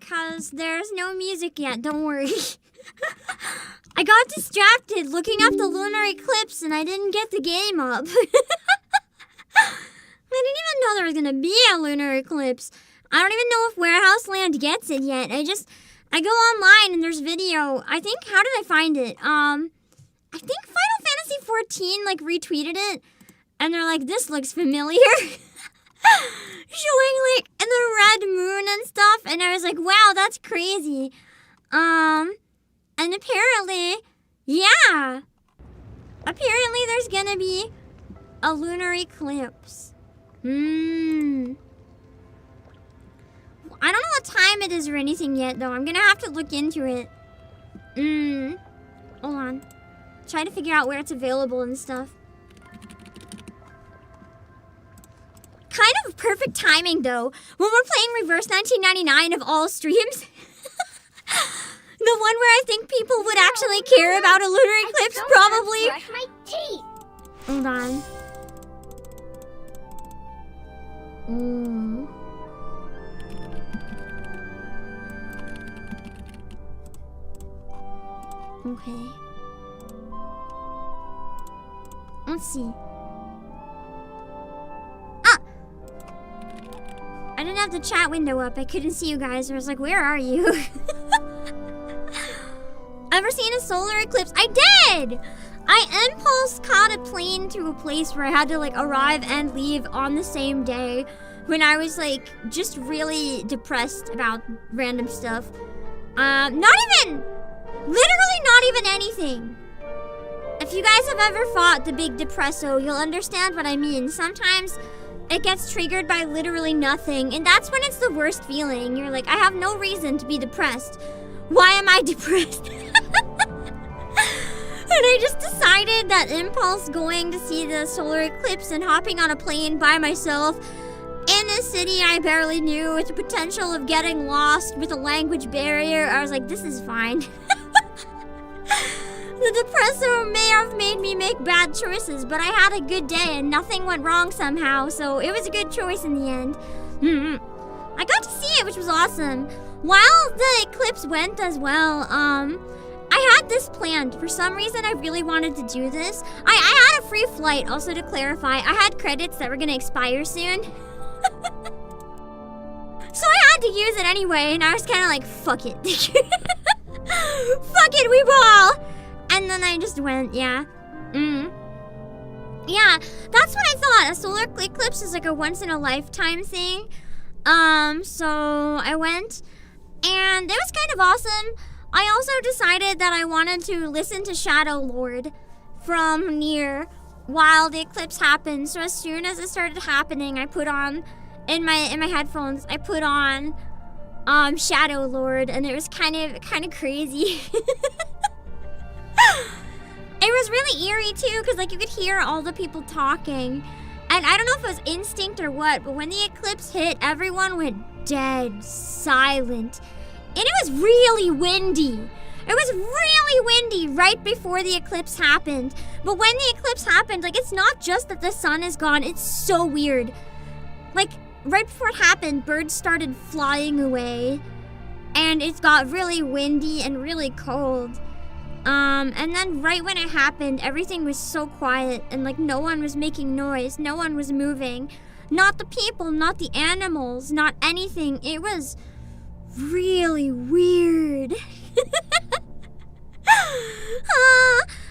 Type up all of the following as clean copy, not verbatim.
because there's no music yet, don't worry. I got distracted looking up the lunar eclipse and I didn't get the game up. I didn't even know there was gonna be a lunar eclipse. I don't even know if Warehouse Land gets it yet. I go online and there's video. I think, how did I find it? I think Final Fantasy 14 like retweeted it. And they're like, this looks familiar. Showing like the red moon and stuff. And I was like, wow, that's crazy. And apparently, yeah. Apparently there's gonna be a lunar eclipse. I don't know what time it is or anything yet, though. I'm gonna have to look into it. Hold on. Try to figure out where it's available and stuff. Kind of perfect timing, though. When we're playing Reverse 1999 of all streams. The one where I think people would actually care about a lunar eclipse, probably. Brush my teeth. Hold on. Okay. Let's see. Ah! I didn't have the chat window up. I couldn't see you guys. I was like, where are you? Ever seen a solar eclipse? I did! I impulse caught a plane to a place where I had to like arrive and leave on the same day when I was like just really depressed about random stuff. Literally not even anything. If you guys have ever fought the Big Depresso, you'll understand what I mean. Sometimes it gets triggered by literally nothing, and that's when it's the worst feeling. You're like, I have no reason to be depressed. Why am I depressed? And I just decided that impulse going to see the solar eclipse and hopping on a plane by myself in a city I barely knew with the potential of getting lost with a language barrier, I was like, this is fine. The depresso may have made me make bad choices, but I had a good day and nothing went wrong somehow, so it was a good choice in the end. I got to see it, which was awesome. While the eclipse went as well, I had this planned. For some reason, I really wanted to do this. I had a free flight, also to clarify. I had credits that were gonna expire soon. So I had to use it anyway, and I was kind of like, fuck it. Fuck it, we ball! And then I just went, yeah. Yeah, that's what I thought. A solar eclipse is like a once-in-a-lifetime thing. So I went, and it was kind of awesome. I also decided that I wanted to listen to Shadow Lord from near while the eclipse happened. So as soon as it started happening, I put on in my headphones. I put on Shadow Lord, and it was kind of crazy. It was really eerie too, because like you could hear all the people talking, and I don't know if it was instinct or what, but when the eclipse hit, everyone went dead silent. And it was really windy. It was really windy right before the eclipse happened. But when the eclipse happened, like, it's not just that the sun is gone. It's so weird. Like, right before it happened, birds started flying away. And it got really windy and really cold. And then right when it happened, everything was so quiet. And, like, no one was making noise. No one was moving. Not the people, not the animals, not anything. It was really weird.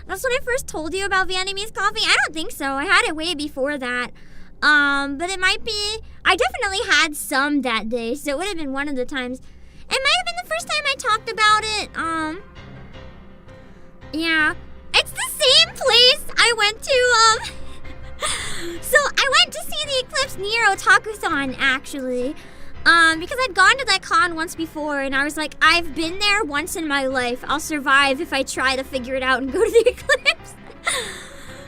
That's when I first told you about Vietnamese coffee. I don't think so. I had it way before that. But it might be. I definitely had some that day, so it would have been one of the times. It might have been the first time I talked about it. Yeah. It's the same place I went to, So I went to see the eclipse near Otaku-san, actually. Because I'd gone to that con once before, and I was like, I've been there once in my life. I'll survive if I try to figure it out and go to the eclipse.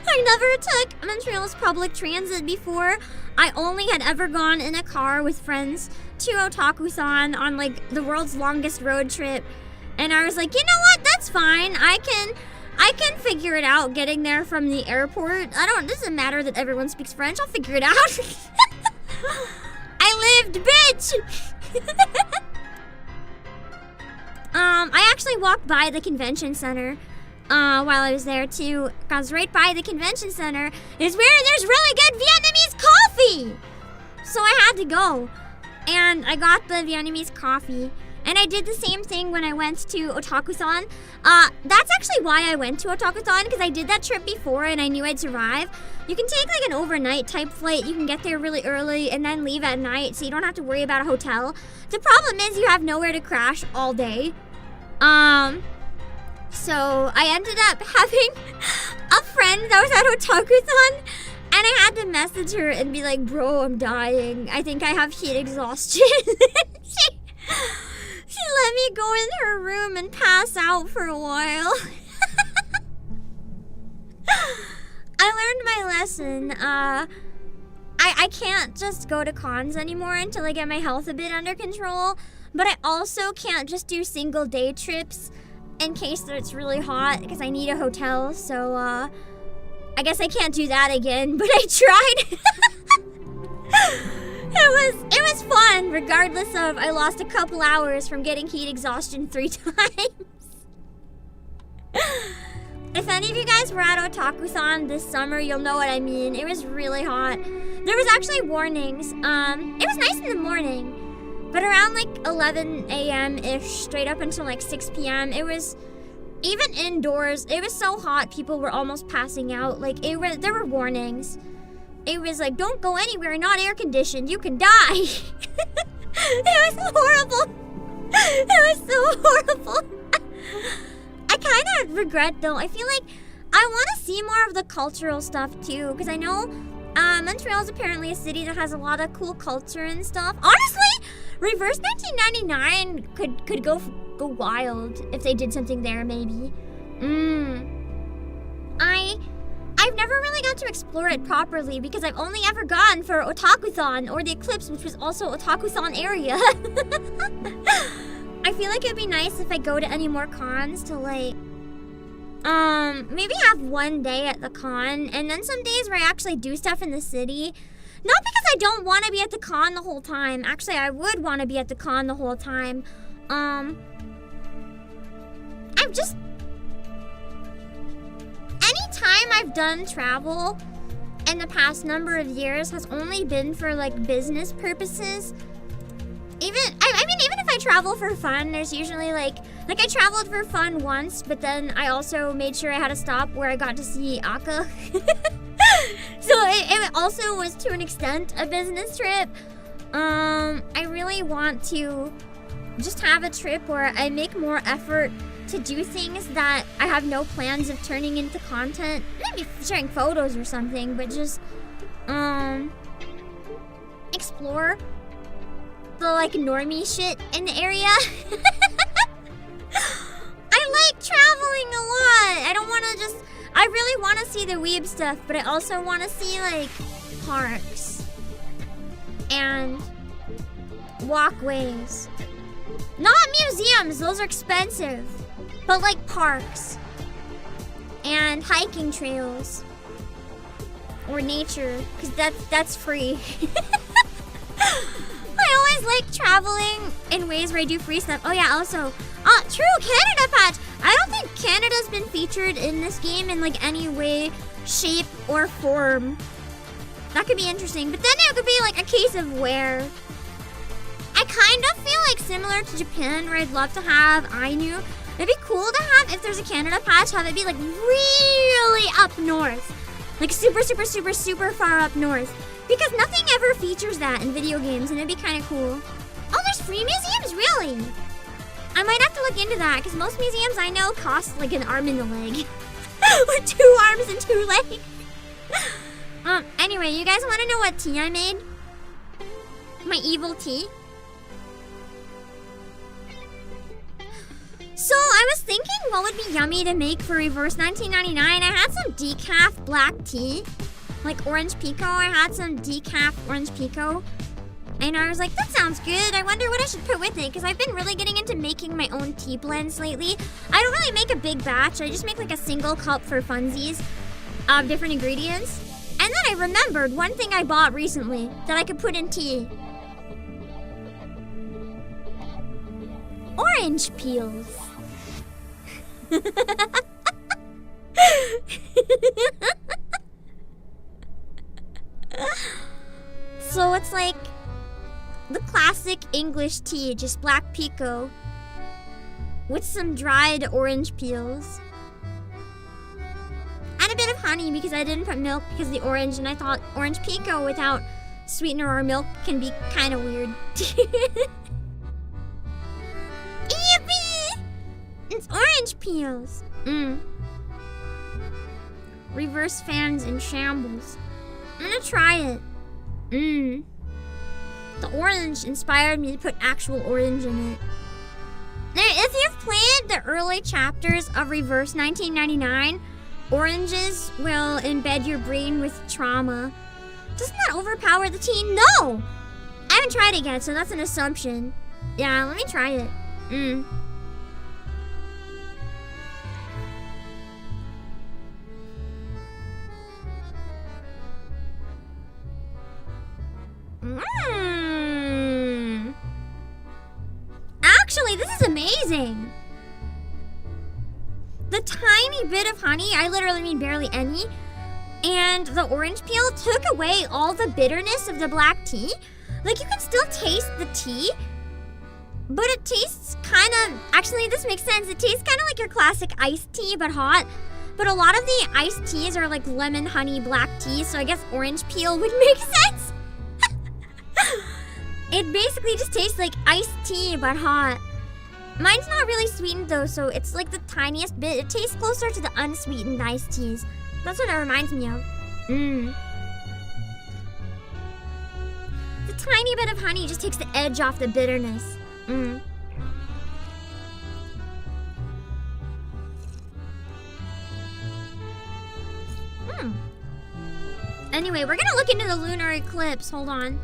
I never took Montreal's public transit before. I only had ever gone in a car with friends to Otaku-san on, like, the world's longest road trip. And I was like, you know what? That's fine. I can figure it out getting there from the airport. It doesn't matter that everyone speaks French. I'll figure it out. I lived, bitch! I actually walked by the convention center while I was there too, because right by the convention center is where there's really good Vietnamese coffee. So I had to go, and I got the Vietnamese coffee, and I did the same thing when I went to Otaku-san. That's actually why I went to Otaku-san, because I did that trip before and I knew I'd survive. You can take like an overnight type flight. You can get there really early and then leave at night, so you don't have to worry about a hotel. The problem is you have nowhere to crash all day. So I ended up having a friend that was at Otaku-san, and I had to message her and be like, bro, I'm dying. I think I have heat exhaustion. She let me go in her room and pass out for a while. I learned my lesson. I can't just go to cons anymore until I get my health a bit under control. But I also can't just do single day trips in case it's really hot, because I need a hotel. So I guess I can't do that again, but I tried. It was fun, regardless of I lost a couple hours from getting heat exhaustion 3 times. If any of you guys were at Otaku-san this summer, you'll know what I mean. It was really hot. There was actually warnings. It was nice in the morning, but around like 11 a.m.-ish, straight up until like 6 p.m., it was, even indoors, it was so hot, people were almost passing out. Like, there were warnings. It was like, don't go anywhere, not air conditioned, you can die. It was horrible. It was so horrible. I kind of regret, though. I feel like I want to see more of the cultural stuff, too. Because I know Montreal is apparently a city that has a lot of cool culture and stuff. Honestly, Reverse 1999 could go wild if they did something there, maybe. I've never really got to explore it properly because I've only ever gone for Otaku-san or the Eclipse, which was also Otaku-san area. I feel like it'd be nice if I go to any more cons to like, maybe have one day at the con and then some days where I actually do stuff in the city. Not because I don't want to be at the con the whole time. Actually, I would want to be at the con the whole time. I've just... Anytime I've done travel in the past number of years has only been for like business purposes. Even if I travel for fun, there's usually like I traveled for fun once, but then I also made sure I had a stop where I got to see Aka. So it also was to an extent a business trip. I really want to just have a trip where I make more effort to do things that I have no plans of turning into content. Maybe sharing photos or something, but just explore the like normie shit in the area. I like traveling a lot. I really want to see the weeb stuff, but I also want to see like parks and walkways. Not museums, those are expensive. But like parks and hiking trails or nature, because that's free. I always like traveling in ways where I do free stuff. Oh yeah, also, true, Canada patch. I don't think Canada's been featured in this game in like any way, shape, or form. That could be interesting, but then it could be like a case of where. I kind of feel like similar to Japan, where I'd love to have Ainu. It'd be cool to have, if there's a Canada patch, have it be like really up north. Like super, super, super, super far up north. Because nothing ever features that in video games, and it'd be kind of cool. Oh, there's free museums? Really? I might have to look into that, because most museums I know cost like an arm and a leg. Or 2 arms and 2 legs. Anyway, you guys want to know what tea I made? My evil tea? So I was thinking what would be yummy to make for Reverse 1999. I had some decaf black tea, like orange pico. I had some decaf orange pico. And I was like, that sounds good. I wonder what I should put with it, because I've been really getting into making my own tea blends lately. I don't really make a big batch. I just make like a single cup for funsies of different ingredients. And then I remembered one thing I bought recently that I could put in tea. orange peels. So it's like the classic English tea, just black pico with some dried orange peels. And a bit of honey because I didn't put milk because of the orange, and I thought orange pico without sweetener or milk can be kind of weird. Yippee! It's orange peels. Reverse fans in shambles. I'm gonna try it. The orange inspired me to put actual orange in it. Now, if you've played the early chapters of Reverse 1999, oranges will embed your brain with trauma. Doesn't that overpower the teen? No! I haven't tried it yet, so that's an assumption. Yeah, let me try it. Actually, this is amazing. The tiny bit of honey, I literally mean barely any, and the orange peel took away all the bitterness of the black tea. Like, you can still taste the tea, but it tastes kind of, actually this makes sense, it tastes kind of like your classic iced tea but hot. But a lot of the iced teas are like lemon, honey, black tea, so I guess orange peel would make sense. It basically just tastes like iced tea but hot. Mine's not really sweetened though, so it's like the tiniest bit. It tastes closer to the unsweetened iced teas. That's what it reminds me of. The tiny bit of honey just takes the edge off the bitterness. Anyway, we're gonna look into the lunar eclipse. Hold on.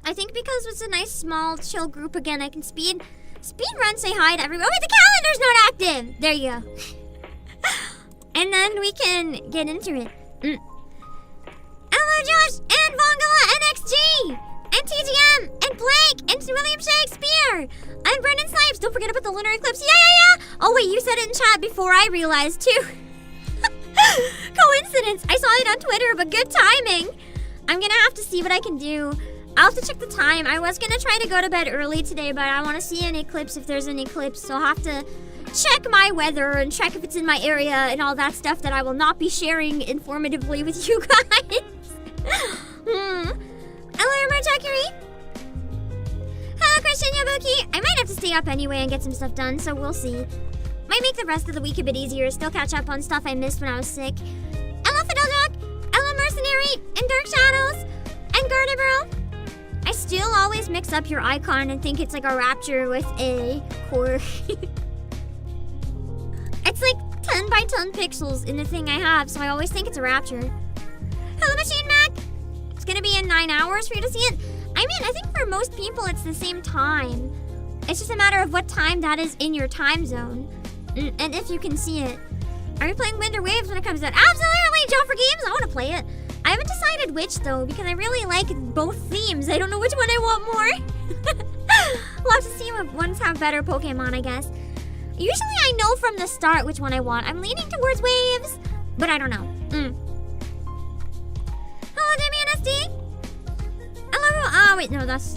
I think because it's a nice, small, chill group again, I can speed run, say hi to everyone. Oh, wait, the calendar's not active! There you go. And then we can get into it. Hello, Josh, and Vongala, and XG, and TGM, and Blake, and William Shakespeare. I'm Brendan Snipes. Don't forget about the lunar eclipse. Yeah. Oh, wait, you said it in chat before I realized, too. Coincidence. I saw it on Twitter, but good timing. I'm gonna have to see what I can do. I'll have to check the time. I was gonna try to go to bed early today, but I want to see an eclipse if there's an eclipse, so I'll have to check my weather and check if it's in my area and all that stuff that I will not be sharing informatively with you guys. Hello, Mercury. Hello, Christian Yabuki. I might have to stay up anyway and get some stuff done, so we'll see. Might make the rest of the week a bit easier, still catch up on stuff I missed when I was sick. Hello, Fideldog. Hello, Mercenary, and Dark Shadows, and Garderborough. I still always mix up your icon and think it's like a rapture with a core. It's like 10 by 10 pixels in the thing I have, so I always think it's a rapture. Hello, Machine Mac. It's gonna be in 9 hours for you to see it. I mean, I think for most people it's the same time. It's just a matter of what time that is in your time zone. And if you can see it. Are you playing Winter Waves when it comes out? Absolutely, Joe for Games. I want to play it. I haven't decided which though, because I really like both themes. I don't know which one I want more. We'll have to see what ones have better Pokemon, I guess. Usually I know from the start which one I want. I'm leaning towards Waves, but I don't know. Hello, Damian SD. Hello. Oh wait, no, that's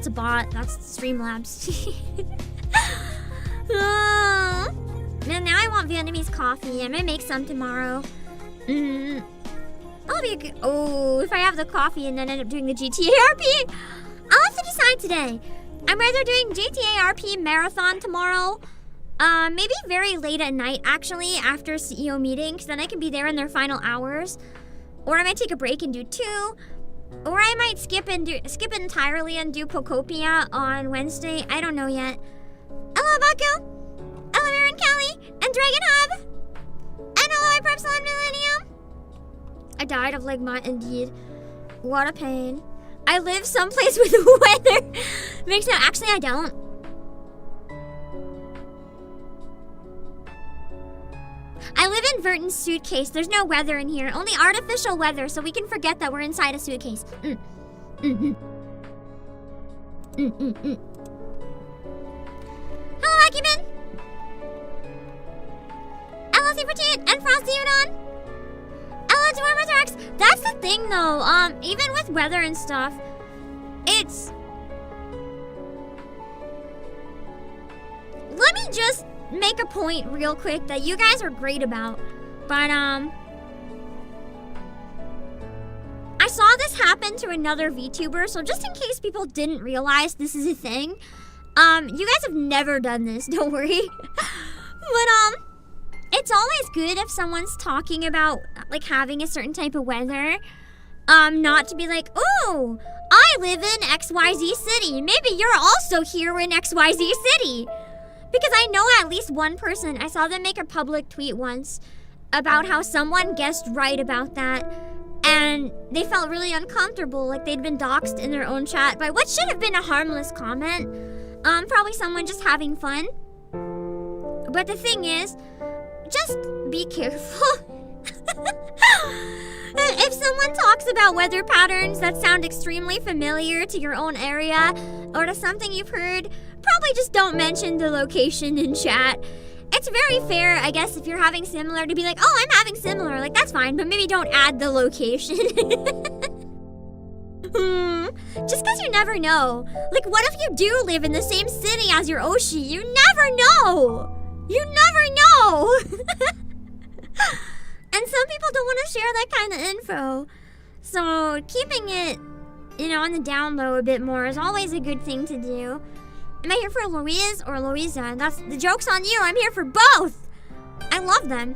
a bot. That's Streamlabs. Oh. Man, now I want Vietnamese coffee. I might make some tomorrow. I'll be if I have the coffee and then end up doing the GTA RP, I'll have to decide today. I'm either doing GTA RP marathon tomorrow, maybe very late at night actually after CEO meeting, because then I can be there in their final hours, or I might take a break and do 2, or I might skip it entirely and do Pokopia on Wednesday. I don't know yet. Hello, Baku. Hello, Aaron Kelly and Dragon Hub. And hello, Hyperepsilon Millennium. I died of Ligma, indeed. What a pain. I live someplace with weather. Makes no, actually I don't. I live in Verton's suitcase. There's no weather in here. Only artificial weather, so we can forget that we're inside a suitcase. Frosty Petite and Frosty Udon. Ella Dormitorex. That's the thing though, even with weather and stuff, it's... Let me just make a point real quick that you guys are great about. But, I saw this happen to another VTuber, so just in case people didn't realize this is a thing, you guys have never done this, don't worry. But, it's always good if someone's talking about, like, having a certain type of weather, not to be like, oh, I live in XYZ city. Maybe you're also here in XYZ city. Because I know at least one person, I saw them make a public tweet once about how someone guessed right about that, and they felt really uncomfortable, like they'd been doxxed in their own chat by what should have been a harmless comment. Probably someone just having fun. But the thing is, just be careful. If someone talks about weather patterns that sound extremely familiar to your own area or to something you've heard, probably just don't mention the location in chat. It's very fair, I guess, if you're having similar to be like, oh, I'm having similar. Like, that's fine, but maybe don't add the location. Just because you never know. Like, what if you do live in the same city as your Oshi? You never know. You never know. And some people don't want to share that kind of info. So keeping it, on the down low a bit more is always a good thing to do. Am I here for Louise or Louisa? That's the joke's on you. I'm here for both. I love them.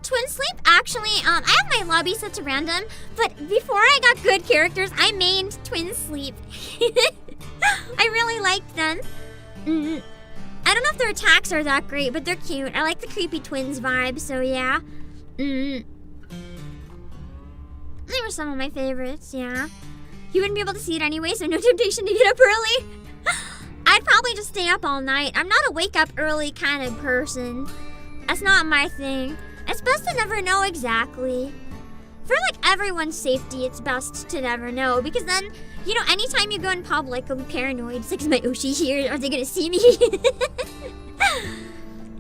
Twin Sleep, actually, I have my lobby set to random, but before I got good characters, I mained Twin Sleep. I really liked them. I don't know if their attacks are that great, but they're cute. I like the creepy twins vibe, so yeah. They were some of my favorites, yeah. You wouldn't be able to see it anyway, so no temptation to get up early. I'd probably just stay up all night. I'm not a wake up early kind of person. That's not my thing. It's best to never know exactly. For like everyone's safety, it's best to never know, because then, anytime you go in public, you'll be paranoid. It's like, is my Oshi here? Are they gonna see me?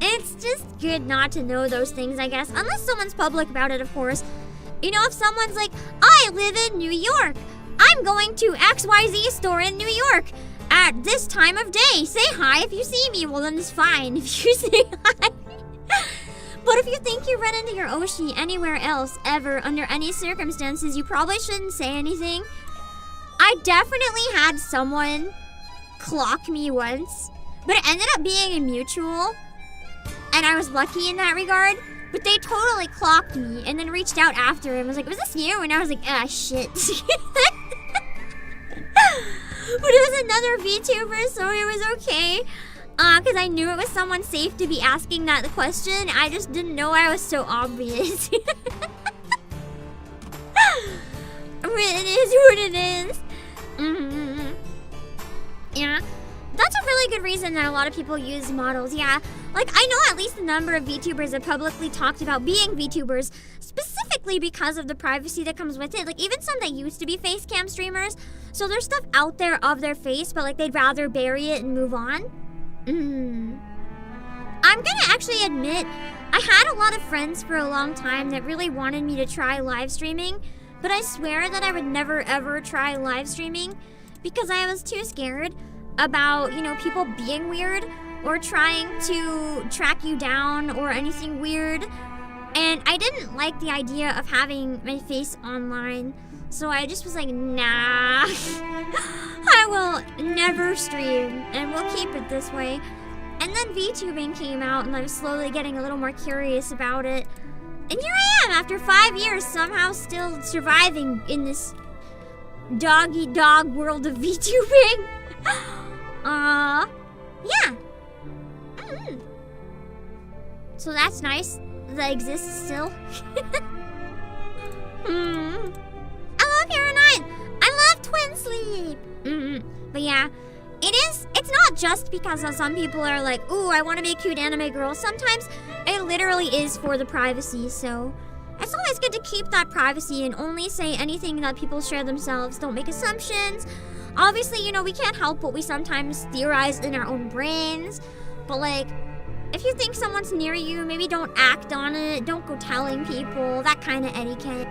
It's just good not to know those things, I guess. Unless someone's public about it, of course. If someone's like, I live in New York. I'm going to XYZ store in New York at this time of day. Say hi if you see me. Well, then it's fine if you say hi. But if you think you run into your Oshi anywhere else, ever, under any circumstances, you probably shouldn't say anything. I definitely had someone clock me once, but it ended up being a mutual, and I was lucky in that regard. But they totally clocked me and then reached out after and was like, was this you? And I was like, ah, shit. But it was another VTuber, so it was okay. Because I knew it was someone safe to be asking that question. I just didn't know I was so obvious. It is what it is. Yeah. That's a really good reason that a lot of people use models, yeah. Like, I know at least a number of VTubers have publicly talked about being VTubers, specifically because of the privacy that comes with it. Like, even some that used to be face cam streamers, so there's stuff out there of their face, but like they'd rather bury it and move on. I'm gonna actually admit, I had a lot of friends for a long time that really wanted me to try live streaming, but I swear that I would never ever try live streaming because I was too scared about, people being weird or trying to track you down or anything weird. And I didn't like the idea of having my face online. So I just was like, nah, I will never stream and we'll keep it this way. And then VTubing came out and I was slowly getting a little more curious about it. And here I am after 5 years somehow still surviving in this dog-eat-dog world of VTubing. Yeah. So that's nice. That exists still. I love Hero 9. I love Twin Sleep. But yeah, it's not just because some people are like, ooh, I want to be a cute anime girl. Sometimes it literally is for the privacy, so it's always good to keep that privacy and only say anything that people share themselves. Don't make assumptions. Obviously, we can't help what we sometimes theorize in our own brains, but like, If you think someone's near you, maybe don't act on it. Don't go telling people. That kind of etiquette.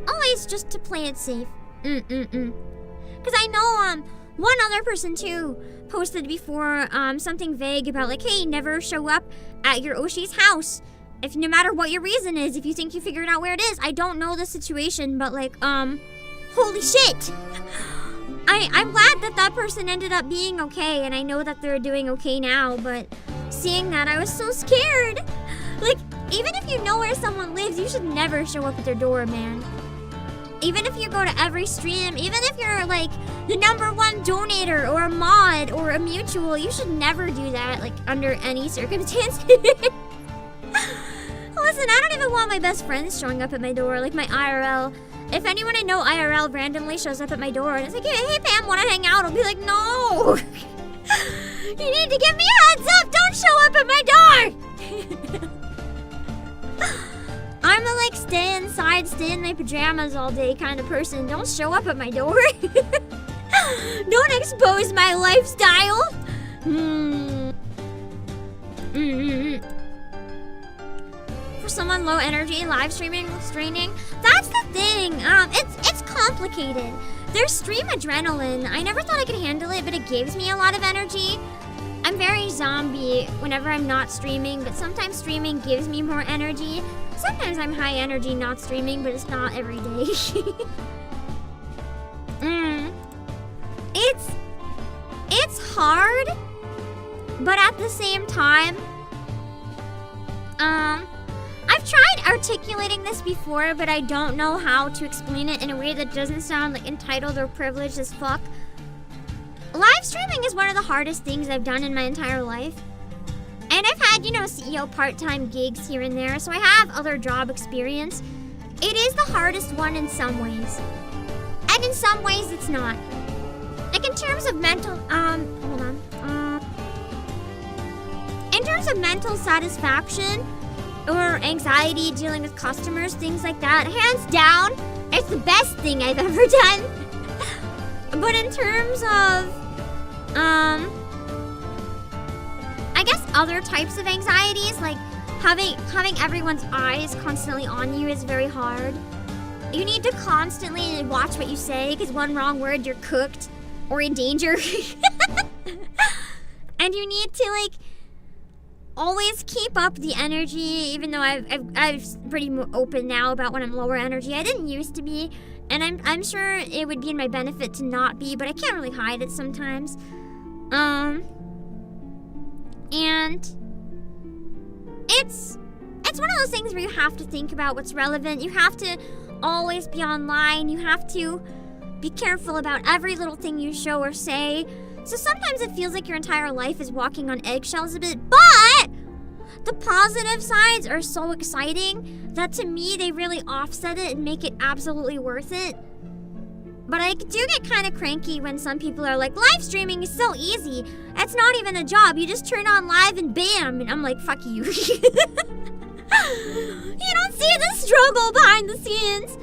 Always just to play it safe. Because I know one other person too posted before something vague about like, hey, never show up at your Oshi's house. If no matter what your reason is, if you think you figured out where it is. I don't know the situation, but like, holy shit. I'm glad that that person ended up being okay, and I know that they're doing okay now, but seeing that, I was so scared. Like, even if you know where someone lives, you should never show up at their door, man. Even if you go to every stream, even if you're like the #1 donator or a mod or a mutual, you should never do that, like, under any circumstances. Listen, I don't even want my best friends showing up at my door, like my IRL. If anyone I know IRL randomly shows up at my door and it's like, hey Pam, wanna hang out? I'll be like, no! You need to give me a heads up! Don't show up at my door! I'm a like stay inside, stay in my pajamas all day kind of person. Don't show up at my door. Don't expose my lifestyle. For someone low energy, live streaming, straining. That's the thing. It's complicated. There's stream adrenaline. I never thought I could handle it, but it gives me a lot of energy. I'm very zombie whenever I'm not streaming, but sometimes streaming gives me more energy. Sometimes I'm high energy not streaming, but it's not every day. It's hard, but at the same time, I've tried articulating this before, but I don't know how to explain it in a way that doesn't sound like entitled or privileged as fuck. Live streaming is one of the hardest things I've done in my entire life. And I've had, CEO part-time gigs here and there, so I have other job experience. It is the hardest one in some ways. And in some ways, it's not. Like, in terms of mental, hold on. In terms of mental satisfaction or anxiety dealing with customers, things like that, hands down, it's the best thing I've ever done. But in terms of, I guess other types of anxieties, like having everyone's eyes constantly on you is very hard. You need to constantly watch what you say, because one wrong word, you're cooked or in danger. And you need to, like, always keep up the energy, even though I'm pretty open now about when I'm lower energy. I didn't used to be, and I'm sure it would be in my benefit to not be, but I can't really hide it sometimes. And it's one of those things where you have to think about what's relevant. You have to always be online. You have to be careful about every little thing you show or say. So sometimes it feels like your entire life is walking on eggshells a bit, but the positive sides are so exciting that to me they really offset it and make it absolutely worth it. But I do get kind of cranky when some people are like, live streaming is so easy. It's not even a job. You just turn on live and bam. And I'm like, fuck you. You don't see the struggle behind the scenes.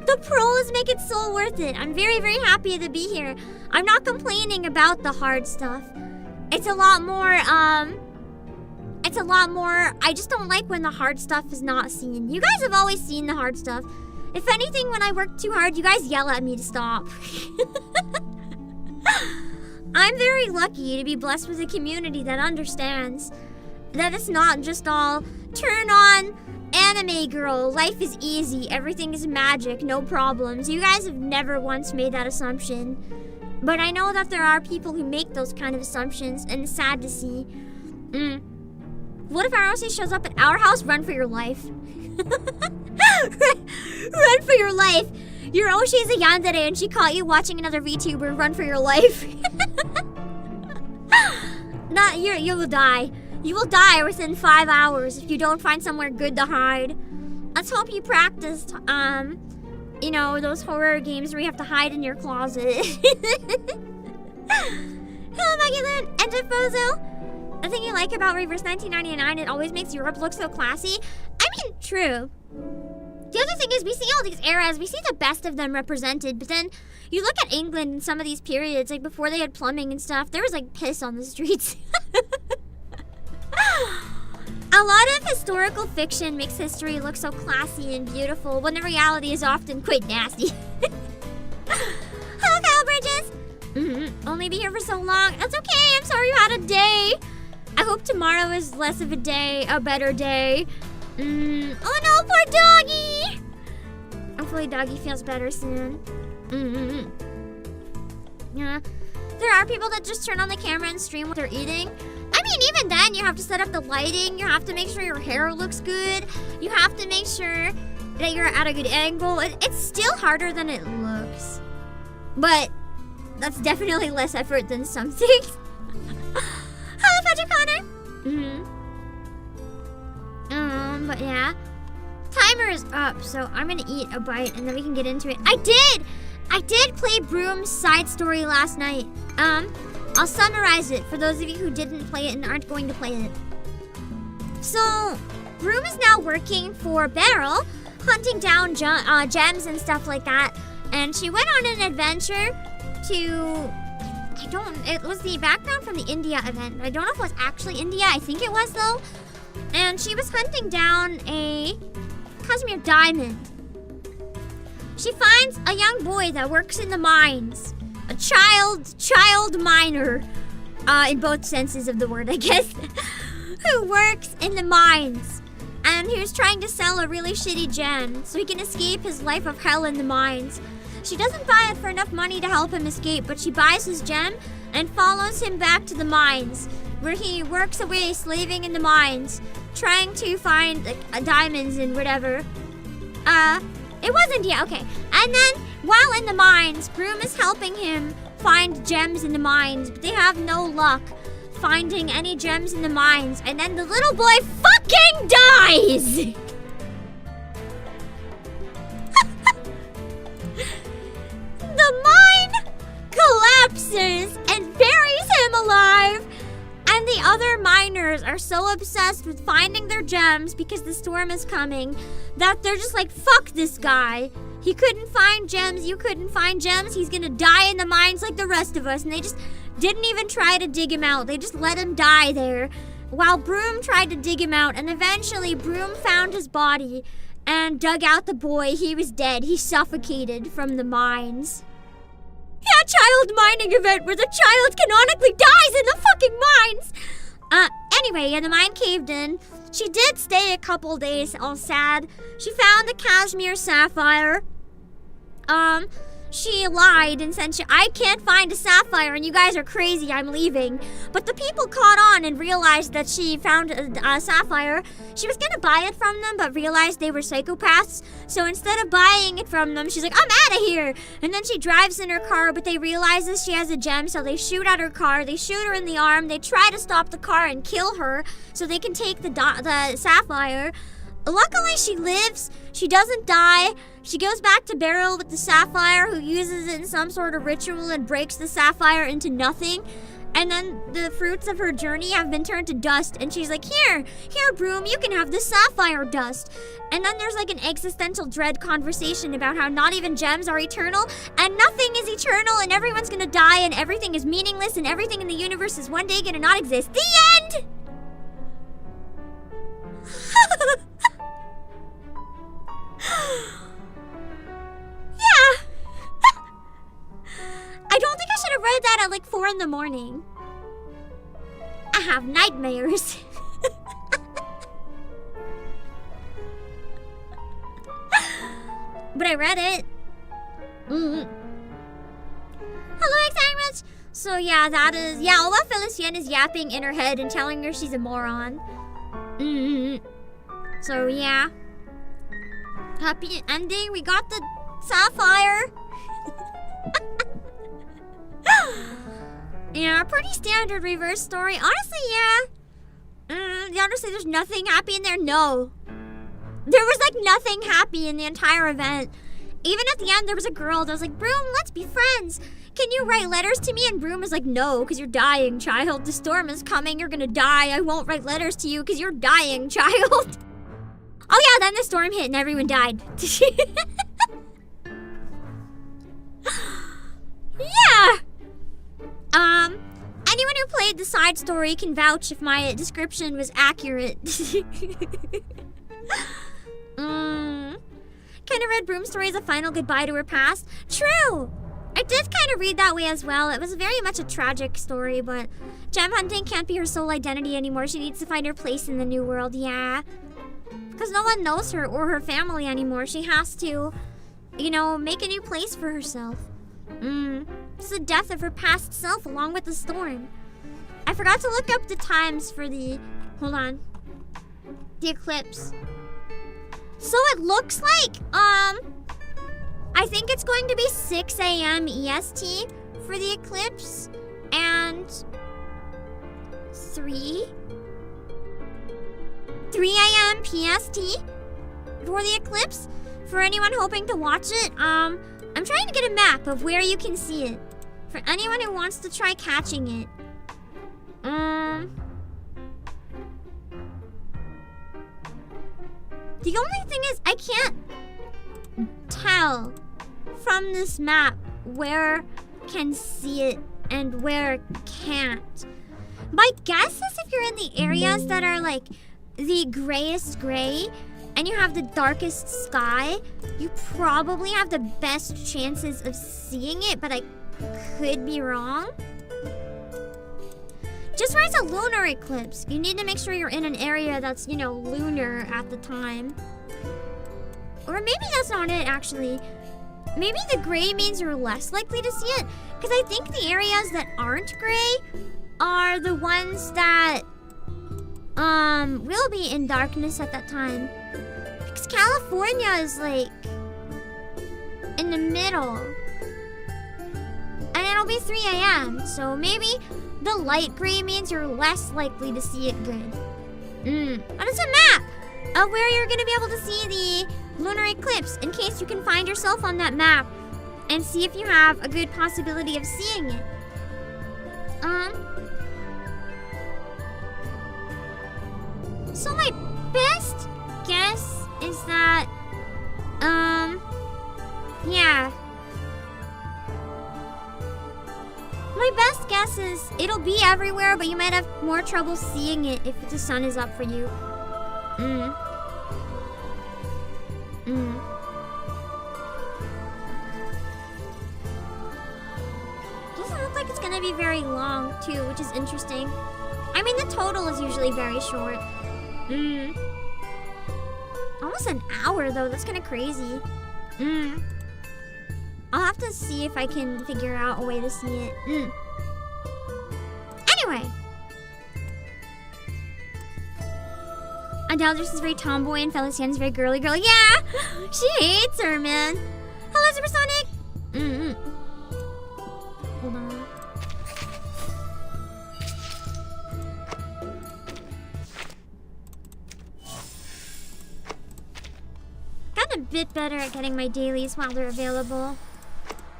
The pros make it so worth it. I'm very, very happy to be here. I'm not complaining about the hard stuff. It's a lot more, I just don't like when the hard stuff is not seen. You guys have always seen the hard stuff. If anything, when I work too hard, you guys yell at me to stop. I'm very lucky to be blessed with a community that understands that it's not just all turn on anime girl, life is easy, everything is magic, no problems. You guys have never once made that assumption. But I know that there are people who make those kind of assumptions, and it's sad to see. What if ROC shows up at our house? Run for your life. Run for your life. Your Oshi is a yandere and she caught you watching another VTuber. Run for your life. You will die. You will die within 5 hours if you don't find somewhere good to hide. Let's hope you practiced, those horror games where you have to hide in your closet. Hello, Magellan and Tifozo. The thing you like about Reverse 1999, it always makes Europe look so classy. I mean, true. The other thing is we see all these eras, we see the best of them represented, but then you look at England in some of these periods, like before they had plumbing and stuff, there was like piss on the streets. A lot of historical fiction makes history look so classy and beautiful when the reality is often quite nasty. Hello, Kyle Bridges! Only be here for so long. That's okay, I'm sorry you had a day. I hope tomorrow is less of a day, a better day. Oh no, poor doggy! Hopefully doggy feels better soon. Yeah. There are people that just turn on the camera and stream what they're eating. I mean, even then, you have to set up the lighting. You have to make sure your hair looks good. You have to make sure that you're at a good angle. It's still harder than it looks. But that's definitely less effort than some things. Hello, Patrick Connor. But yeah. Timer is up, so I'm gonna eat a bite and then we can get into it. I did play Broom's side story last night. I'll summarize it for those of you who didn't play it and aren't going to play it. So, Broom is now working for Beryl, hunting down gems and stuff like that. And she went on an adventure to... it was the background from the India event. I don't know if it was actually India. I think it was, though. And she was hunting down a cashmere diamond. She finds a young boy that works in the mines. A child miner, in both senses of the word, I guess, who works in the mines. And he was trying to sell a really shitty gem so he can escape his life of hell in the mines. She doesn't buy it for enough money to help him escape, but she buys his gem and follows him back to the mines, where he works away slaving in the mines, trying to find diamonds and whatever. It was India, okay. And then, while in the mines, Broom is helping him find gems in the mines, but they have no luck finding any gems in the mines. And then the little boy fucking dies! The mine collapses and buries him alive. And the other miners are so obsessed with finding their gems because the storm is coming that they're just like, fuck this guy. He couldn't find gems, you couldn't find gems, he's gonna die in the mines like the rest of us. And they just didn't even try to dig him out. They just let him die there while Broom tried to dig him out. And eventually Broom found his body and dug out the boy. He was dead. He suffocated from the mines. Yeah, child mining event where the child canonically dies in the fucking mines. Anyway, yeah, the mine caved in. She did stay a couple days, all sad. She found the cashmere sapphire. She lied and said, I can't find a sapphire and you guys are crazy, I'm leaving. But the people caught on and realized that she found a sapphire. She was gonna buy it from them, but realized they were psychopaths. So instead of buying it from them, she's like, I'm out of here. And then she drives in her car, but they realizes she has a gem, so they shoot at her car. They shoot her in the arm. They try to stop the car and kill her so they can take the sapphire. Luckily, she lives. She doesn't die. She goes back to Beryl with the sapphire, who uses it in some sort of ritual and breaks the sapphire into nothing. And then the fruits of her journey have been turned to dust. And she's like, here, Broom, you can have this sapphire dust. And then there's like an existential dread conversation about how not even gems are eternal. And nothing is eternal. And everyone's gonna die. And everything is meaningless. And everything in the universe is one day gonna not exist. The end! Yeah. I don't think I should have read that at like 4 in the morning. I have nightmares. But I read it. Hello, excitement. So yeah, that is, yeah, although Felicienne is yapping in her head and telling her she's a moron. So yeah. Happy ending, we got the sapphire. Yeah, pretty standard reverse story. Honestly, yeah. Honestly, there's nothing happy in there. No. There was like nothing happy in the entire event. Even at the end, there was a girl that was like, Broom, let's be friends. Can you write letters to me? And Broom was like, no, because you're dying, child. The storm is coming. You're gonna die. I won't write letters to you because you're dying, child. Oh yeah, then the storm hit and everyone died. Yeah. Anyone who played the side story can vouch if my description was accurate. Kind of read Broom Story as a final goodbye to her past. True! I did kind of read that way as well. It was very much a tragic story, but gem hunting can't be her sole identity anymore. She needs to find her place in the new world, yeah. Because no one knows her or her family anymore. She has to, you know, make a new place for herself. It's the death of her past self along with the storm. I forgot to look up the times for the, hold on, the eclipse. So it looks like, I think it's going to be 6 a.m. EST for the eclipse and 3 a.m. PST for the eclipse. For anyone hoping to watch it, I'm trying to get a map of where you can see it. For anyone who wants to try catching it. The only thing is I can't tell from this map where can see it and where can't. My guess is if you're in the areas that are like the grayest gray and you have the darkest sky, you probably have the best chances of seeing it, but I could be wrong. Just where it's a lunar eclipse, you need to make sure you're in an area that's, you know, lunar at the time. Or maybe that's not it, actually. Maybe the gray means you're less likely to see it, because I think the areas that aren't gray are the ones that will be in darkness at that time. Because California is like in the middle. And it'll be 3 a.m. So maybe the light gray means you're less likely to see it good. But it's a map of where you're gonna be able to see the lunar eclipse in case you can find yourself on that map and see if you have a good possibility of seeing it. So my best guess is that, yeah. My best guess is it'll be everywhere, but you might have more trouble seeing it if the sun is up for you. Doesn't look like it's gonna be very long, too, which is interesting. I mean, the total is usually very short. Almost an hour, though. That's kind of crazy. I'll have to see if I can figure out a way to see it. Anyway. Adaldris is very tomboy and Felician is very girly. Yeah! She hates her, man. Hello, Supersonic! Hold on. Gotten a bit better at getting my dailies while they're available.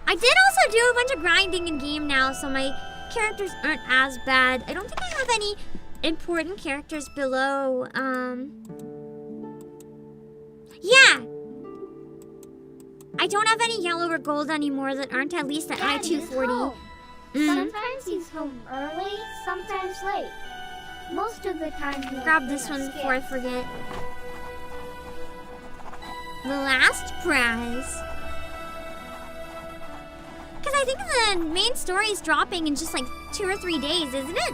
I did also do a bunch of grinding in game now, so my characters aren't as bad. I don't think I have any important characters below, yeah! I don't have any yellow or gold anymore that aren't at least at high 240. Sometimes he's home early, sometimes late. Most of the time he grab this one before I forget. The last prize. Because I think the main story is dropping in just like 2 or 3 days, isn't it?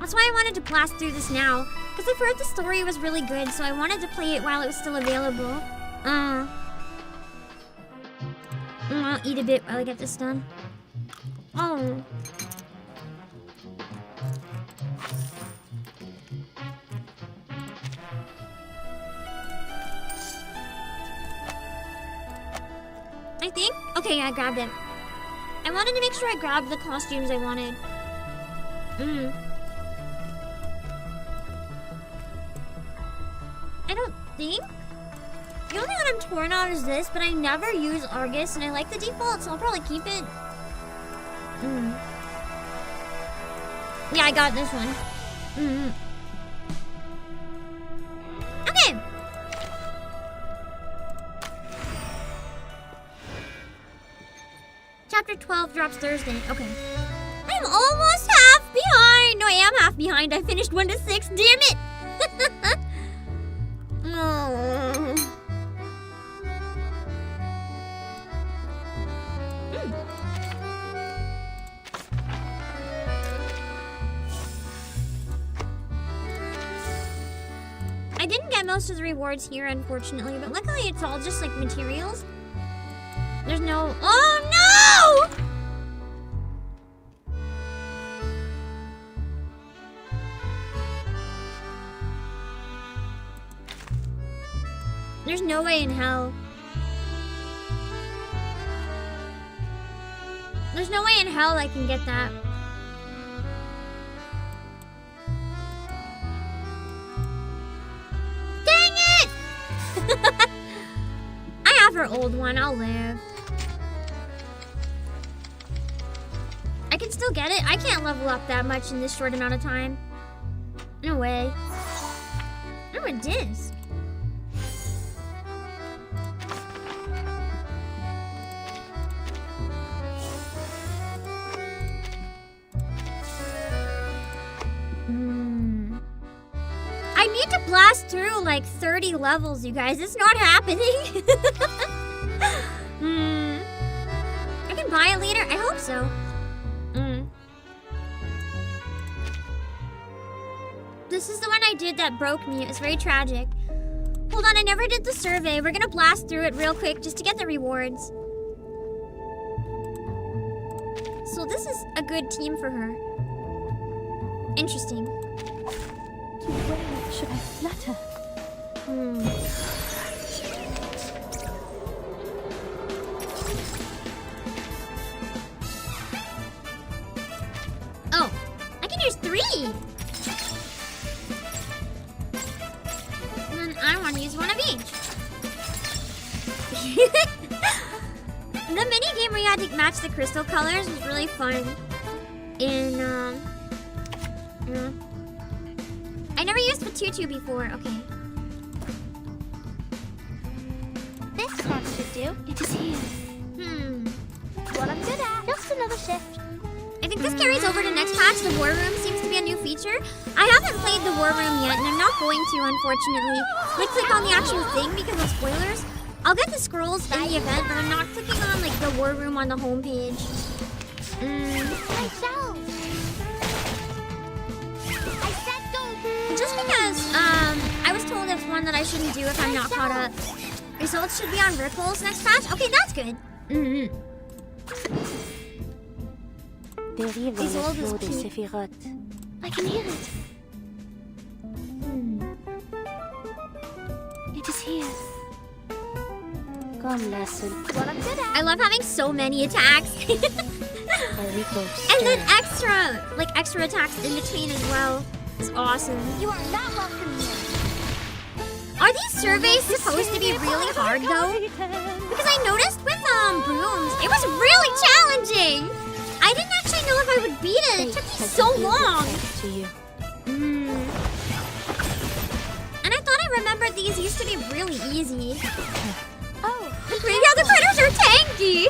That's why I wanted to blast through this now. Because I've heard the story was really good, so I wanted to play it while it was still available. I'll eat a bit while I get this done. Oh. I think? Okay, yeah, I grabbed it. I wanted to make sure I grabbed the costumes I wanted. I don't think. The only one I'm torn on is this, but I never use Argus, and I like the default, so I'll probably keep it. Yeah, I got this one. 12 drops Thursday. Okay. I'm almost half behind. No, I am half behind. I finished 1 to 6. Damn it. Oh. I didn't get most of the rewards here, unfortunately, but luckily it's all just like materials. There's no. Oh no! There's no way in hell. There's no way in hell I can get that. Dang it! I have her old one. I'll live. I can still get it. I can't level up that much in this short amount of time. No way. Oh, a disc. I need to blast through like 30 levels, you guys. It's not happening. I can buy it later. I hope so. This is the one I did that broke me. It was very tragic. Hold on, I never did the survey. We're gonna blast through it real quick just to get the rewards. So this is a good team for her. Interesting. To where should I flutter? Oh, I can use 3. And then I want to use 1 of each. The mini game where you had to match the crystal colors was really fun. In I never used vtuber before. Okay. This part should do. It is here. What I'm good at. Just another shift. I think this carries over to next patch. The war room seems to be a new feature. I haven't played the war room yet, and I'm not going to, unfortunately. Like, click on the actual thing because of spoilers. I'll get the scrolls in the event, but I'm not clicking on like the war room on the homepage. Myself. I said go. Just because I was told it's one that I shouldn't do if I'm not caught up. Results should be on Ripples next patch. Okay, that's good. Dérive These le old flot is des cute. séphirotes. I can hear it. It is here. Comme la seule What I'm good at. I love having so many attacks. And then extra attacks in between as well. It's awesome. You are not welcome here. Are these surveys supposed to be really hard though? Because I noticed with brooms, it was really challenging. I didn't actually know if I would beat it. It took me so long. to you. And I thought I remembered these used to be really easy. Oh, Yeah, the critters are tanky.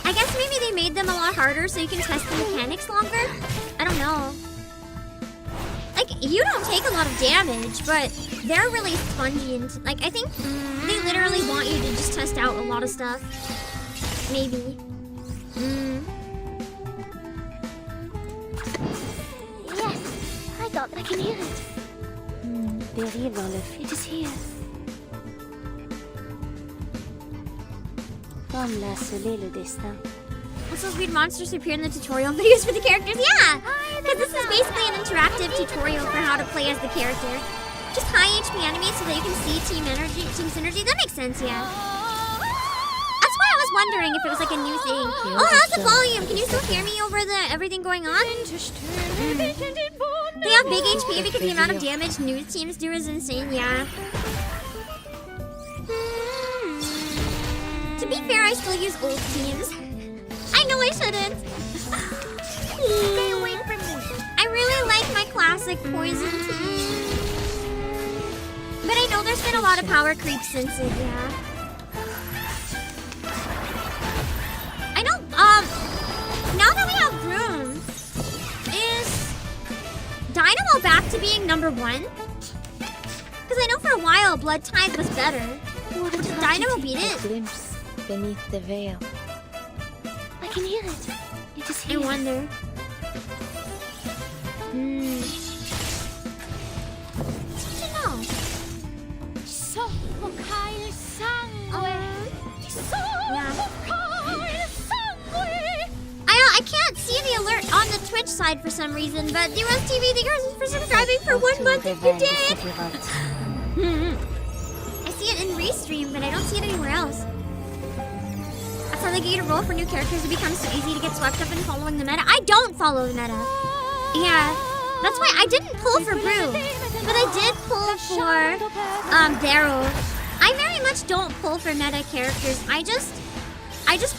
I guess maybe they made them a lot harder so you can test the mechanics longer. I don't know. Like, you don't take a lot of damage, but they're really spongy and like I think they literally want you to just test out a lot of stuff. Maybe. yes. I thought that I can hear it. Dérive dans le flot. It is here. Comme l'a scellé le destin. Also, weird monsters appear in the tutorial videos for the characters. Yeah! Because this is basically an interactive tutorial for how to play as the character. Just high HP enemies so that you can see team synergy. That makes sense, yeah. That's why I was wondering if it was like a new thing. Oh, how's the volume? Can you still hear me over the everything going on? They have big HP because the amount of damage new teams do is insane, yeah. To be fair, I still use old teams. I know I shouldn't. Stay away from me. I really like my classic poison team. But I know there's been a lot of power creep since it, yeah. I don't, being number 1? Because I know for a while Blood Tithe was better. What a Did tragedy. Dynamo beat A it? glimpse beneath the veil. I can hear it. It is I here. wonder. Good to know. I can't see the alert on the Twitch side for some reason, but DRoast TV, thank you for subscribing for 1 month if you did. I see it in Restream, but I don't see it anywhere else. That's how they get you to roll for new characters. It becomes so easy to get swept up in following the meta. I don't follow the meta. Yeah, that's why I didn't pull for Brew, but I did pull for Beryl. I very much don't pull for meta characters. I just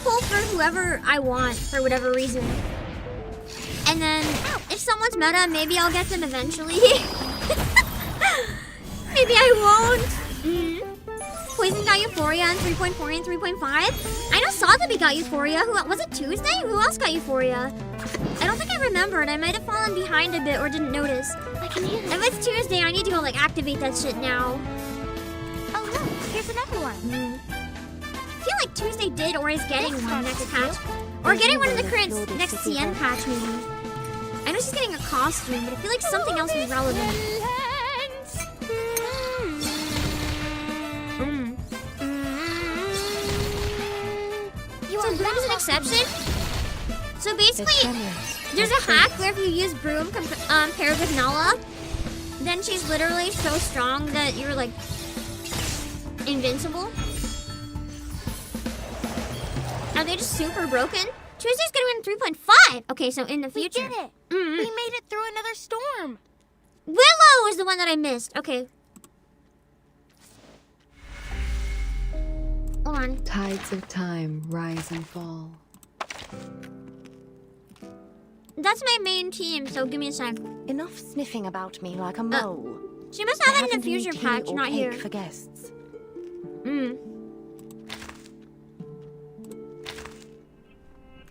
pull for whoever I want for whatever reason. And then if someone's meta, maybe I'll get them eventually. Maybe I won't. Poison got Euphoria in 3.4 and 3.5. I know Sotheby got Euphoria. Who was it, Tuesday? Who else got Euphoria? I don't think I remembered. I might have fallen behind a bit or didn't notice. I can hear it. If it's Tuesday, I need to go like activate that shit now. Oh look, here's another one. I feel like Tuesday did or is getting one next patch. Or getting one in the current next CN patch maybe. I know she's getting a costume, but I feel like something else is relevant. So Broom's an exception? So basically, there's a hack where if you use Broom paired with Nala, then she's literally so strong that you're like invincible. Are they just super broken? Tuesday's gonna win 3.5. Okay, so in the future. We did it. We made it through another storm. Willow is the one that I missed. Okay. Hold on. Tides of time rise and fall. That's my main team, so give me a sec. Enough sniffing about me like a mole. She must have it in the future patch, or not cake here. for guests.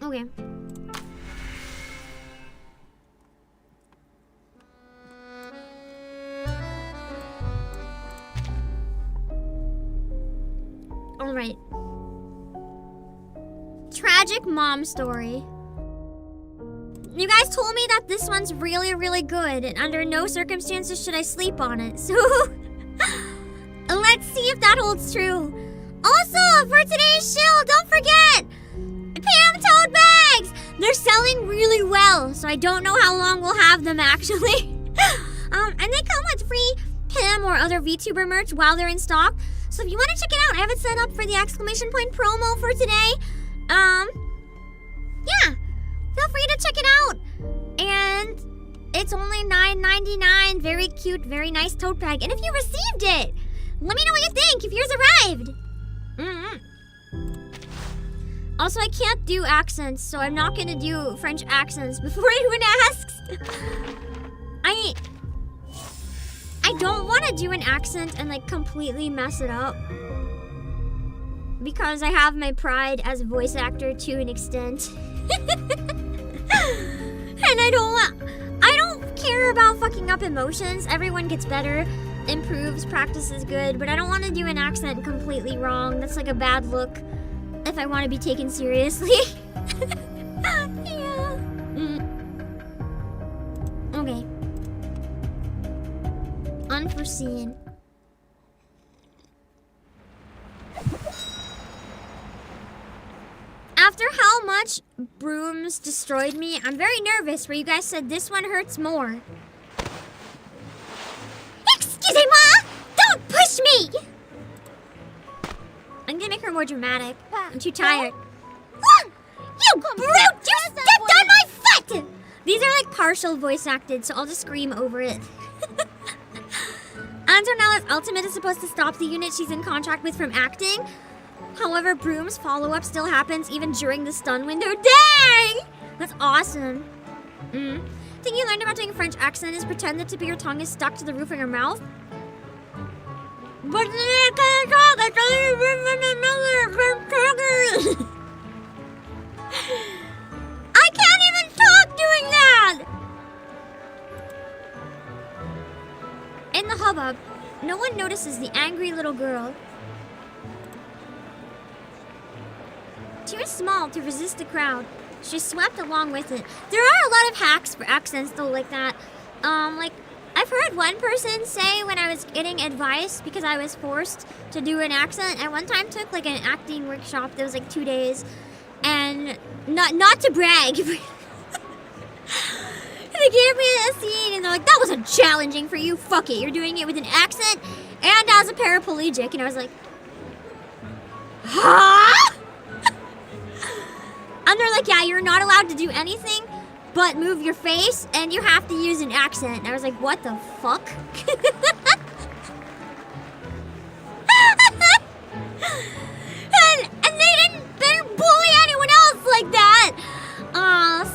Okay. All right. Tragic mom story. You guys told me that this one's really, really good, and under no circumstances should I sleep on it. So let's see if that holds true. Also, for today's show, don't forget PAM tote bags. They're selling really well, so I don't know how long we'll have them actually. And they come with free PAM or other VTuber merch while they're in stock. So if you want to check it out, I have it set up for the exclamation point promo for today. Yeah, feel free to check it out. And it's only $9.99. Very cute, very nice tote bag. And if you received it, let me know what you think if yours arrived. Also, I can't do accents, so I'm not gonna do French accents before anyone asks. I don't want to do an accent and like completely mess it up, because I have my pride as a voice actor to an extent. And I don't care about fucking up emotions. Everyone gets better, improves, practice is good, but I don't want to do an accent completely wrong. That's like a bad look if I want to be taken seriously. Yeah. Okay. Unforeseen. After how much brooms destroyed me, I'm very nervous where you guys said this one hurts more. Excusez-moi! Don't push me! I'm gonna make her more dramatic. I'm too tired. You brute! You stepped on my foot! These are like partial voice acted, so I'll just scream over it. Antonella's ultimate is supposed to stop the unit she's in contract with from acting. However, Broom's follow-up still happens even during the stun window. Dang! That's awesome. Thing you learned about doing a French accent is pretend the tip of your tongue is stuck to the roof of your mouth. But I can't talk. I can't even talk doing that! up. No one notices the angry little girl. Too small to resist the crowd. She swept along with it. There are a lot of hacks for accents though like that. Like, I've heard one person say when I was getting advice because I was forced to do an accent. I one time took like an acting workshop that was like 2 days. And not to brag, but they gave me a scene and they're like, that wasn't challenging for you. Fuck it. You're doing it with an accent and as a paraplegic. And I was like, huh? And they're like, yeah, you're not allowed to do anything but move your face and you have to use an accent. And I was like, what the fuck? and they didn't bully anyone else like that.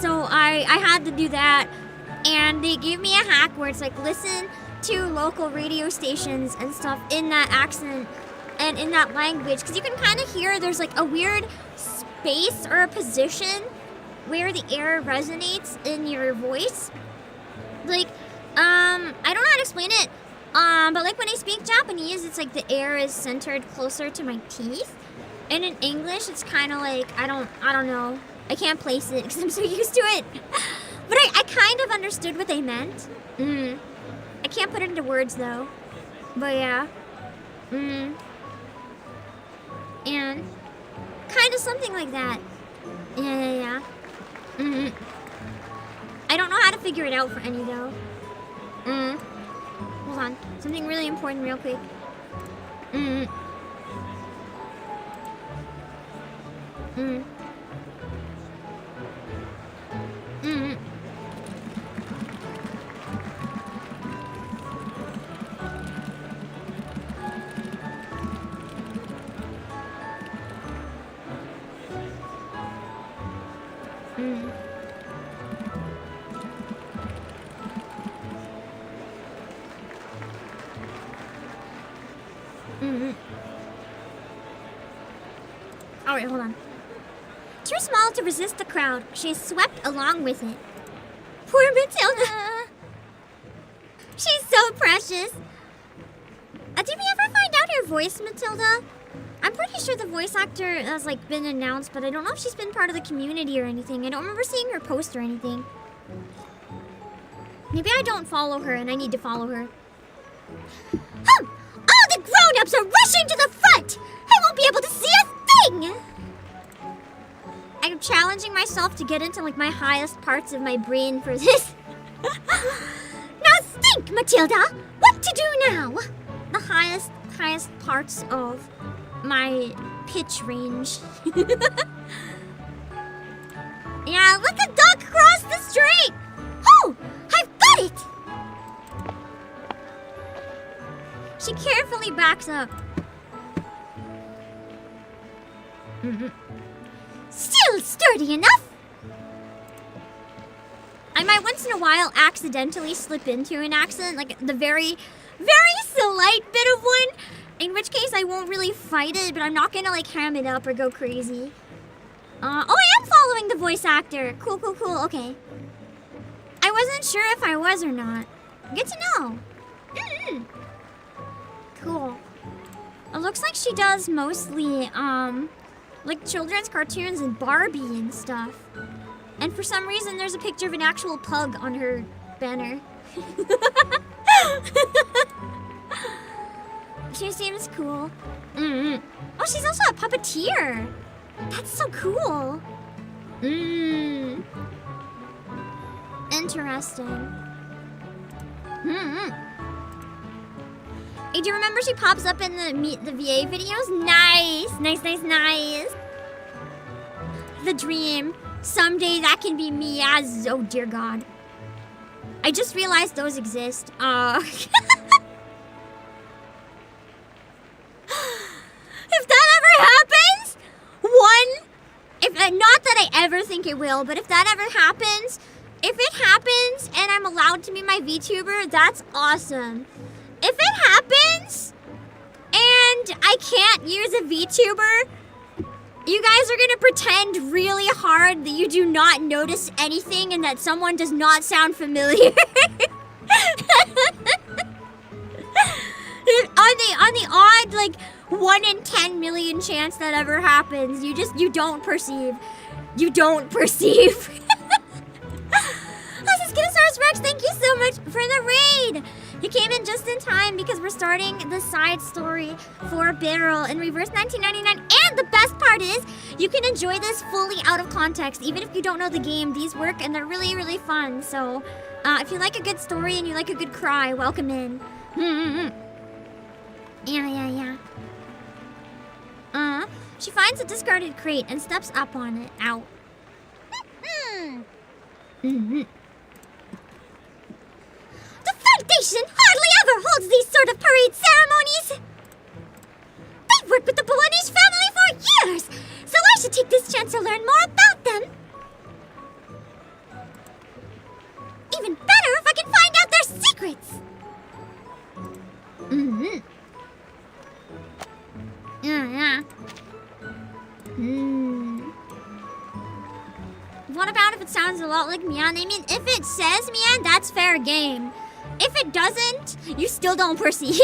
So I had to do that. And they gave me a hack where it's like, listen to local radio stations and stuff in that accent and in that language. Because you can kind of hear there's like a weird space or a position where the air resonates in your voice. Like, I don't know how to explain it. But like when I speak Japanese, it's like the air is centered closer to my teeth. And in English, it's kind of like, I don't know. I can't place it because I'm so used to it. But I kind of understood what they meant. I can't put it into words though. But yeah. And kind of something like that. Yeah. I don't know how to figure it out for any though. Hold on. Something really important real quick. Alright, hold on. Too small to resist the crowd. She swept along with it. Poor Matilda. She's so precious. Did we ever find out her voice, Matilda? I'm pretty sure the voice actor has like been announced, but I don't know if she's been part of the community or anything. I don't remember seeing her post or anything. Maybe I don't follow her and I need to follow her. All the grown-ups are rushing to the front! I won't be able to see a thing! I'm challenging myself to get into like my highest parts of my brain for this. Now think, Matilda! What to do now? The highest parts of my pitch range. Yeah, let the duck cross the street! Oh! I've got it! She carefully backs up. Still sturdy enough! I might once in a while accidentally slip into an accent, like the very, very slight bit of one, in which case I won't really fight it, but I'm not gonna like ham it up or go crazy. Oh, I am following the voice actor. Cool, okay. I wasn't sure if I was or not. Good to know. Cool. It looks like she does mostly, like children's cartoons and Barbie and stuff. And for some reason, there's a picture of an actual pug on her banner. She seems cool. Oh, she's also a puppeteer. That's so cool. Interesting. Hey, do you remember she pops up in the Meet the VA videos? Nice. The dream. Someday that can be me as... Oh, dear God. I just realized those exist. If that ever happens, not that I ever think it will, but if that ever happens, if it happens and I'm allowed to be my VTuber, that's awesome. If it happens and I can't use a VTuber, you guys are gonna pretend really hard that you do not notice anything and that someone does not sound familiar. on the odd, like, 1 in 10 million chance that ever happens, you don't perceive. You don't perceive. This is Kinosaurus Rex, thank you so much for the raid. You came in just in time because we're starting the side story for Beryl in Reverse 1999. And the best part is, you can enjoy this fully out of context. Even if you don't know the game, these work and they're really, really fun. So, if you like a good story and you like a good cry, welcome in. Yeah. She finds a discarded crate and steps up on it. Ow. The Foundation hardly ever holds these sort of parade ceremonies. They've worked with the Bawanish family for years, so I should take this chance to learn more about them. Even better if I can find out their secrets. Yeah. What about if it sounds a lot like Mian? I mean, if it says Mian, that's fair game. If it doesn't, you still don't perceive.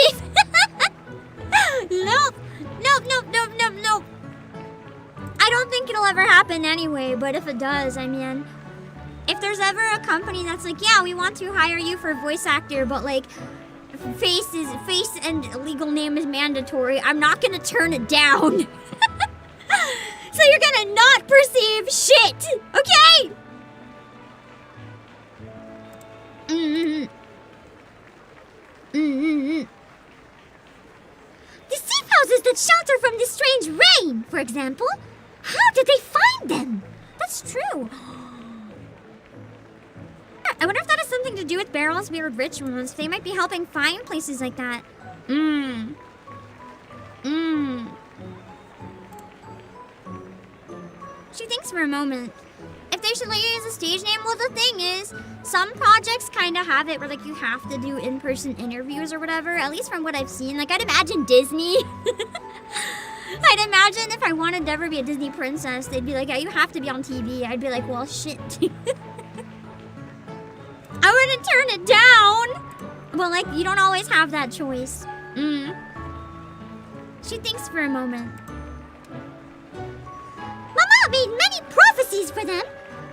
Nope. I don't think it'll ever happen anyway, but if it does, I mean, if there's ever a company that's like, yeah, we want to hire you for voice actor, but like, face and legal name is mandatory, I'm not gonna turn it down. So you're gonna not perceive shit, okay? The safe houses that shelter from the strange rain, for example. How did they find them? That's true. I wonder if that has something to do with Beryl's weird rituals. They might be helping find places like that. She thinks for a moment. If they should let you use a stage name, well, the thing is, some projects kind of have it where, like, you have to do in-person interviews or whatever, at least from what I've seen. Like, I'd imagine Disney. I'd imagine if I wanted to ever be a Disney princess, they'd be like, yeah, you have to be on TV. I'd be like, well, shit. I wouldn't turn it down. Well, like, you don't always have that choice. She thinks for a moment. Mama made many prophecies for them.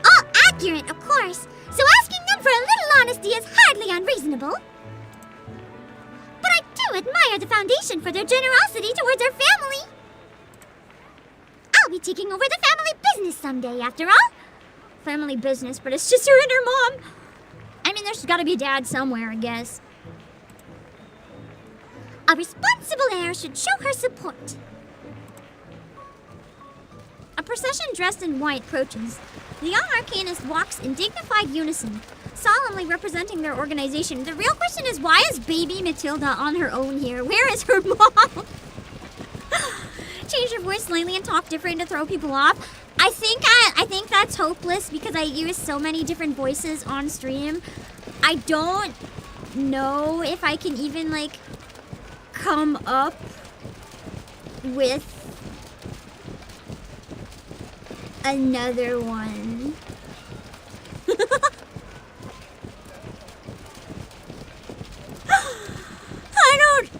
All accurate, of course. So asking them for a little honesty is hardly unreasonable. But I do admire the Foundation for their generosity towards our family. I'll be taking over the family business someday, after all. Family business, but it's just her and her mom. I mean, there's gotta be a dad somewhere, I guess. A responsible heir should show her support. A procession dressed in white approaches. The young arcanist walks in dignified unison, solemnly representing their organization. The real question is, why is baby Matilda on her own here? Where is her mom? Change your voice slightly and talk different to throw people off. I think that's hopeless because I use so many different voices on stream. I don't know if I can even, like, come up with another one.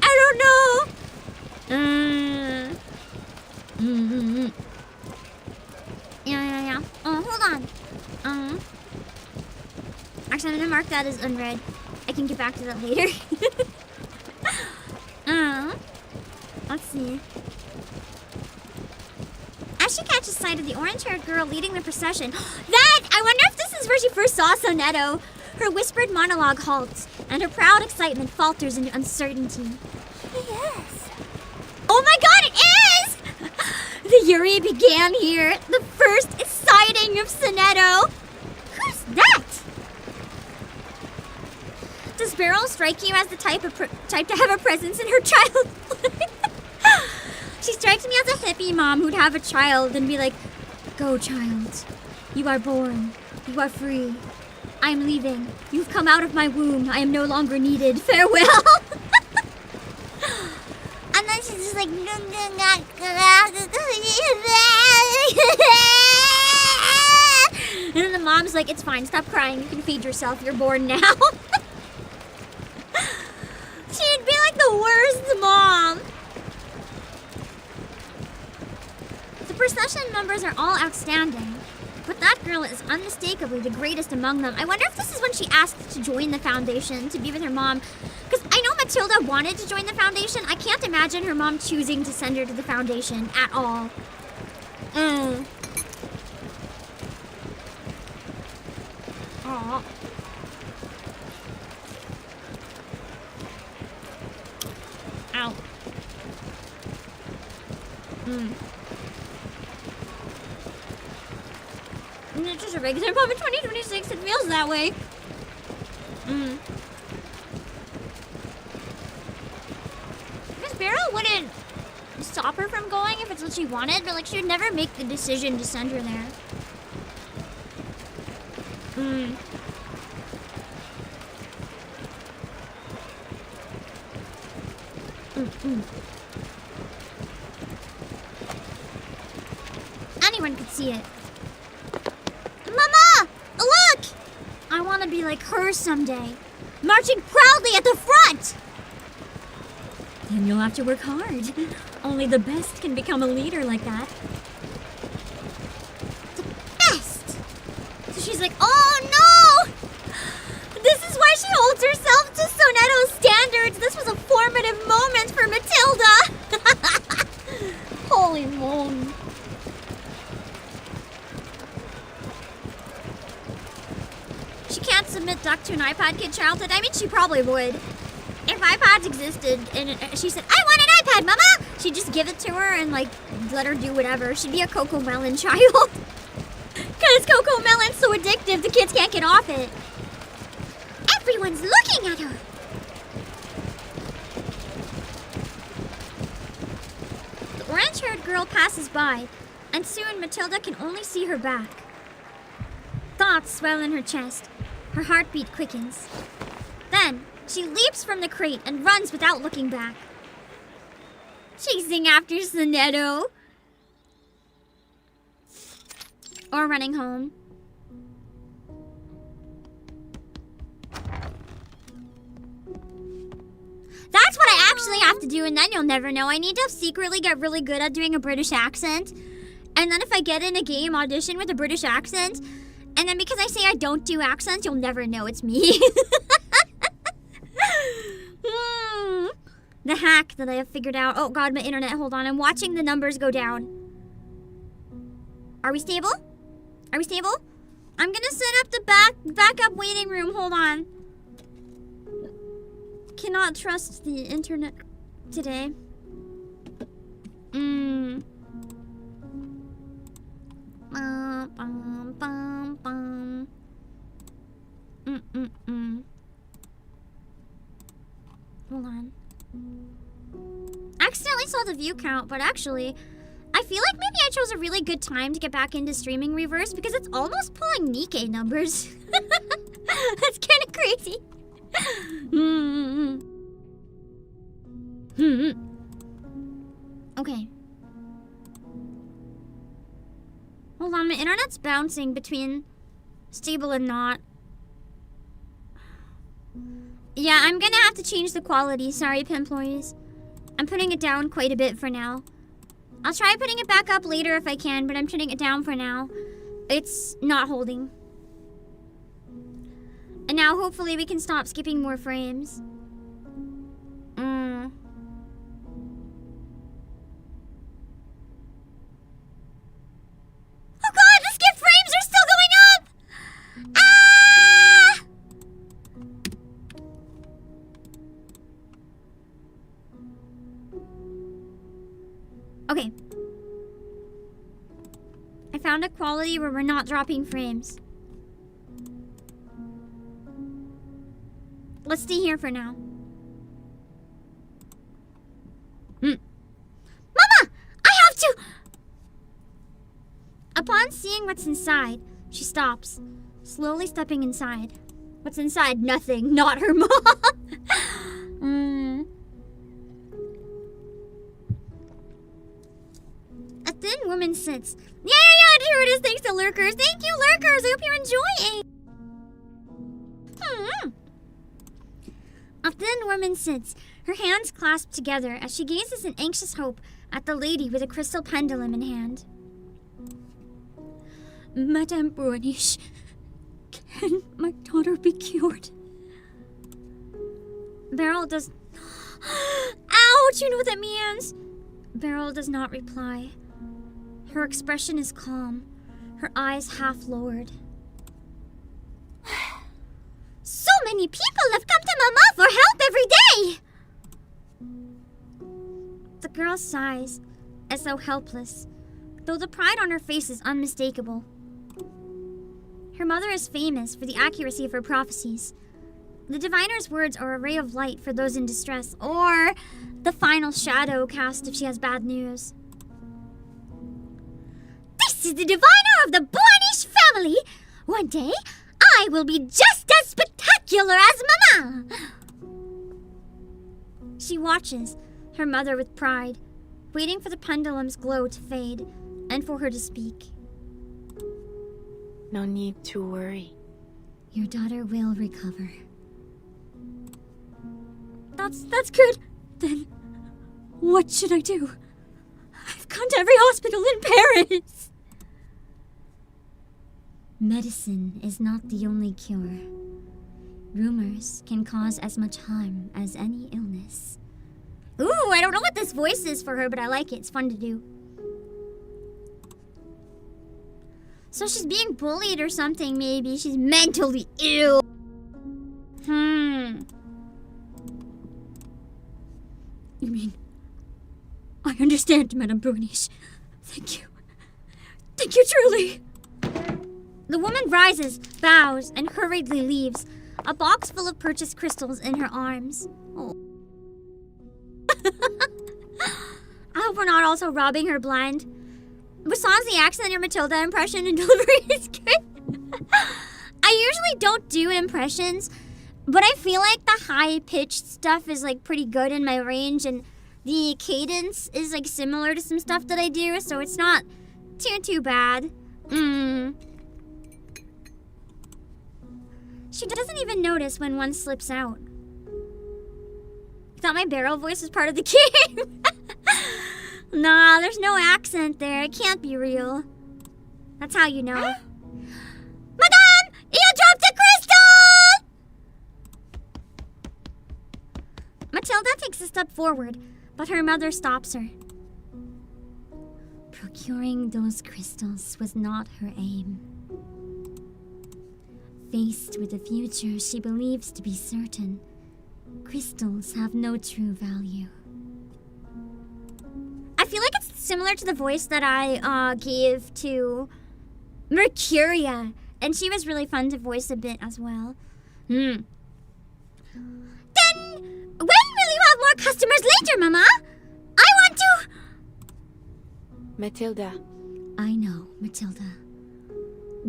I don't know. Yeah. Oh, hold on. Actually, I'm gonna mark that as unread. I can get back to that later. Let's see. As she catches sight of the orange-haired girl leading the procession, I wonder if this is where she first saw Sonetto. Her whispered monologue halts, and her proud excitement falters into uncertainty. Yes. Oh my god, it is! The Yuri began here. The first sighting of Sonetto. Who's that? Does Beryl strike you as the type to have a presence in her childhood? She strikes me as a hippie mom who'd have a child and be like, "Go, child. You are born. You are free. I am leaving. You've come out of my womb. I am no longer needed. Farewell." And then she's just like, and then the mom's like, "It's fine. Stop crying. You can feed yourself. You're born now." She'd be like the worst mom. The procession members are all outstanding, but that girl is unmistakably the greatest among them. I wonder if this is when she asked to join the Foundation to be with her mom. Because I know Matilda wanted to join the Foundation. I can't imagine her mom choosing to send her to the Foundation at all. Aww. Ow. It's just a regular pop in 2026. It feels that way. Because Beryl wouldn't stop her from going if it's what she wanted, but like she would never make the decision to send her there. Anyone could see it. Mama! Look! I want to be like her someday. Marching proudly at the front! Then you'll have to work hard. Only the best can become a leader like that. The best! So she's like, oh no! This is why she holds herself to Sonetto's standards. This was a formative moment for Matilda. Holy moly. She can't submit Duck to an iPad Kid childhood. I mean, she probably would. If iPads existed and she said, I want an iPad, Mama! She'd just give it to her and, like, let her do whatever. She'd be a Coco Melon child. Because Coco Melon's so addictive, the kids can't get off it. Everyone's looking at her. The orange-haired girl passes by, and soon Matilda can only see her back. Thoughts swell in her chest. Her heartbeat quickens. Then, she leaps from the crate and runs without looking back. Chasing after Sonetto. Or running home. That's what I actually have to do, and then you'll never know. I need to secretly get really good at doing a British accent. And then if I get in a game audition with a British accent, and then because I say I don't do accents, you'll never know it's me. The hack that I have figured out. Oh god, my internet, hold on. I'm watching the numbers go down. Are we stable? Are we stable? I'm gonna set up the backup waiting room. Hold on. Cannot trust the internet today. Hold on. I accidentally saw the view count, but actually, I feel like maybe I chose a really good time to get back into streaming Reverse because it's almost pulling Nikkei numbers. That's kind of crazy. Okay. Hold on, my internet's bouncing between stable and not. Yeah, I'm gonna have to change the quality. Sorry, Pimploies. I'm putting it down quite a bit for now. I'll try putting it back up later if I can, but I'm putting it down for now. It's not holding. And now hopefully we can stop skipping more frames. Oh god, the skip frames are still going up! Ah! Okay. I found a quality where we're not dropping frames. Let's stay here for now. Mama! I have to! Upon seeing what's inside, she stops, slowly stepping inside. What's inside? Nothing. Not her mom. A thin woman sits. Yeah, here it is. Thanks to Lurkers. Thank you, Lurkers. I hope you're enjoying. A thin woman sits, her hands clasped together as she gazes in anxious hope at the lady with a crystal pendulum in hand. Madame Brunish, can my daughter be cured? Beryl does... Ouch, you know what that means? Beryl does not reply. Her expression is calm, her eyes half lowered. So many people have come to Mama for help every day! The girl sighs, as though helpless, though the pride on her face is unmistakable. Her mother is famous for the accuracy of her prophecies. The diviner's words are a ray of light for those in distress, or the final shadow cast if she has bad news. This is the diviner of the Blanish family! One day, I will be just as spectacular as Mama! She watches, her mother with pride, waiting for the pendulum's glow to fade, and for her to speak. No need to worry. Your daughter will recover. That's good. Then, what should I do? I've gone to every hospital in Paris! Medicine is not the only cure. Rumors can cause as much harm as any illness. Ooh, I don't know what this voice is for her, but I like it. It's fun to do. So she's being bullied or something, maybe. She's mentally ill. You mean... I understand, Madame Brunish. Thank you. Thank you truly. The woman rises, bows, and hurriedly leaves, a box full of purchased crystals in her arms. Oh. I hope we're not also robbing her blind. Besides the accent in your Matilda impression and delivery is good. I usually don't do impressions, but I feel like the high-pitched stuff is like pretty good in my range, and the cadence is like similar to some stuff that I do, so it's not too bad. She doesn't even notice when one slips out. I thought my Beryl voice was part of the game. Nah, there's no accent there. It can't be real. That's how you know. Madame! You dropped a crystal! Matilda takes a step forward, but her mother stops her. Procuring those crystals was not her aim. Faced with a future she believes to be certain, crystals have no true value. I feel like it's similar to the voice that I gave to Mercuria, and she was really fun to voice a bit as well. Then, when will you have more customers later, Mama? I want to... Matilda. I know, Matilda.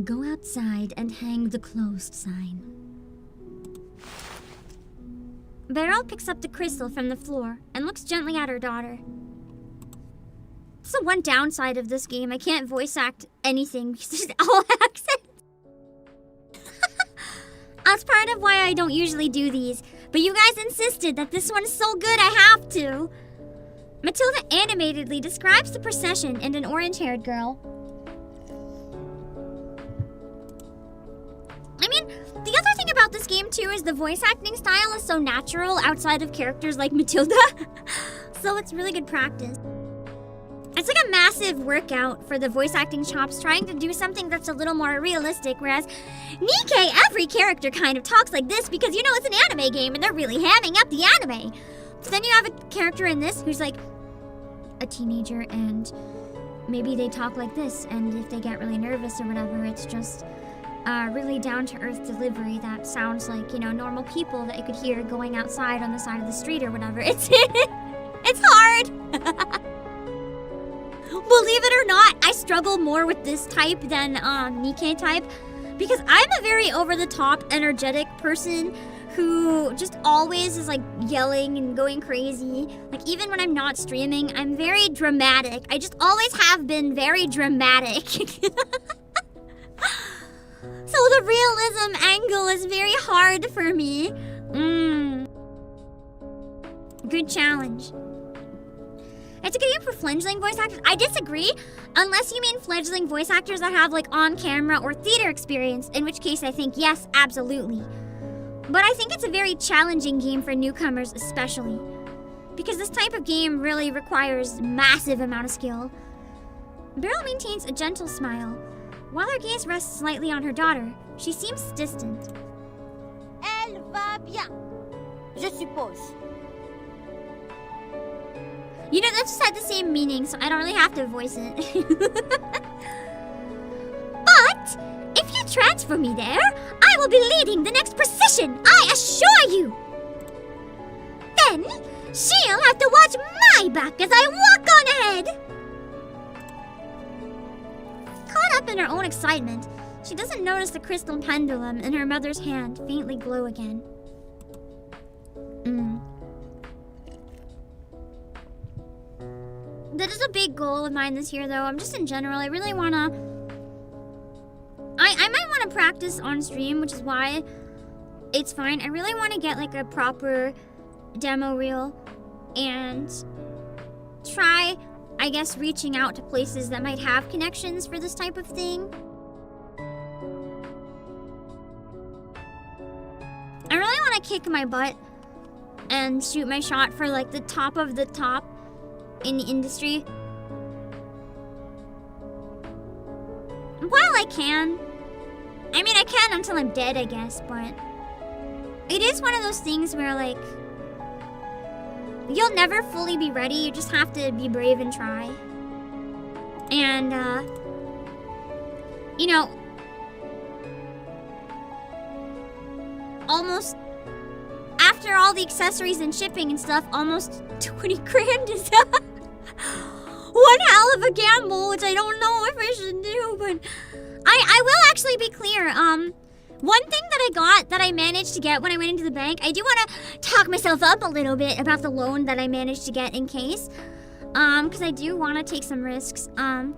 Go outside and hang the closed sign. Beryl picks up the crystal from the floor and looks gently at her daughter. That's the one downside of this game. I can't voice act anything because there's all accents. That's part of why I don't usually do these. But you guys insisted that this one's so good I have to. Matilda animatedly describes the procession and an orange-haired girl. I mean, the other thing about this game too is the voice acting style is so natural outside of characters like Matilda. So it's really good practice. It's like a massive workout for the voice acting chops, trying to do something that's a little more realistic, whereas Nikkei, every character kind of talks like this because, you know, it's an anime game and they're really hamming up the anime. So then you have a character in this who's like a teenager and maybe they talk like this, and if they get really nervous or whatever, it's just really down-to-earth delivery that sounds like, you know, normal people that you could hear going outside on the side of the street or whatever. It's hard. Believe it or not, I struggle more with this type than Nikkei type because I'm a very over-the-top, energetic person who just always is like yelling and going crazy. Like even when I'm not streaming, I'm very dramatic. I just always have been very dramatic. So the realism angle is very hard for me. Good challenge. It's a good game for fledgling voice actors. I disagree, unless you mean fledgling voice actors that have like on-camera or theater experience, in which case I think yes, absolutely. But I think it's a very challenging game for newcomers especially, because this type of game really requires massive amount of skill. Beryl maintains a gentle smile. While her gaze rests slightly on her daughter, she seems distant. Elle va bien, je suppose. You know, that just had the same meaning, so I don't really have to voice it. But if you transfer me there, I will be leading the next procession, I assure you. Then she'll have to watch my back as I walk on ahead. Caught up in her own excitement, she doesn't notice the crystal pendulum in her mother's hand faintly glow again. That is a big goal of mine this year, though. I'm just in general, I really wanna... I might want to practice on stream, which is why it's fine. I really want to get like a proper demo reel and try, I guess, reaching out to places that might have connections for this type of thing. I really want to kick my butt and shoot my shot for like the top of the top in the industry. While I can. I mean, I can until I'm dead, I guess, but it is one of those things where, like, you'll never fully be ready. You just have to be brave and try. And, you know, almost, after all the accessories and shipping and stuff, almost 20 grand is one hell of a gamble, which I don't know if I should do, but I will actually be clear. One thing that I got, that I managed to get when I went into the bank, I do want to talk myself up a little bit about the loan that I managed to get in case, because I do want to take some risks. And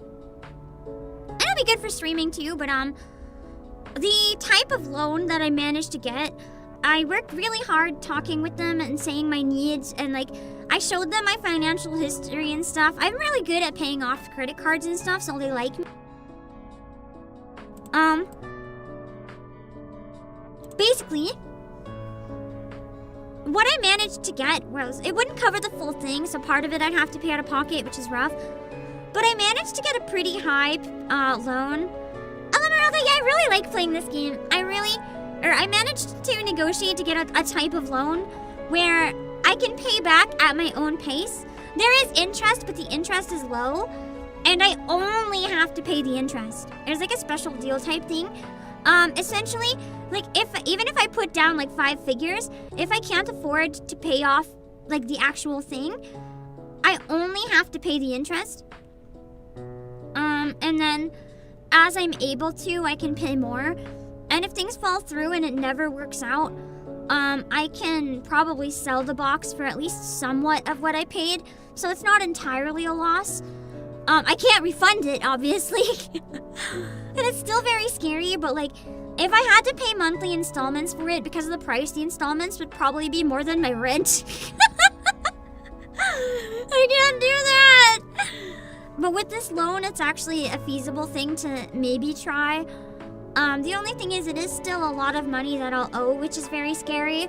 it'll be good for streaming too, but the type of loan that I managed to get, I worked really hard talking with them and saying my needs, and like I showed them my financial history and stuff. I'm really good at paying off credit cards and stuff, so they like me. Basically, what I managed to get was, it wouldn't cover the full thing, so part of it I'd have to pay out of pocket, which is rough. But I managed to get a pretty high loan. I really like playing this game. I managed to negotiate to get a type of loan where I can pay back at my own pace. There is interest, but the interest is low, and I only have to pay the interest. There's like a special deal type thing. Essentially, like even if I put down like 5 figures, if I can't afford to pay off like the actual thing, I only have to pay the interest. And then as I'm able to, I can pay more. And if things fall through and it never works out, I can probably sell the box for at least somewhat of what I paid, so it's not entirely a loss. I can't refund it, obviously. And it's still very scary, but like, if I had to pay monthly installments for it, because of the price, the installments would probably be more than my rent. I can't do that! But with this loan, it's actually a feasible thing to maybe try. The only thing is, it is still a lot of money that I'll owe, which is very scary.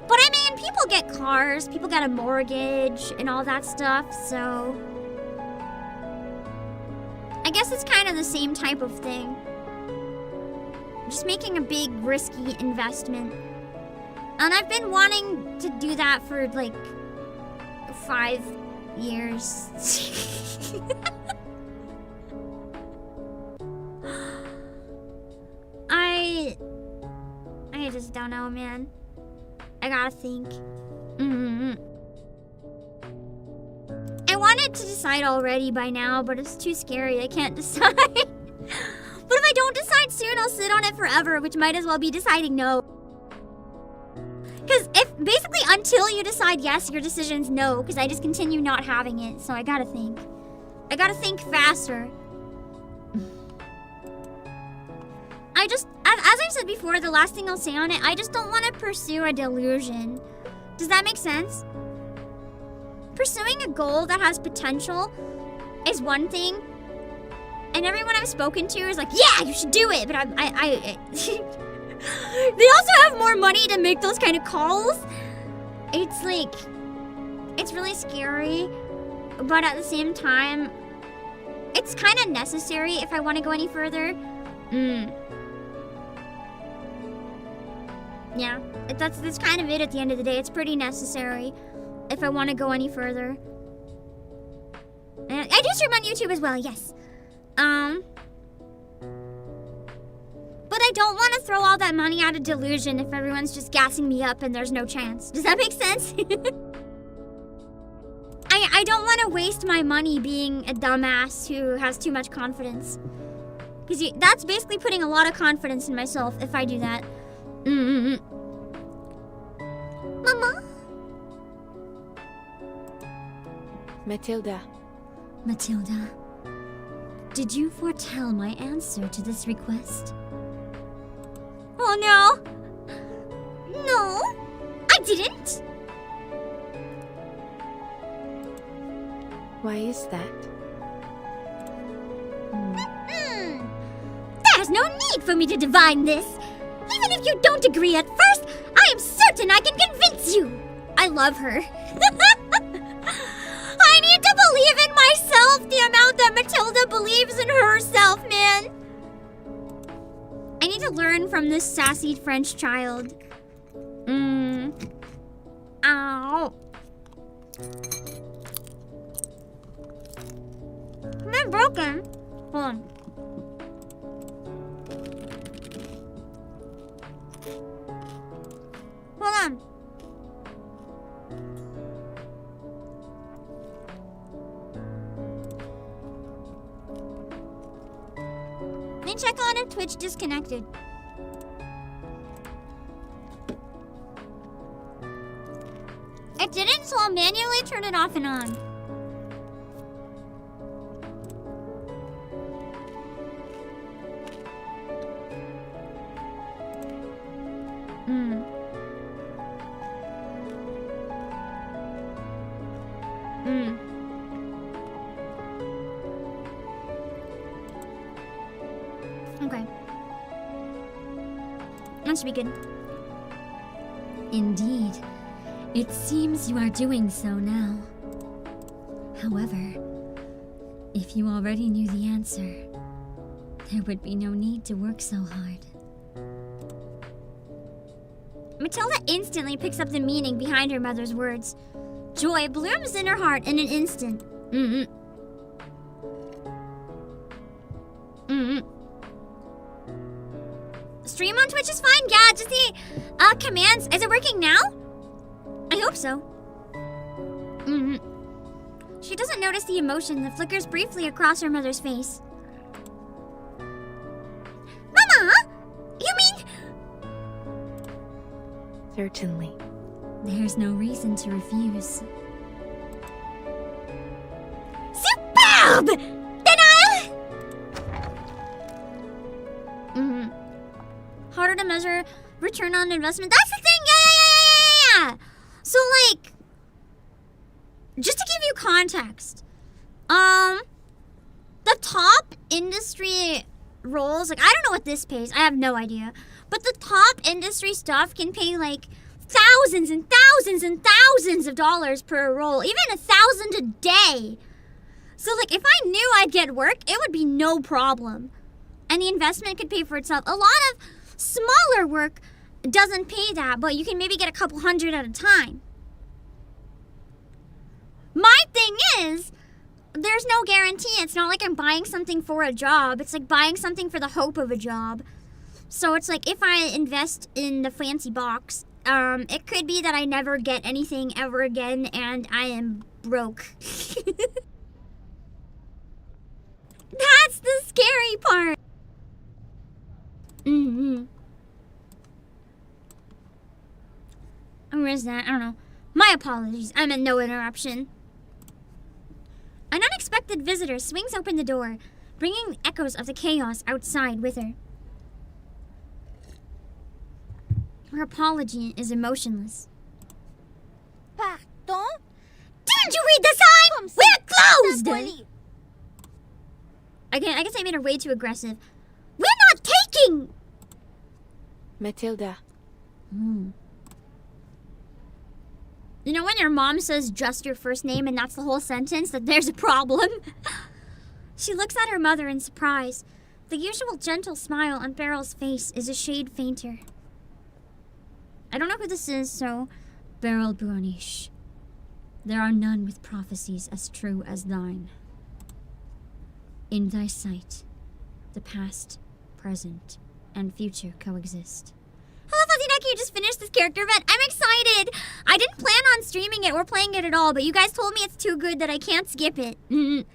But I mean, people get cars, people get a mortgage, and all that stuff, so I guess it's kind of the same type of thing. Just making a big, risky investment. And I've been wanting to do that for like 5 years. I just don't know, man. I gotta think. I wanted to decide already by now, but it's too scary. I can't decide. But if I don't decide soon, I'll sit on it forever, which might as well be deciding no. Because if basically until you decide yes, your decision's no, because I just continue not having it, so I gotta think. I gotta think faster. As I've said before, the last thing I'll say on it, I just don't want to pursue a delusion. Does that make sense? pursuing a goal that has potential is one thing, and everyone I've spoken to is like, yeah, you should do it, but I they also have more money to make those kind of calls. It's like, it's really scary, but at the same time, it's kind of necessary if I want to go any further. Yeah, that's kind of it at the end of the day. It's pretty necessary if I want to go any further. And I do stream on YouTube as well, yes. But I don't want to throw all that money out of delusion if everyone's just gassing me up and there's no chance. Does that make sense? I don't want to waste my money being a dumbass who has too much confidence. Because that's basically putting a lot of confidence in myself if I do that. Mama? Matilda. Matilda, did you foretell my answer to this request? Oh no! No, I didn't! Why is that? There's no need for me to divine this. Even if you don't agree at first, I am certain I can convince you. I love her. I need to believe in myself the amount that Matilda believes in herself, man. I need to learn from this sassy French child. Ow. Am I broken? Hold on. Hold on. Let me check on if Twitch disconnected. It didn't, so I'll manually turn it off and on. Okay. That should be good. Indeed. It seems you are doing so now. However, if you already knew the answer, there would be no need to work so hard. Matilda instantly picks up the meaning behind her mother's words. Joy blooms in her heart in an instant. Stream on Twitch is fine. Yeah, just the commands. Is it working now? I hope so. She doesn't notice the emotion that flickers briefly across her mother's face. Mama! You mean... Certainly. There's no reason to refuse. Superb! Then I'll... Harder to measure return on investment. That's the thing! Yeah! So, like... Just to give you context. The top industry roles, like, I don't know what this pays. I have no idea. But the top industry stuff can pay, like, thousands and thousands and thousands of dollars per role. Even 1,000 a day. So, like, if I knew I'd get work, it would be no problem. And the investment could pay for itself. A lot of smaller work doesn't pay that, but you can maybe get a couple hundred at a time. My thing is, there's no guarantee. It's not like I'm buying something for a job. It's like buying something for the hope of a job. So it's like if I invest in the fancy box, it could be that I never get anything ever again and I am broke. That's the scary part. Where is that? I don't know. My apologies. I meant no interruption. An unexpected visitor swings open the door, bringing echoes of the chaos outside with her. Her apology is emotionless. Pardon? Didn't you I guess I made her way too aggressive. We're not taking! Matilda. You know when your mom says just your first name and that's the whole sentence? That there's a problem? She looks at her mother in surprise. The usual gentle smile on Beryl's face is a shade fainter. I don't know who this is, so... Beryl Buonish. There are none with prophecies as true as thine. In thy sight, the past, present, and future coexist. Hello, Fuzzy, you just finished this character event. I'm excited. I didn't plan on streaming it or playing it at all, but you guys told me it's too good that I can't skip it. The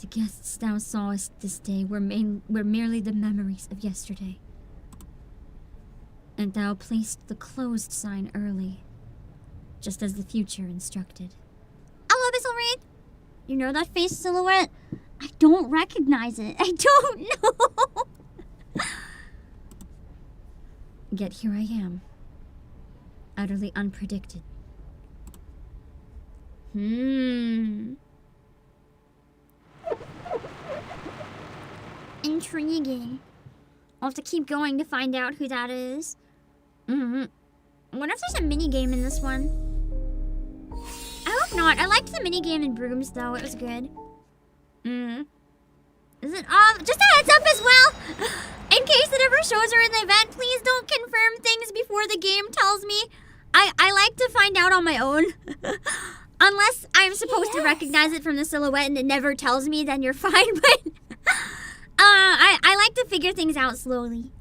guests thou sawest this day were merely the memories of yesterday. And thou placed the closed sign early, just as the future instructed. Hello, Abyssal Wraith. You know that face silhouette? I don't recognize it. I don't know. Yet here I am, utterly unpredicted. Intriguing. I'll have to keep going to find out who that is. I wonder if there's a minigame in this one. I hope not. I liked the minigame in Brooms, though. It was good. Is it just a heads up as well? In case it ever shows her in the event, please don't confirm things before the game tells me. I like to find out on my own. Unless I'm supposed to recognize it from the silhouette and it never tells me, then you're fine. But I like to figure things out slowly.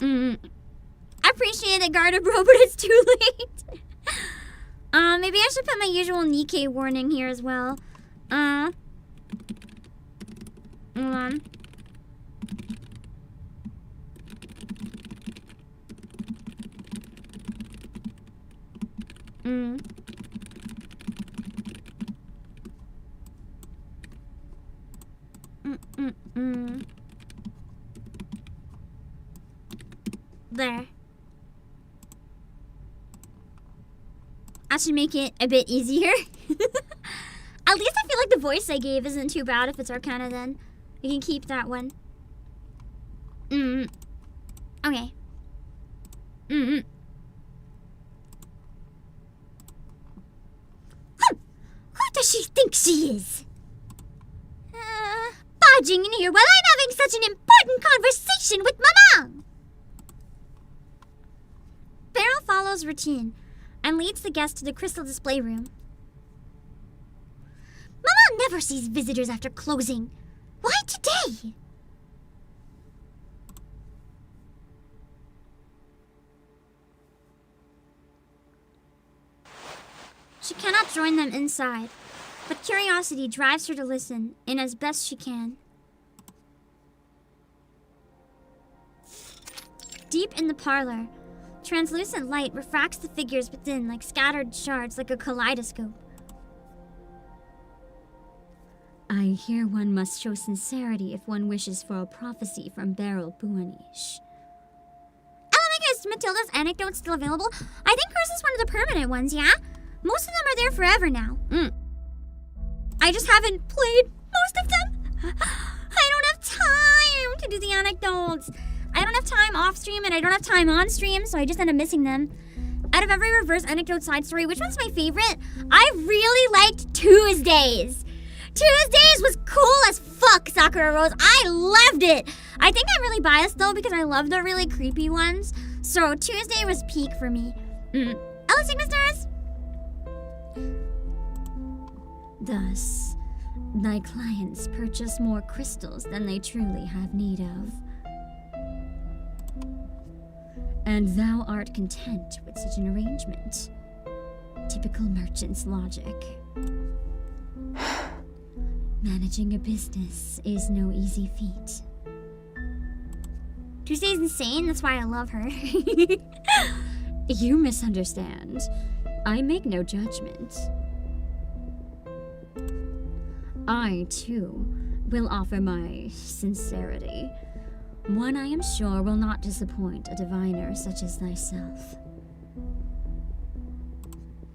I appreciate it, Garda Bro, but it's too late. Maybe I should put my usual Nikkei warning here as well. Hold on. There. I should make it a bit easier. At least I feel like the voice I gave isn't too bad if it's Arcana then. We can keep that one. Okay. Who does she think she is? Barging in here while I'm having such an important conversation with Mama! Beryl follows routine and leads the guest to the crystal display room. Mama never sees visitors after closing. Why today? She cannot join them inside, but curiosity drives her to listen in as best she can. Deep in the parlor, translucent light refracts the figures within like scattered shards, like a kaleidoscope. I hear one must show sincerity if one wishes for a prophecy from Beryl Buonish. Is Matilda's anecdote still available? I think hers is one of the permanent ones, yeah? Most of them are there forever now. I just haven't played most of them. I don't have time to do the anecdotes. I don't have time off stream and I don't have time on stream, so I just end up missing them. Out of every reverse anecdote side story, which one's my favorite? I really liked Tuesdays. Tuesdays was cool as fuck, Sakura Rose. I loved it. I think I'm really biased though because I love the really creepy ones. So Tuesday was peak for me. Hello, Sigma Stars. Thus, thy clients purchase more crystals than they truly have need of. And thou art content with such an arrangement. Typical merchant's logic. Managing a business is no easy feat. Tuesday's insane, that's why I love her. You misunderstand. I make no judgment. I, too, will offer my sincerity. One I am sure will not disappoint a diviner such as thyself.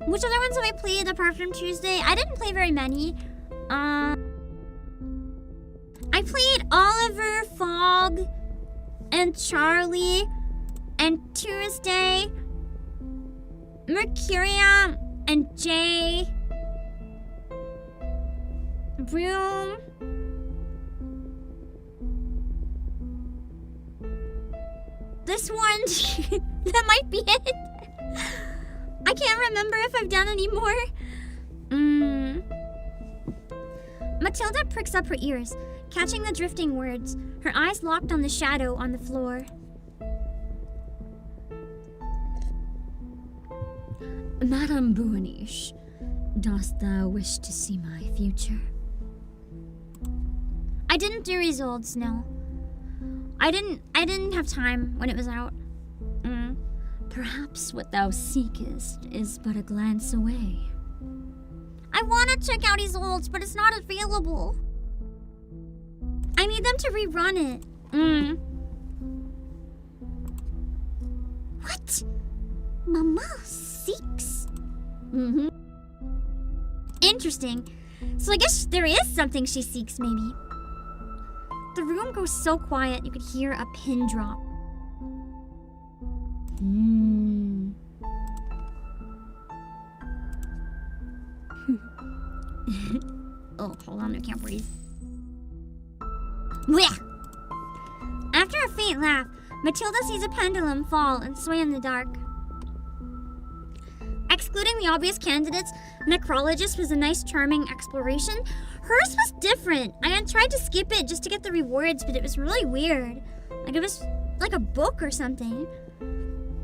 Which other ones have I played apart from Tuesday? I didn't play very many. I played Oliver, Fog, and Charlie, and Tuesday, Mercurium, and Jay, Broom, this one. That might be it. I can't remember if I've done any more. Matilda pricks up her ears, catching the drifting words, her eyes locked on the shadow on the floor. Madame Buanish, dost thou wish to see my future? I didn't do results, no. I didn't have time when it was out. Perhaps what thou seekest is but a glance away. I want to check out results, but it's not available. I need them to rerun it. What? Mama seeks? Interesting. So I guess there is something she seeks, maybe. The room goes so quiet you could hear a pin drop. Oh, hold on, I can't breathe. Blech! After a faint laugh, Matilda sees a pendulum fall and sway in the dark. Excluding the obvious candidates, Necrologist was a nice, charming exploration. Hers was different. I had tried to skip it just to get the rewards, but it was really weird. Like it was like a book or something.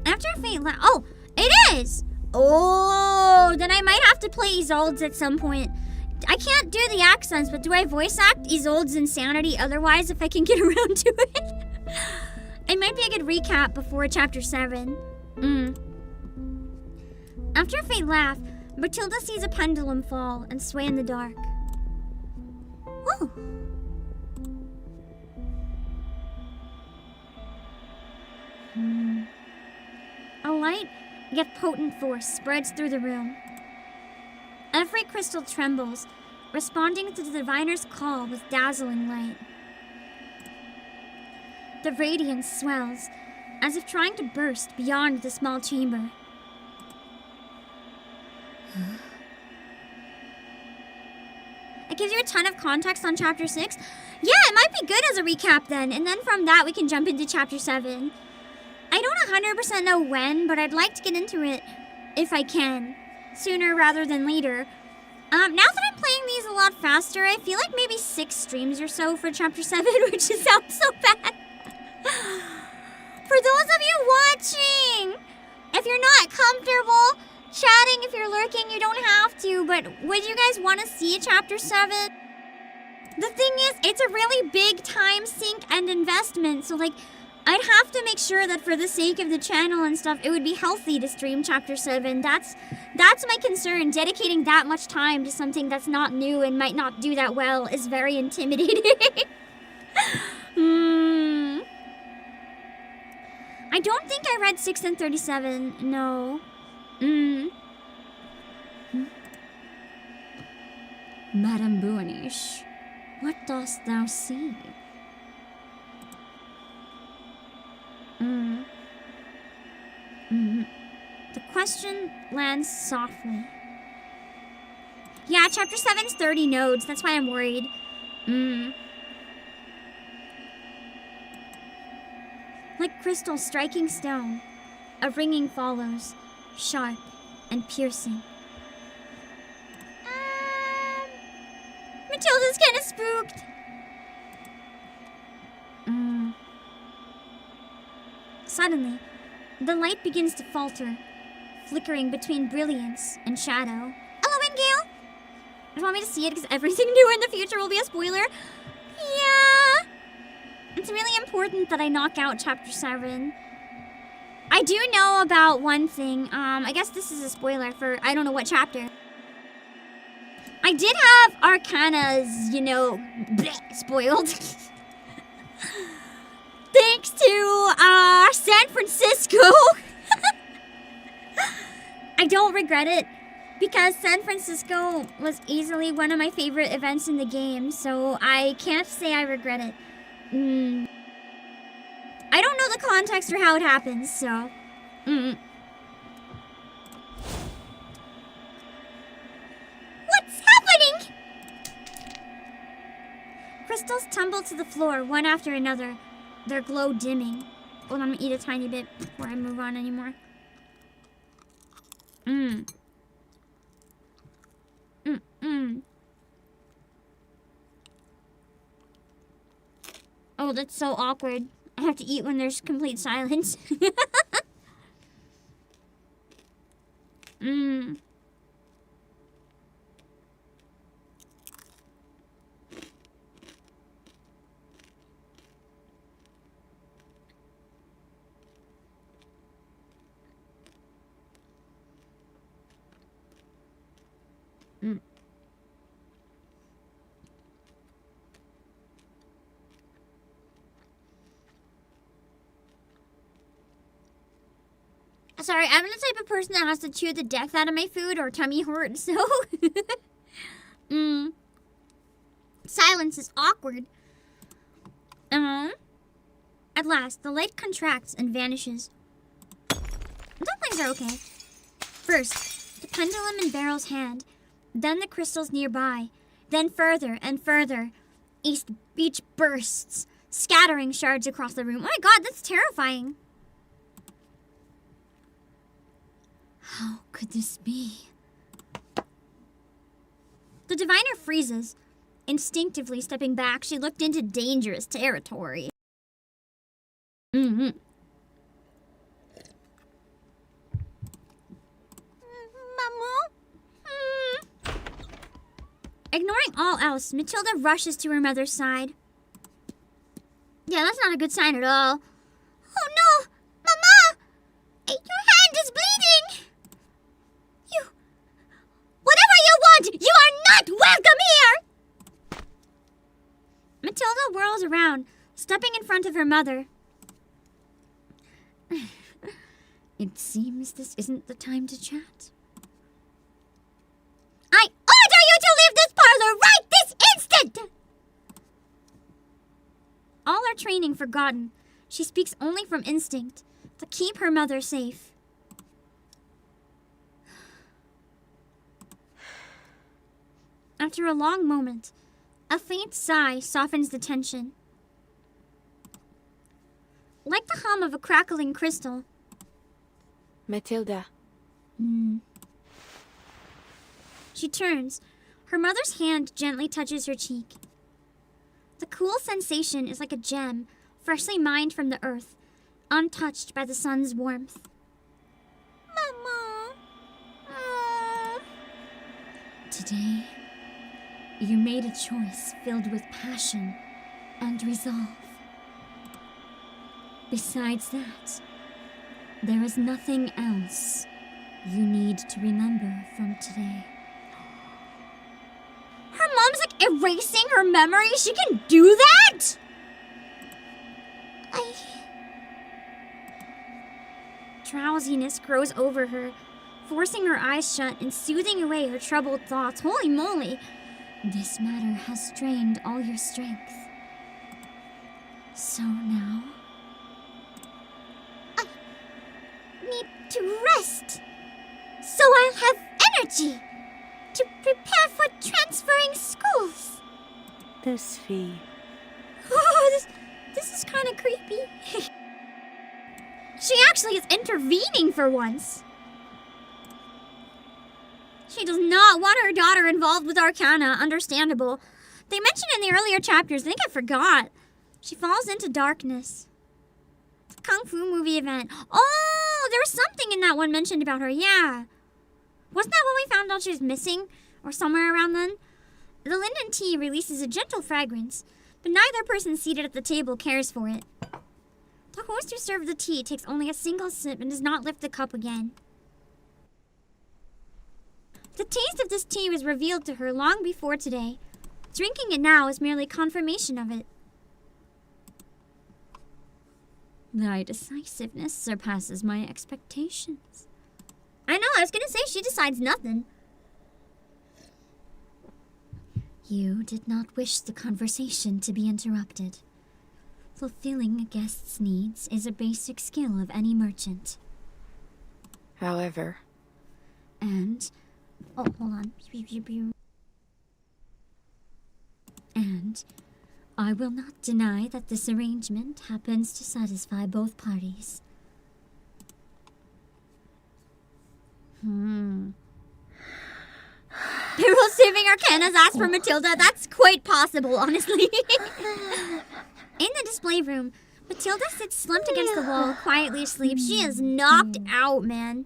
After a faint laugh, oh, it is! Oh, then I might have to play Isolde's at some point. I can't do the accents, but do I voice act Isolde's insanity otherwise if I can get around to it? It might be a good recap before chapter 7. After a faint laugh, Matilda sees a pendulum fall and sway in the dark. Whoa. A light yet potent force spreads through the room. Every crystal trembles, responding to the diviner's call with dazzling light. The radiance swells, as if trying to burst beyond the small chamber. It gives you a ton of context on chapter 6. Yeah, it might be good as a recap then, and then from that we can jump into chapter 7. I don't 100% know when, but I'd like to get into it if I can. Sooner rather than later. Now that I'm playing these a lot faster, I feel like maybe 6 streams or so for chapter 7, which sounds so bad. For those of you watching, if you're not comfortable chatting, if you're lurking, you don't have to, but would you guys want to see chapter 7? The thing is, it's a really big time sink and investment, so like, I'd have to make sure that for the sake of the channel and stuff, it would be healthy to stream chapter 7. That's my concern. Dedicating that much time to something that's not new and might not do that well is very intimidating. I don't think I read 6 and 37. No. Madame Buanish, what dost thou see? The question lands softly. Yeah, chapter 7's 30 nodes. That's why I'm worried. Like crystal striking stone, a ringing follows, sharp and piercing. Matilda's kind of spooked. Suddenly, the light begins to falter, flickering between brilliance and shadow. Hello, Ingale! Do you want me to see it because everything new in the future will be a spoiler? Yeah! It's really important that I knock out chapter 7. I do know about one thing. I guess this is a spoiler for I don't know what chapter. I did have Arcana's, spoiled. Thanks to San Francisco. I don't regret it. Because San Francisco was easily one of my favorite events in the game, so I can't say I regret it. I don't know the context or how it happens, so... What's happening? Crystals tumble to the floor, one after another, their glow dimming. Hold on, I'm gonna eat a tiny bit before I move on anymore. Oh, that's so awkward. I have to eat when there's complete silence. Sorry, I'm the type of person that has to chew the death out of my food or tummy hurt, so... Silence is awkward. At last, the light contracts and vanishes. Dumplings are okay. First, the pendulum in Beryl's hand, then the crystals nearby, then further and further. Each bursts, scattering shards across the room. Oh my god, that's terrifying. How could this be? The diviner freezes. Instinctively stepping back, she looked into dangerous territory. Mamu? Ignoring all else, Matilda rushes to her mother's side. Yeah, that's not a good sign at all. Oh no! Mama! Your hand is bleeding! Whatever you want, you are not welcome here! Matilda whirls around, stepping in front of her mother. It seems this isn't the time to chat. I order you to leave this parlor right this instant! All her training forgotten, she speaks only from instinct to keep her mother safe. After a long moment, a faint sigh softens the tension. Like the hum of a crackling crystal. Matilda. She turns. Her mother's hand gently touches her cheek. The cool sensation is like a gem, freshly mined from the earth, untouched by the sun's warmth. Mama. Today, you made a choice filled with passion and resolve. Besides that, there is nothing else you need to remember from today. Her mom's like erasing her memory? She can do that? Drowsiness grows over her, forcing her eyes shut and soothing away her troubled thoughts. Holy moly! This matter has strained all your strength. So now... I need to rest, so I'll have energy to prepare for transferring schools. This fee. Oh, this is kind of creepy. She actually is intervening for once. She does not want her daughter involved with Arcana, understandable. They mentioned in the earlier chapters, I think I forgot. She falls into darkness. It's a Kung Fu movie event. Oh, there was something in that one mentioned about her, yeah. Wasn't that when we found out she was missing? Or somewhere around then? The linden tea releases a gentle fragrance, but neither person seated at the table cares for it. The host who served the tea takes only a single sip and does not lift the cup again. The taste of this tea was revealed to her long before today. Drinking it now is merely confirmation of it. Thy decisiveness surpasses my expectations. I know, I was gonna say she decides nothing. You did not wish the conversation to be interrupted. Fulfilling a guest's needs is a basic skill of any merchant. However, And... Oh, hold on. And I will not deny that this arrangement happens to satisfy both parties. Beryl saving Arcana's ass for Matilda. That's quite possible, honestly. In the display room, Matilda sits slumped against the wall, quietly asleep. She is knocked out, man.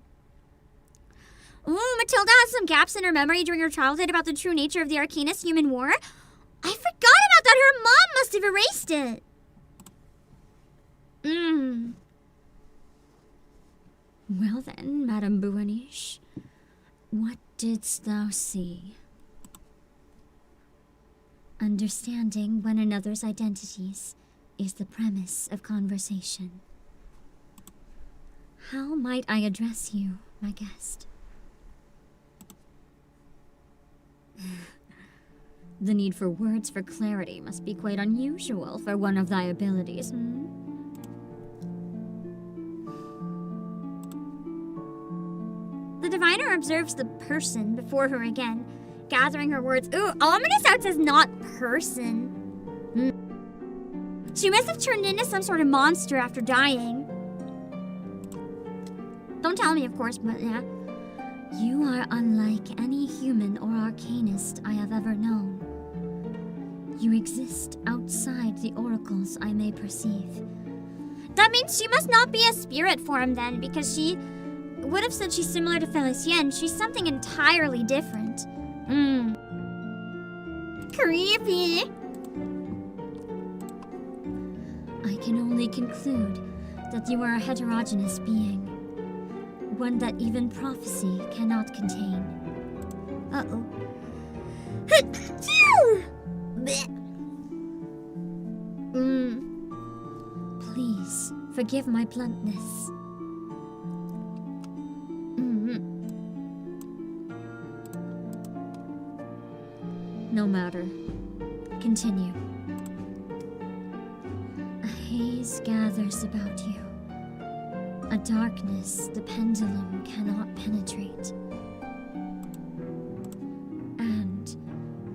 Ooh, Matilda has some gaps in her memory during her childhood about the true nature of the Arcanist human war. I forgot about that. Her mom must have erased it. Well then, Madame Buanish, what didst thou see? Understanding one another's identities is the premise of conversation. How might I address you, my guest? The need for words for clarity must be quite unusual for one of thy abilities, The diviner observes the person before her again, gathering her words. Ooh, ominous out says not person. She must have turned into some sort of monster after dying. Don't tell me, of course, but yeah. You are unlike any human or arcanist I have ever known. You exist outside the oracles I may perceive. That means she must not be a spirit form then, because she would have said she's similar to Felicien. She's something entirely different. Creepy. I can only conclude that you are a heterogeneous being. One that even prophecy cannot contain. Uh-oh. Please, forgive my bluntness. No matter. Continue. A haze gathers about you. A darkness the pendulum cannot penetrate. And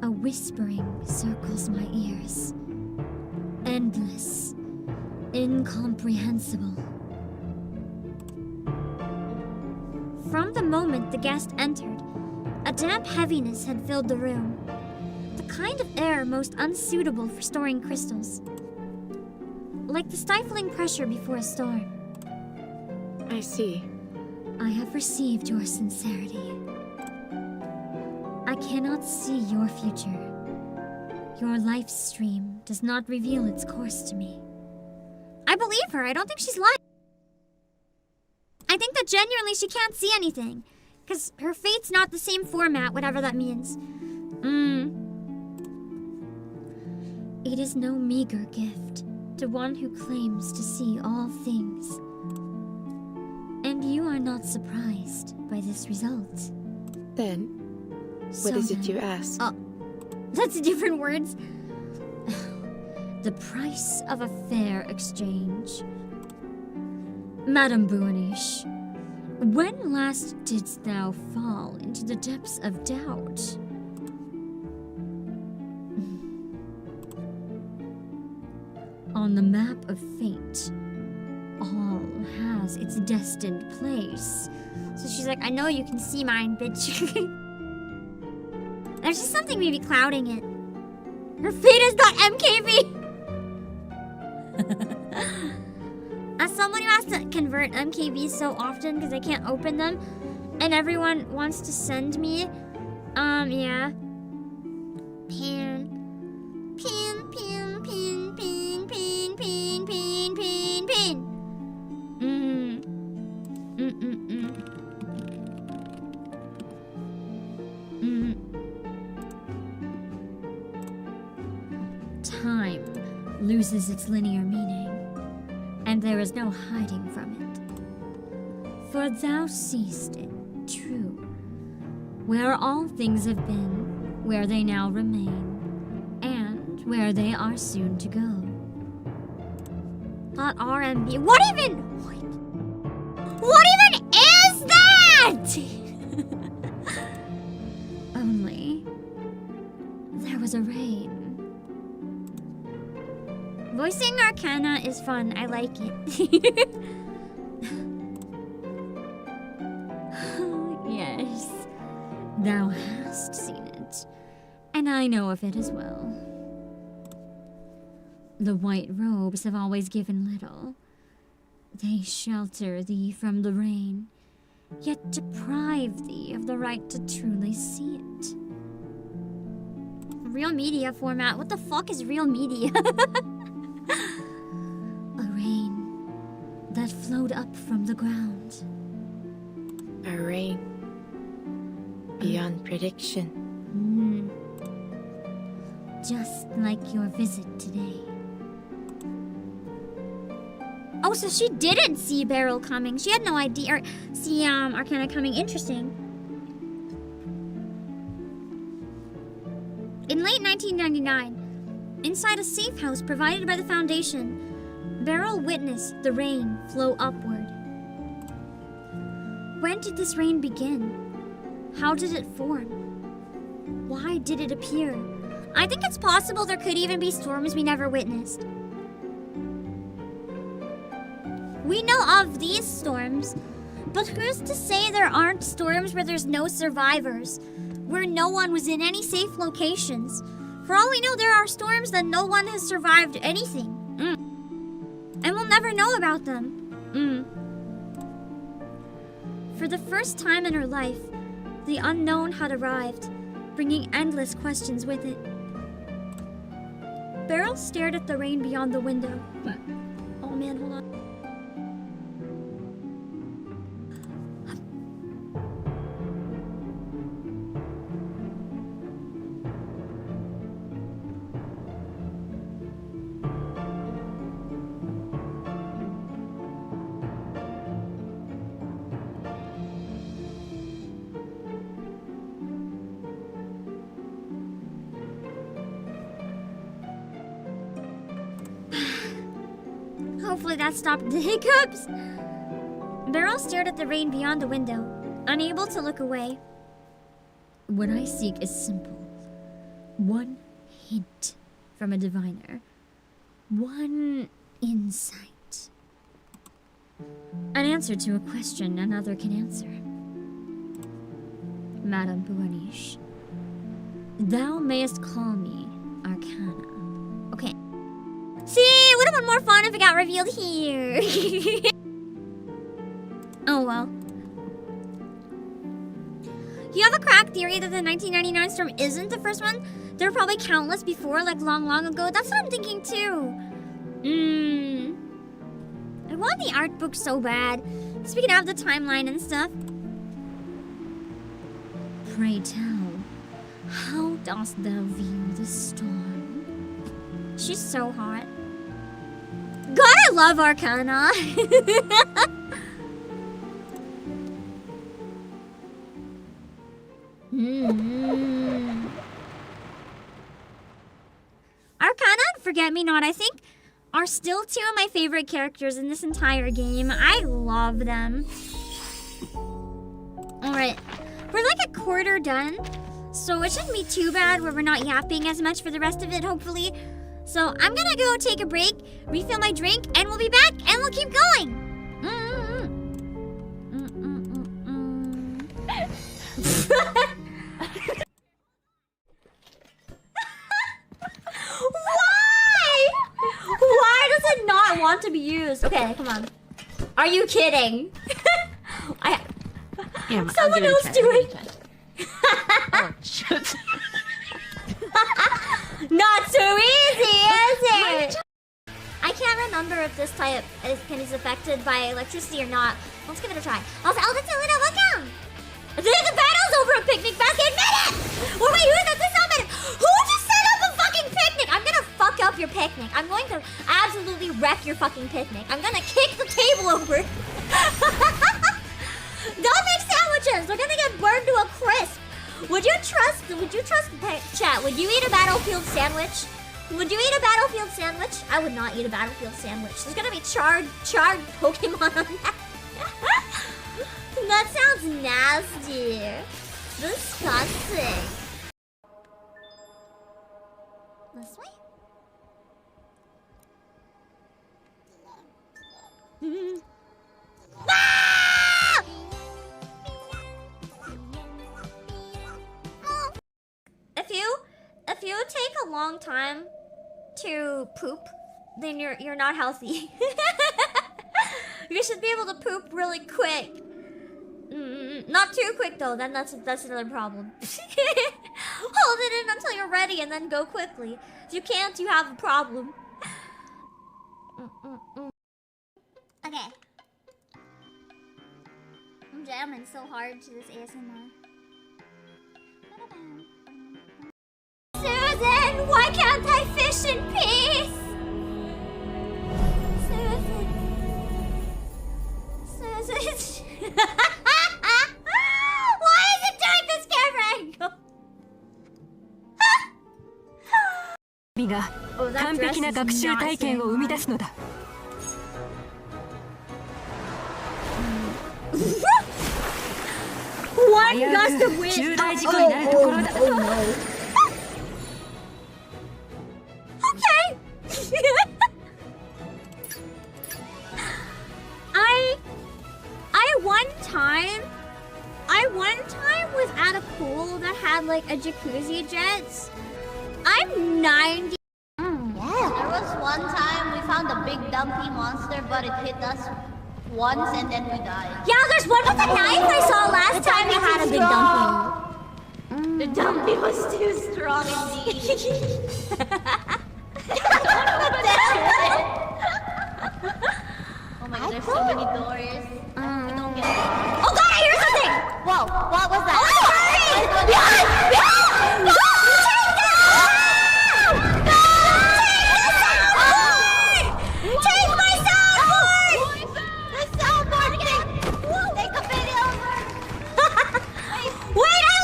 a whispering circles my ears. Endless. Incomprehensible. From the moment the guest entered, a damp heaviness had filled the room. The kind of air most unsuitable for storing crystals. Like the stifling pressure before a storm. I see. I have received your sincerity. I cannot see your future. Your life stream does not reveal its course to me. I believe her. I don't think she's lying. I think that genuinely she can't see anything. Because her fate's not the same format, whatever that means. It is no meager gift to one who claims to see all things. And you are not surprised by this result. Then, what is it you ask? That's different words. The price of a fair exchange. Madame Buanish, when last didst thou fall into the depths of doubt? On the map of fate, all has its destined place. So she's like, I know you can see mine, bitch. There's just something maybe clouding it. Her fate is not MKV! As someone who has to convert MKVs so often because I can't open them, and everyone wants to send me, yeah. Pin. Time loses its linear meaning, and there is no hiding from it. For thou seest it true, where all things have been, where they now remain. where they are soon to go. .rmb. What even is that? Only there was a rain. Voicing Arcana is fun. I like it. Yes, thou hast seen it, and I know of it as well. The white robes have always given little. They shelter thee from the rain, yet deprive thee of the right to truly see it. Real media format. What the fuck is real media? A rain that flowed up from the ground. A rain beyond prediction. Just like your visit today. Oh, so she didn't see Beryl coming. She had no idea. Or see Arcana coming. Interesting. In late 1999, inside a safe house provided by the Foundation, Beryl witnessed the rain flow upward. When did this rain begin? How did it form? Why did it appear? I think it's possible there could even be storms we never witnessed. We know of these storms, but who's to say there aren't storms where there's no survivors, where no one was in any safe locations? For all we know, there are storms that no one has survived anything. And we'll never know about them. For the first time in her life, the unknown had arrived, bringing endless questions with it. Beryl stared at the rain beyond the window. Oh man, hold on. Hopefully that stopped the hiccups. Beryl stared at the rain beyond the window, unable to look away. What I seek is simple. One hint from a diviner. One insight. An answer to a question another can answer. Madame Buanish, thou mayest call me Arcana. Okay. See, it would have been more fun if it got revealed here. Oh well. You have a crack theory that the 1999 storm isn't the first one? There were probably countless before, like long ago. That's what I'm thinking too. I want the art book so bad. Speaking of the timeline and stuff. Pray tell, how dost thou view the storm? She's so hot. God, I love Arcana. Arcana and Forget-Me-Not, I think, are still two of my favorite characters in this entire game. I love them. Alright, we're like a quarter done, so it shouldn't be too bad where we're not yapping as much for the rest of it, hopefully. So I'm gonna go take a break, refill my drink, and we'll be back, and we'll keep going. Why does it not want to be used? Okay, come on. Are you kidding? Yeah, Someone else do it. Oh, shit. Not so easy, is it? I can't remember if this type is affected by electricity or not. Let's give it a try. Also, Matilda, welcome! The battle's over a picnic basket. Admit it! Or wait, who is that? This is not minute. Who just set up a fucking picnic? I'm gonna fuck up your picnic. I'm going to absolutely wreck your fucking picnic. I'm gonna kick the table over. Don't make sandwiches. They're gonna get burned to a crisp. Would you trust chat? Would you eat a battlefield sandwich? Would you eat a battlefield sandwich? I would not eat a battlefield sandwich. There's gonna be charred Pokemon on that. That sounds nasty. Disgusting. This way? Ah! If you take a long time to poop, then you're not healthy. You should be able to poop really quick. Not too quick though, then that's another problem. Hold it in until you're ready and then go quickly. If you can't, you have a problem. Okay. I'm jamming so hard to this ASMR. Susan, why can't I fish in peace? Susan. Why is it doing this camera angle? Oh, that dress is not staying on. One gust of wind. Oh no. Okay. I one time was at a pool that had like a jacuzzi jets. I'm 90. Yeah. There was one time we found a big dumpy monster, but it hit us once and then we died. Yeah, there's one with a knife I saw last time that had a big dumpy. The dumpy was too strong indeed. Oh my god, there's so many doors. I don't get it. Oh god, I hear something! Whoa, what was that? Oh, hurry! Behind! Behind! No! Take my soundboard! The soundboard! Take a video! Wait, I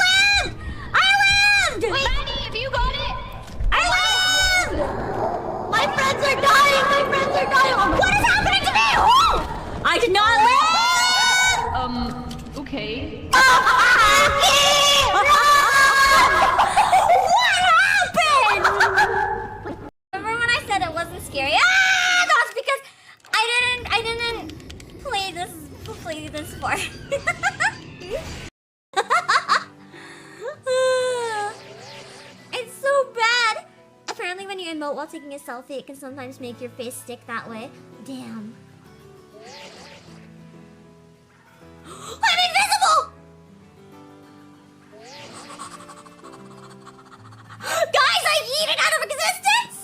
lived! Wait, Manny, have you got it? I lived! My friends are dying! My friends are dying! What is happening to me? Oh! I did not live! Okay. What happened? Remember when I said it wasn't scary? Ah! That's because I didn't play this far. It's so bad. Apparently when you emote while taking a selfie, it can sometimes make your face stick that way. Damn. I'm invisible! Guys, I yeeted out of existence!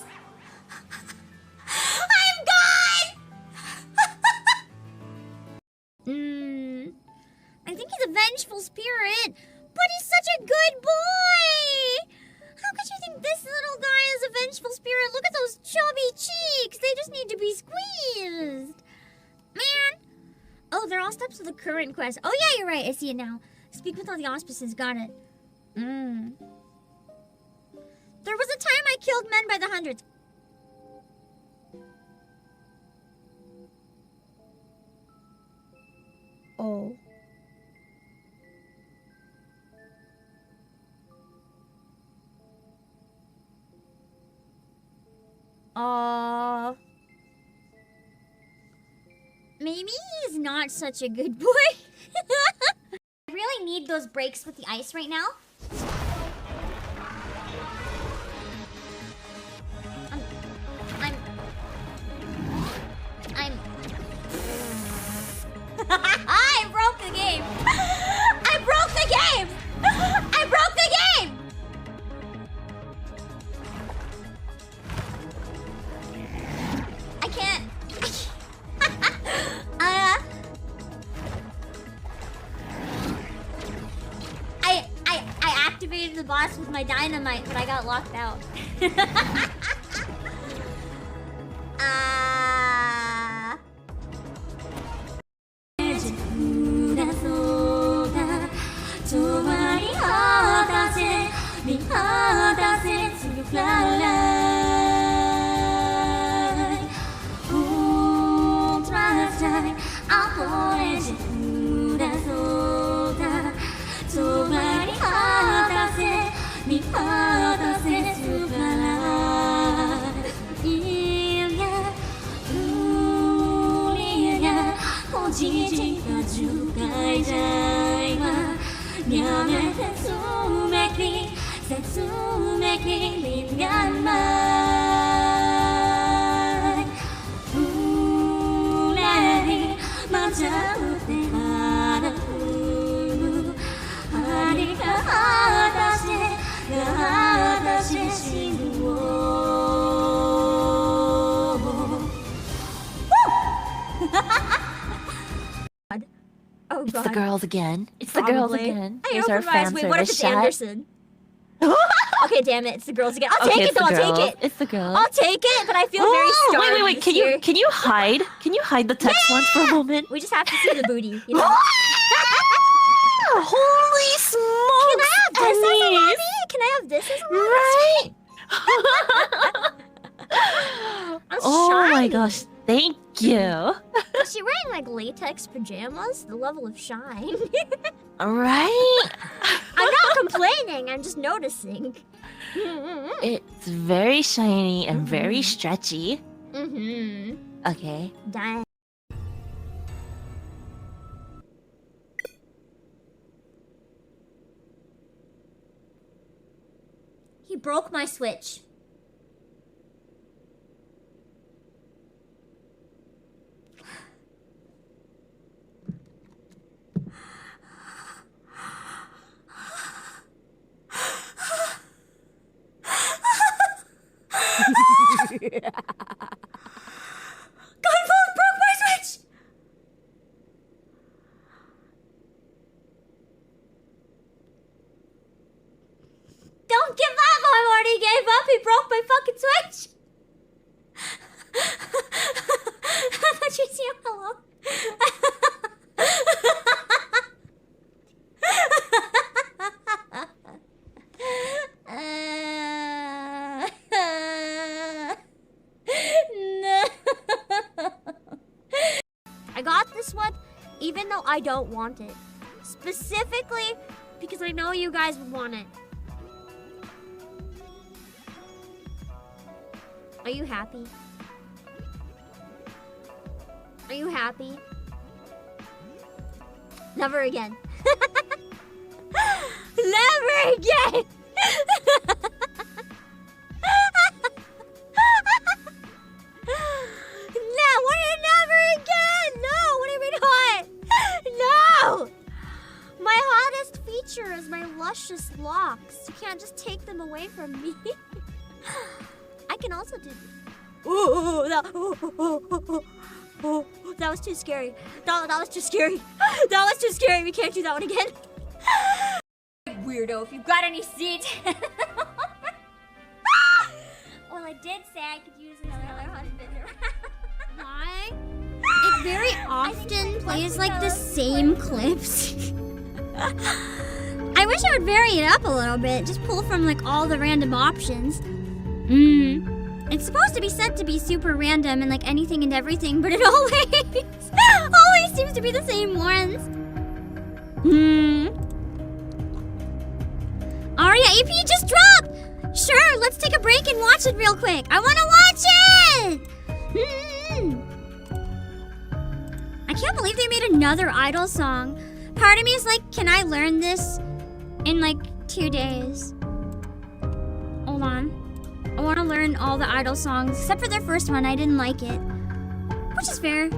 I'm gone! I think he's a vengeful spirit, but he's such a good boy! How could you think this little guy is a vengeful spirit? Look at those chubby cheeks! They just need to be squeezed! Man! Oh, they're all steps of the current quest. Oh yeah, you're right. I see it now. Speak with all the auspices. Got it. There was a time I killed men by the hundreds. Oh. Maybe he's not such a good boy. I really need those breaks with the ice right now. I broke the game. I broke the game. I broke the game. I can't. I activated the boss with my dynamite, but I got locked out. La la cinta juga jaya Nyame setsu mekli lingan mai Ulari majaute haraku Harika hadashe shinuo Oh It's god. the girls again. It's Probably. the girls again. I Here's open our my eyes. fan Wait, what if service it's shot. Anderson? Okay, damn it, it's the girls again. I'll Okay, take it it's though, the I'll take girls. it. It's the girls. I'll take it, but I feel very starved. Wait. this year. Can you hide? Can you hide the text once for a moment? We just have to see the booty, you know? Holy smokes! Can I have this as a Annie. lobby? Can I have this as a lobby? Right? I'm Oh my shiny. gosh! Thank you. Is she wearing like latex pajamas? The level of shine. Right? I'm not complaining, I'm just noticing. It's very shiny and very stretchy. Mm-hmm. Okay. Dang. He broke my Switch. God, broke my Switch! Don't give up! I already gave up! He broke my fucking Switch! How about you say hello? No. I got this one even though I don't want it. Specifically because I know you guys would want it. Are you happy? Are you happy? Never again. Never again! No, what do you never again? No, what do you mean hot? No! My hottest feature is my luscious locks. You can't just take them away from me. I can also do this. Ooh, that was too scary. That was too scary. That was too scary. We can't do that one again. Weirdo, if you've got any seat. Well, I did say I could use another husband. Why? It very often plays like the same clips. I wish I would vary it up a little bit. Just pull from like all the random options. It's supposed to be set to be super random and like anything and everything, but it always seems to be the same ones. Aria, AP just dropped! Sure, let's take a break and watch it real quick. I wanna watch it! I can't believe they made another Idol song. Part of me is like, can I learn this in like 2 days? Hold on. I want to learn all the Idol songs, except for their first one. I didn't like it. Which is fair.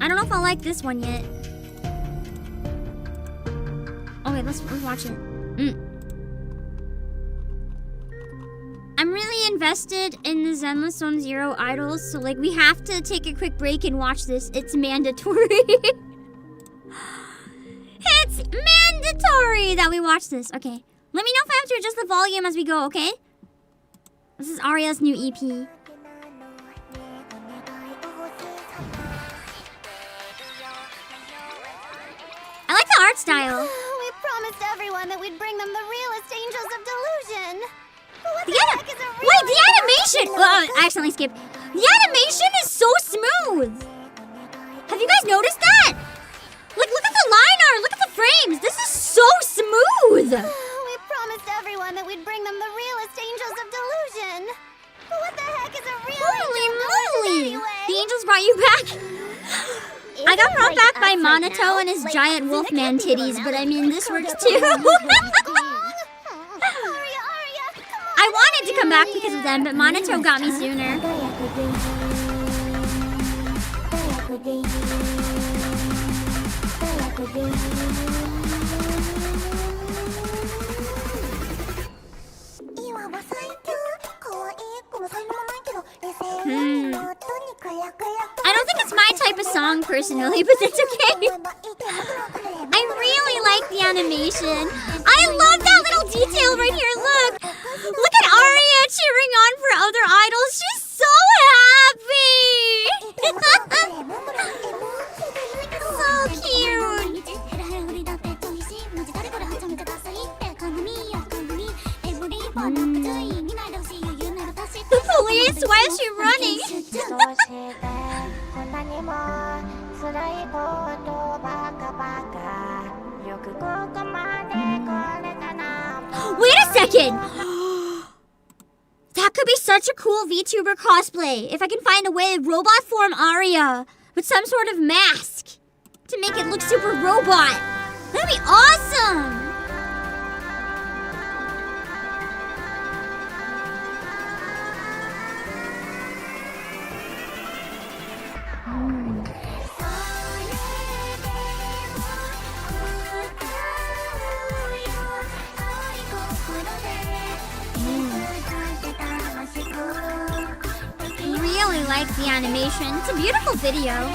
I don't know if I'll like this one yet. Oh wait, let's watch it. I'm really invested in the Zenless Zone Zero idols, so like we have to take a quick break and watch this. It's mandatory. It's mandatory that we watch this. Okay. Let me know if I have to adjust the volume as we go, okay? This is Aria's new EP. I like the art style. We promised everyone that we'd bring them the realest angels of delusion. But what The the heck is a real Wait, the angel? animation! I accidentally skipped. The animation is so smooth. Have you guys noticed that? Like, look at the line art. Look at the frames. This is so smooth. We promised everyone that we'd bring them the realest angels of delusion. But what the heck is a real Holy angel moly! delusion anyway? The angels brought you back. I got brought back by Monato and his giant wolfman titties, but I mean, this works too. I wanted to come back because of them, but Monato got me sooner. I don't think it's my type of song personally, but that's okay. I really like the animation. I love that little detail right here. Look at Arya cheering on for other idols. She's so happy. So cute. The police? Why is she running? Wait a second! That could be such a cool VTuber cosplay if I can find a way to robot form Arya with some sort of mask to make it look super robot. That'd be awesome! Really like the animation. It's a beautiful video.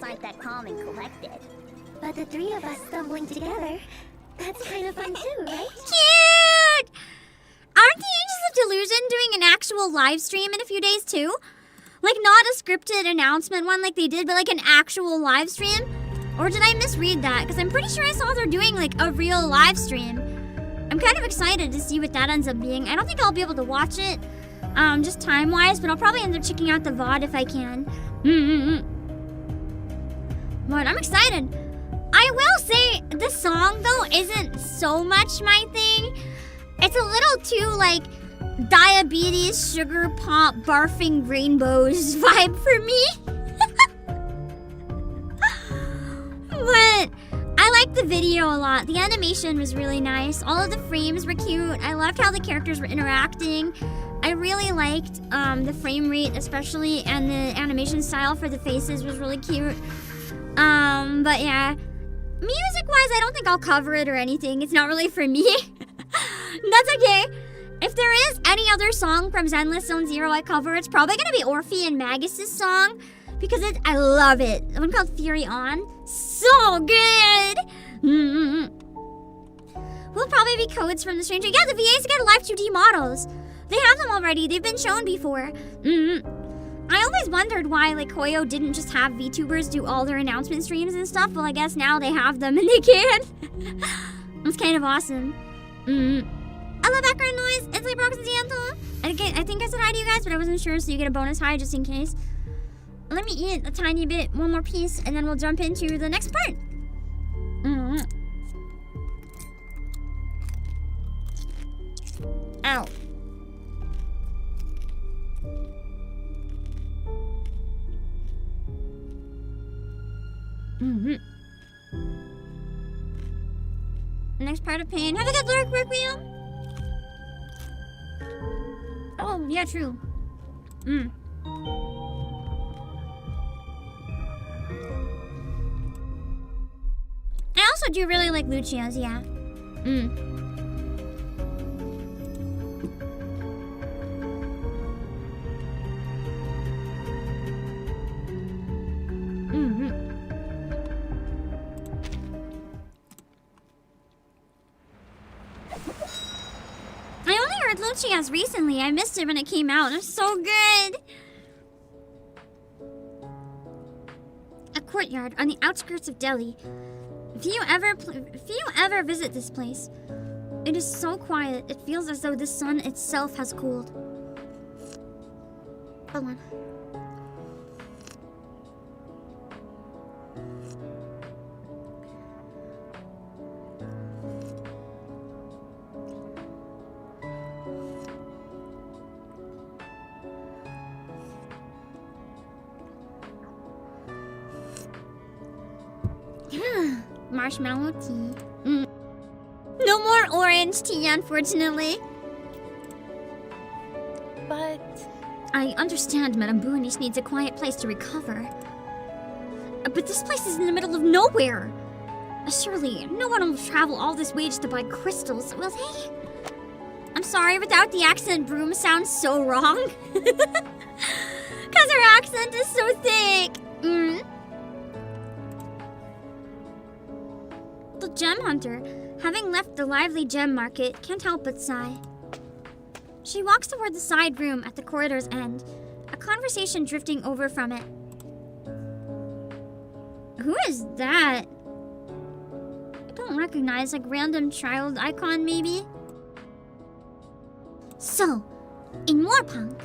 Aren't that calm and collected. But the three of us stumbling together, that's kind of fun too, right? Cute! Aren't the Angels of Delusion doing an actual live stream in a few days too? Like not a scripted announcement one like they did, but like an actual live stream? Or did I misread that? Because I'm pretty sure I saw they're doing like a real live stream. I'm kind of excited to see what that ends up being. I don't think I'll be able to watch it, just time-wise, but I'll probably end up checking out the VOD if I can. But I'm excited. I will say the song though isn't so much my thing. It's a little too like diabetes, sugar pop, barfing rainbows vibe for me. But I liked the video a lot. The animation was really nice. All of the frames were cute. I loved how the characters were interacting. I really liked the frame rate especially, and the animation style for the faces was really cute. But yeah, music-wise, I don't think I'll cover it or anything. It's not really for me. That's okay. If there is any other song from Zenless Zone Zero I cover, it's probably gonna be Orphe and Magus' song, because I love it. The one called Fury On. So good! Will probably be codes from the Stranger. Yeah, the VAs get live 2D models. They have them already. They've been shown before. I always wondered why like Koyo didn't just have VTubers do all their announcement streams and stuff. Well, I guess now they have them and they can. It's kind of awesome. I love background noise. It's like Roxanne's anthem. I think I said hi to you guys, but I wasn't sure, so you get a bonus hi just in case. Let me eat a tiny bit, one more piece, and then we'll jump into the next part. Ow. Next part of pain. Have a good lurk, Requiem. Oh, yeah, true. I also do really like Lucio's, yeah. heard Lucia's recently. I missed it when it came out. It's so good. A courtyard on the outskirts of Delhi. If you ever visit this place, it is so quiet. It feels as though the sun itself has cooled. Hold on. Marshmallow tea. No more orange tea, unfortunately. But I understand Madame Buanish needs a quiet place to recover. But this place is in the middle of nowhere. Surely, no one will travel all this way just to buy crystals, will they? I'm sorry, without the accent, Broom sounds so wrong. Because her accent is so thick. The gem hunter, having left the lively gem market, can't help but sigh. She walks toward the side room at the corridor's end, a conversation drifting over from it. Who is that? I don't recognize, like, random child icon, maybe? So, in Moorpunk.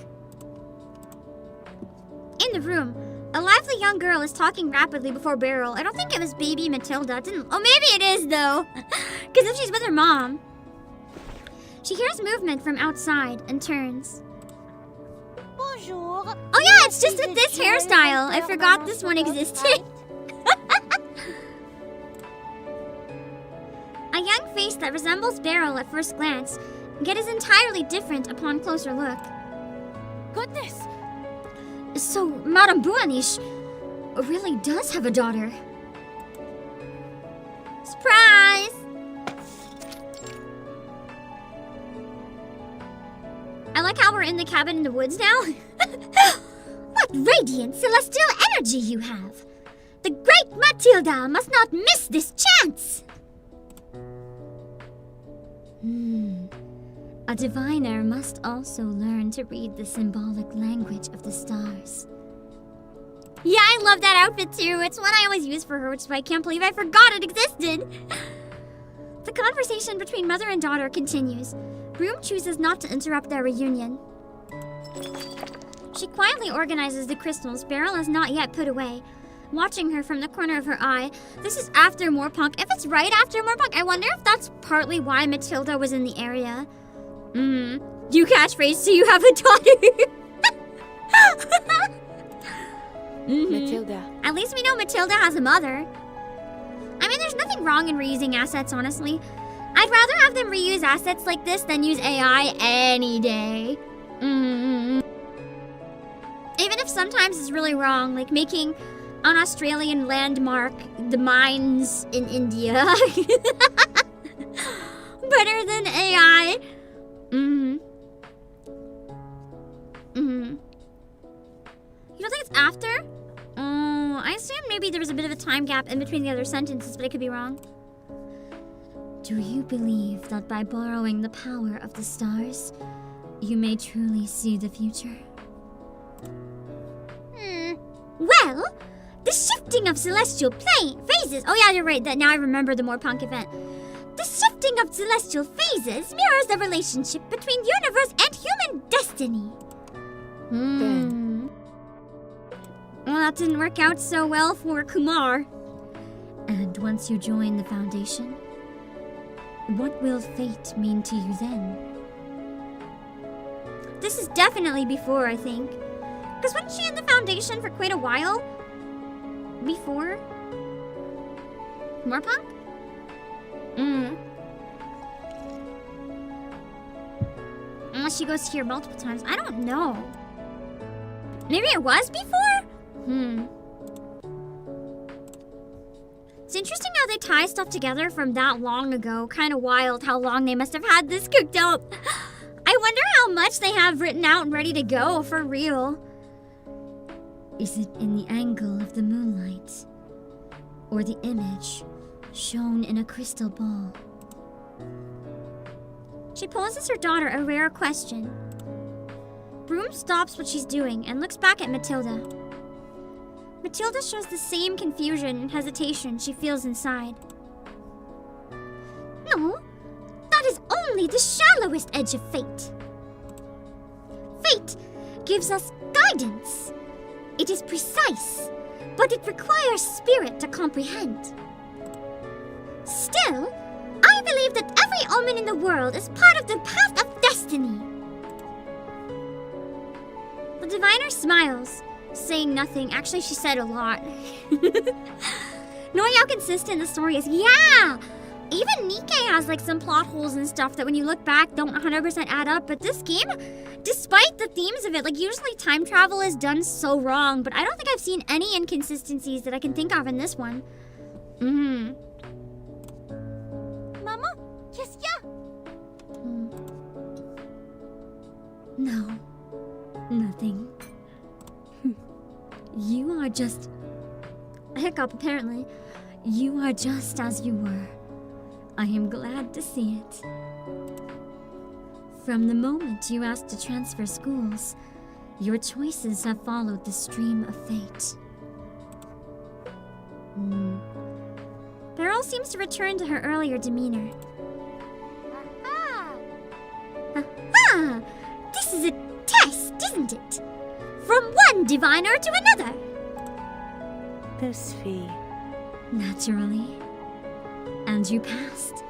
In the room, a lively young girl is talking rapidly before Beryl. I don't think it was baby Matilda. Oh, maybe it is, though. Because if she's with her mom. She hears movement from outside and turns. Bonjour. Oh yeah, it's just with this hairstyle. I forgot this one existed. A young face that resembles Beryl at first glance, yet is entirely different upon closer look. goodness! So, Madame Buanish really does have a daughter. Surprise! I like how we're in the cabin in the woods now. What radiant celestial energy you have! The great Matilda must not miss this chance! A diviner must also learn to read the symbolic language of the stars. Yeah, I love that outfit too. It's one I always use for her, which is why I can't believe I forgot it existed. The conversation between mother and daughter continues. Broom chooses not to interrupt their reunion. She quietly organizes the crystals Beryl has not yet put away, watching her from the corner of her eye. This is after Moorpunk. If it's right after Moorpunk, I wonder if that's partly why Matilda was in the area. You catchphrase, so you have a daughter. Matilda. At least we know Matilda has a mother. I mean, there's nothing wrong in reusing assets, honestly. I'd rather have them reuse assets like this than use AI any day. Even if sometimes it's really wrong, like making an Australian landmark the mines in India. Better than AI. You don't think it's after? Oh, I assume maybe there was a bit of a time gap in between the other sentences, but I could be wrong. Do you believe that by borrowing the power of the stars, you may truly see the future? Well, the shifting of celestial phases. Oh yeah, you're right. That now I remember the Moorpunk event. The shifting of celestial phases mirrors the relationship between universe and human destiny. Then. Well, that didn't work out so well for Kumar. And once you join the Foundation, what will fate mean to you then? This is definitely before, I think. Because wasn't she in the Foundation for quite a while? Before? Moorpunk? Unless she goes here multiple times. I don't know. Maybe it was before? It's interesting how they tie stuff together from that long ago. Kind of wild how long they must have had this cooked up. I wonder how much they have written out and ready to go for real. Is it in the angle of the moonlight? Or the image shown in a crystal ball? She poses her daughter a rare question. Broom stops what she's doing and looks back at Matilda. Matilda shows the same confusion and hesitation she feels inside. No, that is only the shallowest edge of fate. Fate gives us guidance. It is precise, but it requires spirit to comprehend. Still, I believe that every omen in the world is part of the path of destiny. The diviner smiles, saying nothing. Actually, she said a lot. Knowing how consistent the story is, yeah! Even Nikkei has like some plot holes and stuff that when you look back don't 100% add up, but this game, despite the themes of it, like usually time travel is done so wrong, but I don't think I've seen any inconsistencies that I can think of in this one. Mama, kiss ya. No, nothing. You are just... Hiccup, apparently. You are just as you were. I am glad to see it. From the moment you asked to transfer schools, your choices have followed the stream of fate. Beryl seems to return to her earlier demeanor. Aha! This is a test, isn't it? From one diviner to another. This fee. Naturally. And you passed.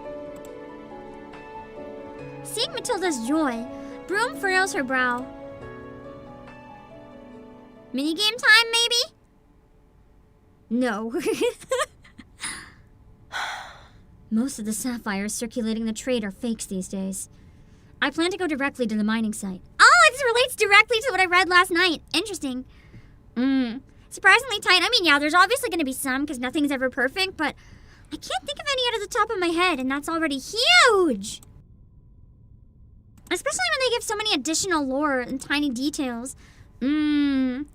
Seeing Matilda's joy, Broom furrows her brow. Minigame time, maybe? No. Most of the sapphires circulating the trade are fakes these days. I plan to go directly to the mining site. Oh, it relates directly to what I read last night. Interesting. Surprisingly tight. I mean, yeah, there's obviously going to be some because nothing's ever perfect, but I can't think of any out of the top of my head, and that's already huge. Especially when they give so many additional lore and tiny details. Imagine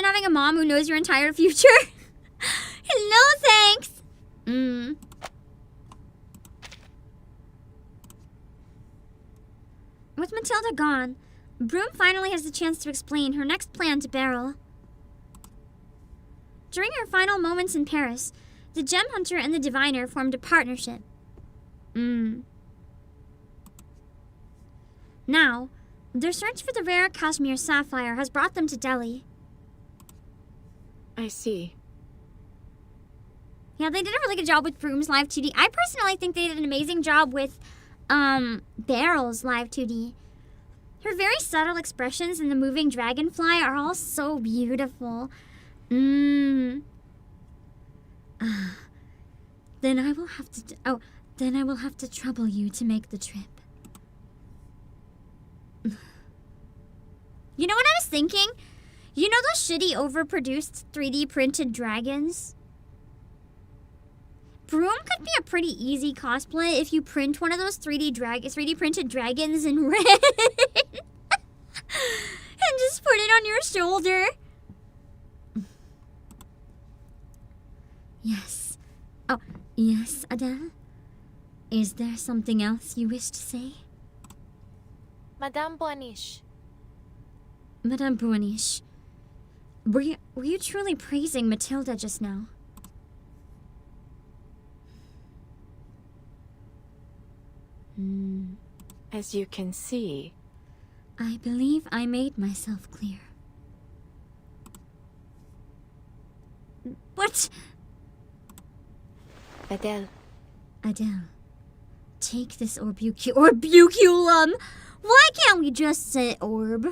having a mom who knows your entire future. Hello, thanks. With Matilda gone, Broom finally has the chance to explain her next plan to Barrel. During her final moments in Paris, the Gem Hunter and the Diviner formed a partnership. Now, their search for the rare Kashmir sapphire has brought them to Delhi. I see. Yeah, they did a really good job with Broom's Live 2D. I personally think they did an amazing job with Barrel's Live 2D. Her very subtle expressions in the moving dragonfly are all so beautiful. Then I will have to... then I will have to trouble you to make the trip. You know what I was thinking? You know those shitty overproduced 3D printed dragons? Broom could be a pretty easy cosplay if you print one of those 3D printed dragons in red. And just put it on your shoulder. Yes. Oh, yes, Adele? Is there something else you wish to say? Madame Boanish. Madame Bruanish, were you truly praising Matilda just now? As you can see, I believe I made myself clear. What? Adele, Adele, take this Orbuculum! Why can't we just say orb?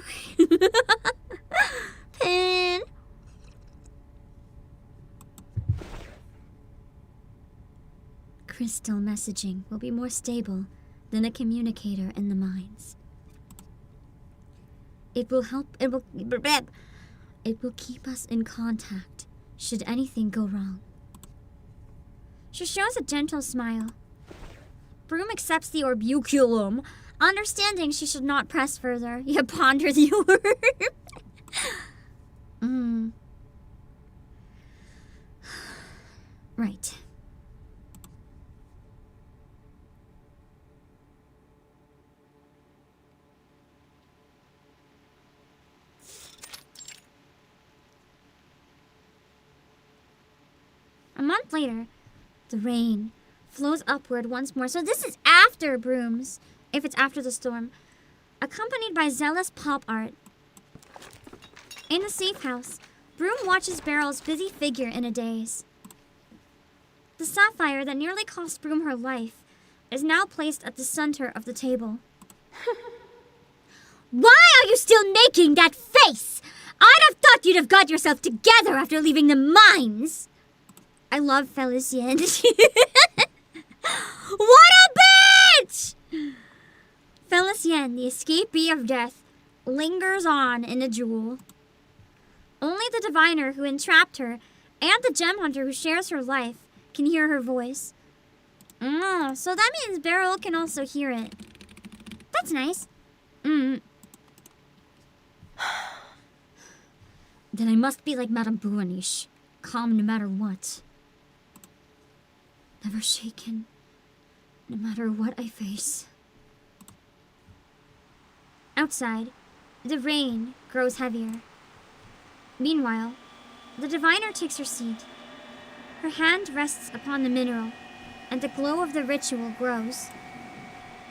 Pin. Crystal messaging will be more stable than a communicator in the mines. It will keep us in contact should anything go wrong. She shows a gentle smile. Broom accepts the orbuculum, understanding she should not press further, yet ponder the orb. Right. month later, the rain flows upward once more. So this is after brooms, if it's after the storm. Accompanied by zealous pop art. In the safe house, Broom watches Beryl's busy figure in a daze. The sapphire that nearly cost Broom her life is now placed at the center of the table. Why are you still making that face? I'd have thought you'd have got yourself together after leaving the mines. I love Felicien. What a bitch! Felicien, the escapee of death, lingers on in the jewel. Only the diviner who entrapped her and the gem hunter who shares her life can hear her voice. Oh, so that means Beryl can also hear it. That's nice. Then I must be like Madame Bouaniche, calm no matter what. Never shaken, no matter what I face. Outside, the rain grows heavier. Meanwhile, the diviner takes her seat. Her hand rests upon the mineral, and the glow of the ritual grows.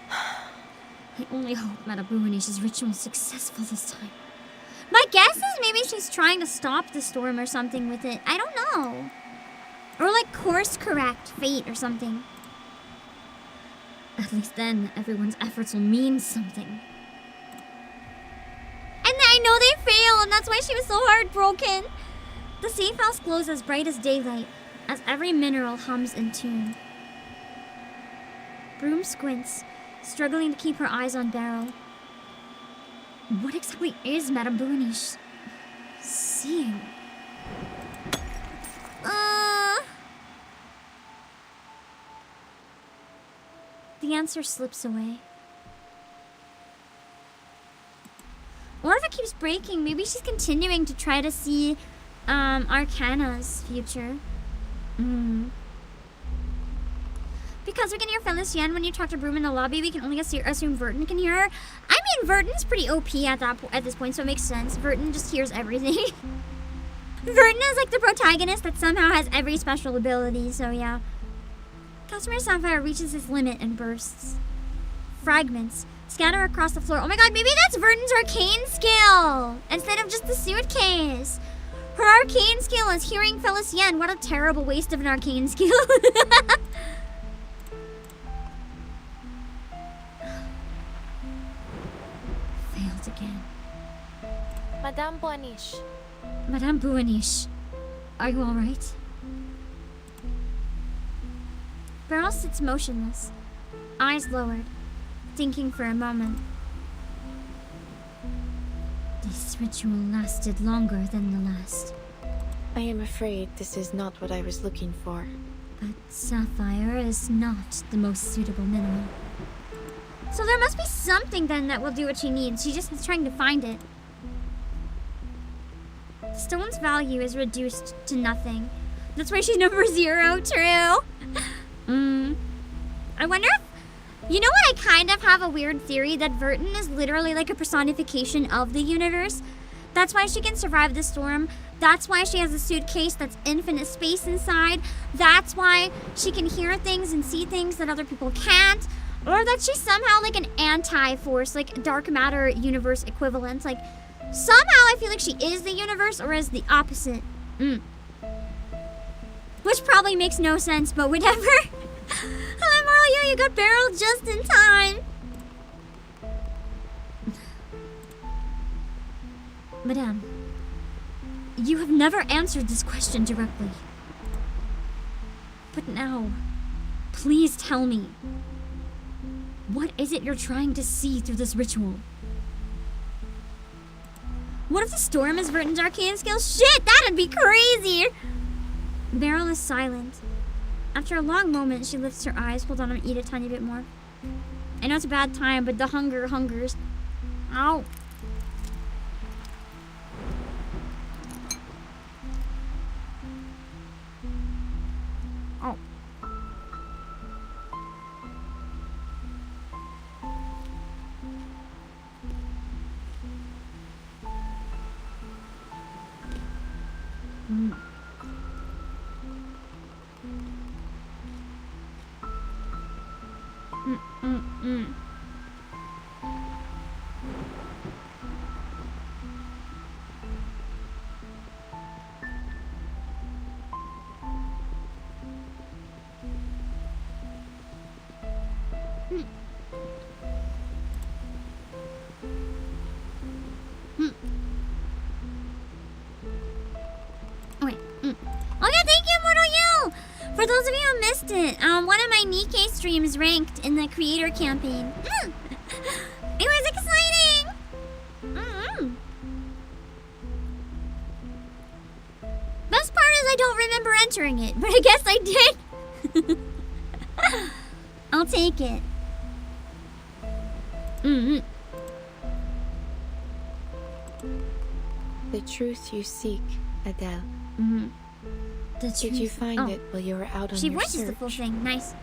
I only hope Madame Bouaniche's ritual is successful this time. My guess is maybe she's trying to stop the storm or something with it. I don't know. Or like course correct fate or something. At least then, everyone's efforts will mean something. And I know they fail, and that's why she was so heartbroken. The safe house glows as bright as daylight, as every mineral hums in tune. Broom squints, struggling to keep her eyes on Beryl. What exactly is Madame Bouaniche seeing? The answer slips away. Or if it keeps breaking, maybe she's continuing to try to see Arcana's future. Because we can hear Felicien when you talk to Broom in the lobby, we can only assume Vertin can hear her. I mean, Vertin's pretty OP at this point, so it makes sense. Vertin just hears everything. Vertin is like the protagonist that somehow has every special ability, so yeah. Casimir Sapphire reaches its limit and bursts. Fragments scatter across the floor. Oh my god, maybe that's Vertin's arcane skill instead of just the suitcase. Her arcane skill is hearing Felicien. What a terrible waste of an arcane skill. Failed again. Madame Bouaniche. Madame Bouaniche, are you alright? Beryl sits motionless, eyes lowered, thinking for a moment. This ritual lasted longer than the last. I am afraid this is not what I was looking for. But sapphire is not the most suitable mineral. So there must be something then that will do what she needs. She just is trying to find it. The stone's value is reduced to nothing. That's why she's number 0, true. I wonder if... You know what? I kind of have a weird theory that Vertin is literally like a personification of the universe. That's why she can survive the storm. That's why she has a suitcase that's infinite space inside. That's why she can hear things and see things that other people can't. Or that she's somehow like an anti-force, like dark matter universe equivalent. Like, somehow I feel like she is the universe or is the opposite. Which probably makes no sense, but whatever. Hi, Mario, you got Beryl just in time. Madame, you have never answered this question directly. But now, please tell me, what is it you're trying to see through this ritual? What if the storm is Vertin's arcane skill? Shit, that'd be crazy! Beryl is silent. After a long moment, she lifts her eyes. Hold on, I'm gonna eat a tiny bit more. I know it's a bad time, but the hungers. Ow. Oh. Okay, thank you, Mortal You! For those of you who missed it, one of my Nikkei streams ranked in the creator campaign. It was exciting! Best part is I don't remember entering it, but I guess I did. I'll take it. The truth you seek, Adele. Did you find it while you were out on She your voices the search? full thing. Nice.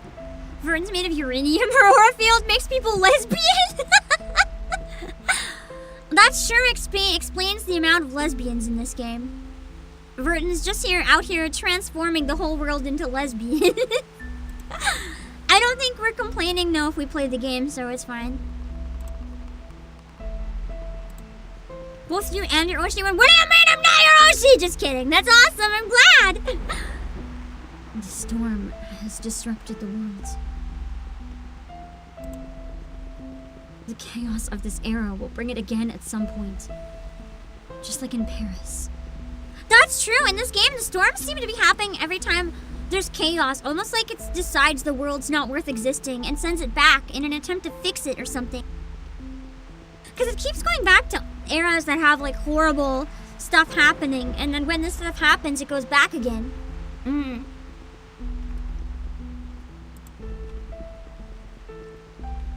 Verdon's made of uranium. Her aura field makes people lesbian. That sure explains the amount of lesbians in this game. Verdon's just out here transforming the whole world into lesbian. I don't think we're complaining though if we play the game, so it's fine. Both you and your Oshi went, what do you mean I'm not your Oshi? Just kidding. That's awesome. I'm glad. The storm has disrupted the world. The chaos of this era will bring it again at some point. Just like in Paris. That's true. In this game, the storms seem to be happening every time there's chaos. Almost like it decides the world's not worth existing and sends it back in an attempt to fix it or something. Because it keeps going back to eras that have like horrible stuff happening, and then when this stuff happens, it goes back again.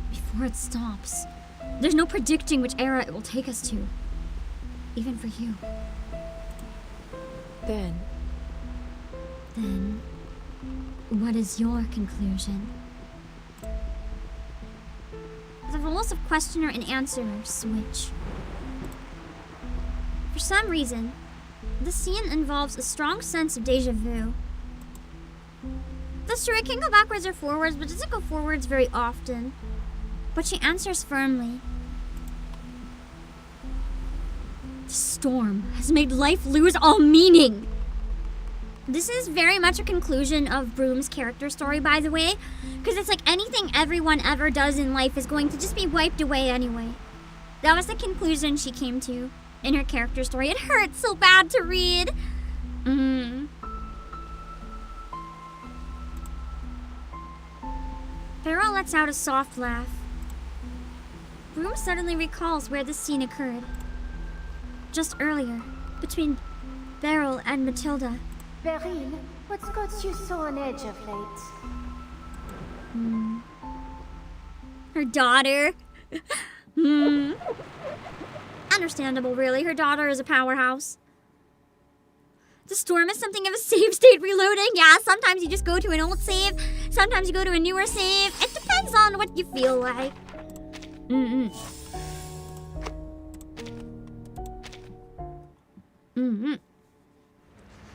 Before it stops, there's no predicting which era it will take us to. Even for you. Then, what is your conclusion? The roles of questioner and answerer switch. For some reason, the scene involves a strong sense of deja vu. That's true, it can go backwards or forwards, but it doesn't go forwards very often. But she answers firmly. The storm has made life lose all meaning. This is very much a conclusion of Broom's character story, by the way, because it's like anything everyone ever does in life is going to just be wiped away anyway. That was the conclusion she came to in her character story. It hurts so bad to read. Beryl lets out a soft laugh. Broom suddenly recalls where this scene occurred. Just earlier, between Beryl and Matilda. Beryl, what's got you so on edge of late? Her daughter. Understandable, really. Her daughter is a powerhouse. The storm is something of a save state reloading. Yeah, sometimes you just go to an old save. Sometimes you go to a newer save. It depends on what you feel like.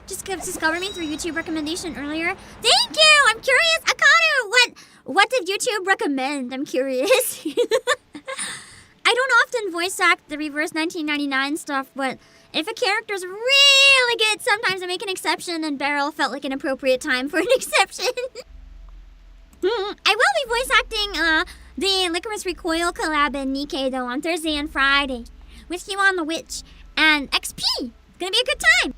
Just discovered me through YouTube recommendation earlier. Thank you! I'm curious. Arcana, what did YouTube recommend? I'm curious. I don't often voice act the reverse 1999 stuff, but if a character's really good, sometimes I make an exception, and Barrel felt like an appropriate time for an exception. I will be voice acting the Licorice Recoil collab in Nikkei, though, on Thursday and Friday, with Huon the Witch and XP. It's gonna be a good time.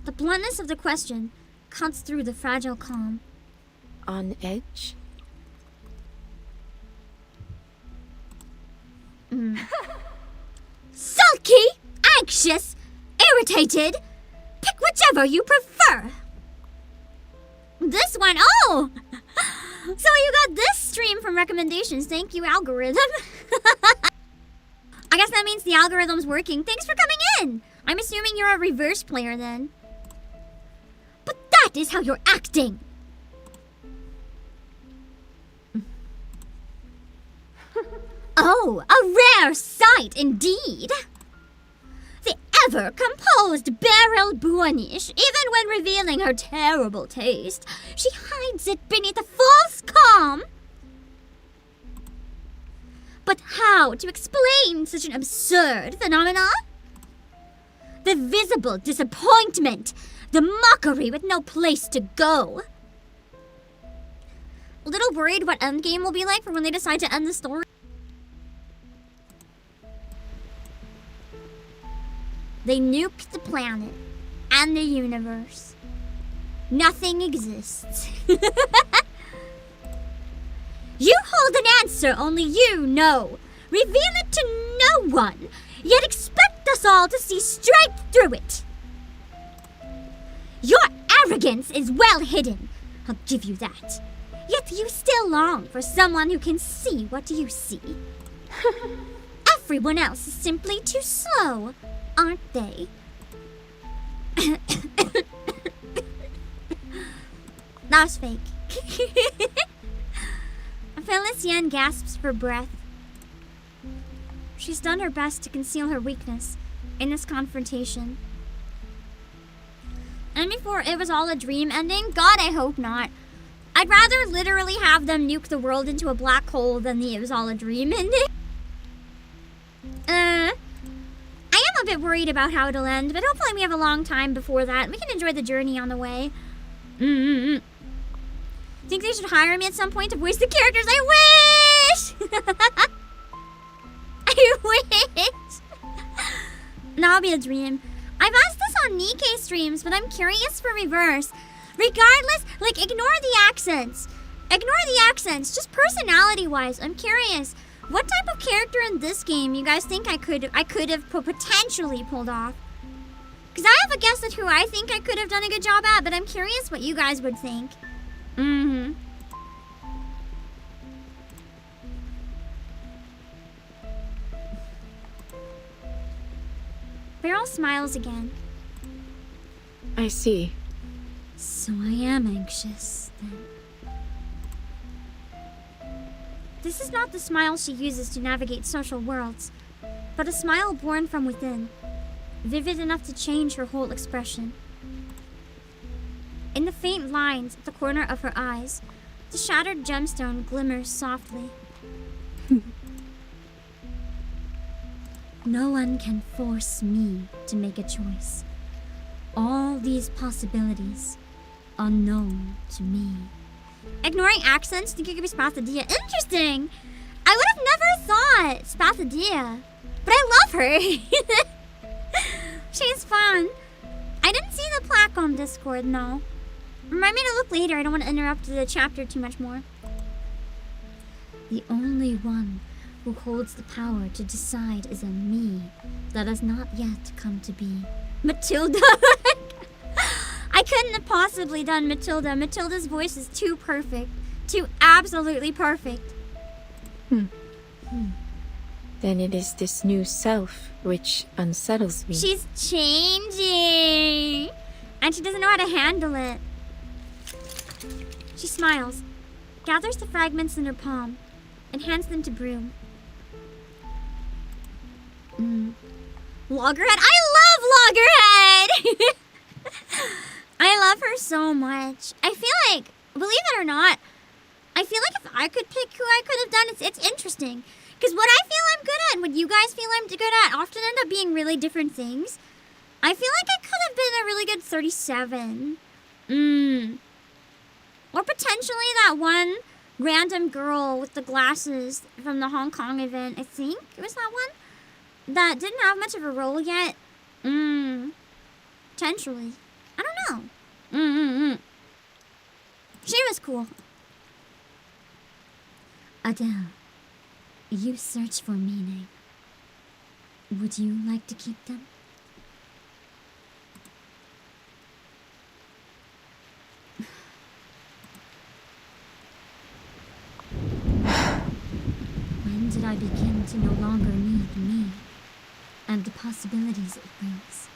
The bluntness of the question cuts through the fragile calm. on edge? Sulky, anxious, irritated. Pick whichever you prefer. This one, oh! So you got this stream from recommendations. Thank you, algorithm. I guess that means the algorithm's working. Thanks for coming in. I'm assuming you're a reverse player then. But that is how you're acting. Oh, a rare sight indeed. The ever composed Beryl Buonish, even when revealing her terrible taste, she hides it beneath a false calm. But how to explain such an absurd phenomenon? The visible disappointment, the mockery with no place to go. A little worried what endgame will be like for when they decide to end the story. They nuked the planet and the universe. Nothing exists. You hold an answer only you know. Reveal it to no one, yet expect us all to see straight through it. Your arrogance is well hidden, I'll give you that. Yet you still long for someone who can see what you see. Everyone else is simply too slow, aren't they? That was fake. Felicienne gasps for breath. She's done her best to conceal her weakness in this confrontation. And before it was all a dream ending, God, I hope not. I'd rather literally have them nuke the world into a black hole than the it was all a dream ending. I am a bit worried about how it'll end, but hopefully we have a long time before that. We can enjoy the journey on the way. Think they should hire me at some point to voice the characters? I wish! I wish! That'll be a dream. I've asked this on Nikkei streams, but I'm curious for reverse. Regardless, like, ignore the accents. Ignore the accents, just personality-wise. I'm curious. What type of character in this game you guys think I could have potentially pulled off? Because I have a guess at who I think I could have done a good job at, but I'm curious what you guys would think. Beryl smiles again. I see. So I am anxious, then. This is not the smile she uses to navigate social worlds, but a smile born from within, vivid enough to change her whole expression. In the faint lines at the corner of her eyes, the shattered gemstone glimmers softly. No one can force me to make a choice. All these possibilities are known to me. Ignoring accents, think it could be Spathadia. Interesting! I would have never thought Spathadia, but I love her. She's fun. I didn't see the plaque on Discord, no. Remind me to look later. I don't want to interrupt the chapter too much more. The only one who holds the power to decide is a me that has not yet come to be. Matilda. I couldn't have possibly done Matilda. Matilda's voice is too perfect. Too absolutely perfect. Then it is this new self which unsettles me. She's changing. And she doesn't know how to handle it. She smiles, gathers the fragments in her palm, and hands them to Broom. Loggerhead? I love Loggerhead! I love her so much. I feel like, believe it or not, I feel like if I could pick who I could have done, it's interesting. Because what I feel I'm good at and what you guys feel I'm good at often end up being really different things. I feel like I could have been a really good 37. Or potentially that one random girl with the glasses from the Hong Kong event. I think it was that one. That didn't have much of a role yet. Potentially. I don't know. She was cool. Adele, you search for meaning. Would you like to keep them? When did I begin to no longer need me and the possibilities it brings?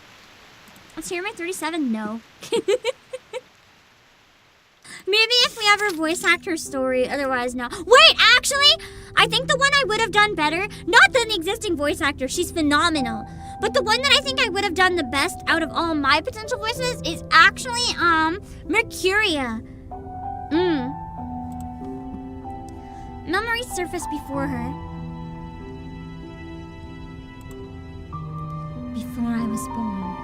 Let's hear my 37. No. Maybe if we have her voice actor story, otherwise no. Wait, actually, I think the one I would have done better, not than the existing voice actor, she's phenomenal, But the one that I think I would have done the best out of all my potential voices is actually, Mercuria. Memories surfaced before her. Before I was born,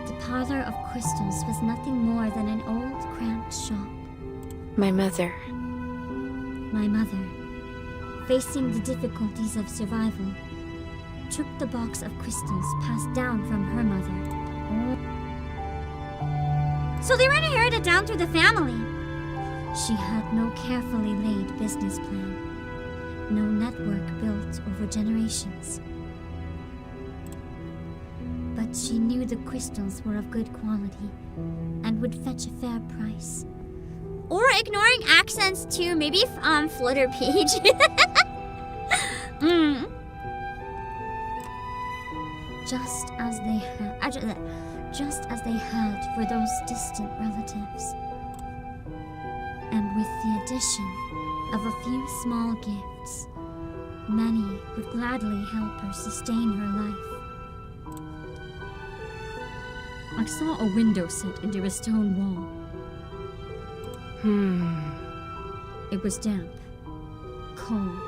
the parlor of crystals was nothing more than an old, cramped shop. My mother. My mother, facing the difficulties of survival, took the box of crystals passed down from her mother. So they were inherited down through the family. She had no carefully laid business plan, no network built over generations. But she knew the crystals were of good quality and would fetch a fair price. Or ignoring accents too, maybe Flutter Page. Just as they had for those distant relatives. And with the addition of a few small gifts, many would gladly help her sustain her life. I saw a window set into a stone wall. It was damp, cold,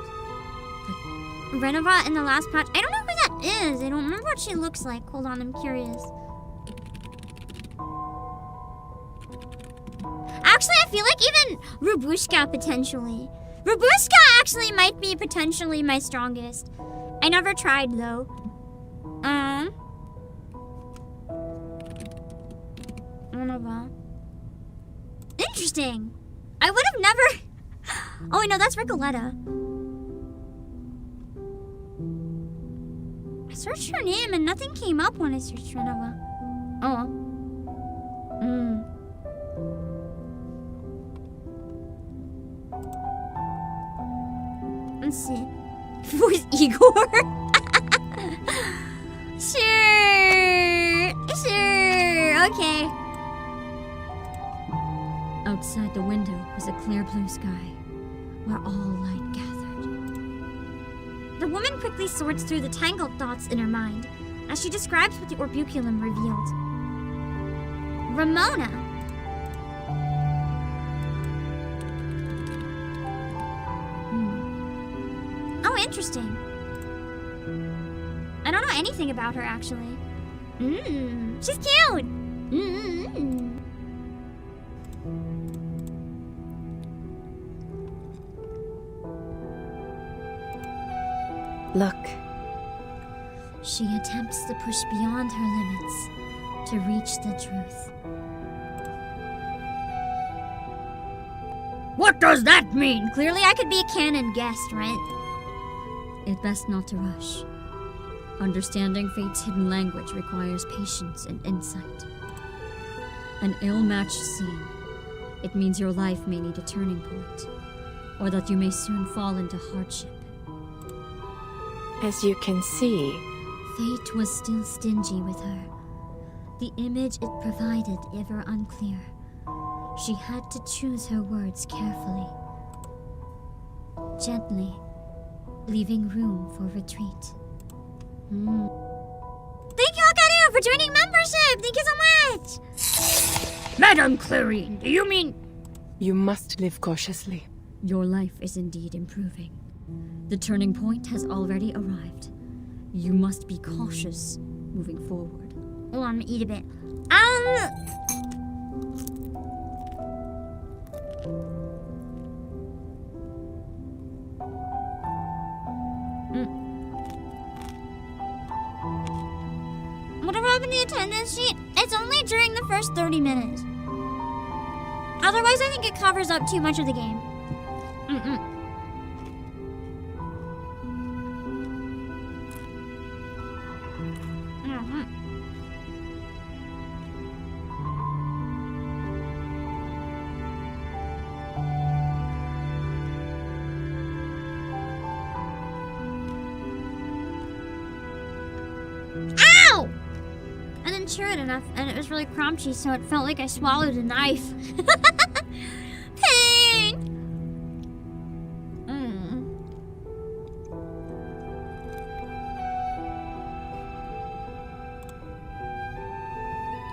but Renova in the last patch. I don't know who that is. I don't remember what she looks like. Hold on, I'm curious. Actually, I feel like even Rubushka potentially. Rubushka actually might be potentially my strongest. I never tried though. Renova. Interesting. I would have never. Oh, wait, no, that's Ricoletta. I searched her name and nothing came up when I searched Renova. Oh. Let's see. Who's Igor? Sure. Okay. outside the window was a clear blue sky, where all light gathered. The woman quickly sorts through the tangled thoughts in her mind as she describes what the orbuculum revealed. Ramona. Oh, interesting. I don't know anything about her, actually. She's cute. Look. She attempts to push beyond her limits to reach the truth. What does that mean? Clearly I could be a canon guest, right? It best not to rush. Understanding fate's hidden language requires patience and insight. An ill-matched scene. It means your life may need a turning point, or that you may soon fall into hardship. As you can see, Fate was still stingy with her. The image it provided ever unclear. She had to choose her words carefully. Gently, leaving room for retreat. Thank you, Arcana, for joining membership! Thank you so much! Madam Clarine, do you mean... you must live cautiously. Your life is indeed improving. The turning point has already arrived. You must be cautious moving forward. Oh, I'm gonna eat a bit. Whatever happened to the attendance sheet? It's only during the first 30 minutes. Otherwise, I think it covers up too much of the game. Ow! I didn't chew it enough, and it was really crunchy, so it felt like I swallowed a knife. Pain!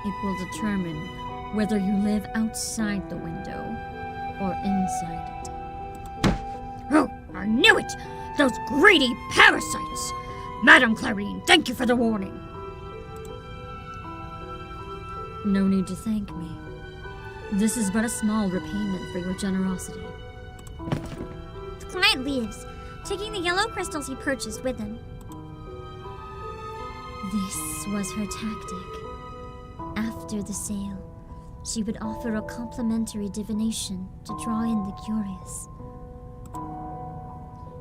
It will determine whether you live outside the window or inside it. Oh, I knew it! Those greedy parasites! Madam Clarine, thank you for the warning. No need to thank me. This is but a small repayment for your generosity. The client leaves, taking the yellow crystals he purchased with him. This was her tactic. After the sale, she would offer a complimentary divination to draw in the curious.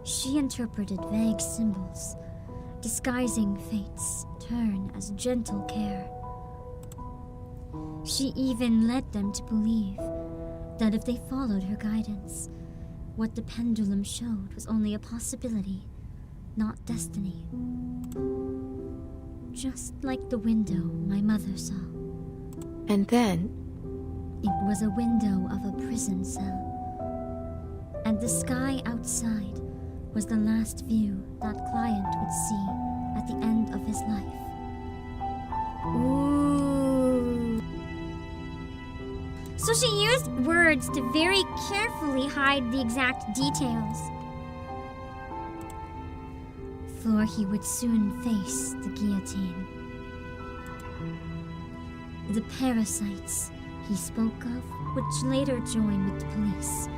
She interpreted vague symbols, disguising fate's turn as gentle care. She even led them to believe that if they followed her guidance, what the pendulum showed was only a possibility, not destiny. Just like the window my mother saw. And then, It was a window of a prison cell. And the sky outside was the last view that client would see at the end of his life. Ooh. So she used words to very carefully hide the exact details. For he would soon face the guillotine. The parasites he spoke of would later join with the police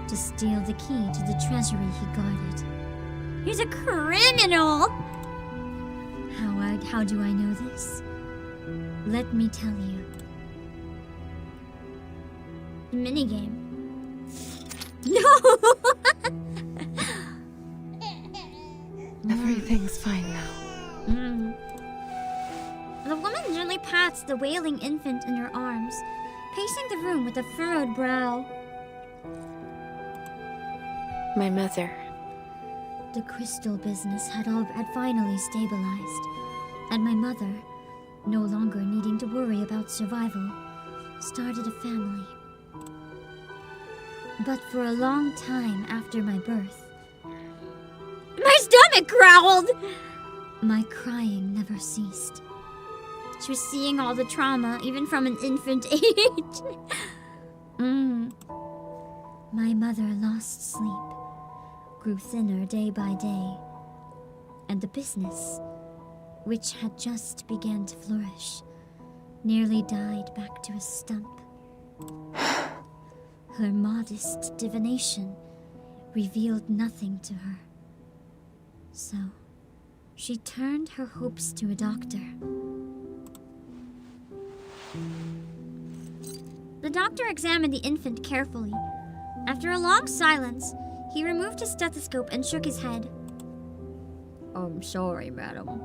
to steal the key to the treasury he guarded. He's a criminal! How do I know this? Let me tell you. The minigame. No! everything's fine now. The woman gently pats the wailing infant in her arms, pacing the room with a furrowed brow. My mother. The crystal business had finally stabilized, and my mother, no longer needing to worry about survival, started a family. But for a long time after my birth, My stomach growled! my crying never ceased. She was seeing all the trauma, even from an infant age. My mother lost sleep, grew thinner day by day, and the business, which had just begun to flourish, nearly died back to a stump. Her modest divination revealed nothing to her. So, she turned her hopes to a doctor. The doctor examined the infant carefully. After a long silence, he removed his stethoscope and shook his head. I'm sorry, madam.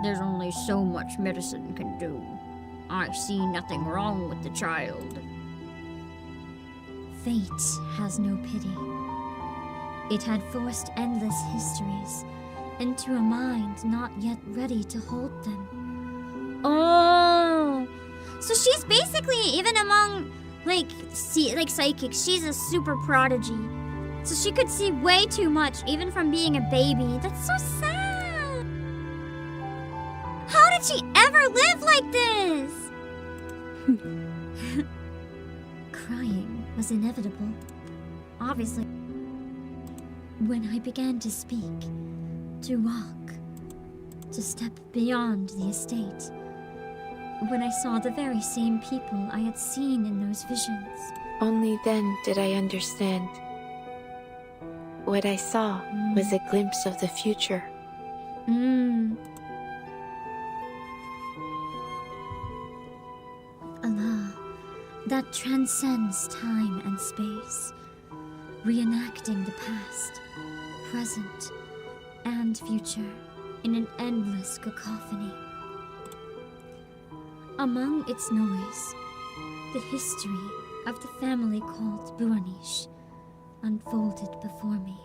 There's only so much medicine can do. I see nothing wrong with the child. Fate has no pity. It had forced endless histories into a mind not yet ready to hold them. Oh! So she's basically, even among, psychics, she's a super prodigy. So she could see way too much, even from being a baby. That's so sad! How did she ever live like this? Crying was inevitable, obviously. When I began to speak, to walk, to step beyond the estate, when I saw the very same people I had seen in those visions. Only then did I understand. What I saw was a glimpse of the future. Allah, that transcends time and space, reenacting the past, present, and future in an endless cacophony. Among its noise, the history of the family called Buanish unfolded before me.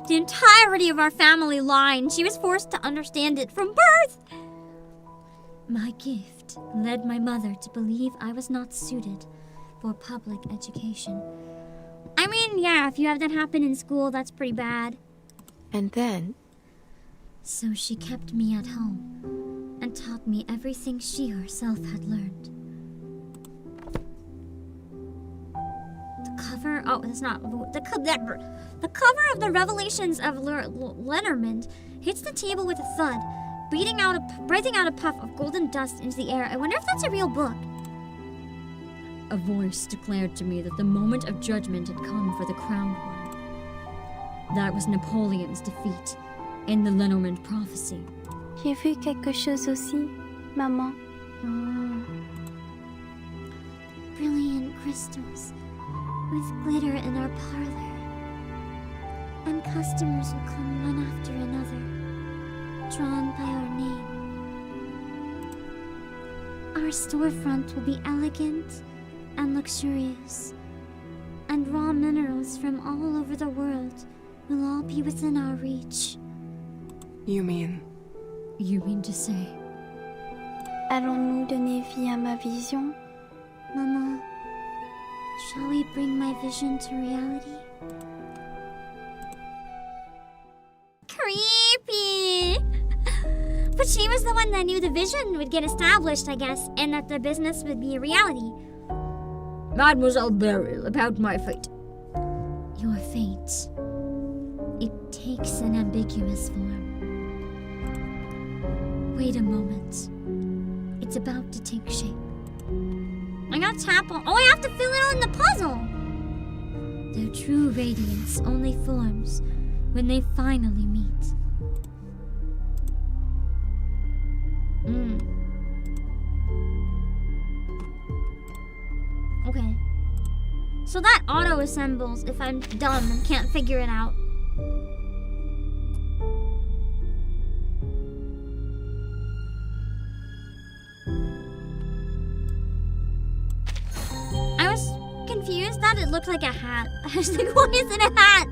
The entirety of our family line, she was forced to understand it from birth! My gift led my mother to believe I was not suited for public education. I mean, yeah, if you have that happen in school, that's pretty bad. And then, So she kept me at home taught me everything she herself had learned. The cover, oh, that's not, the cover of the Revelations of Lenormand hits the table with a thud, breathing out a puff of golden dust into the air. I wonder if that's a real book. A voice declared to me that the moment of judgment had come for the crowned one. That was Napoleon's defeat in the Lenormand prophecy. J'ai vu quelque chose aussi, maman. Brilliant crystals with glitter in our parlor. And customers will come one after another, drawn by our name. Our storefront will be elegant and luxurious, and raw minerals from all over the world will all be within our reach. You mean to say? Allons-nous donner vie à ma vision? Mama, shall we bring my vision to reality? Creepy! But she was the one that knew the vision would get established, I guess, and that the business would be a reality. Mademoiselle Beryl, about my fate. Your fate. It takes an ambiguous form. Wait a moment. It's about to take shape. I gotta tap on. Oh, I have to fill it in the puzzle! Their true radiance only forms when they finally meet. Okay. So that auto-assembles if I'm dumb and can't figure it out. I was confused that it looked like a hat. I was like, why is it a hat?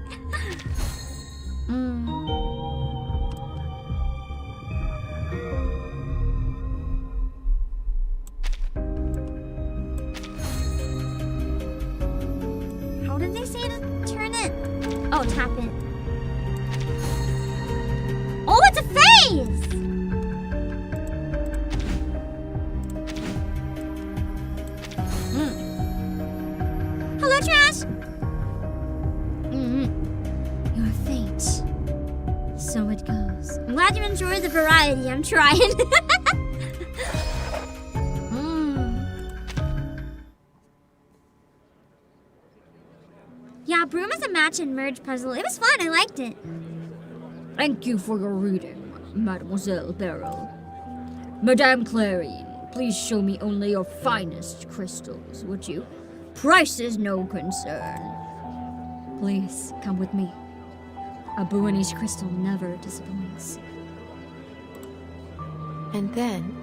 How did they say to turn it? Oh, tap it. Oh, it's a face! Hello, Trash! Your fate. So it goes. I'm glad you enjoy the variety. I'm trying. Yeah, Broom is a match and merge puzzle. It was fun. I liked it. Thank you for your reading, Mademoiselle Beryl. Madame Clarine, please show me only your finest crystals, would you? Price is no concern. Please, come with me. A Buenese crystal never disappoints. And then,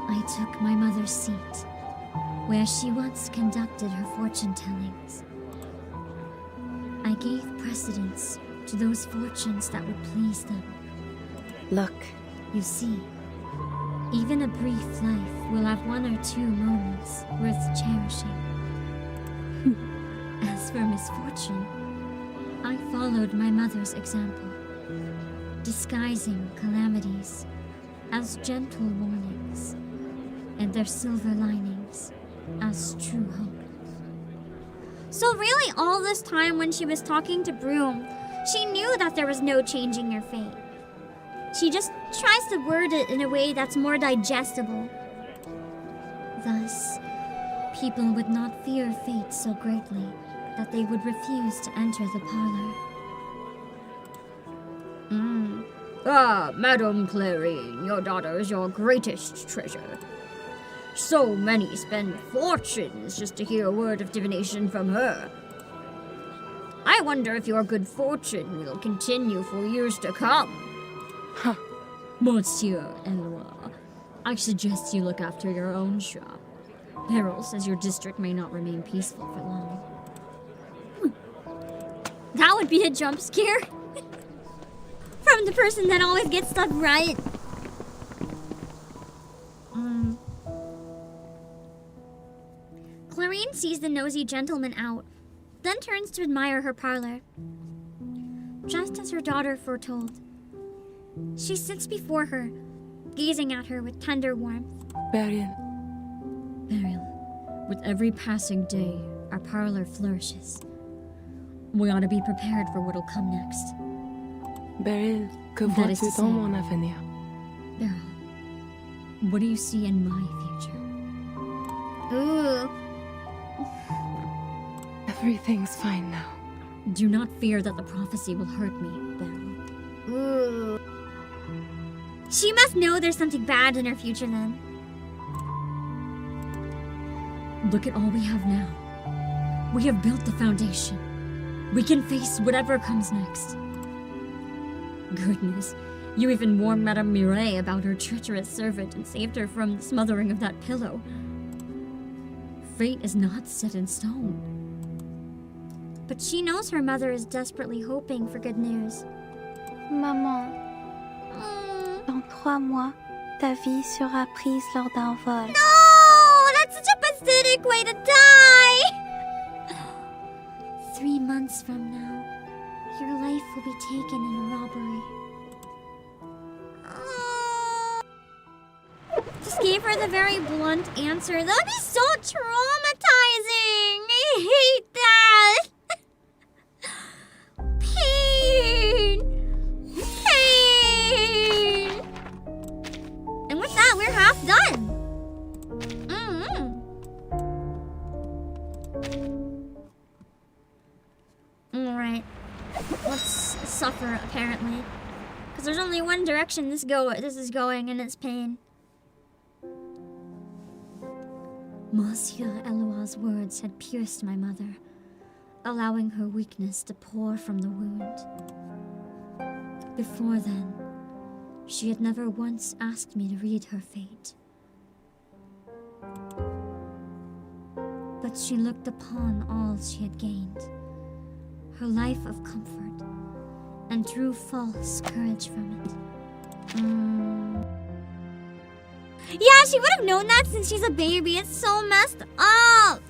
I took my mother's seat, where she once conducted her fortune tellings. I gave precedence to those fortunes that would please them. look, You see, even a brief life will have one or two moments worth cherishing. As for misfortune, I followed my mother's example, disguising calamities as gentle warnings, and their silver linings as true hope. So really, all this time when she was talking to Broom, she knew that there was no changing your fate. She just tries to word it in a way that's more digestible. Thus, people would not fear fate so greatly that they would refuse to enter the parlor. Ah, Madame Clarine, your daughter is your greatest treasure. So many spend fortunes just to hear a word of divination from her. I wonder if your good fortune will continue for years to come. Huh. Monsieur Eloi, I suggest you look after your own shop. Beryl says your district may not remain peaceful for long. That would be a jump scare. From the person that always gets stuff right. Clarine sees the nosy gentleman out, then turns to admire her parlor. Just as her daughter foretold, she sits before her, gazing at her with tender warmth. Beryl, Beryl, with every passing day, our parlor flourishes. We ought to be prepared for what'll come next. Beryl, que That is vois-tu to say- dans mon avenir? Beryl, what do you see in my future? Ooh. Everything's fine now. Do not fear that the prophecy will hurt me, Beryl. Ooh. She must know there's something bad in her future then. Look at all we have now. We have built the foundation. We can face whatever comes next. Goodness, you even warned Madame Mireille about her treacherous servant and saved her from the smothering of that pillow. Fate is not set in stone. But she knows her mother is desperately hoping for good news. Maman, dans 3 mois, ta vie sera prise lors d'un vol. No! That's such a pathetic way to die! 3 months from now, your life will be taken in a robbery. Just gave her the very blunt answer. That'd be so traumatizing! I hate that! Pain! Pain! And with that, we're half done. Alright. Let's suffer, apparently. Because there's only one direction this is going, and it's pain. Monsieur Eloise's words had pierced my mother, allowing her weakness to pour from the wound. Before then, she had never once asked me to read her fate. But she looked upon all she had gained, her life of comfort, and drew false courage from it. Yeah, she would have known that since she's a baby. It's so messed up.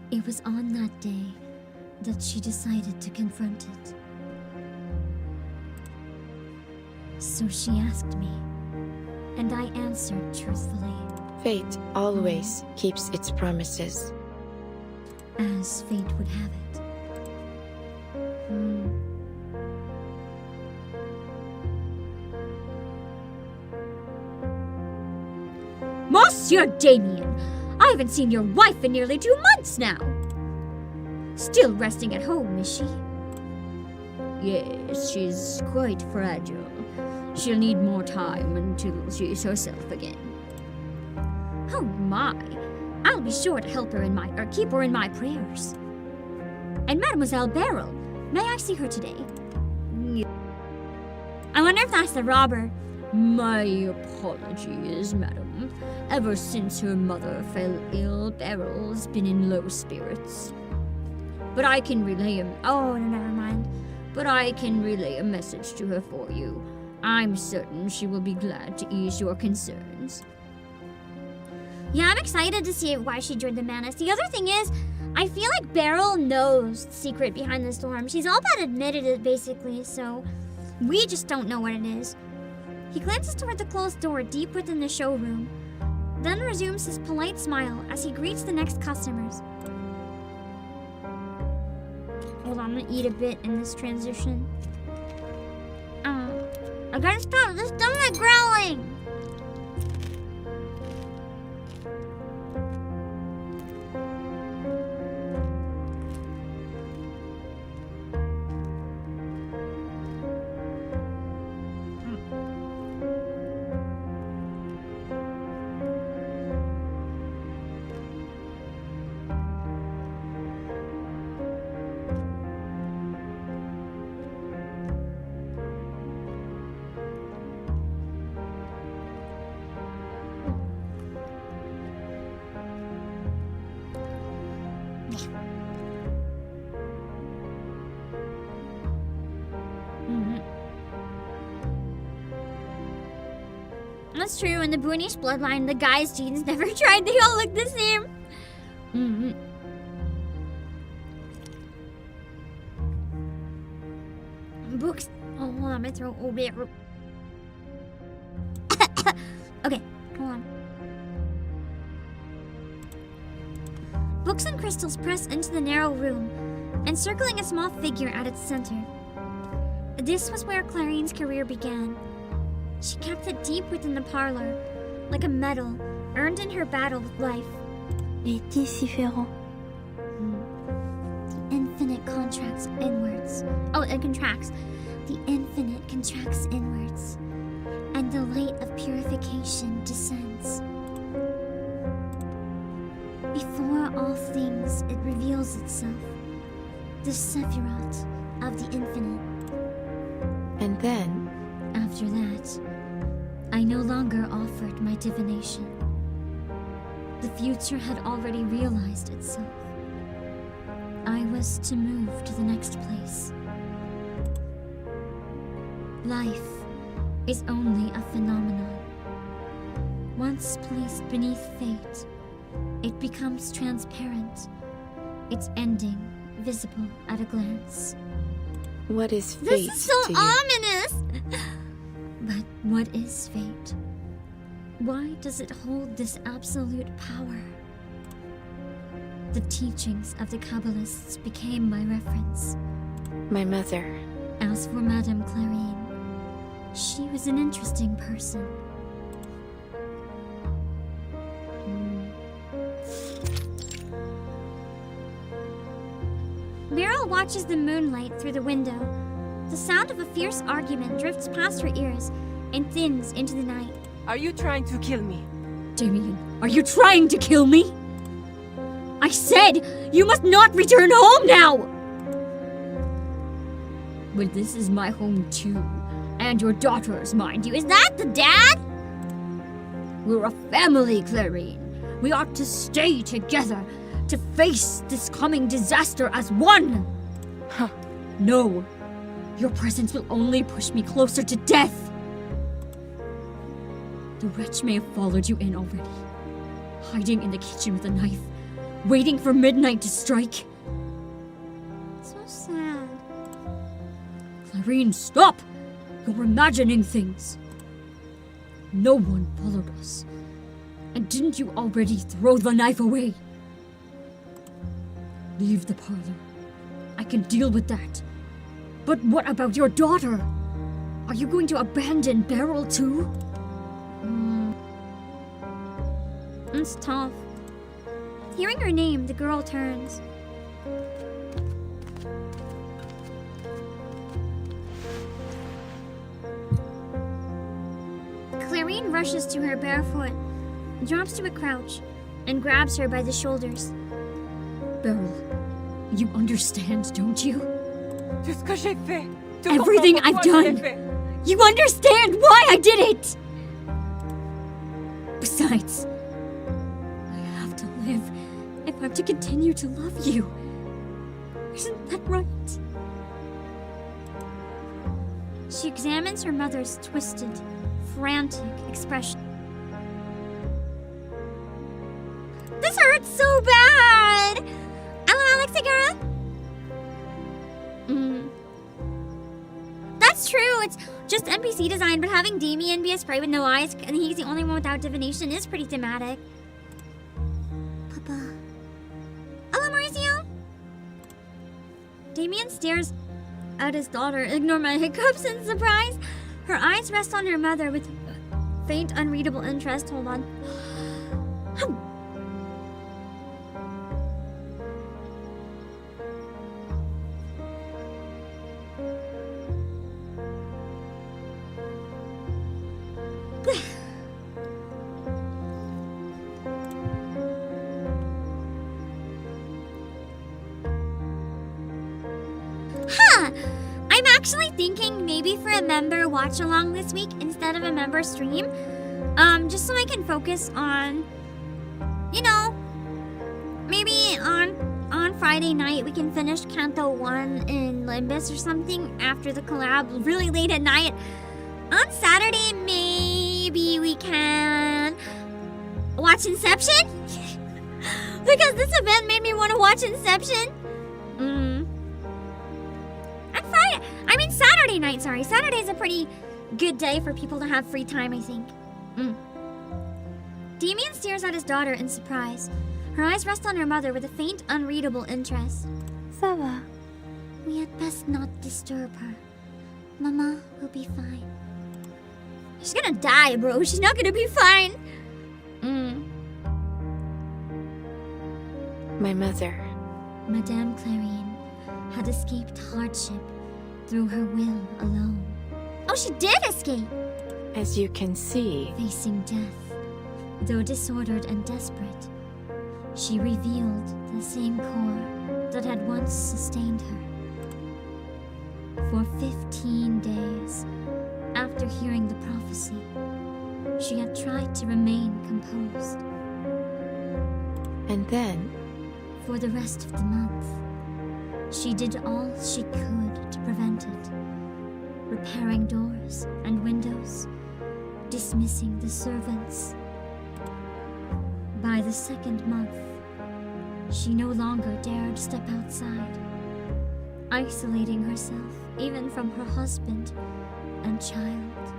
It was on that day that she decided to confront it. So she asked me, and I answered truthfully. Fate always keeps its promises. As fate would have it. Monsieur Damien, I haven't seen your wife in nearly 2 months now. Still resting at home, is she? Yes, she's quite fragile. She'll need more time until she's herself again. Oh my, I'll be sure to help her keep her in my prayers. And Mademoiselle Beryl, may I see her today? I wonder if that's the robber. My apologies, madam. Ever since her mother fell ill, Beryl's been in low spirits. But I can relay Oh, no, never mind. But I can relay a message to her for you. I'm certain she will be glad to ease your concerns. Yeah, I'm excited to see why she joined the Manus. The other thing is, I feel like Beryl knows the secret behind the storm. She's all but admitted it, basically, so we just don't know what it is. He glances toward the closed door deep within the showroom, then resumes his polite smile as he greets the next customers. Hold on, I'm gonna eat a bit in this transition. I gotta stop this stomach growling! That's true, in the Boonish bloodline, the guys' genes never tried. They all look the same. Books. Oh, Hold on, my throat. Okay, hold on. Books and crystals press into the narrow room, encircling a small figure at its center. This was where Clarine's career began. She kept it deep within the parlor, like a medal earned in her battle with life. Les différents. The infinite contracts inwards. Oh, it contracts. The infinite contracts inwards, and the light of purification descends. Before all things, it reveals itself, the Sephiroth of the infinite. And then, After that, I no longer offered my divination. The future had already realized itself. I was to move to the next place. Life is only a phenomenon. Once placed beneath fate, it becomes transparent, its ending visible at a glance. what is This fate is so to you? ominous! But what is fate? Why does it hold this absolute power? The teachings of the Kabbalists became my reference. My mother. As for Madame Clarine, she was an interesting person. Beryl watches the moonlight through the window. The sound of a fierce argument drifts past her ears and thins into the night. Are you trying to kill me? Damien, are you trying to kill me? I said you must not return home now! Well, this is my home too. And your daughter's, mind you. Is that the dad? We're a family, Clarine. We ought to stay together to face this coming disaster as one. Huh. No, your presence will only push me closer to death. The wretch may have followed you in already, hiding in the kitchen with a knife, waiting for midnight to strike. So sad. Clarine, stop! You're imagining things. No one followed us. And didn't you already throw the knife away? Leave the parlor. I can deal with that. But what about your daughter? Are you going to abandon Beryl too? It's tough. Hearing her name, the girl turns. Clarine rushes to her barefoot, drops to a crouch, and grabs her by the shoulders. Beryl, you understand, don't you? Tout ce que j'ai fait. Tu Everything comprends I've pourquoi je l'ai done. fait. You understand why I did it! Besides, I have to live if I'm to continue to love you. Isn't that right? She examines her mother's twisted, frantic expression. This hurts so bad! Hello, Alexigara? That's true, it's just NPC design, but having Damien be a sprite with no eyes and he's the only one without divination is pretty thematic. Papa. Hello, Mauricio? Damien stares at his daughter. Ignore my hiccups in surprise. Her eyes rest on her mother with faint, unreadable interest. Hold on. I'm actually thinking maybe for a member watch along this week instead of a member stream. Just so I can focus on, you know, maybe on Friday night we can finish Canto 1 in Limbus or something after the collab really late at night. On Saturday, maybe we can watch Inception? Because this event made me want to watch Inception. On Friday, I mean it's Saturday night, sorry. Saturday's a pretty good day for people to have free time, I think. Damien stares at his daughter in surprise. Her eyes rest on her mother with a faint, unreadable interest. Ça va. We had best not disturb her. Mama will be fine. She's gonna die, bro. She's not gonna be fine. My mother. Madame Clarion had escaped hardship through her will alone. Oh, she did escape. As you can see, Facing death, though disordered and desperate, she revealed the same core that had once sustained her. For 15 days, after hearing the prophecy, she had tried to remain composed. and then For the rest of the month, she did all she could to prevent it, repairing doors and windows, dismissing the servants. By the second month, she no longer dared step outside, isolating herself even from her husband and child.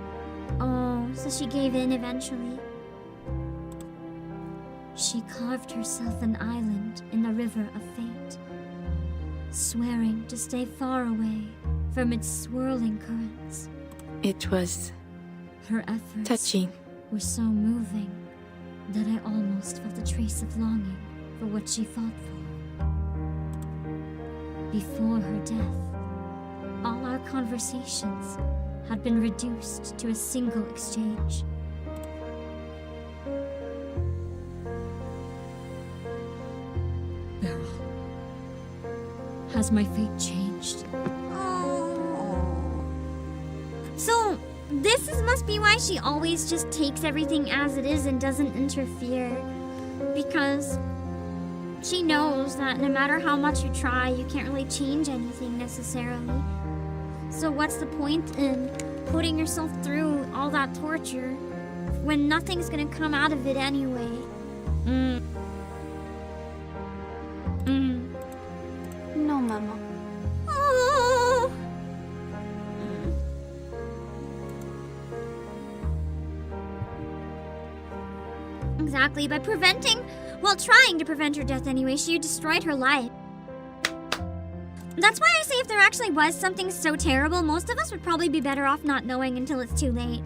Oh, so she gave in eventually. She carved herself an island in the river of fate, swearing to stay far away from its swirling currents. it was Her efforts touching. were so moving that I almost felt a trace of longing for what she fought for. Before her death, all our conversations had been reduced to a single exchange. Beryl, has my fate changed? So, must be why she always just takes everything as it is and doesn't interfere. Because she knows that no matter how much you try, you can't really change anything necessarily. So what's the point in putting yourself through all that torture when nothing's gonna come out of it anyway? No, maman. Oh. Exactly, by trying to prevent her death anyway, she destroyed her life. That's why I say if there actually was something so terrible, most of us would probably be better off not knowing until it's too late.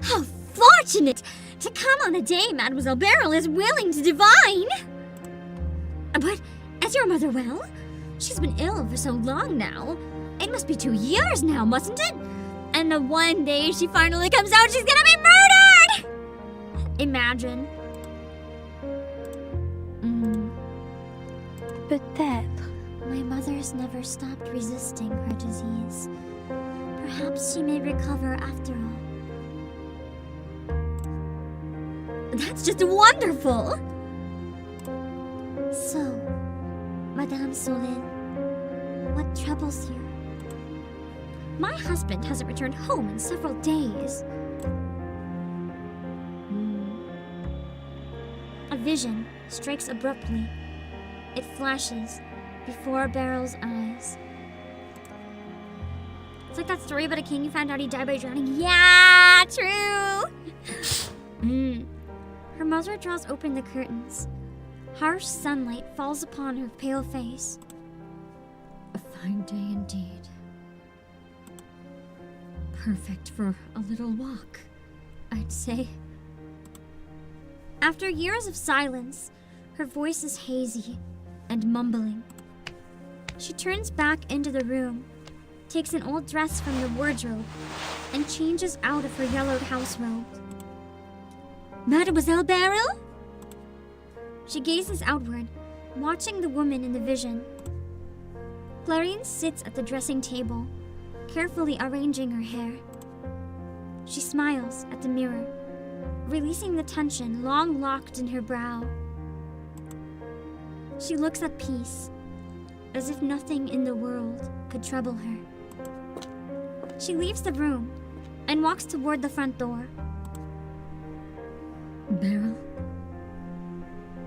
How fortunate to come on a day Mademoiselle Beryl is willing to divine! But is your mother well? She's been ill for so long now. It must be 2 years now, mustn't it? And the one day she finally comes out, she's gonna be murdered! Imagine. Peut-être. My mother's never stopped resisting her disease. Perhaps she may recover after all. That's just wonderful! So, Madame Solin, what troubles you? My husband hasn't returned home in several days. A vision strikes abruptly. It flashes before Beryl's eyes. It's like that story about a king who found out he died by drowning. Yeah, true! Her mother draws open the curtains. Harsh sunlight falls upon her pale face. A fine day indeed. Perfect for a little walk, I'd say. After years of silence, her voice is hazy and mumbling. She turns back into the room, takes an old dress from the wardrobe, and changes out of her yellowed house robe. Mademoiselle Beryl? She gazes outward, watching the woman in the vision. Clarine sits at the dressing table, carefully arranging her hair. She smiles at the mirror, releasing the tension long locked in her brow. She looks at peace, as if nothing in the world could trouble her. She leaves the room and walks toward the front door. Beryl,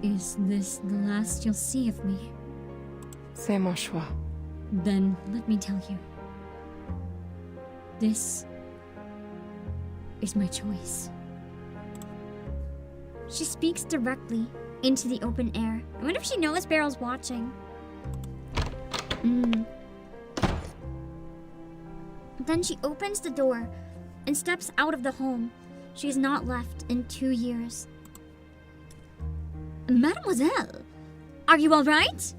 is this the last you'll see of me? C'est mon choix. Then let me tell you. This is my choice. She speaks directly into the open air. I wonder if she knows Beryl's watching. Then she opens the door and steps out of the home she has not left in 2 years. Mademoiselle, are you all right?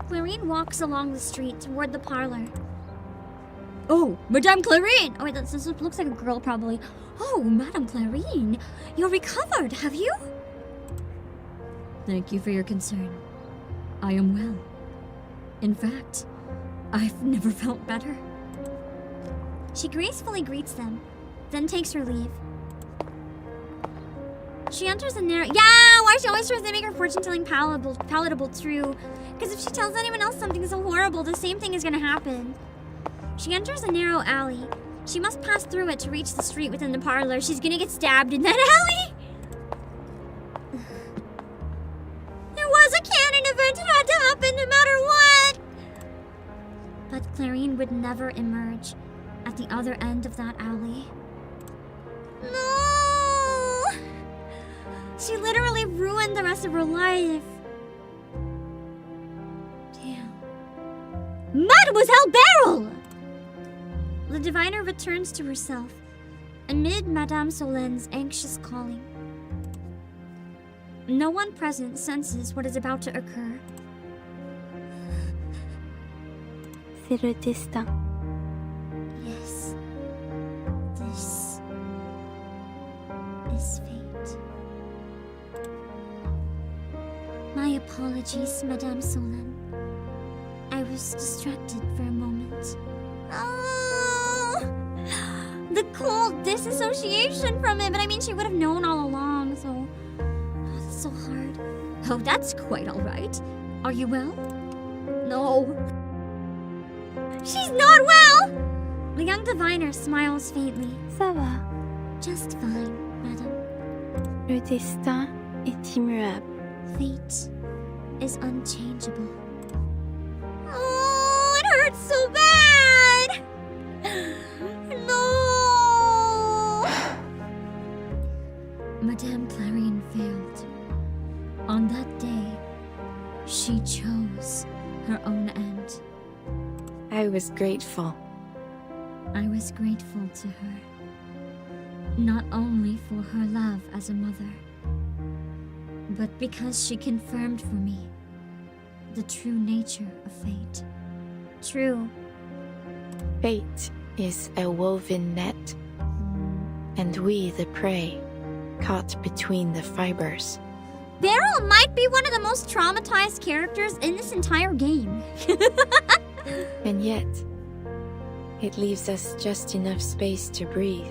Clarine walks along the street toward the parlor. Oh, Madame Clarine! Oh wait, this looks like a girl probably. Oh, Madame Clarine, you're recovered, have you? Thank you for your concern. I am well. In fact, I've never felt better. She gracefully greets them, then takes her leave. She enters a narrow... Yeah! Why she always tries to make her fortune-telling palatable true? Because if she tells anyone else something so horrible, the same thing is going to happen. She enters a narrow alley. She must pass through it to reach the street within the parlor. She's going to get stabbed in that alley! There was a canon event that had to happen no matter what! But Clarine would never emerge at the other end of that alley. No! She literally ruined the rest of her life. Damn. Mademoiselle Beryl! The diviner returns to herself amid Madame Solenne's anxious calling. No one present senses what is about to occur. C'est le destin. Yes, this is fate. My apologies, Madame Solenne. I was distracted for a moment. Oh, the cold disassociation from it. But I mean, she would have known all along, so... Oh, that's so hard. Oh, that's quite all right. Are you well? No. She's not well! The young diviner smiles faintly. Ça va. Just fine, madame. Le destin est immuable. Fate is unchangeable. Oh, it hurts so bad! No! Madame Clarine failed. On that day, she chose her own end. I was grateful. I was grateful to her, not only for her love as a mother, but because she confirmed for me the true nature of fate. True. Fate is a woven net, and we the prey, caught between the fibers. Beryl might be one of the most traumatized characters in this entire game. And yet, it leaves us just enough space to breathe.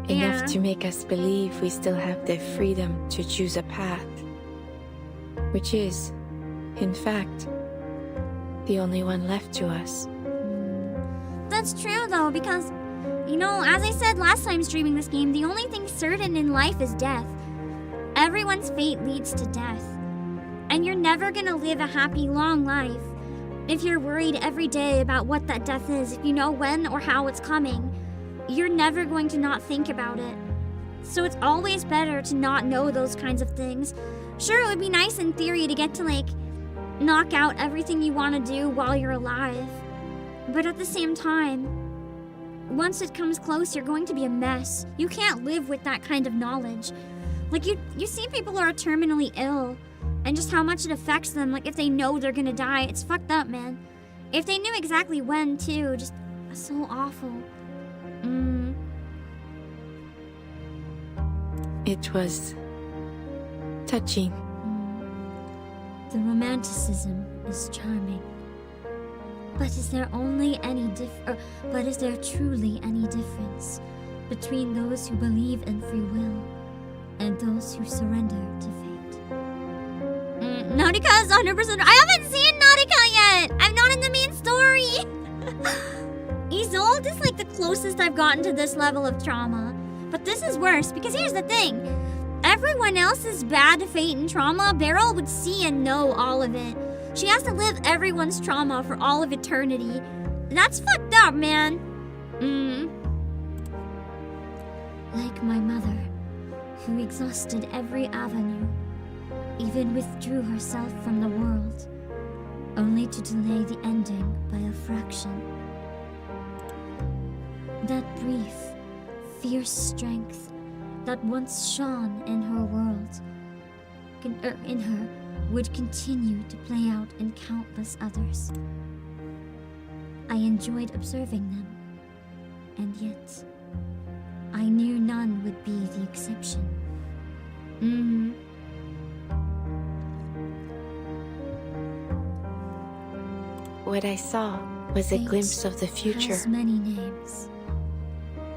Enough to make us believe we still have the freedom to choose a path, which is, in fact, the only one left to us. That's true though, because, you know, as I said last time streaming this game, the only thing certain in life is death. Everyone's fate leads to death. And you're never gonna live a happy, long life if you're worried every day about what that death is. If you know when or how it's coming, you're never going to not think about it. So it's always better to not know those kinds of things. Sure, it would be nice in theory to get to, like, knock out everything you want to do while you're alive. But at the same time, once it comes close, you're going to be a mess. You can't live with that kind of knowledge. Like, you see people who are terminally ill, and just how much it affects them. Like, if they know they're gonna die, it's fucked up, man. If they knew exactly when, too, just so awful. It was touching. The romanticism is charming. But is there truly any difference between those who believe in free will and those who surrender to fate? Nautica's 100%. I haven't seen Nautica yet. I'm not in the main story. Isolde is like the closest I've gotten to this level of trauma. But this is worse, because here's the thing. Everyone else's bad fate and trauma, Beryl would see and know all of it. She has to live everyone's trauma for all of eternity. That's fucked up, man. Like my mother, who exhausted every avenue, even withdrew herself from the world, only to delay the ending by a fraction. That brief, fierce strength that once shone in her world, in her, would continue to play out in countless others. I enjoyed observing them, and yet I knew none would be the exception. What I saw was a Fate glimpse of the future. has many names.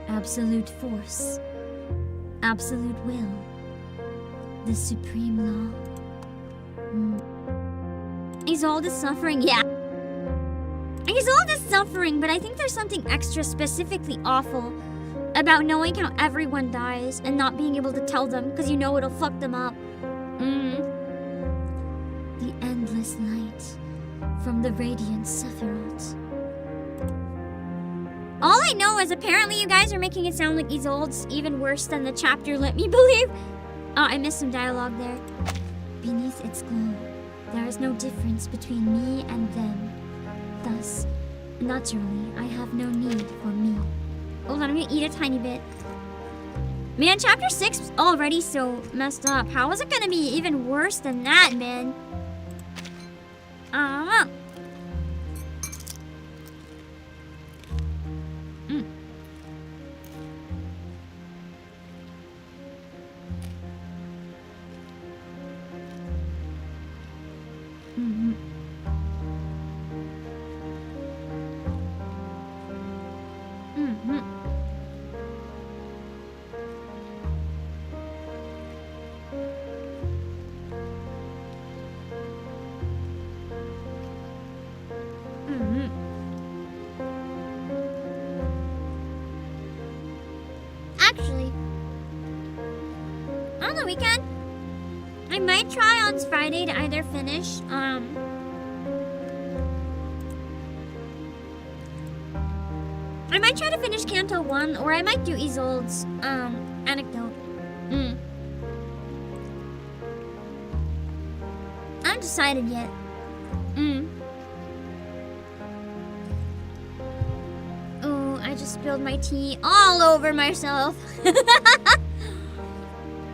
Absolute force, absolute will, the supreme law. Isolde is suffering, yeah. Isolde is suffering, but I think there's something extra specifically awful about knowing how everyone dies and not being able to tell them because you know it'll fuck them up. The endless light from the radiant Sephiroth. All I know is apparently you guys are making it sound like Isolde's even worse than the chapter let me believe. Oh, I missed some dialogue there. Beneath its glow, there is no difference between me and them. Thus, naturally, I have no need for me. Hold on, I'm gonna eat a tiny bit. Man, chapter 6 was already so messed up. How is it gonna be even worse than that, man? Actually, on the weekend, I might try on Friday to either finish, I might try to finish Canto 1, or I might do Isolde's, anecdote. I haven't decided yet. Oh, I just spilled my tea all over myself.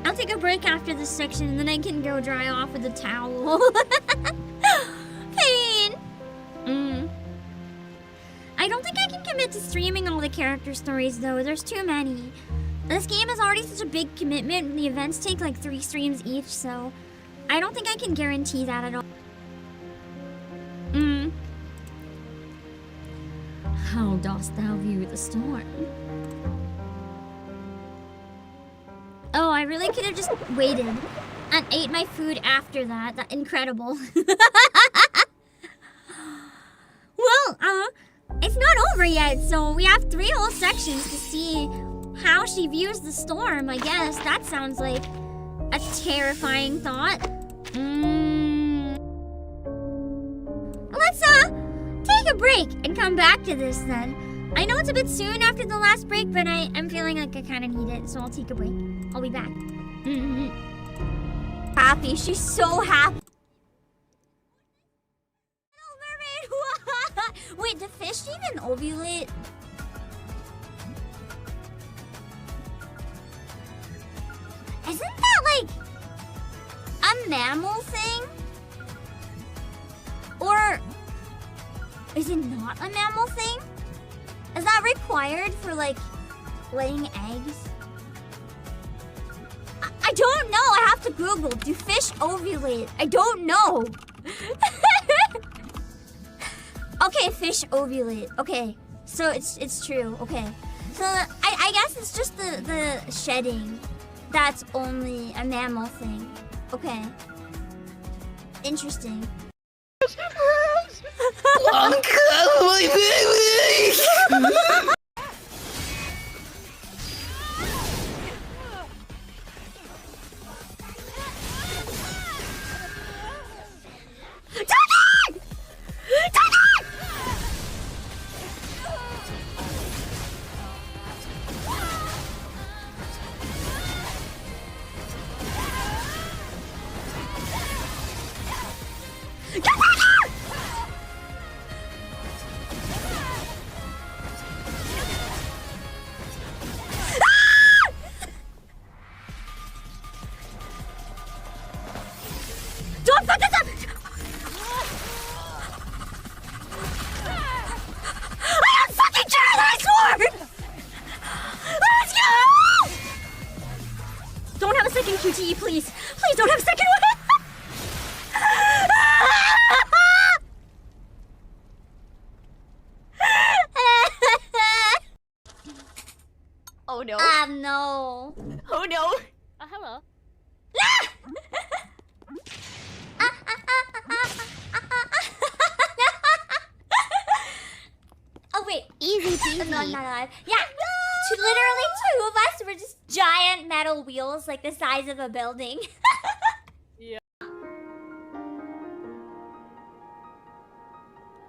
I'll take a break after this section and then I can go dry off with a towel. Pain. I don't think I can commit to streaming all the character stories though. There's too many. This game is already such a big commitment. The events take like 3 streams each, so I don't think I can guarantee that at all. How dost thou view the storm? Oh, I really could have just waited and ate my food after that. That's incredible. Well, it's not over yet, so we have 3 whole sections to see how she views the storm, I guess. That sounds like a terrifying thought. Let's, take a break and come back to this then. I know it's a bit soon after the last break, but I'm feeling like I kind of need it, so I'll take a break. I'll be back. Happy. She's so happy. Little mermaid. Wait, do fish even ovulate? Isn't that like a mammal thing? Or is it not a mammal thing? Is that required for like laying eggs? I don't know. I have to Google. Do fish ovulate? I don't know. Okay, fish ovulate. Okay, so it's true. Okay, so I guess it's just the shedding that's only a mammal thing. Okay, interesting. Uncle, my baby! tea, please. Please don't have a second one. Oh no. No. Oh no. Hello. Oh wait. Easy peasy. No, I'm not alive. Yeah. Literally two of us were just giant metal wheels like the size of a building.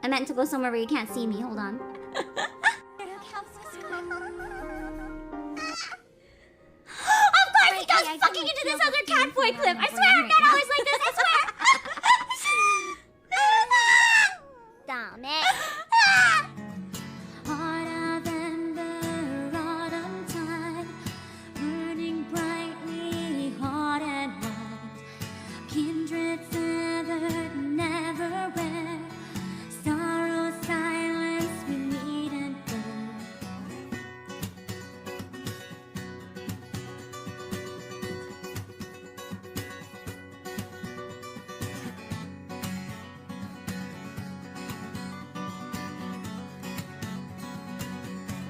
I meant to go somewhere where you can't see me. Hold on. Of course he goes fucking into this other catboy clip. I swear I'm not always like this. I swear. Damn it. Harder than the autumn tide, burning brightly hot and white. Kindred severed, never wed. Sorrow, silence, we meet and burn.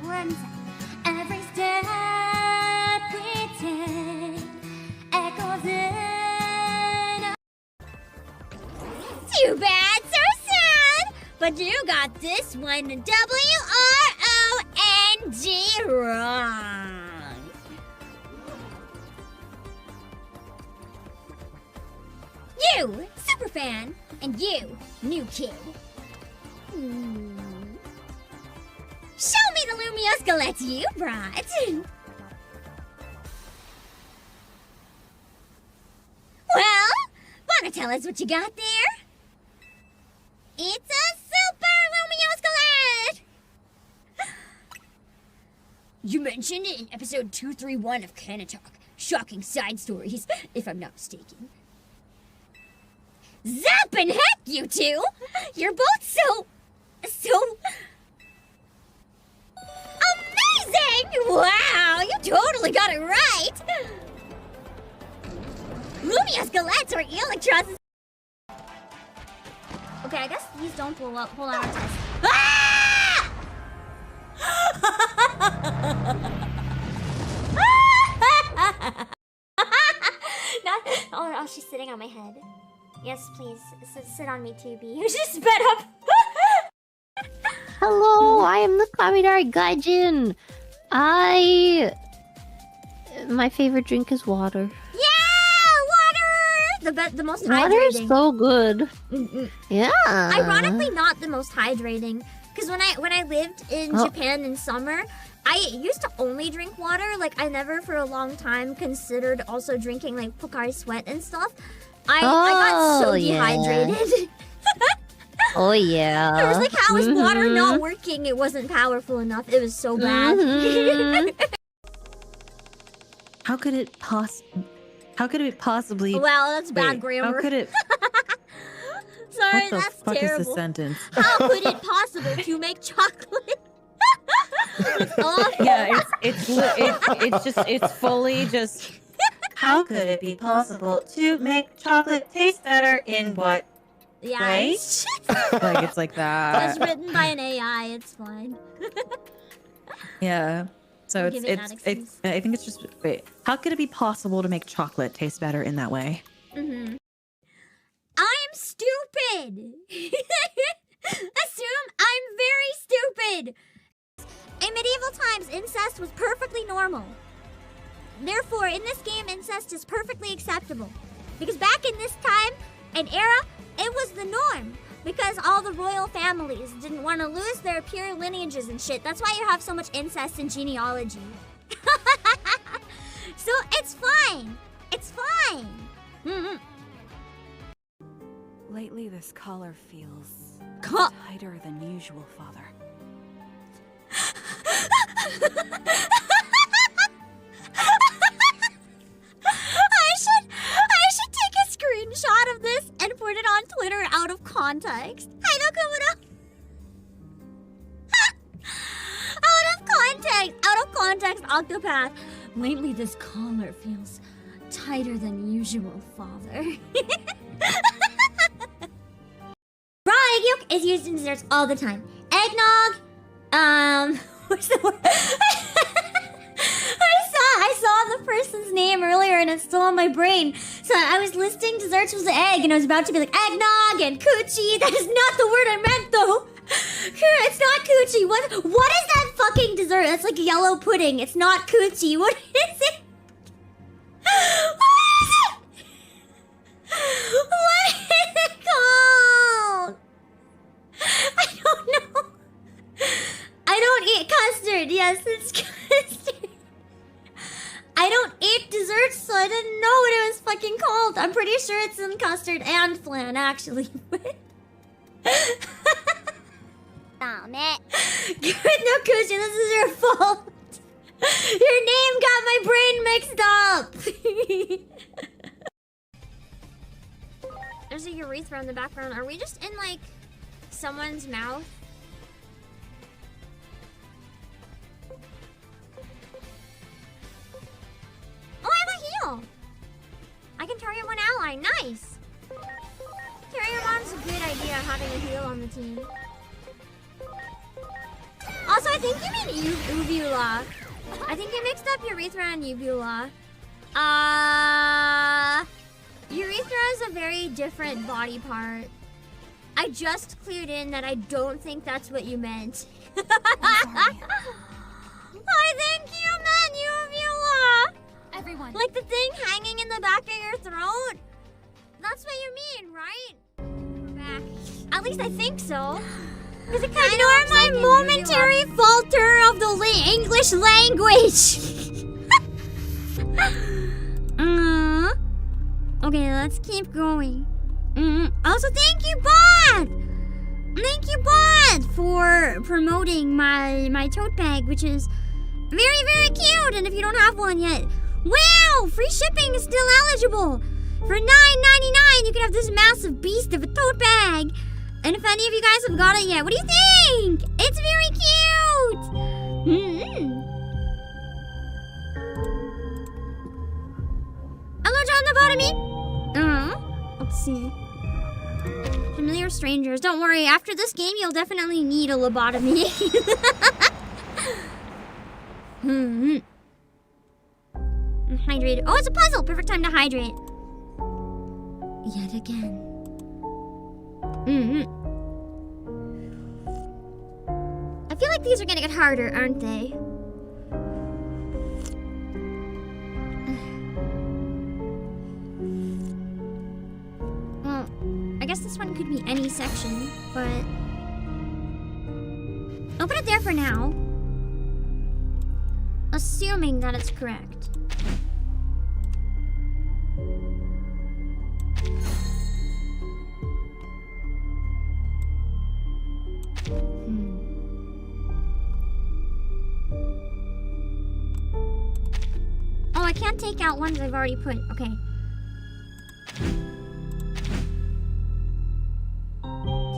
One sec. Every step we take echoes in. Too bad, so sad. But you got this one WRONG wrong. You, superfan, and you, new kid. Show me the Lumio skeleton you brought. Well, wanna tell us what you got there? It's a super Lumio skeleton! You mentioned it in episode 231 of Arcana Talk. Shocking side stories, if I'm not mistaken. Zap and heck, you two! You're both so amazing! Wow, you totally got it right! Lumia skelettes or electrons. Okay, I guess these don't blow up. Hold on, I'll test. Ah! Oh, she's sitting on my head. Yes, please. Sit on me too, B. She sped up. Hello, I am the Kamidari Gaijin. My favorite drink is water. Yeah, water. The most Water hydrating. is so good. Yeah. Ironically, not the most hydrating. Because when I lived in Japan in summer, I used to only drink water. Like, I never for a long time considered also drinking like Pocari Sweat and stuff. I got so dehydrated. Oh yeah. I was like, how is water not working? It wasn't powerful enough. It was so bad. How could it possibly? Well, that's bad grammar. How could it? Sorry, what the that's fuck terrible. is this sentence? How could it possible to make chocolate? It's awful. Yeah, it's fully just. How could it be possible to make chocolate taste better in what Yeah, way? it's Like it's like that. It's written by an AI. It's fine. Yeah. So I'll give it that it's excuse. I think it's just wait. How could it be possible to make chocolate taste better in that way? Mm-hmm. I'm stupid. Assume I'm very stupid. In medieval times, incest was perfectly normal. Therefore, in this game, incest is perfectly acceptable. Because back in this time and era, it was the norm. Because all the royal families didn't want to lose their pure lineages and shit. That's why you have so much incest in genealogy. So it's fine. It's fine. Mm-hmm. Lately, this collar feels tighter than usual, Father. I should take a screenshot of this and put it on Twitter out of context. Out of context, Octopath. Lately, this collar feels tighter than usual, father. Raw egg yolk is used in desserts all the time. Eggnog, what's the word? I saw the person's name earlier and it's still on my brain. So I was listing desserts with the egg and I was about to be like eggnog and coochie. That is not the word I meant though. It's not coochie. What is that fucking dessert? That's like yellow pudding. It's not coochie. What is it? What is it? What is it called? I don't know. I don't eat custard. Yes, it's custard. I don't eat desserts, so I didn't know what it was fucking called. I'm pretty sure it's in custard and flan, actually. Damn it. Good, no coochie, this is your fault. Your name got my brain mixed up. There's a urethra in the background. Are we just in, like, someone's mouth? Oh, I have a heal. I can Terrier one ally. Nice. Terrier one's a good idea, having a heal on the team. Also, I think you mean uvula. I think you mixed up urethra and uvula. Urethra is a very different body part. I just clued in that I don't think that's what you meant. I think you meant uvula. Everyone. Like the thing hanging in the back of your throat? That's what you mean, right? We're back. At least I think so. Because it kind of my momentary falter of the English language. Okay, let's keep going. Also, thank you, Bod! Thank you, Bod, for promoting my tote bag, which is very, very cute. And if you don't have one yet, wow! Free shipping is still eligible. For $9.99, you can have this massive beast of a tote bag. And if any of you guys have got it yet, what do you think? It's very cute! Hello, John Lobotomy! Let's see. Familiar strangers. Don't worry, after this game, you'll definitely need a lobotomy. Hydrated. Oh, it's a puzzle! Perfect time to hydrate. Yet again. I feel like these are gonna get harder, aren't they? Well, I guess this one could be any section, but I'll put it there for now. Assuming that it's correct. Oh, I can't take out ones I've already put. Okay.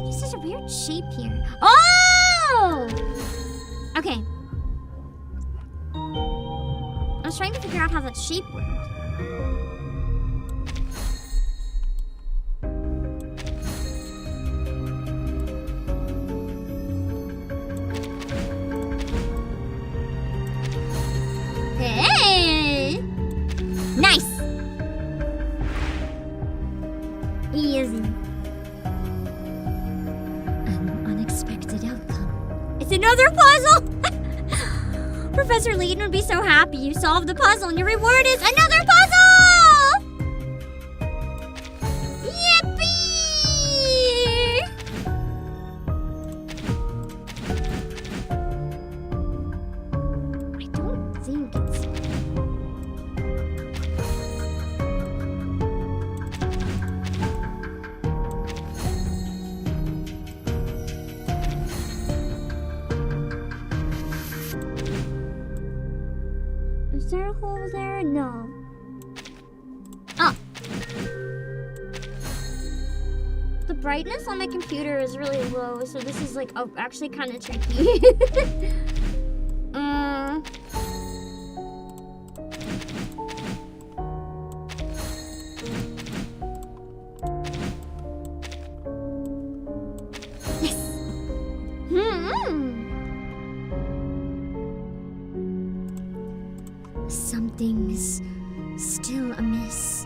This is a weird shape here. Oh! Okay. I was trying to figure out how that shape worked. Hey! Nice! Easy. An unexpected outcome. It's another puzzle! Professor Layton would be so happy you solved the puzzle and your reward is another puzzle! Yippee! I don't think it's... Is there a hole there? No. Oh. The brightness on my computer is really low, so this is like actually kind of tricky. Something's still amiss.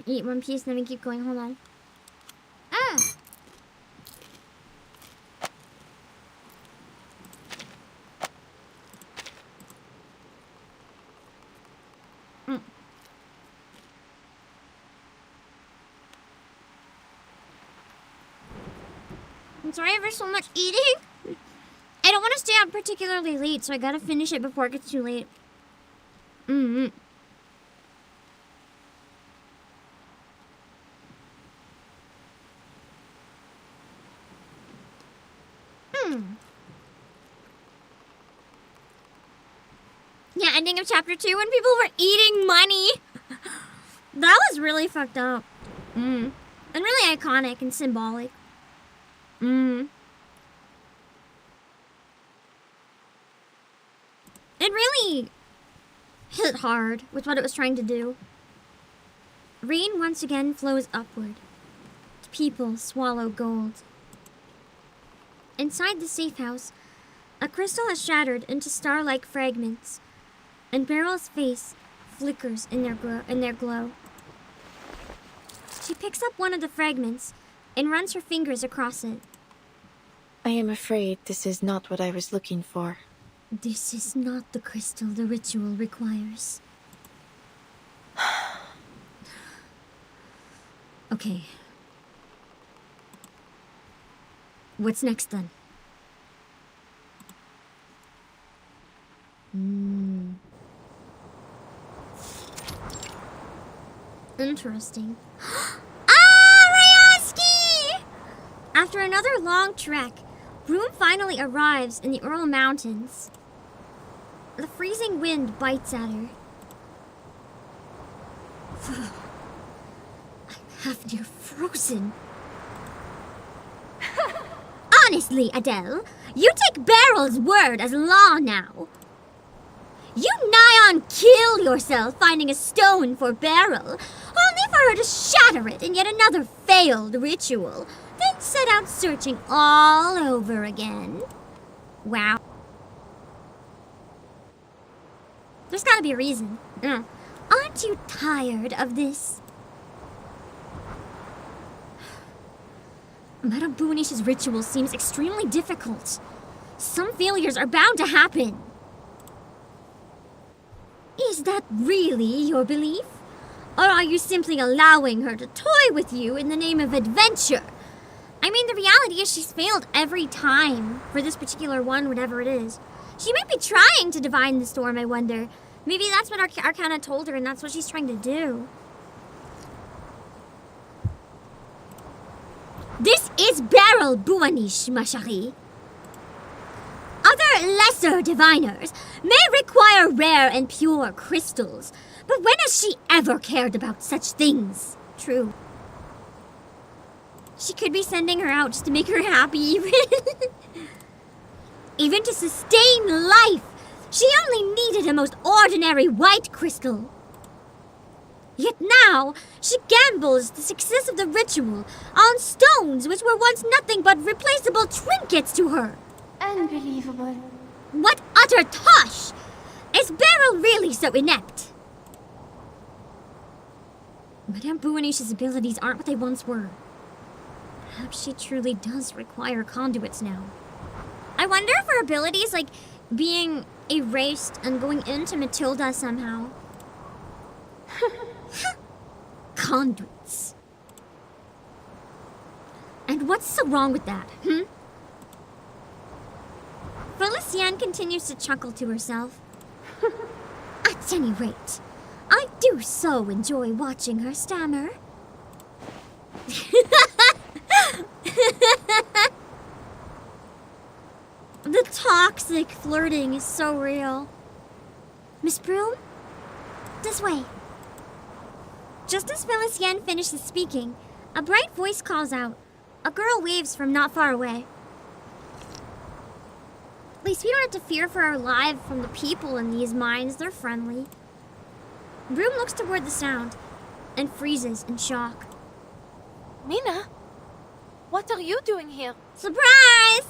Eat one piece, then we keep going. Hold on. I'm sorry for so much eating. I don't want to stay up particularly late, so I gotta finish it before it gets too late. Yeah, ending of chapter 2 when people were eating money. That was really fucked up. And really iconic and symbolic. It really hit hard with what it was trying to do. Rain once again flows upward. People swallow gold. Inside the safe house, a crystal has shattered into star-like fragments, and Beryl's face flickers in their glow. She picks up one of the fragments and runs her fingers across it. I am afraid this is not what I was looking for. This is not the crystal the ritual requires. Okay. What's next then? Interesting. Ah, Ryaski! After another long trek, Broom finally arrives in the Ural Mountains. The freezing wind bites at her. I have near frozen. Honestly, Adele, you take Beryl's word as law now. You nigh on kill yourself finding a stone for Beryl, only for her to shatter it in yet another failed ritual, then set out searching all over again. Wow. There's gotta be a reason. Aren't you tired of this? Madame Buanish's ritual seems extremely difficult. Some failures are bound to happen. Is that really your belief? Or are you simply allowing her to toy with you in the name of adventure? I mean, the reality is she's failed every time for this particular one, whatever it is. She might be trying to divine the storm, I wonder. Maybe that's what Arcana told her and that's what she's trying to do. This is Beryl Buanish, ma chérie. Other lesser diviners may require rare and pure crystals, but when has she ever cared about such things? True. She could be sending her out just to make her happy, even. Even to sustain life, she only needed a most ordinary white crystal. Yet now, she gambles the success of the ritual on stones which were once nothing but replaceable trinkets to her. Unbelievable. What utter tosh! Is Beryl really so inept? Madame Buanish's abilities aren't what they once were. Perhaps she truly does require conduits now. I wonder if her abilities, like, being erased and going into Matilda somehow. Conduits. And what's so wrong with that, Felicienne continues to chuckle to herself. At any rate, I do so enjoy watching her stammer. The toxic flirting is so real. Miss Broom? This way. Just as Felicienne finishes speaking, a bright voice calls out. A girl waves from not far away. At least we don't have to fear for our lives from the people in these mines. They're friendly. Broom looks toward the sound and freezes in shock. Mina, what are you doing here? Surprise!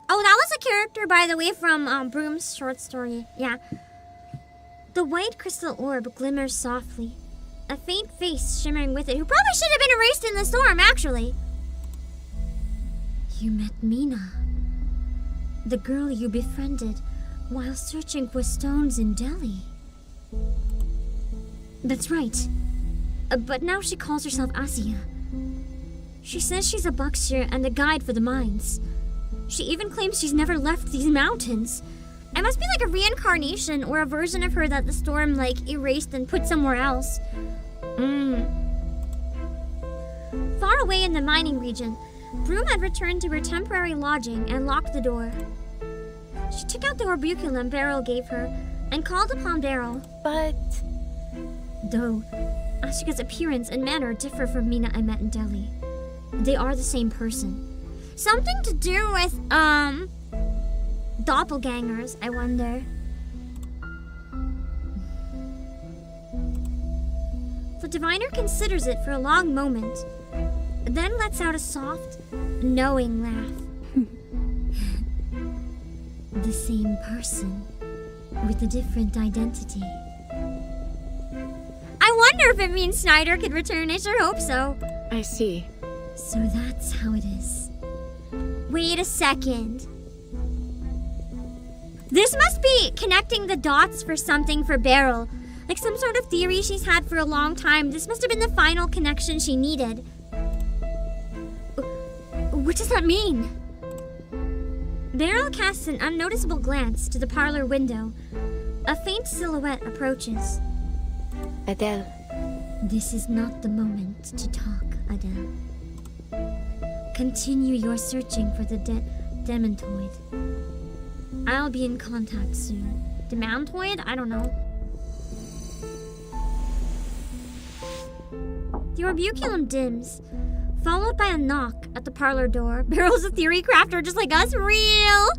Oh, that was a character, by the way, from Broom's short story. Yeah. The white crystal orb glimmers softly, a faint face shimmering with it, who probably should have been erased in the storm, actually. You met Mina, the girl you befriended while searching for stones in Delhi. That's right. But now she calls herself Asiya. She says she's a boxer and a guide for the mines. She even claims she's never left these mountains. It must be like a reincarnation or a version of her that the storm, like, erased and put somewhere else. Far away in the mining region, Broom had returned to her temporary lodging and locked the door. She took out the orbiculum Beryl gave her and called upon Beryl. But... Though Ashika's appearance and manner differ from Mina I met in Delhi, they are the same person. Something to do with, doppelgangers, I wonder. The diviner considers it for a long moment, then lets out a soft, knowing laugh. The same person, with a different identity. I wonder if it means Snyder could return. I sure hope so. I see. So that's how it is. Wait a second. This must be connecting the dots for something for Beryl. Like some sort of theory she's had for a long time. This must have been the final connection she needed. What does that mean? Beryl casts an unnoticeable glance to the parlor window. A faint silhouette approaches. Adele. This is not the moment to talk, Adele. Continue your searching for the demantoid. I'll be in contact soon. Demantoid? I don't know. The orbiculum dims, followed by a knock at the parlor door. Beryl's a theory crafter just like us. Real!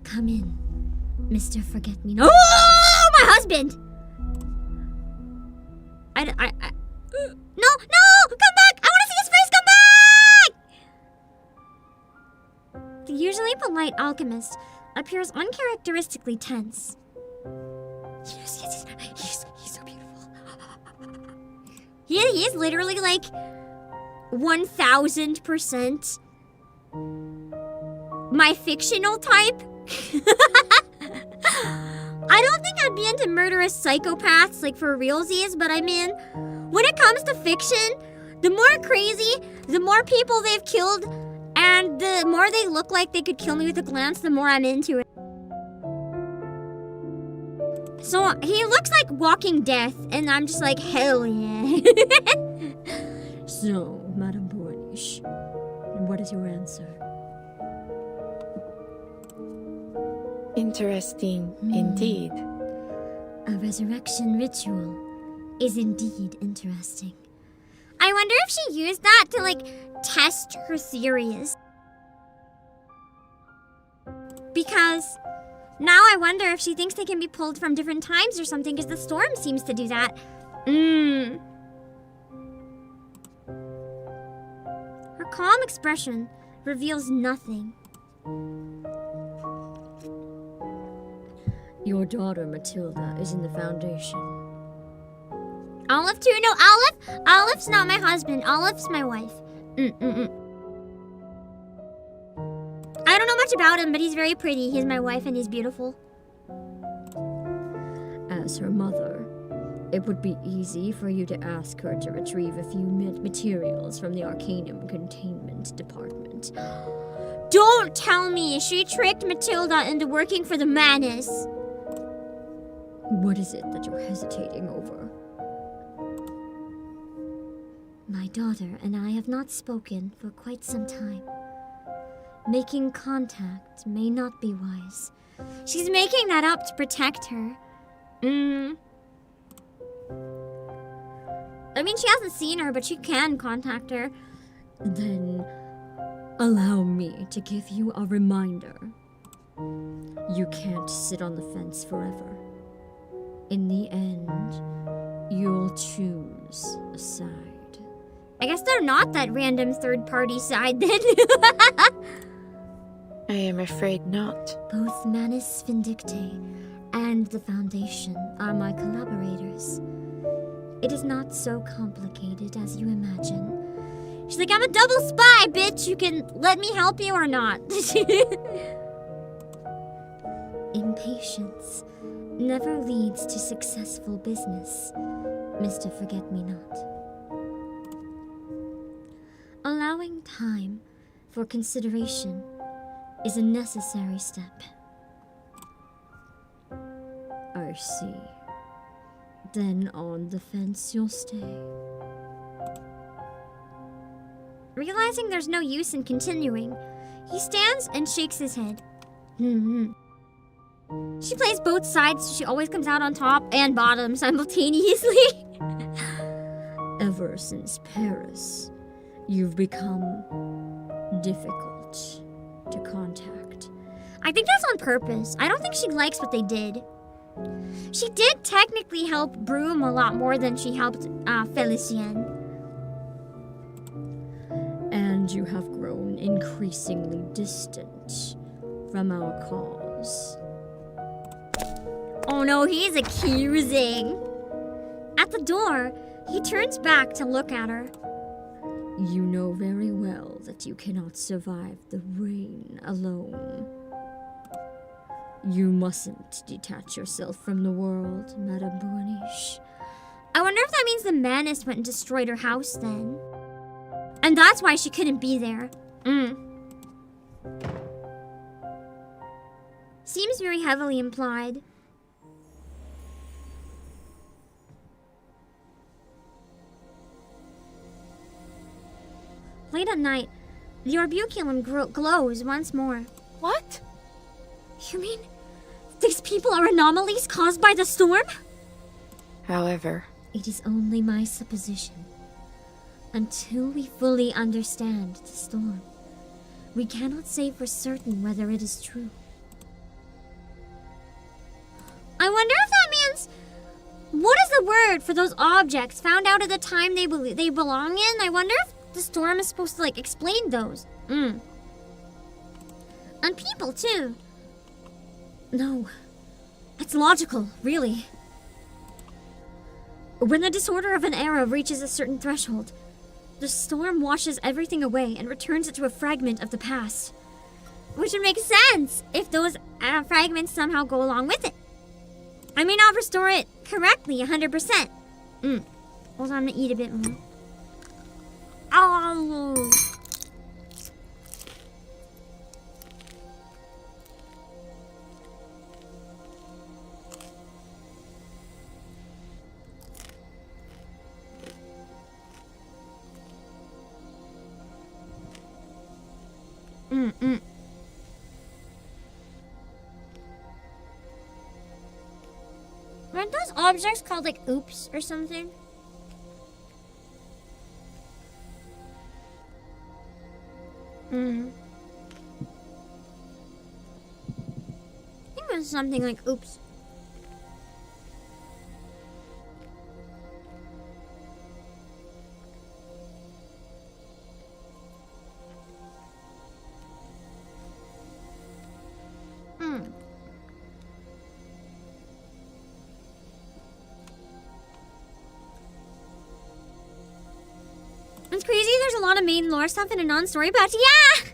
Come in, Mr. Forget-Me-Not. Oh, my husband! No! Come back! I want to see his face! Come back! The usually polite alchemist appears uncharacteristically tense. Yes, he's so beautiful. He is literally like 1000% my fictional type. I don't think I'd be into murderous psychopaths like for realsies, but I mean, when it comes to fiction, the more crazy, the more people they've killed, and the more they look like they could kill me with a glance, the more I'm into it. So he looks like walking death, and I'm just like, hell yeah. So, Madame Bourniche, what is your answer? Interesting indeed. A resurrection ritual is indeed interesting. I wonder if she used that to, like, test her theories. Because now I wonder if she thinks they can be pulled from different times or something, because the storm seems to do that. Her calm expression reveals nothing. Your daughter, Matilda, is in the Foundation. Olive too? No, Olive? Olive's not my husband. Olive's my wife. I don't know much about him, but he's very pretty. He's my wife and he's beautiful. As her mother, it would be easy for you to ask her to retrieve a few materials from the Arcanum Containment Department. Don't tell me she tricked Matilda into working for the Manus. What is it that you're hesitating over? My daughter and I have not spoken for quite some time. Making contact may not be wise. She's making that up to protect her. I mean, she hasn't seen her, but she can contact her. Then allow me to give you a reminder. You can't sit on the fence forever. In the end, you'll choose a side. I guess they're not that random third-party side then. I am afraid not. Both Manus Vindicte and the Foundation are my collaborators. It is not so complicated as you imagine. She's like, I'm a double spy, bitch. You can let me help you or not. Impatience never leads to successful business, Mr. Forget-Me-Not. Allowing time for consideration is a necessary step. I see. Then on the fence you'll stay. Realizing there's no use in continuing, he stands and shakes his head. She plays both sides, so she always comes out on top and bottom simultaneously. Ever since Paris, you've become difficult to contact. I think that's on purpose. I don't think she likes what they did. She did technically help Broom a lot more than she helped Felicien. And you have grown increasingly distant from our cause. Oh no, he's accusing. At the door, he turns back to look at her. You know very well that you cannot survive the rain alone. You mustn't detach yourself from the world, Madame Bourniche. I wonder if that means the Manus went and destroyed her house then. And that's why she couldn't be there. Seems very heavily implied. Late at night, the orbuculum glows once more. What? You mean these people are anomalies caused by the storm? However, It is only my supposition. Until we fully understand the storm, we cannot say for certain whether it is true. I wonder if that means... What is the word for those objects found out at the time they belong in? I wonder if the storm is supposed to, like, explain those. And people, too. No. It's logical, really. When the disorder of an era reaches a certain threshold, the storm washes everything away and returns it to a fragment of the past. Which would make sense if those fragments somehow go along with it. I may not restore it correctly 100%. Also, I'm gonna eat a bit more. Oh. Aren't those objects called, like, oops or something? I think it was something like oops. It's crazy there's a lot of main lore stuff in a non-story patch. Yeah!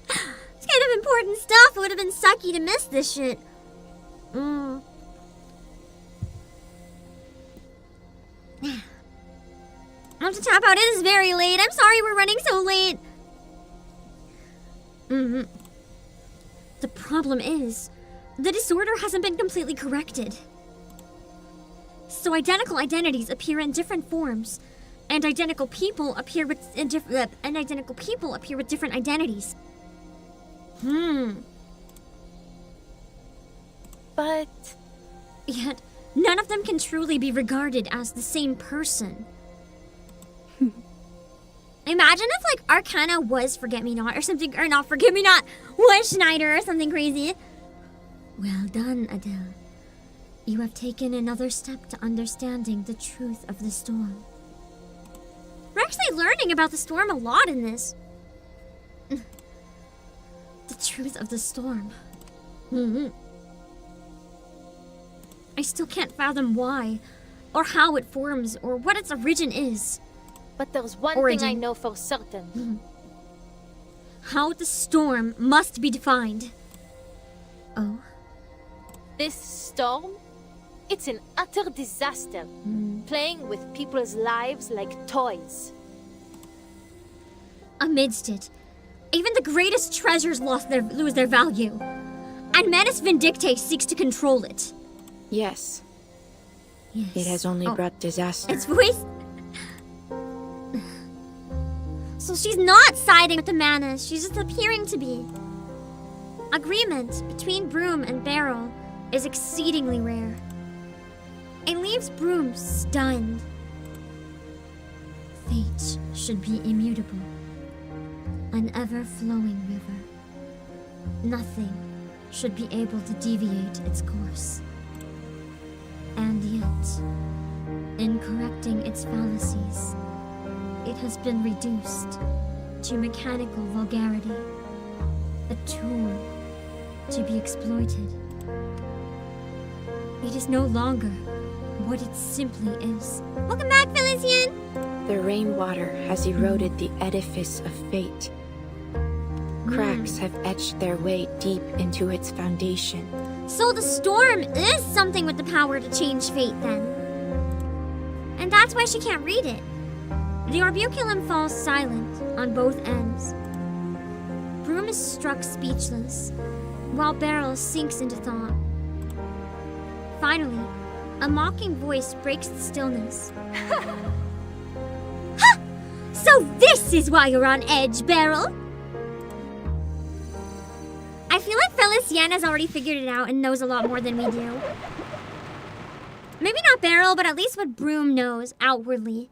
It's kind of important stuff. It would have been sucky to miss this shit. I have to tap out. It is very late. I'm sorry we're running so late. The problem is, the disorder hasn't been completely corrected. So identical identities appear in different forms, and identical people appear with different identities. But yet none of them can truly be regarded as the same person. Imagine if, like, Arcana was Forget-Me-Not or something, or not Forget-Me-Not, was Schneider or something crazy. Well done, Adele. You have taken another step to understanding the truth of the storm. We're actually learning about the storm a lot in this. The truth of the storm. I still can't fathom why, or how it forms, or what its origin is. But there's one Origin. thing I know for certain. How the storm must be defined. Oh? This storm? It's an utter disaster. Playing with people's lives like toys. Amidst it, even the greatest treasures lose their value. And Manus Vindicte seeks to control it. Yes. Yes. It has only brought disaster. Its voice... So she's not siding with the Manus, she's just appearing to be. Agreement between Broom and Beryl is exceedingly rare. It leaves Broom stunned. Fate should be immutable. An ever-flowing river. Nothing should be able to deviate its course. And yet, in correcting its fallacies, it has been reduced to mechanical vulgarity, a tool to be exploited. It is no longer what it simply is. Welcome back, Felician! The rainwater has eroded the edifice of fate. Cracks have etched their way deep into its foundation. So the storm is something with the power to change fate, then. And that's why she can't read it. The orbiculum falls silent on both ends. Broom is struck speechless, while Beryl sinks into thought. Finally, a mocking voice breaks the stillness. Ha! So this is why you're on edge, Beryl! I feel like Felician has already figured it out and knows a lot more than we do. Maybe not Beryl, but at least what Broom knows outwardly.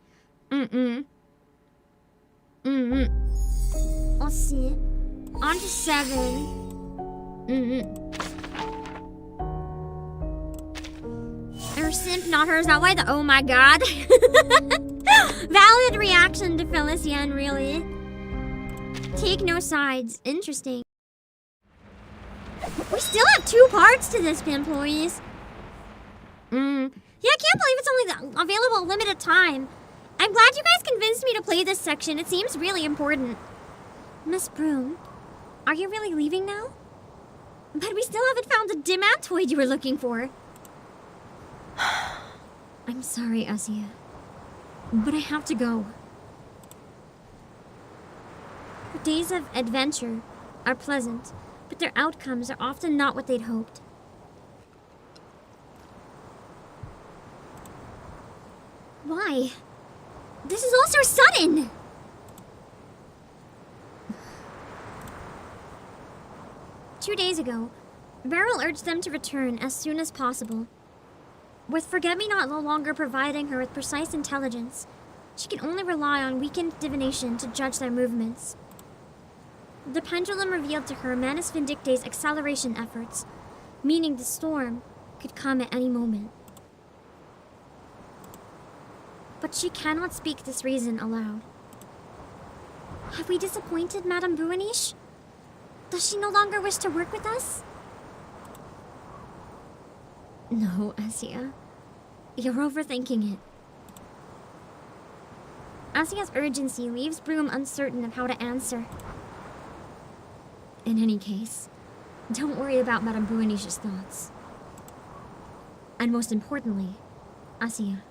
Let's see. On to 7. Her simp, not hers. That why the oh my god. Valid reaction to Felician, really. Take no sides. Interesting. We still have 2 parts to this, employees. Yeah, I can't believe it's only available a limited time. I'm glad you guys convinced me to play this section. It seems really important. Miss Broom, are you really leaving now? But we still haven't found the demantoid you were looking for. I'm sorry, Asia, but I have to go. Her days of adventure are pleasant, but their outcomes are often not what they'd hoped. Why? This is all so sudden! Two days ago, Beryl urged them to return as soon as possible. With Forget-Me-Not no longer providing her with precise intelligence, she can only rely on weakened divination to judge their movements. The pendulum revealed to her Manus Vindicte's acceleration efforts, meaning the storm could come at any moment. But she cannot speak this reason aloud. Have we disappointed Madame Buaniche? Does she no longer wish to work with us? No, Asia. You're overthinking it. Asia's urgency leaves Broom uncertain of how to answer. In any case, don't worry about Madame Buaniche's thoughts. And most importantly, Asia,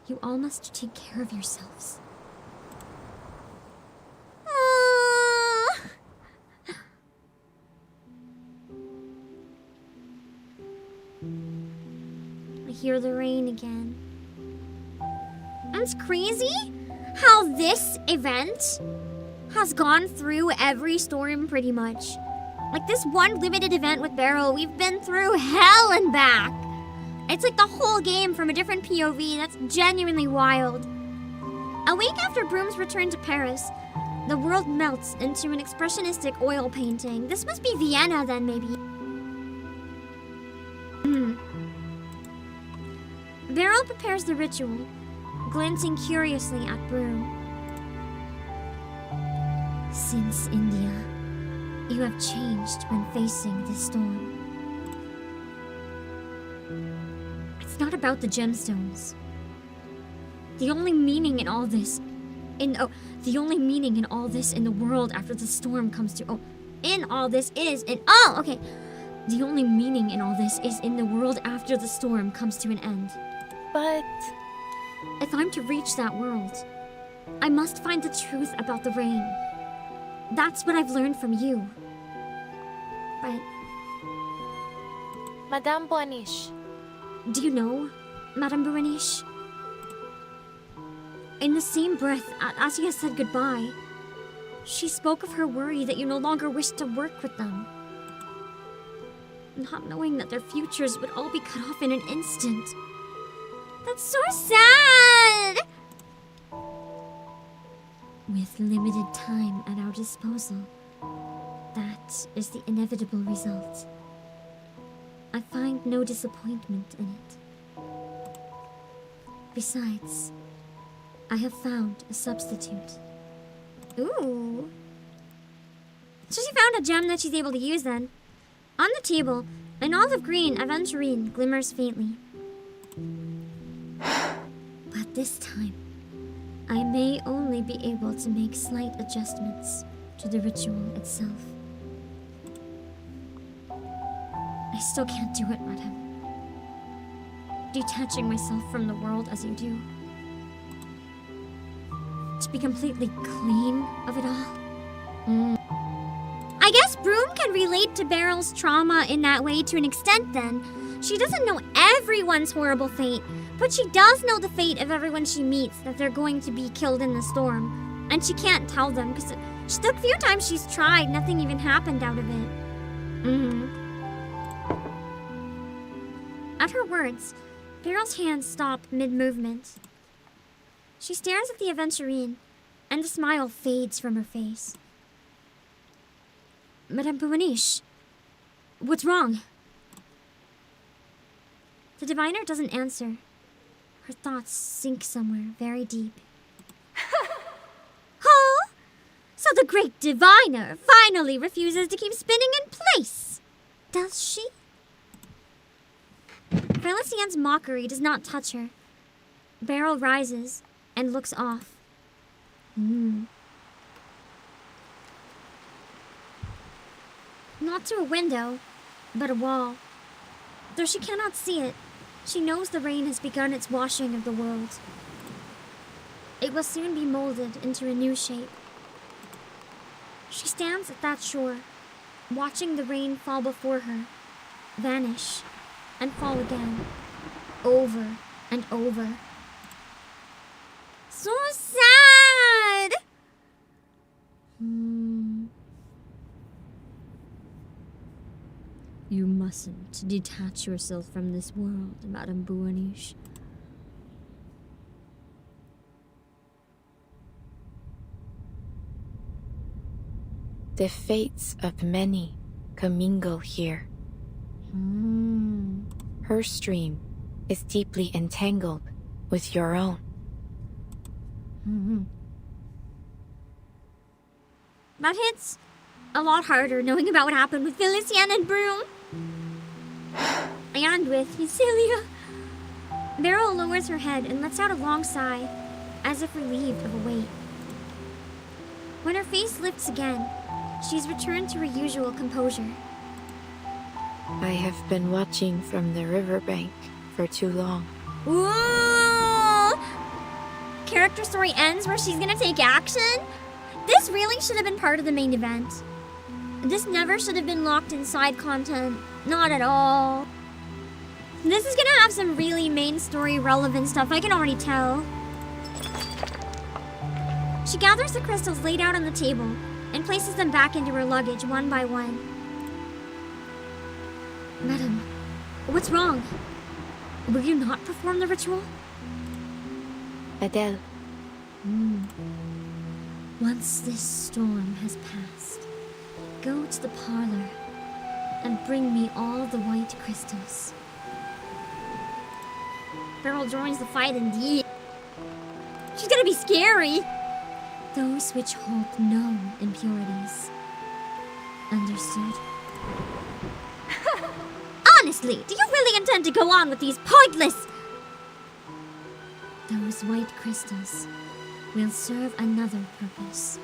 you all must take care of yourselves. I hear the rain again. It's crazy how this event has gone through every storm pretty much. Like this one limited event with Beryl, we've been through hell and back. It's like the whole game from a different POV. That's genuinely wild. A week after Broom's return to Paris, the world melts into an expressionistic oil painting. This must be Vienna then, maybe. Beryl prepares the ritual, glancing curiously at Broom. Since India, you have changed when facing the storm. It's not about the gemstones. The only meaning in all this in the world after the storm comes to The only meaning in all this is in the world after the storm comes to an end. But If I'm to reach that world, I must find the truth about the rain. That's what I've learned from you. But Madame Boaniche, do you know, Madame Boaniche? In the same breath as you said goodbye, she spoke of her worry that you no longer wished to work with them. Not knowing that their futures would all be cut off in an instant. That's so sad! with limited time at our disposal. That is the inevitable result. I find no disappointment in it. Besides, I have found a substitute. Ooh. So she found a gem that she's able to use then. On the table, an olive green aventurine glimmers faintly. But this time, I may only be able to make slight adjustments to the ritual itself. I still can't do it, madam. Detaching myself from the world as you do. To be completely clean of it all. I guess Broom can relate to Beryl's trauma in that way to an extent then. She doesn't know everyone's horrible fate, but she does know the fate of everyone she meets, that they're going to be killed in the storm. And she can't tell them, because the few times she's tried, nothing even happened out of it. At her words, Beryl's hands stop mid-movement. She stares at the aventurine, and the smile fades from her face. Madame Boaniche, what's wrong? The diviner doesn't answer. Her thoughts sink somewhere very deep. Huh? So the great diviner finally refuses to keep spinning in place, does she? Felician's mockery does not touch her. Beryl rises and looks off. Not to a window, but a wall. Though she cannot see it, she knows the rain has begun its washing of the world. It will soon be molded into a new shape. She stands at that shore, watching the rain fall before her, vanish, and fall again, over and over. So sad! You mustn't detach yourself from this world, Madame Boaniche. The fates of many commingle here. Her stream is deeply entangled with your own. That hits a lot harder knowing about what happened with Felician and Broom. And with Cecilia. Beryl lowers her head and lets out a long sigh, as if relieved of a weight. When her face lifts again, she's returned to her usual composure. I have been watching from the riverbank for too long. Ooh! Character story ends where she's gonna take action? This really should have been part of the main event. This never should have been locked in side content. Not at all. This is gonna have some really main story relevant stuff, I can already tell. She gathers the crystals laid out on the table and places them back into her luggage one by one. Madam, what's wrong? Will you not perform the ritual? Adele, Once this storm has passed, go to the parlor and bring me all the white crystals. Beryl joins the fight indeed. She's gonna be scary. Those which hold no impurities. Understood? Honestly, do you really intend to go on with these pointless... Those white crystals will serve another purpose.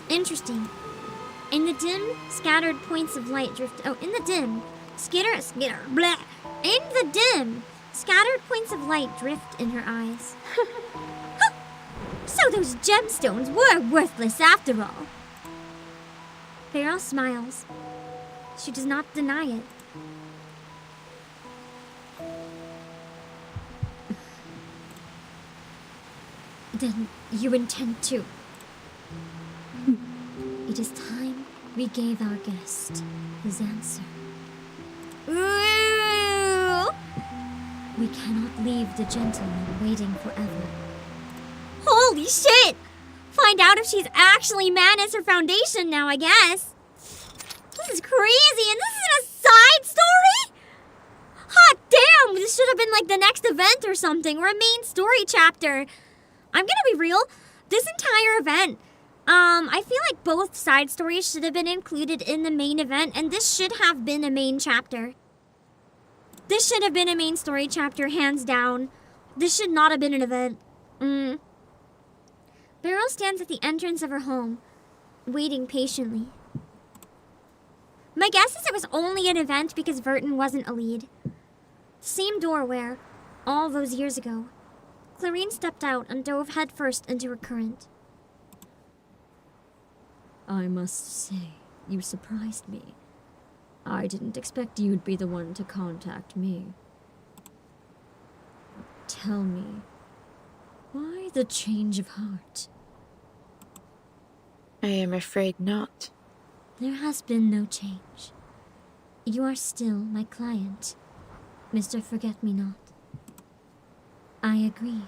Interesting. In the dim, scattered points of light drift... Oh, in the dim, blah. In the dim, scattered points of light drift in her eyes. So those gemstones were worthless after all. Beryl smiles. She does not deny it. Then you intend to... It is time we gave our guest his answer. Ooh. We cannot leave the gentleman waiting forever. Holy shit! Find out if she's actually Manus or Foundation now, I guess. This is crazy, and this is a side story? Hot damn! This should have been like the next event or something, or a main story chapter. I'm gonna be real. This entire event, I feel like both side stories should have been included in the main event, and this should have been a main chapter. This should have been a main story chapter, hands down. This should not have been an event. Beryl stands at the entrance of her home, waiting patiently. My guess is it was only an event because Verton wasn't a lead. The same door where, all those years ago, Clarine stepped out and dove headfirst into a current. I must say, you surprised me. I didn't expect you'd be the one to contact me. Tell me, why the change of heart? I am afraid not. There has been no change. You are still my client, Mr. Forget-Me-Not. I agree.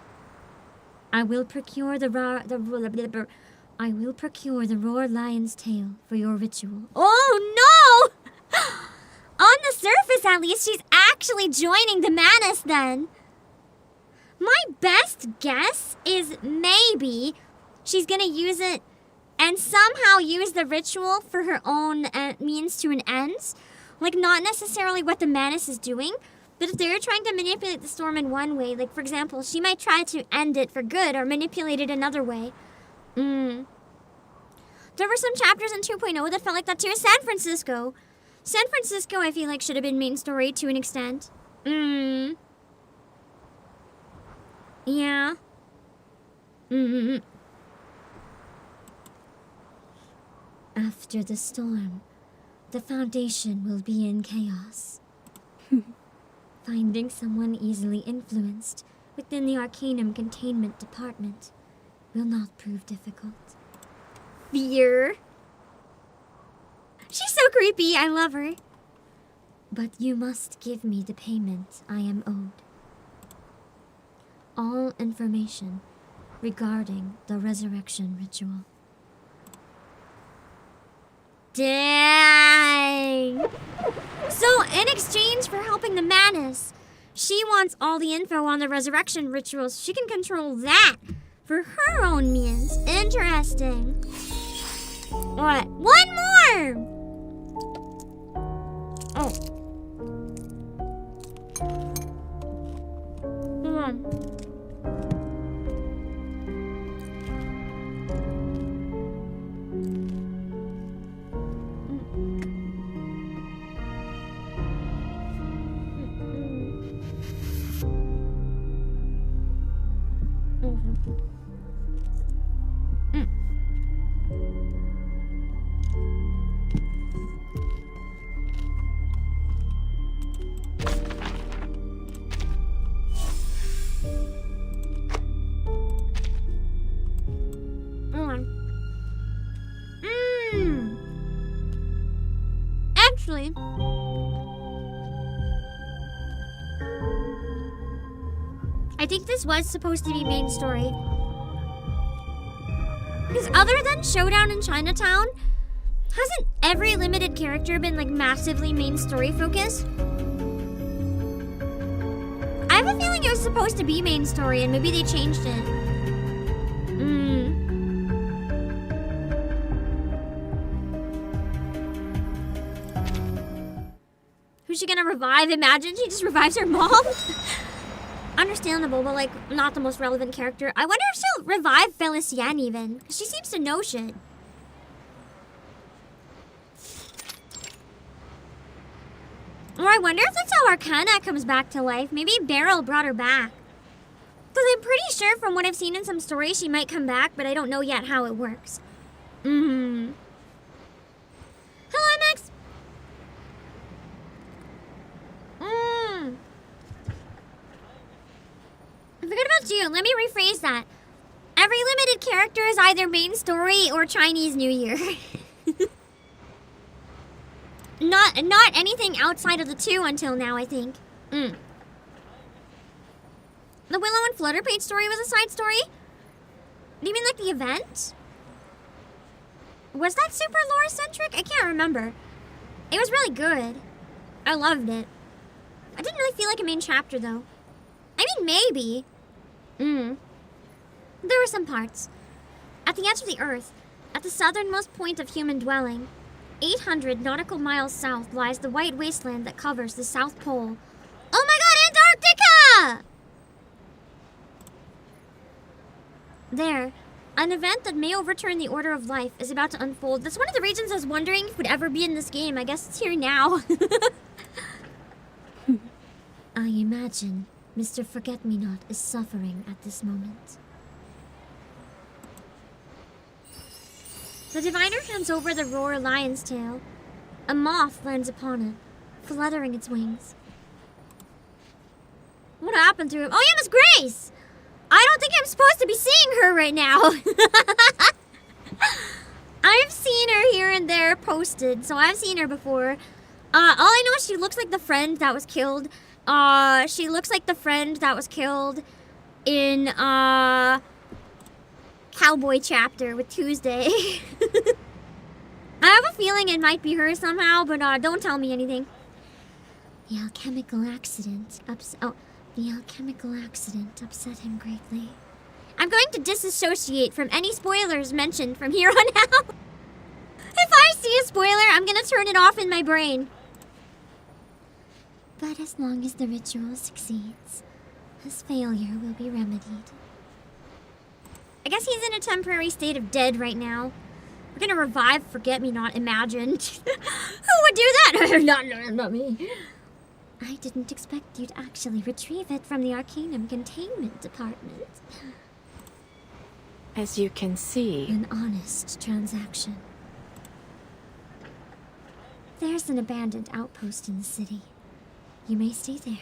I will procure the roar lion's tail for your ritual. Oh no! On the surface, at least, she's actually joining the Manus then. My best guess is maybe she's gonna use it and somehow use the ritual for her own means to an end. Like, not necessarily what the Manus is doing, but if they're trying to manipulate the storm in one way, like, for example, she might try to end it for good or manipulate it another way. There were some chapters in 2.0 that felt like that too. San Francisco, I feel like, should have been main story to an extent. Yeah. After the storm, the Foundation will be in chaos. Finding someone easily influenced within the Arcanum Containment Department will not prove difficult. Fear. She's so creepy. I love her. But you must give me the payment I am owed. All information regarding the resurrection ritual. Dang. So, in exchange for helping the Manus, she wants all the info on the resurrection rituals. She can control that for her own means. Interesting. What? One more! Oh. Come on. Actually, I think this was supposed to be main story. Because other than Showdown in Chinatown, hasn't every limited character been like massively main story focused? I have a feeling it was supposed to be main story and maybe they changed it. Who's she gonna revive? Imagine she just revives her mom. Understandable, but like not the most relevant character. I wonder if she'll revive Felicienne even. She seems to know shit. Or I wonder if that's how Arcana comes back to life. Maybe Beryl brought her back. Because I'm pretty sure from what I've seen in some stories she might come back, but I don't know yet how it works. Hello, MX. I forgot about you. Let me rephrase that. Every limited character is either main story or Chinese New Year. Not anything outside of the two until now, I think. The Willow and Flutterpage story was a side story? Do you mean like the event? Was that super lore-centric? I can't remember. It was really good. I loved it. I didn't really feel like a main chapter, though. I mean, maybe. There were some parts. At the edge of the Earth, at the southernmost point of human dwelling, 800 nautical miles south lies the white wasteland that covers the South Pole. Oh my god, Antarctica! There, an event that may overturn the order of life is about to unfold. That's one of the reasons I was wondering if it would ever be in this game. I guess it's here now. I imagine Mr. Forget-Me-Not is suffering at this moment. The diviner hands over the roar lion's tail. A moth lands upon it, fluttering its wings. What happened to him? Oh yeah, Miss Grace! I don't think I'm supposed to be seeing her right now. I've seen her here and there posted, so I've seen her before. All I know is she looks like the friend that was killed. She looks like the friend that was killed in, Cowboy chapter with Tuesday. I have a feeling it might be her somehow, but don't tell me anything. The alchemical accident upset him greatly. I'm going to disassociate from any spoilers mentioned from here on out. If I see a spoiler, I'm gonna turn it off in my brain. But as long as the ritual succeeds, his failure will be remedied. I guess he's in a temporary state of dead right now. We're gonna revive Forget-Me-Not, imagine. Who would do that? Not me. I didn't expect you to actually retrieve it from the Arcanum containment department. As you can see, An honest transaction. There's an abandoned outpost in the city. You may stay there.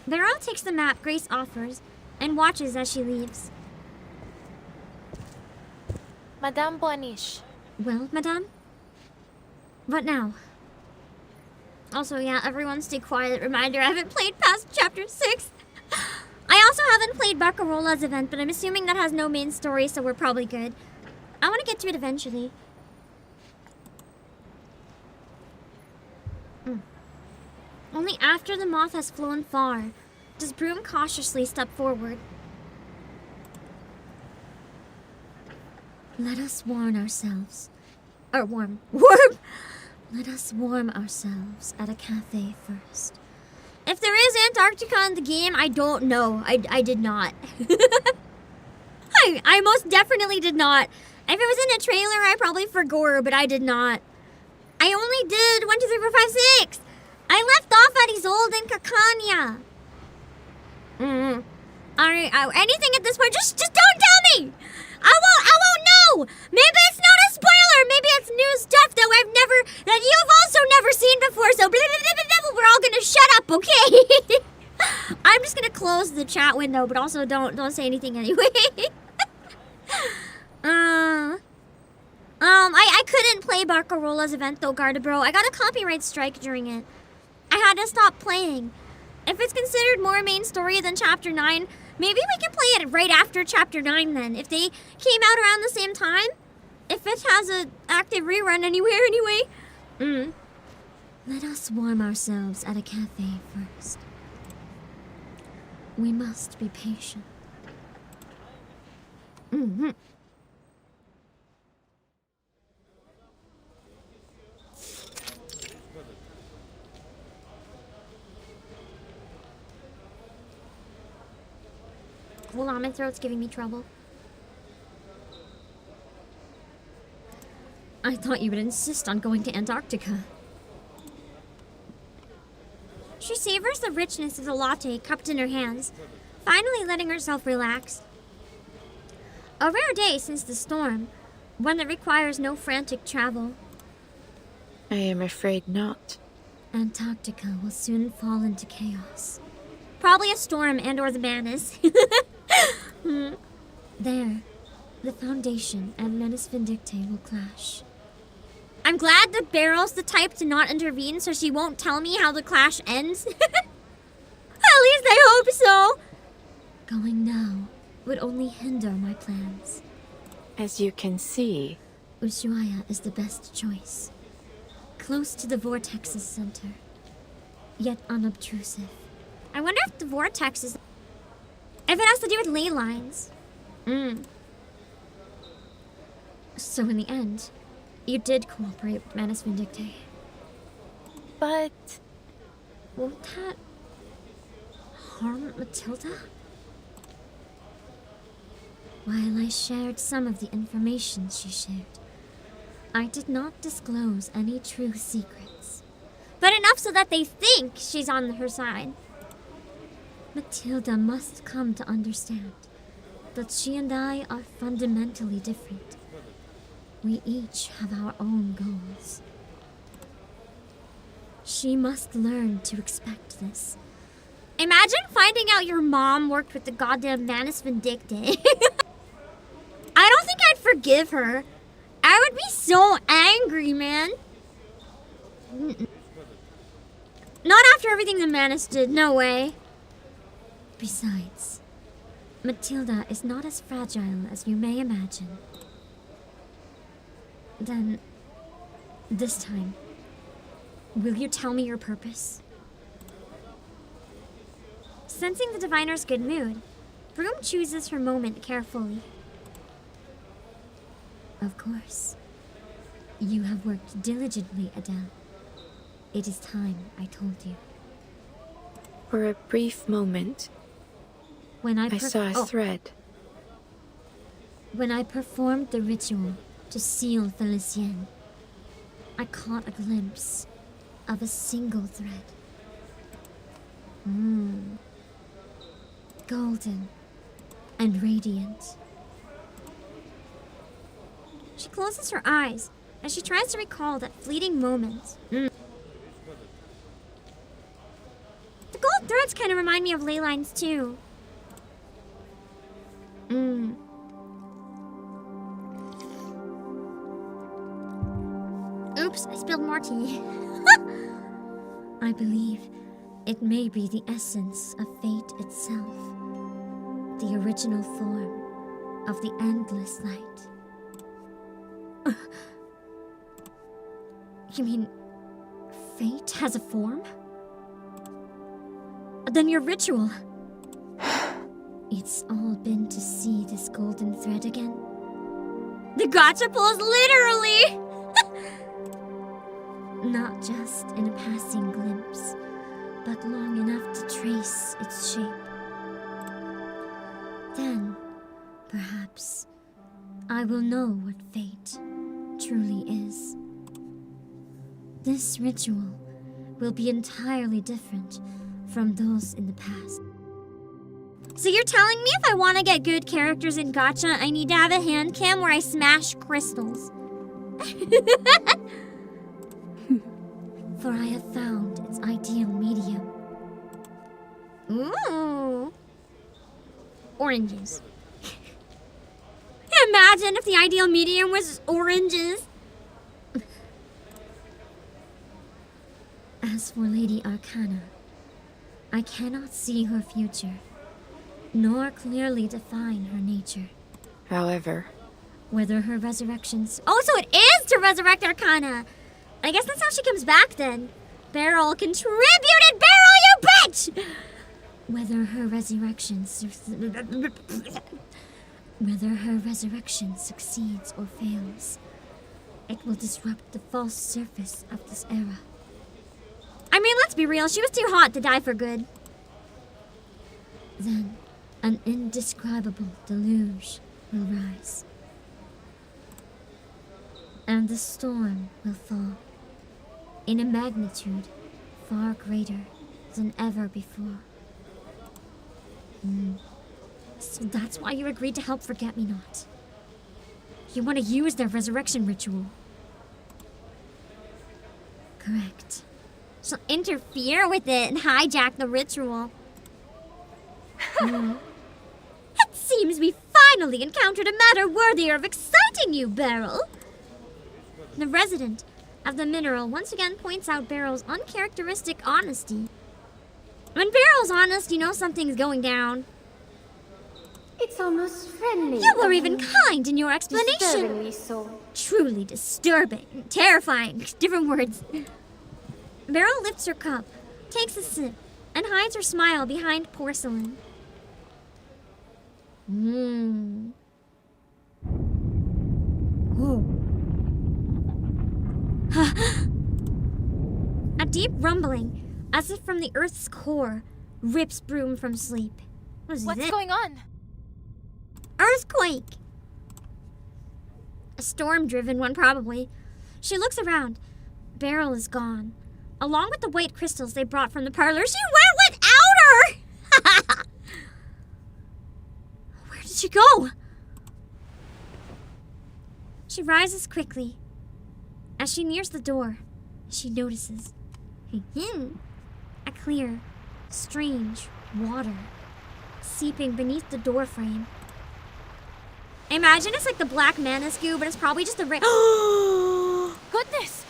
Beryl takes the map Grace offers and watches as she leaves. Madame Boaniche. Well, madame? What now? Also, yeah, everyone stay quiet. Reminder, I haven't played past chapter 6. I also haven't played Barcarola's event, but I'm assuming that has no main story, so we're probably good. I want to get to it eventually. Only after the moth has flown far does Broom cautiously step forward. Let us warm ourselves. Let us warm ourselves at a cafe first. If there is Antarctica in the game, I don't know. I did not. I most definitely did not. If it was in a trailer, I probably forgot, but I did not. I only did 1, 2, 3, 4, 5, 6. I left off at Isolde and Cacania. Anything at this point, just don't tell me. I won't know. Maybe it's not a spoiler. Maybe it's new stuff that you've also never seen before. So blah, blah, blah, blah, blah, we're all gonna shut up, okay? I'm just gonna close the chat window, but also don't say anything anyway. I couldn't play Barcarola's event though, Garda Bro. I got a copyright strike during it. I had to stop playing. If it's considered more main story than Chapter 9, maybe we can play it right after Chapter 9 then. If they came out around the same time, if it has an active rerun anywhere anyway. Let us warm ourselves at a cafe first. We must be patient. Hold on, my throat's giving me trouble. I thought you would insist on going to Antarctica. She savors the richness of the latte cupped in her hands, finally letting herself relax. A rare day since the storm, one that requires no frantic travel. I am afraid not. Antarctica will soon fall into chaos. Probably a storm and or the banners. There, the Foundation and Menace Vindicte will clash. I'm glad that Beryl's the type to not intervene so she won't tell me how the clash ends. At least I hope so. Going now would only hinder my plans. As you can see, Ushuaia is the best choice. Close to the Vortex's center, yet unobtrusive. I wonder if the vortex is... if it has to do with ley lines. So in the end, you did cooperate with Menace Vindicte. but Won't that harm Matilda? While I shared some of the information she shared, I did not disclose any true secrets. But enough so that they think she's on her side. Matilda must come to understand that she and I are fundamentally different. We each have our own goals. She must learn to expect this. Imagine finding out your mom worked with the goddamn Manus Vindicte. I don't think I'd forgive her. I would be so angry, man. Not after everything the Manus did, no way. Besides, Matilda is not as fragile as you may imagine. Then, this time, will you tell me your purpose? Sensing the diviner's good mood, Broom chooses her moment carefully. Of course. You have worked diligently, Adele. It is time I told you. for a brief moment, When I saw a thread. When I performed the ritual to seal Felicien, I caught a glimpse of a single thread. Golden and radiant. She closes her eyes as she tries to recall that fleeting moment. The gold threads kind of remind me of ley lines too. Oops, I spilled more tea. I believe it may be the essence of fate itself, the original form of the endless light. You mean fate has a form? Then your ritual. It's all been to see this golden thread again. The gotcha pulls literally! Not just in a passing glimpse, but long enough to trace its shape. Then, perhaps, I will know what fate truly is. This ritual will be entirely different from those in the past. So you're telling me if I want to get good characters in Gacha, I need to have a hand cam where I smash crystals? For I have found its ideal medium. Ooh. Oranges. Imagine if the ideal medium was oranges. As for Lady Arcana, I cannot see her future, nor clearly define her nature. However, Whether her resurrections... Oh, so it is to resurrect Arcana. I guess that's how she comes back then. Beryl contributed! Beryl, you bitch! Whether her resurrection succeeds or fails, it will disrupt the false surface of this era. I mean, let's be real. She was too hot to die for good. Then, an indescribable deluge will rise. And the storm will fall in a magnitude far greater than ever before. So that's why you agreed to help Forget-Me-Not. You want to use their resurrection ritual. Correct. She'll interfere with it and hijack the ritual. It seems we finally encountered a matter worthier of exciting you, Beryl. The resident of the mineral once again points out Beryl's uncharacteristic honesty. When Beryl's honest, you know something's going down. It's almost friendly. You were even kind in your explanation. Disturbingly so. Truly disturbing, terrifying, different words. Beryl lifts her cup, takes a sip, and hides her smile behind porcelain. A deep rumbling, as if from the earth's core, rips Broom from sleep. What's going on? Earthquake! A storm-driven one, probably. She looks around. Beryl is gone. Along with the white crystals they brought from the parlor. She went without her! Where did she go? She rises quickly. As she nears the door, she notices a clear, strange water seeping beneath the door frame. I imagine it's like the black mana goo, but it's probably just a rain. Goodness!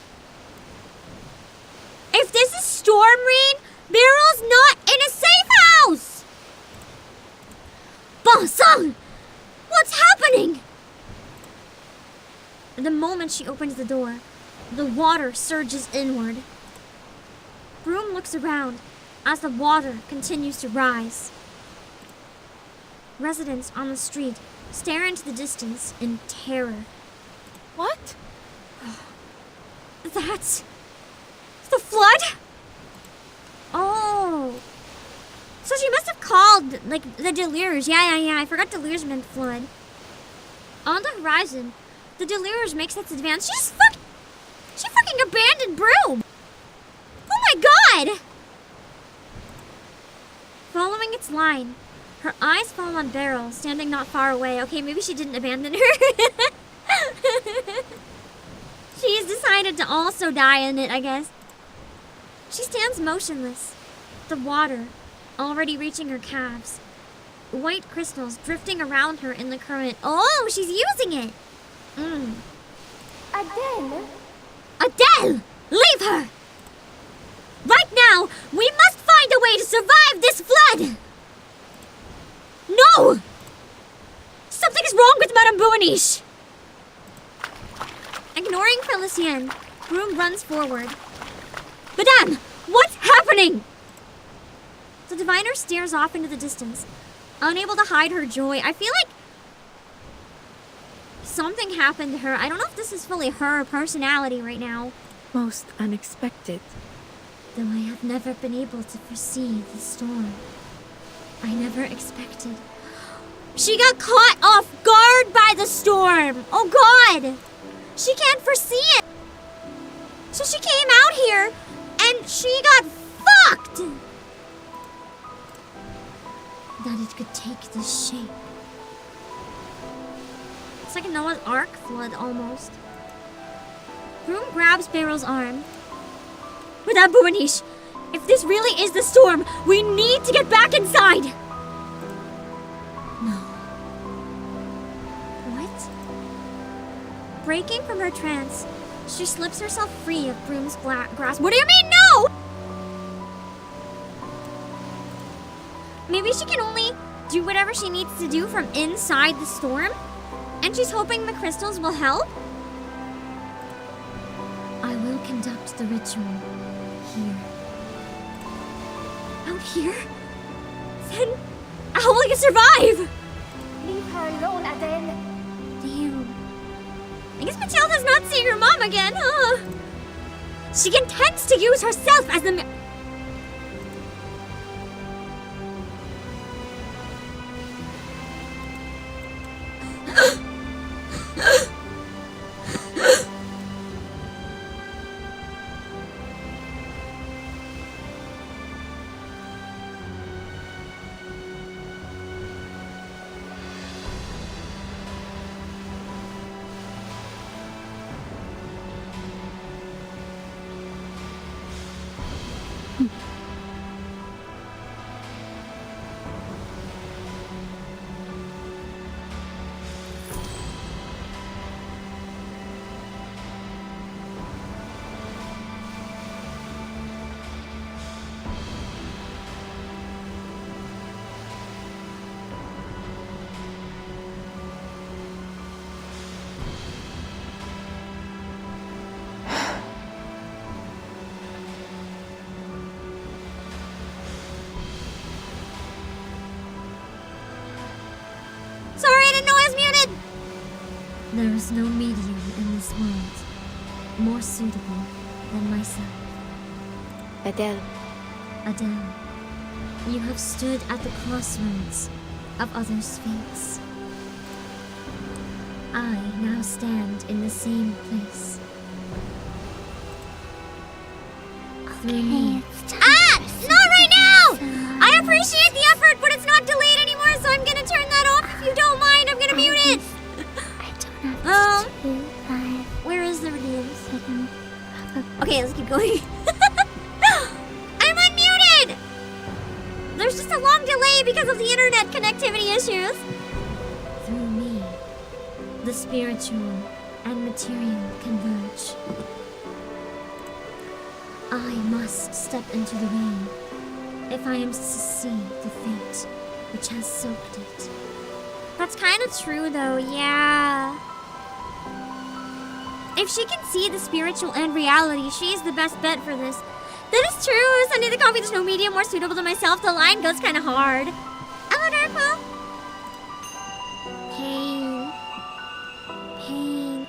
If this is storm rain, Beryl's not in a safe house! Ba-sung! What's happening? The moment she opens the door, the water surges inward. Broom looks around as the water continues to rise. Residents on the street stare into the distance in terror. What? That's the flood? Oh. So she must have called, like, the deluge. Yeah. I forgot deluge meant flood. On the horizon, the deluge makes its advance. She fucking abandoned Broom. Oh my god! Following its line, her eyes fall on Beryl, standing not far away. Okay, maybe she didn't abandon her. She's decided to also die in it, I guess. She stands motionless, the water already reaching her calves. White crystals drifting around her in the current. Oh, she's using it! Adele! Leave her! Right now, we must find a way to survive this flood! No! Something is wrong with Madame Buaniche! Ignoring Felicien, Broom runs forward. Madame, what's happening? The diviner stares off into the distance, unable to hide her joy. I feel like something happened to her. I don't know if this is fully her personality right now. Most unexpected. Though I have never been able to foresee the storm, I never expected. She got caught off guard by the storm. Oh God! She can't foresee it. So she came out here and she got fucked. That it could take this shape. It's like a Noah's Ark flood almost. Broom grabs Beryl's arm. Madame Buaniche, if this really is the storm, we need to get back inside. No. What? Breaking from her trance, she slips herself free of Broom's grasp. What do you mean, no? Maybe she can only do whatever she needs to do from inside the storm? And she's hoping the crystals will help? I will conduct the ritual here. Out here? Then how will you survive? Leave her alone, Adele. Damn. I guess Matilda's not seeing her mom again, huh? She intends to use herself as the There is no medium in this world more suitable than myself. Adele, Adele, you have stood at the crossroads of others' fates. I now stand in the same place. Through me. Not right now! I appreciate the effort, but it's not delayed anymore, so I'm gonna turn that off. If you don't mind, I'm gonna mute it. Where is the redeems? Okay, let's keep going. I'm unmuted! There's just a long delay because of the internet connectivity issues. Through me, the spiritual and material converge. I must step into the rain if I am to see the fate which has soaked it. That's kind of true, though, yeah. If she can see the spiritual and reality, she's the best bet for this. That is true. Sunday the coffee, there's no medium more suitable to myself. The line goes kind of hard. Hello, Darko. Pain. Pain.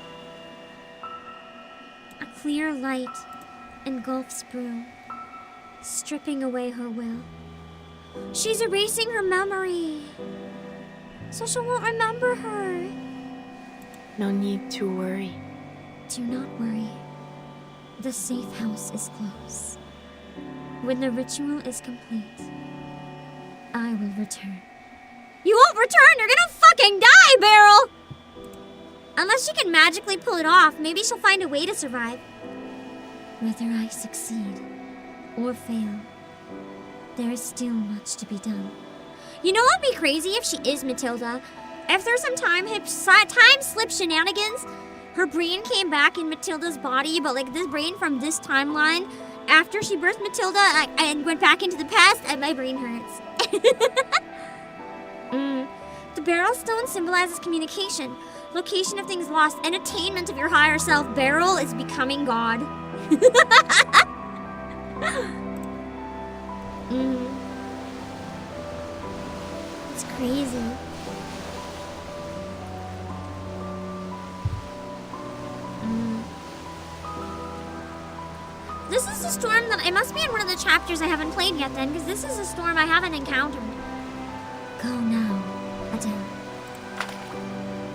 A clear light engulfs Brew, stripping away her will. She's erasing her memory, so she won't remember her. no need to worry. Do not worry. The safe house is close. When the ritual is complete, I will return. You won't return! You're gonna fucking die, Beryl! Unless she can magically pull it off, maybe she'll find a way to survive. Whether I succeed or fail, there is still much to be done. You know what'd be crazy if she is Matilda? If there's some time slip shenanigans, her brain came back in Matilda's body, but like this brain from this timeline, after she birthed Matilda and went back into the past, and my brain hurts. The Beryl stone symbolizes communication, location of things lost, and attainment of your higher self. Beryl is becoming God. It's crazy. This is a storm that I must be in one of the chapters I haven't played yet then, because this is a storm I haven't encountered. Go now, Adele.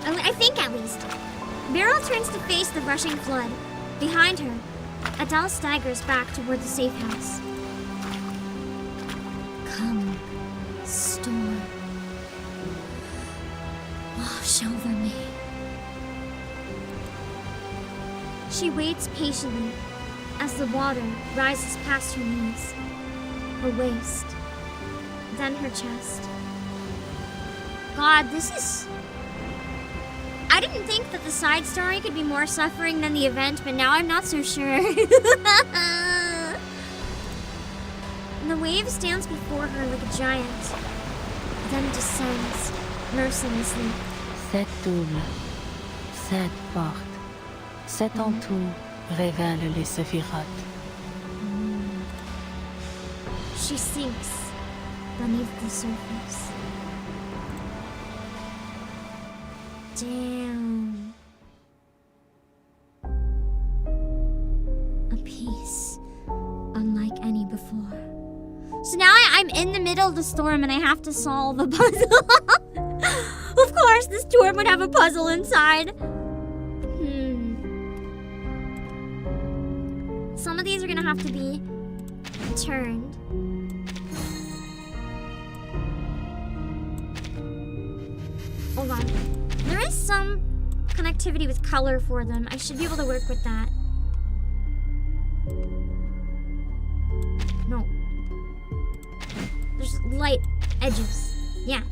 I think at least. Beryl turns to face the rushing flood. Behind her, Adele staggers back toward the safe house. Come, storm. Wash over me. She waits patiently as the water rises past her knees, her waist, then her chest. God, this is... I didn't think that the side story could be more suffering than the event, but now I'm not so sure. The wave stands before her like a giant, then descends mercilessly. Cette double, cette porte, cet entour révèle les séphirotes. She sinks beneath the surface. Damn. A piece unlike any before. So now I'm in the middle of the storm and I have to solve a puzzle. Of course, this storm would have a puzzle inside. Some of these are gonna have to be turned. Hold on. There is some connectivity with color for them. I should be able to work with that. No. There's light edges. Yeah.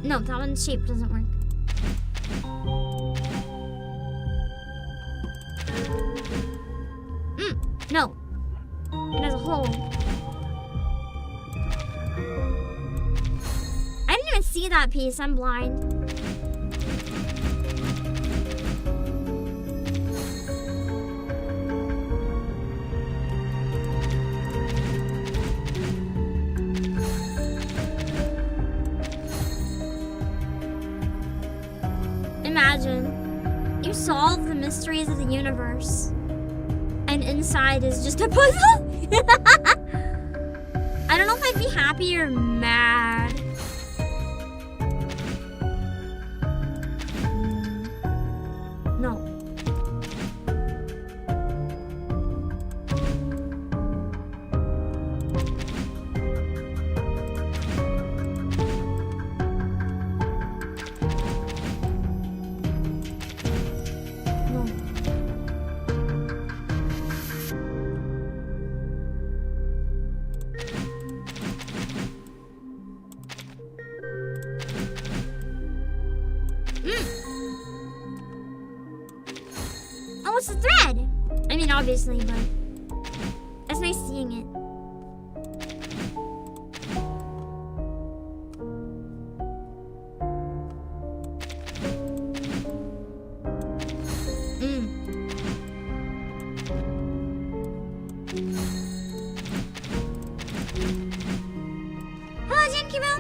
No, that one's shape doesn't work. No. It has a hole. I didn't even see that piece. I'm blind. Imagine you solve the mysteries of the universe and inside is just a puzzle. I don't know if I'd be happy or mad. No. Oh, it's a thread! I mean, obviously, but it's nice seeing it. Hello, Genkibo!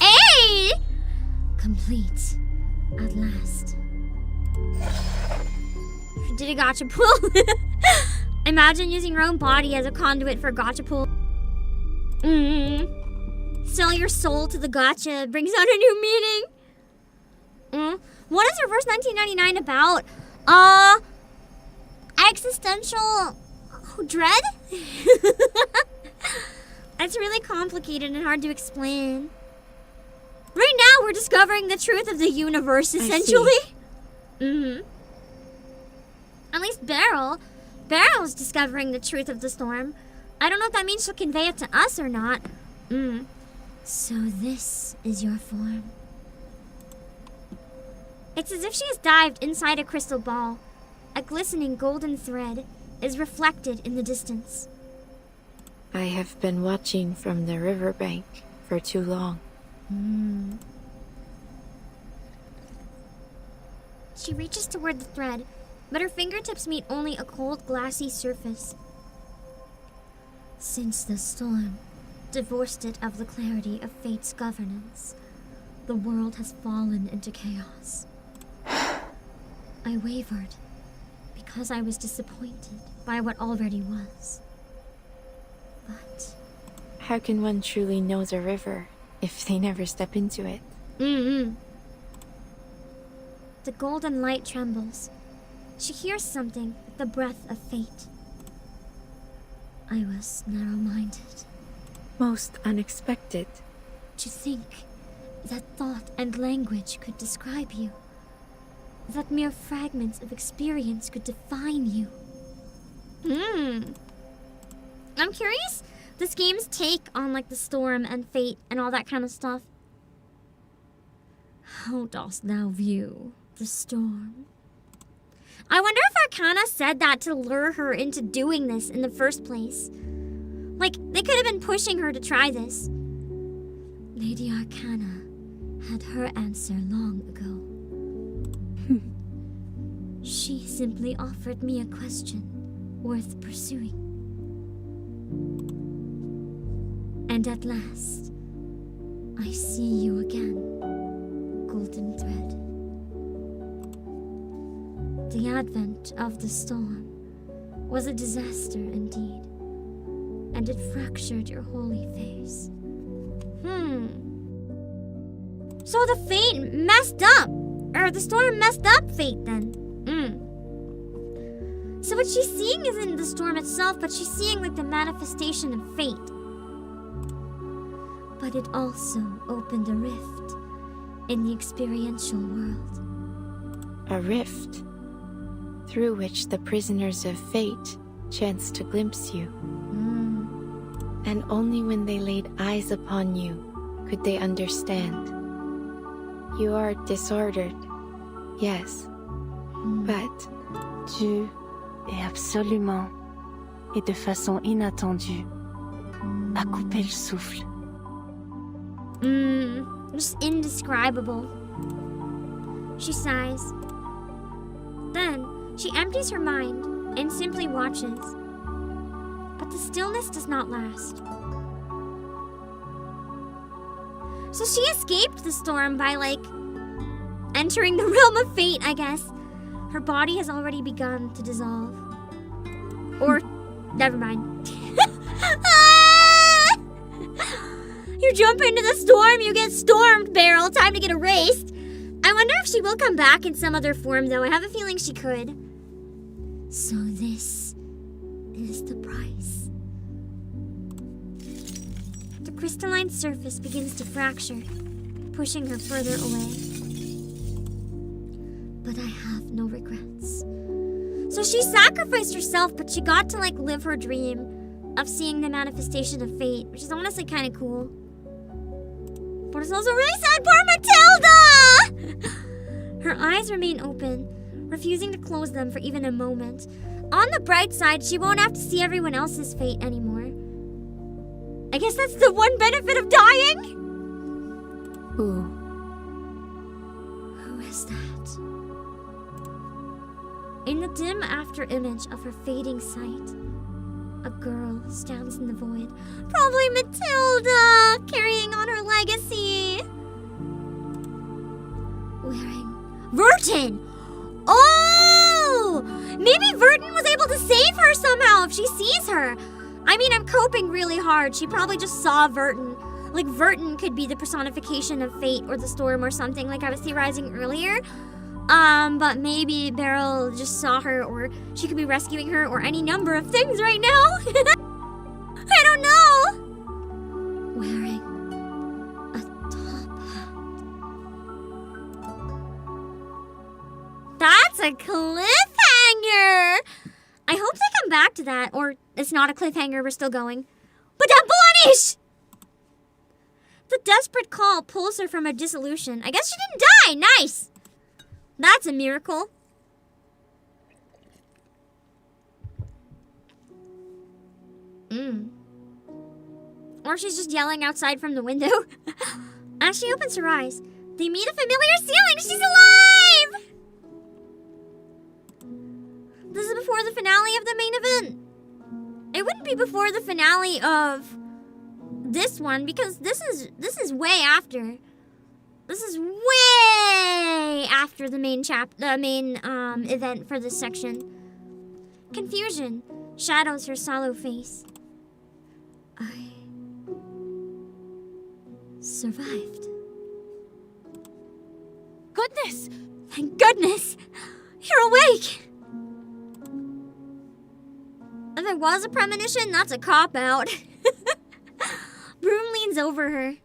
Hey! Complete. At last. Did a gotcha pull? Imagine using your own body as a conduit for gotcha pull. Sell your soul to the gotcha brings out a new meaning. What is Reverse 1999 about? Existential dread? It's really complicated and hard to explain. Right now, we're discovering the truth of the universe, essentially. At least Beryl's discovering the truth of the storm. I don't know if that means she'll convey it to us or not. So this is your form. It's as if she has dived inside a crystal ball. A glistening golden thread is reflected in the distance. I have been watching from the riverbank for too long. She reaches toward the thread, but her fingertips meet only a cold, glassy surface. Since the storm divorced it of the clarity of fate's governance, the world has fallen into chaos. I wavered because I was disappointed by what already was. But how can one truly know the river if they never step into it? The golden light trembles. She hears something with the breath of fate. I was narrow-minded. Most unexpected. To think that thought and language could describe you. That mere fragments of experience could define you. I'm curious this game's take on like the storm and fate and all that kind of stuff. How dost thou view the storm? I wonder if Arcana said that to lure her into doing this in the first place. Like, they could have been pushing her to try this. Lady Arcana had her answer long ago. She simply offered me a question worth pursuing. And at last, I see you again, Golden Thread. The advent of the storm was a disaster indeed, and it fractured your holy face. So the fate messed up, or the storm messed up fate then. So what she's seeing isn't the storm itself, but she's seeing like the manifestation of fate. But it also opened a rift in the experiential world. A rift through which the prisoners of fate chanced to glimpse you. And only when they laid eyes upon you could they understand. You are disordered, yes, but Tu es absolument et de façon inattendue à couper le souffle. Just indescribable. She sighs. Then, she empties her mind and simply watches. But the stillness does not last. So she escaped the storm by, like, entering the realm of fate, I guess. Her body has already begun to dissolve. Or, never mind. You jump into the storm, you get stormed, Beryl. Time to get erased. I wonder if she will come back in some other form, though. I have a feeling she could. So this is the price. The crystalline surface begins to fracture, pushing her further away. But I have no regrets. So she sacrificed herself, but she got to, like, live her dream of seeing the manifestation of fate, which is honestly kind of cool. But it's also really sad. Poor Matilda! Her eyes remain open, refusing to close them for even a moment. On the bright side, she won't have to see everyone else's fate anymore. I guess that's the one benefit of dying? who? Who is that? In the dim after image of her fading sight, a girl stands in the void. Probably Matilda, carrying on her legacy. Wearing Vertin! Oh! Maybe Vertin was able to save her somehow if she sees her. I mean, I'm coping really hard. She probably just saw Vertin. Like, Vertin could be the personification of fate or the storm or something, like I was theorizing earlier. But maybe Beryl just saw her, or she could be rescuing her, or any number of things right now. I don't know. wearing a top hat. That's a cliffhanger. I hope they come back to that, or it's not a cliffhanger, we're still going. But Bulanish! The desperate call pulls her from her dissolution. I guess she didn't die. Nice. That's a miracle. Or she's just yelling outside from the window. As she opens her eyes, they meet a familiar ceiling. She's alive! This is before the finale of the main event. It wouldn't be before the finale of this one, because this is way after. This is way after the main event for this section. Confusion shadows her sallow face. I survived. Goodness! Thank goodness! You're awake! If it was a premonition, that's a cop-out. Broom leans over her.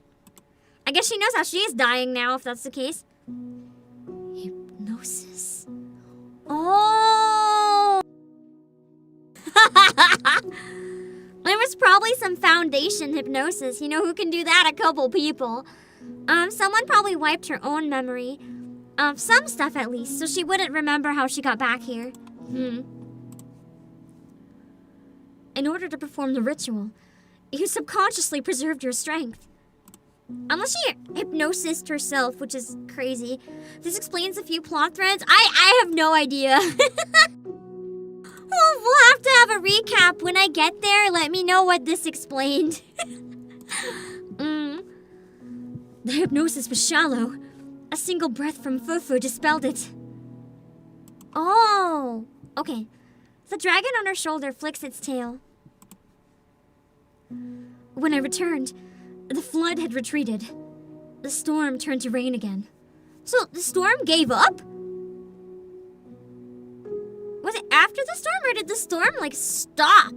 I guess she knows how she is dying now, if that's the case. Hypnosis. Oh! There was probably some foundation hypnosis, you know, who can do that? A couple people. Someone probably wiped her own memory of some stuff at least, so she wouldn't remember how she got back here. In order to perform the ritual, you subconsciously preserved your strength. Unless she hypnosised herself, which is crazy. This explains a few plot threads. I have no idea. We'll have to have a recap when I get there. Let me know what this explained. The hypnosis was shallow. A single breath from Fufu dispelled it. Oh, okay. The dragon on her shoulder flicks its tail. When I returned, the flood had retreated. The storm turned to rain again. So the storm gave up? Was it after the storm, or did the storm, like, stop?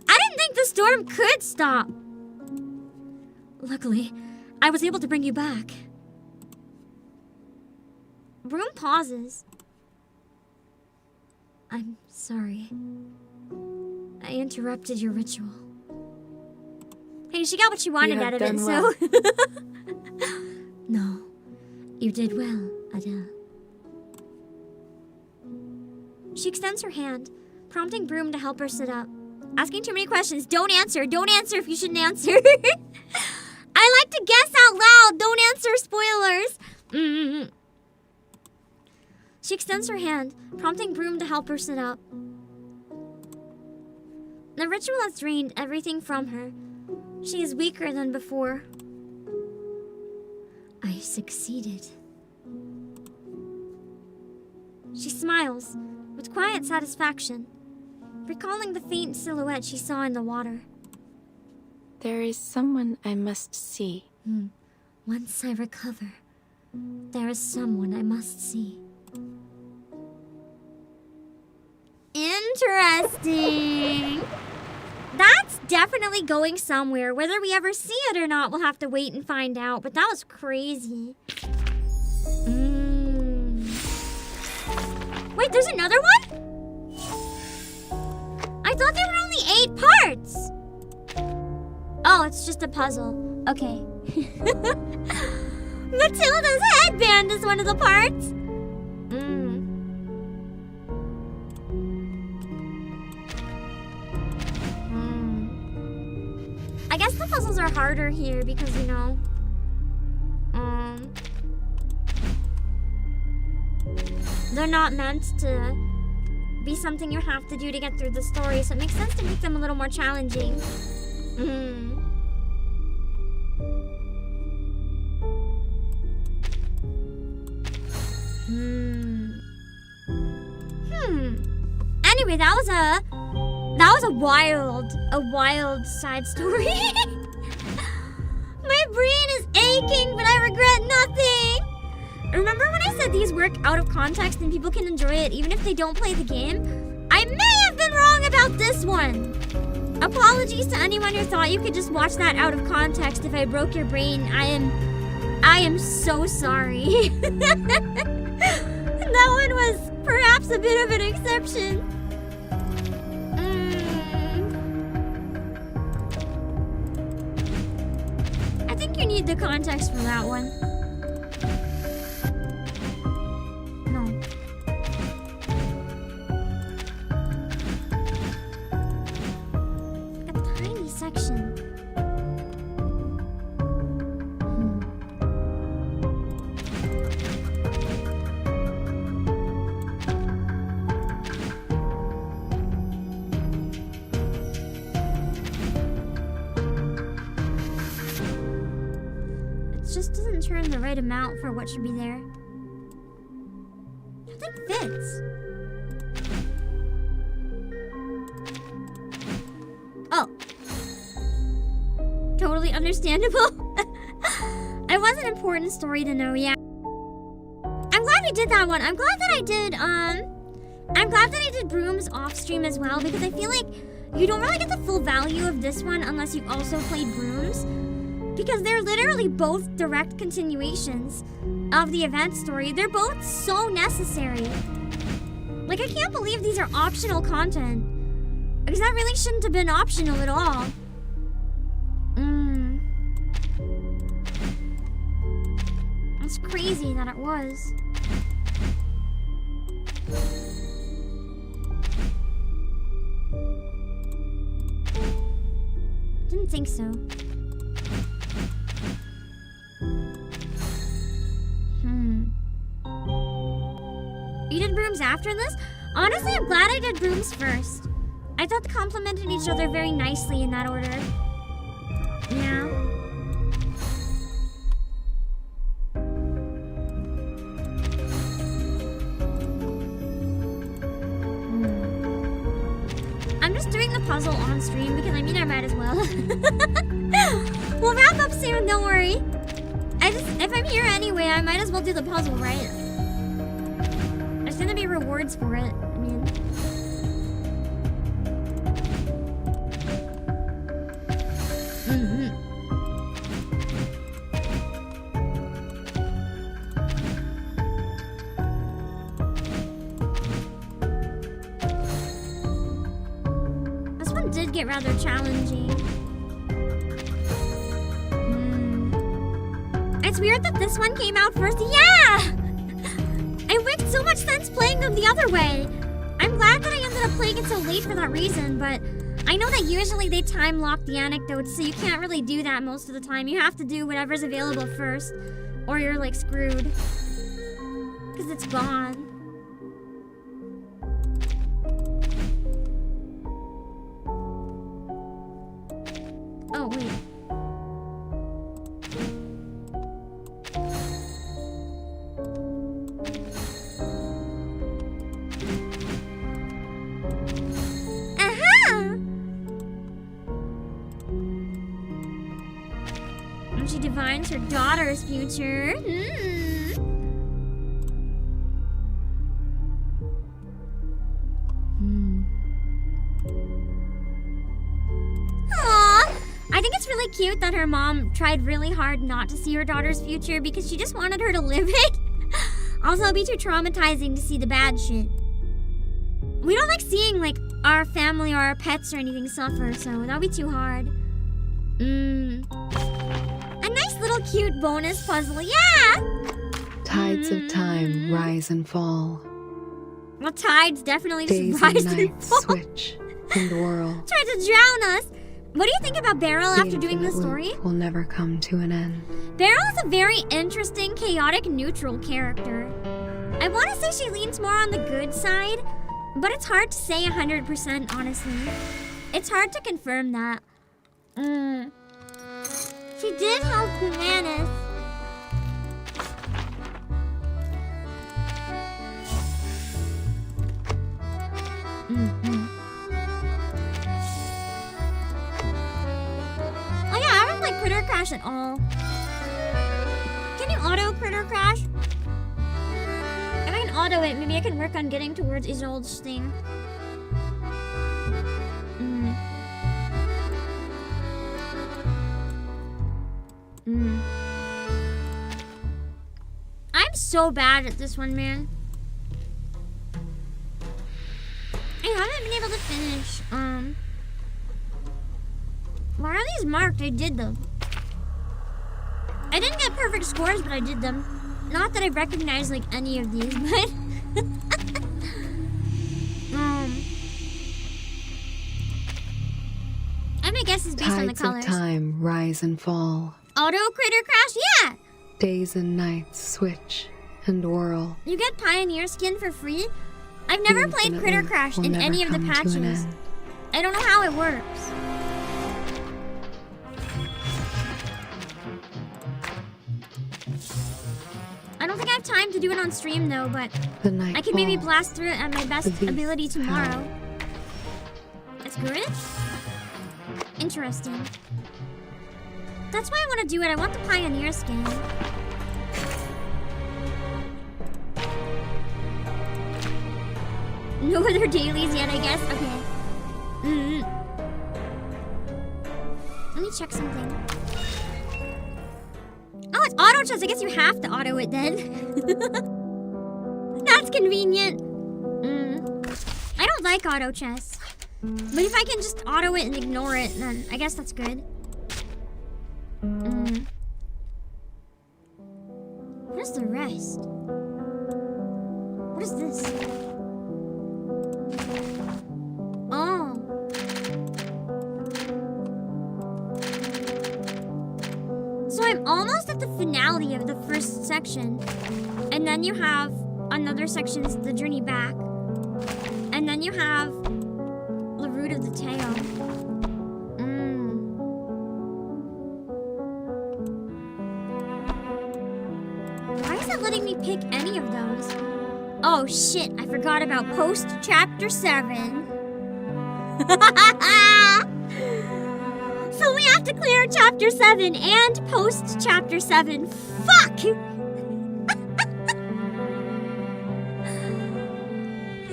I didn't think the storm could stop. Luckily, I was able to bring you back. Broom pauses. I'm sorry. I interrupted your ritual. Hey, she got what she wanted out of it, so... No, you did well, Adele. She extends her hand, prompting Broom to help her sit up. Asking too many questions. Don't answer. Don't answer if you shouldn't answer. I like to guess out loud. Don't answer spoilers. She extends her hand, prompting Broom to help her sit up. The ritual has drained everything from her. She is weaker than before. I succeeded. She smiles with quiet satisfaction, recalling the faint silhouette she saw in the water. There is someone I must see. Once I recover, there is someone I must see. Interesting. That's definitely going somewhere. Whether we ever see it or not, we'll have to wait and find out. But that was crazy. Wait, there's another one? I thought there were only 8 parts. Oh, it's just a puzzle. Okay. Matilda's headband is one of the parts. I guess the puzzles are harder here because, you know, they're not meant to be something you have to do to get through the story, so it makes sense to make them a little more challenging. Anyway, that was a wild side story. My brain is aching, but I regret nothing. Remember when I said these work out of context and people can enjoy it even if they don't play the game? I may have been wrong about this one. Apologies to anyone who thought you could just watch that out of context if I broke your brain. I am so sorry. That one was perhaps a bit of an exception. I think you need the context for that one. No. A tiny section. Just doesn't turn the right amount for what should be there. Nothing fits. Oh. Totally understandable. It was an important story to know, yeah. I'm glad we did that one. I'm glad that I did Broom's off stream as well, because I feel like you don't really get the full value of this one unless you also played Broom's. Because they're literally both direct continuations of the event story. They're both so necessary. Like, I can't believe these are optional content. Because that really shouldn't have been optional at all. It's crazy that it was. Didn't think so. You did brooms after this? Honestly, I'm glad I did brooms first. I thought they complemented each other very nicely in that order. Yeah. I'm just doing the puzzle on stream because I mean I might as well. We'll wrap up soon, don't worry. If I'm here anyway, I might as well do the puzzle, right? There's gonna be rewards for it. I mean, this one did get rather challenging. It's weird that this one came out first. Yeah! It makes so much sense playing them the other way. I'm glad that I ended up playing it so late for that reason, but I know that usually they time lock the anecdotes, so you can't really do that most of the time. You have to do whatever's available first, or you're like screwed. Because it's gone. Oh, wait. She divines her daughter's future. Aww. I think it's really cute that her mom tried really hard not to see her daughter's future because she just wanted her to live it. Also, it'd be too traumatizing to see the bad shit. We don't like seeing like our family or our pets or anything suffer, so that'd be too hard. A nice little cute bonus puzzle, yeah! Tides of time rise and fall. Well, tides definitely Days just rise and and nights fall. switch and whirl. Tried to drown us. What do you think about Beryl The after doing this infinite story? loop will never come to an end. Beryl is a very interesting, chaotic, neutral character. I want to say she leans more on the good side, but it's hard to say 100%, honestly. It's hard to confirm that. She did help Bananas. Oh yeah, I haven't played Critter Crash at all. Can you auto Critter Crash? If I can auto it, maybe I can work on getting towards Isolde's thing. I'm so bad at this one, man. I haven't been able to finish. Why are these marked? I did them. I didn't get perfect scores, but I did them. Not that I recognize like any of these, but I'm gonna guess it's based on the colors. Tides of time rise and fall. Auto Critter Crash, yeah! Days and nights switch and whirl. You get Pioneer skin for free? I've never played Critter Crash in any of the patches. I don't know how it works. I don't think I have time to do it on stream though, but I can maybe blast through it at my best ability tomorrow. That's good. Interesting. That's why I want to do it. I want the Pioneer skin. No other dailies yet, I guess? Okay. Let me check something. Oh, it's auto chess. I guess you have to auto it then. That's convenient. I don't like auto chess. But if I can just auto it and ignore it, then I guess that's good. What is the rest? What is this? Oh. So I'm almost at the finale of the first section. And then you have another section, is the journey back. And then you have the root of the tale. Why is it letting me pick any of those? Oh shit, I forgot about post chapter 7. So we have to clear chapter 7 and post chapter 7. Fuck!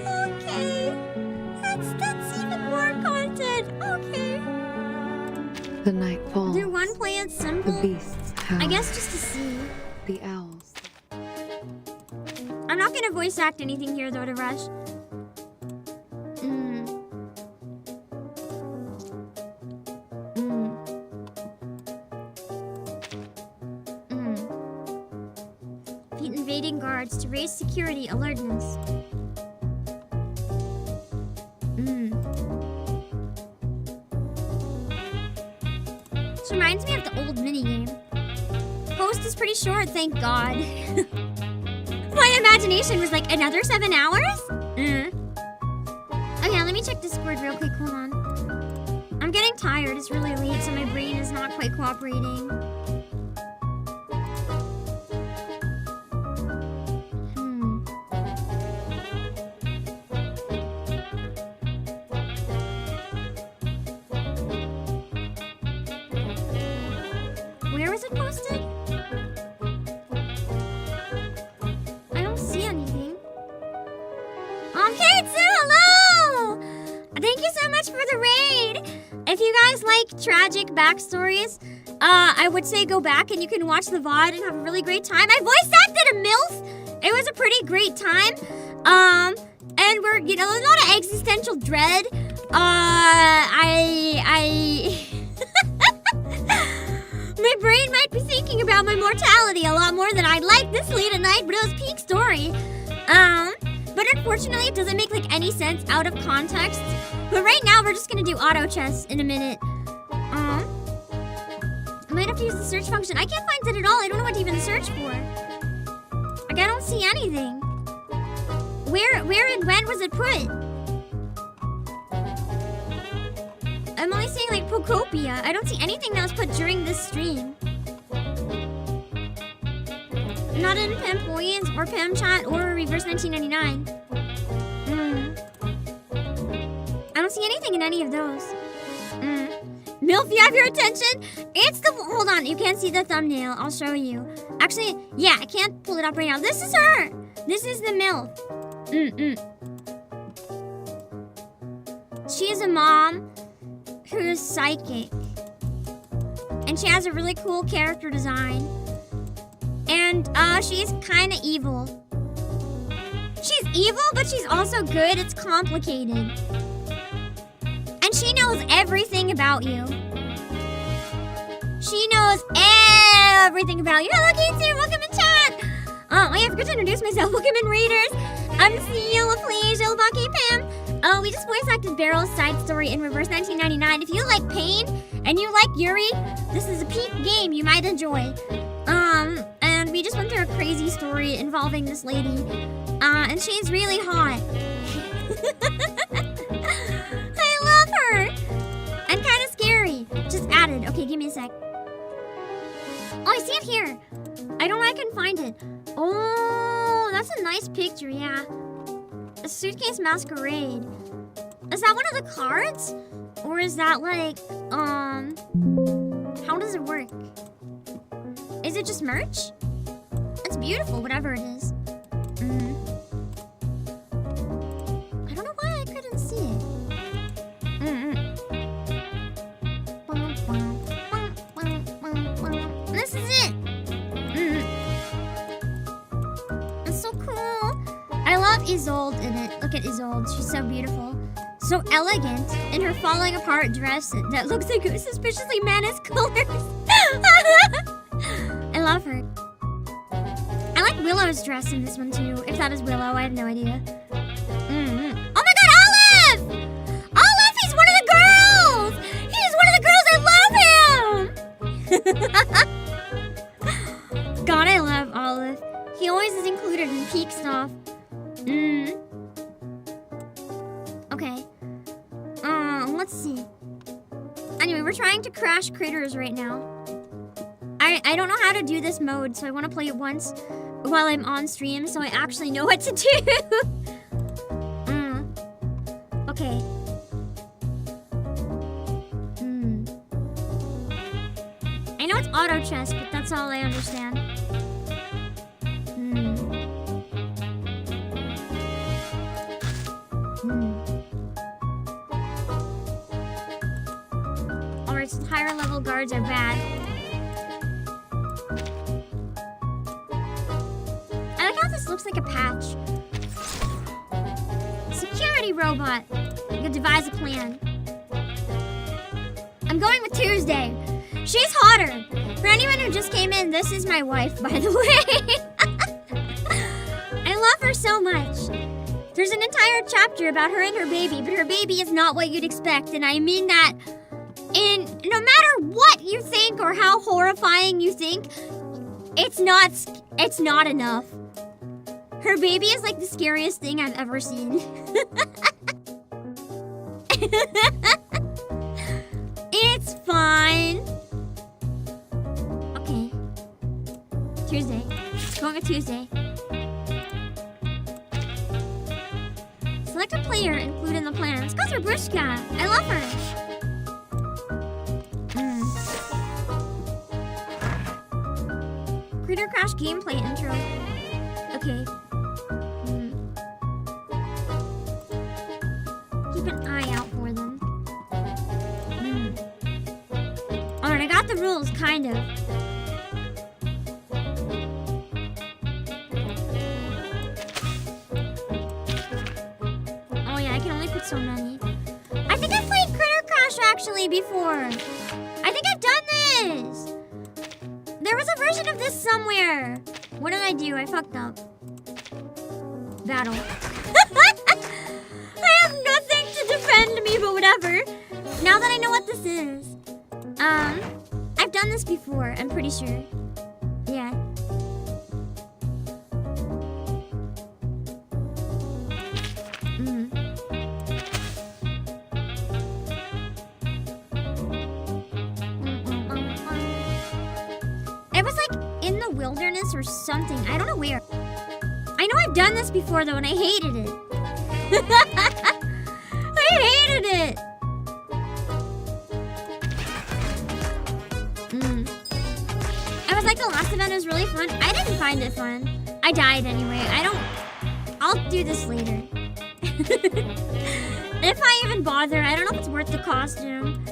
Okay. That's even more content. Okay. The night falls. Do one play it simple? The beasts howl. I guess just to see. The owls. I'm not gonna voice act anything here though to rush. Beat invading guards to raise security alertness. This reminds me of the old minigame. Post is pretty short, thank God. My imagination was like, another 7 hours? Okay, let me check Discord real quick, hold on. I'm getting tired, it's really late, so my brain is not quite cooperating. Where was it posted? I don't see anything. Okay, hello! Thank you so much for the raid. If you guys like tragic backstories, I would say go back and you can watch the VOD and have a really great time. I voice acted a MILF. It was a pretty great time. And we're, you know, a lot of existential dread. My brain might be thinking about my mortality a lot more than I'd like this late at night, but it was peak story. But unfortunately, it doesn't make like any sense out of context. But right now, we're just gonna do auto chess in a minute. I might have to use the search function. I can't find it at all. I don't know what to even search for. Like, I don't see anything. Where and when was it put? I'm only seeing like Pocopia. I don't see anything that was put during this stream. Not in PAM Points or PAM Chat or Reverse 1999. I don't see anything in any of those. MILF, you have your attention? It's the... Hold on, you can't see the thumbnail. I'll show you. Actually, yeah, I can't pull it up right now. This is her! This is the MILF. She is a mom who's psychic. And she has a really cool character design. And she's kind of evil. She's evil, but she's also good. It's complicated. And she knows everything about you. She knows everything about you. Hello, Katie. Welcome in chat. I forgot to introduce myself. Welcome in, Raiders. I'm Seal, please. Obake PAM. We just voice acted Beryl's side story in Reverse 1999. If you like Pain and you like Yuri, this is a peak game you might enjoy. And we just went through a crazy story involving this lady. And she's really hot. I love her! And kind of scary. Just added. Okay, give me a sec. Oh, I see it here. I don't know, I can find it. Oh, that's a nice picture, yeah. A suitcase masquerade. Is that one of the cards? Or is that like, how does it work? Is it just merch? It's beautiful, whatever it is. I don't know why I couldn't see it. This is it. It's so cool. I love Isolde in it. Look at Isolde. She's so beautiful. so elegant in her falling apart dress that looks like suspiciously managed colors. I love her. I like Willow's dress in this one too. If that is Willow, I have no idea. Oh my god, Olive! Olive, he's one of the girls! He's one of the girls, I love him! God, I love Olive. He always is included in peak stuff. Okay. Let's see. Anyway, we're trying to crash critters right now. I don't know how to do this mode, so I want to play it once while I'm on stream so I actually know what to do. Okay. I know it's auto chess, but that's all I understand. Alright, so higher level guards are bad. I like how this looks like a patch. Security robot. I could devise a plan. I'm going with Tuesday. She's hotter. For anyone who just came in, this is my wife, by the way. I love her so much. There's an entire chapter about her and her baby, but her baby is not what you'd expect, and I mean that in no matter what you think or how horrifying you think, it's not enough. Her baby is like the scariest thing I've ever seen. It's fine. Okay. Tuesday. Going with Tuesday. Select a player, include in the plan. Let's go through Brushka. I love her. Critter Crash gameplay intro. Okay. Keep an eye out for them. Alright, I got the rules, kind of. Oh yeah, I can only put so many. I think I've played Critter Crash actually before. I think I've done this. There was a version of this somewhere. What did I do? I fucked up. Battle. I have nothing to defend me, but whatever. Now that I know what this is. I've done this before, I'm pretty sure. Yeah. It was like in the wilderness or something. I don't know where. I know I've done this before though, and I hated it. I hated it. I was like, the last event was really fun. I didn't find it fun. I died anyway. I'll do this later. If I even bother, I don't know if it's worth the costume.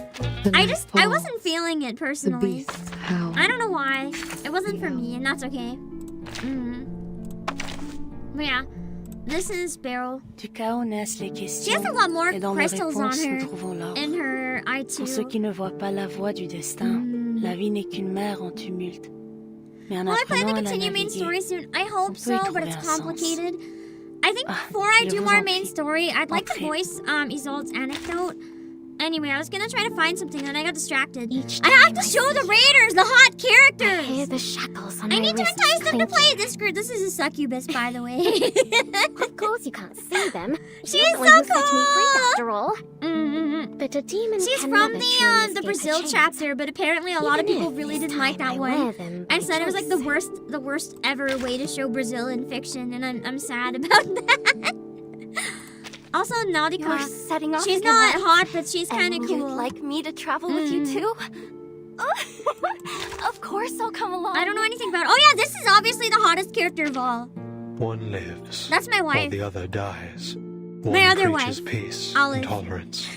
I wasn't feeling it personally. I don't know why. It wasn't for me, and that's okay. But yeah, this is Beryl. She has a lot more crystals on her in her eye too. Pour ceux qui ne voient pas la voie du destin, la vie n'est qu'une mer en tumulte. Mais en Will I plan to apprenant à la continue main naviguer, story soon? I hope so, but it's complicated. I think Ah, before I je do vous more en main prie. story, I'd like to Entrez. voice Isolde's anecdote. Anyway, I was gonna try to find something, then I got distracted. Each I have to show the raiders, the hot characters! I hear the shackles on I my need to wrists entice them to clinking. play this group. This is a succubus, by the way. Of course you can't see them. She's You're the one so who set me free cool! after all. But a demon She's can from never truly the escape Brazil a chain. chapter, but apparently a lot of Even people if really this didn't like time that I wear one. them And by said it was like the worst ever way to show Brazil in fiction, and I'm sad about that. Also, Nautica, You're setting off she's again, not right? hot, but she's kind of And cool. you'd like me to travel with you too? Of course I'll come along. I don't know anything about. Oh yeah, this is obviously the hottest character of all. One lives. That's my wife. While the other dies. My One other preaches wife, peace Olive. and tolerance,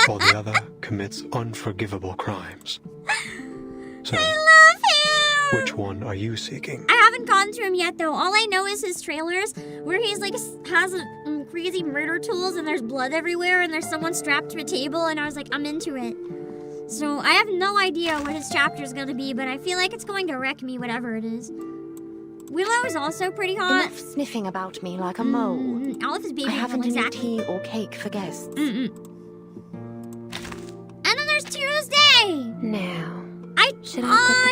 while the other commits unforgivable crimes. So, I love him. which one are you seeking? I haven't gotten to him yet though. All I know is his trailers, where he's like has a crazy murder tools and there's blood everywhere and there's someone strapped to a table and I was like, I'm into it. So I have no idea what his chapter is going to be, but I feel like it's going to wreck me, whatever it is. Willow is also pretty hot. Enough sniffing about me like a mole. Olive is baby. I haven't exactly. any tea or cake for guests. And then there's Tuesday! Now, I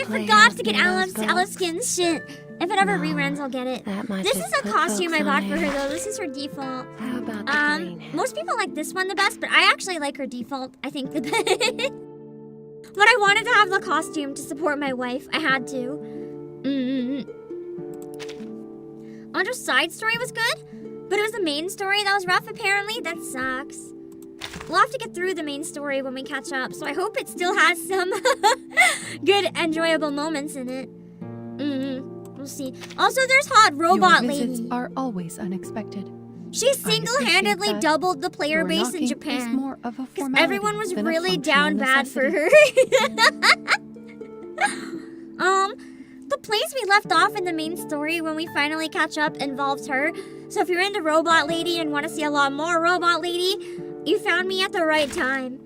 forgot to get Playhouse Alice Skin's shit. If it ever reruns, I'll get it. This is a costume I bought for her, though. This is her default. How about the most people like this one the best, but I actually like her default, I think, the best. But I wanted to have the costume to support my wife. I had to. Andra's side story was good, but it was the main story that was rough, apparently. That sucks. We'll have to get through the main story when we catch up, so I hope it still has some good, enjoyable moments in it. We'll see. Also, there's hot robot Your lady. visits are always unexpected. She single-handedly that. doubled the player Your base in knocking Japan. is more of a Because formality everyone was than a really functional down bad for her. The place we left off in the main story when we finally catch up involves her. So if you're into Robot Lady and want to see a lot more Robot Lady, you found me at the right time.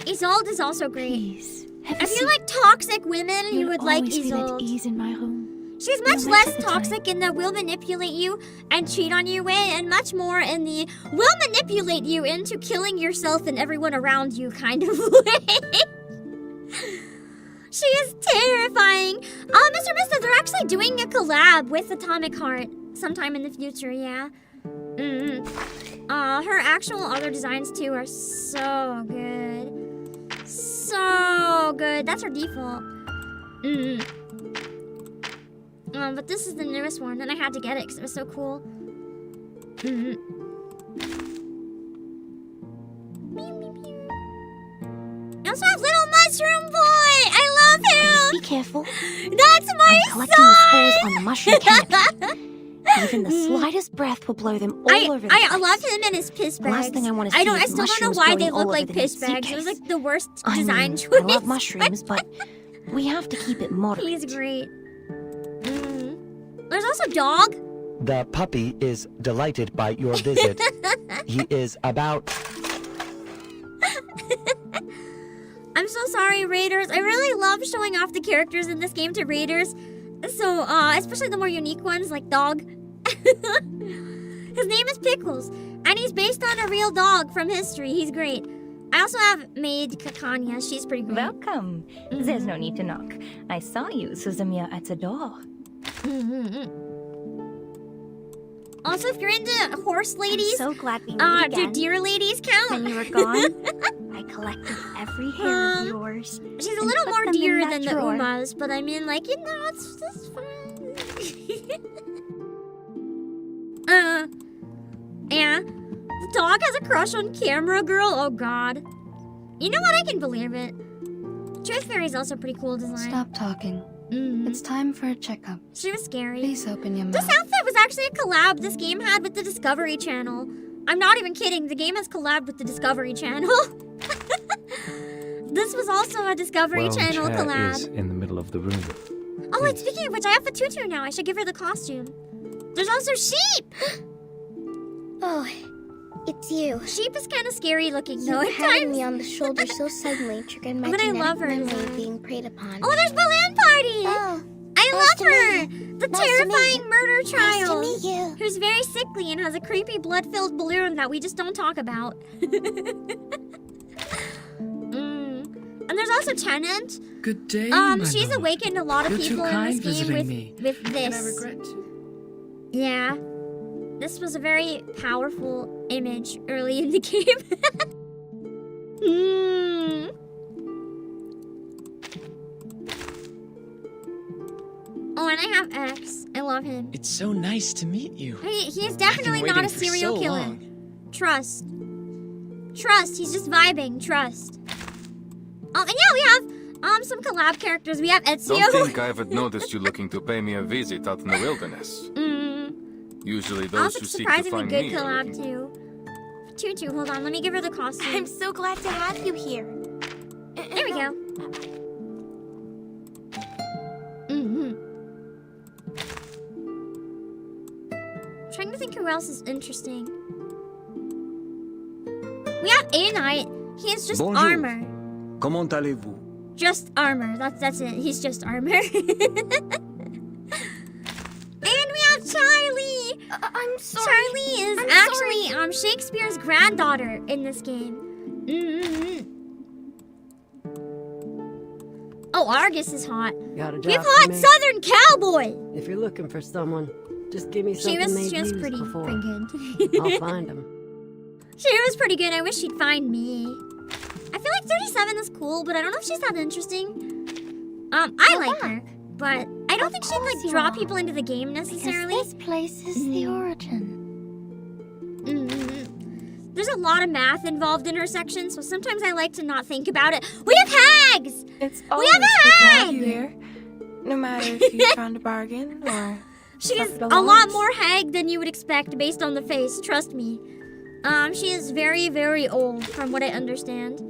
Isolde is also great. If you like toxic women, you would like Isolde. Ease in my home. She's much less toxic in the will manipulate you and cheat on you way, and much more in the will manipulate you into killing yourself and everyone around you kind of way. She is terrifying. Mr. Mister, they're actually doing a collab with Atomic Heart sometime in the future, yeah. Her actual other designs too are so good. So good. That's her default. But this is the newest one, and I had to get it because it was so cool. I also have Little Mushroom Boy! I love him! Be careful. That's my I'm collecting the spores on the mushroom canopy. Even the slightest breath will blow them all over the place. I love him and his piss bags. The last thing I want to see I is still don't know mushrooms why they growing look all like over the piss next bags. It was suitcase. like the worst I design mean, choice. I love mushrooms, but we have to keep it moderate. He's great. There's also Dog. The puppy is delighted by your visit. He is about... I'm so sorry, Raiders. I really love showing off the characters in this game to Raiders. So, especially the more unique ones, like Dog. His name is Pickles, and he's based on a real dog from history. He's great. I also have Maid Kakanya. She's pretty great. Welcome. There's no need to knock. I saw you, Suzumiya, at the door. Also, if you're into horse ladies, I'm so glad we met again. do deer ladies count? When you were gone, I collected every hair of yours. She's a little more deer than the Umas, but I mean, like, you know, it's fine. Yeah. The dog has a crush on Camera Girl? Oh, God. You know what? I can believe it. Truth Fairy's also pretty cool design. Stop talking. It's time for a checkup. She was scary. Please open your mouth. This outfit was actually a collab this game had with the Discovery Channel. I'm not even kidding. The game has collabed with the Discovery Channel. This was also a Discovery Channel chair collab. is in the middle of the room. Oh, and speaking of which, I have a tutu now. I should give her the costume. There's also Sheep! Oh, it's you. Sheep is kind of scary looking, You though, at patting times. me on the shoulder so suddenly triggered my But I genetic love her memory design. being preyed upon. Oh, there's Balloon Party! Oh, I nice love to her! meet you. The Nice to meet terrifying you. murder Nice to child! meet you. Who's very sickly and has a creepy blood-filled balloon that we just don't talk about. And there's also Tenant. Good day, my she's lord. awakened a lot of You're too people in kind this game visiting me, with and this. I regret to. Yeah. This was a very powerful image early in the game. Oh, and I have X. I love him. It's so nice to meet you. He is definitely I've been not a waiting for serial so killer. long. Trust. Trust. He's just vibing. Trust. And yeah, we have some collab characters. We have Ezio. Don't think I haven't noticed you looking to pay me a visit out in the wilderness. Usually those Also who seek to surprisingly find good me are collab looking... too. Tutu, hold on. Let me give her the costume. I'm so glad to have you here. There we go. who else is interesting. We have A Knight. He has just Bonjour. armor. Comment allez-vous? Just armor. That's it. He's just armor. And we have Charlie. I'm sorry. Charlie is actually Shakespeare's granddaughter in this game. Oh, Argus is hot. Got a job We have for hot me? Southern cowboy. If you're looking for someone, just give me She something was they've just used pretty before. good. I'll find them. She was pretty good. I wish she'd find me. I feel like 37 is cool, but I don't know if she's that interesting. I like her, but I don't think she'd like draw people into the game necessarily. This place is the origin. There's a lot of math involved in her section, so sometimes I like to not think about it. We have hags! It's We always have a good to have hag! you here. No matter if you're trying to bargain or She's something a along. lot more hag than you would expect based on the face, trust me. She is very, very old from what I understand.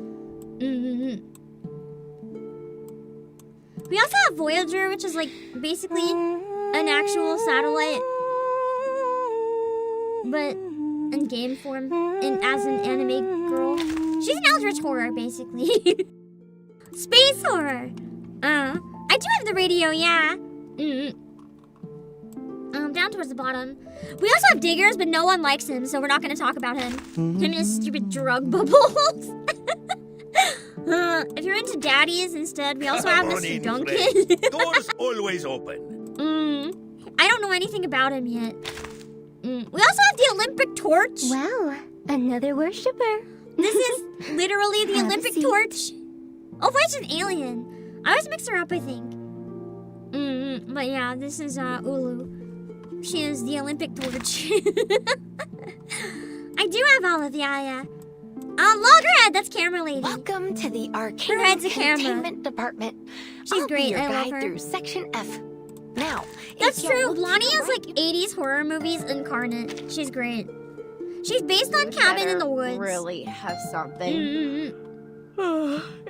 We also have Voyager, which is like basically an actual satellite, but in game form, as an anime girl. She's an eldritch horror, basically. Space horror. I do have the radio, yeah. Down towards the bottom. We also have Diggers, but no one likes him, so we're not going to talk about him. Him and his stupid drug bubbles. If you're into daddies instead, we also have Mr. Duncan. Doors always open. I don't know anything about him yet. We also have the Olympic torch. Wow, another worshiper. This is literally the Olympic torch. Oh, wait, she's an alien. I always mix her up, I think. But yeah, this is Ulu. She is the Olympic torch. I do have Olive, yeah. Loggerhead, that's camera lady. Welcome to the Her Arcana head's a camera. Containment Department. She's I'll great, be your I love guide her. through Section F. Now, That's if you're true. looking Lonnie is right, like 80s horror movies incarnate. She's great. She's based on Cabin in the Woods. Really have something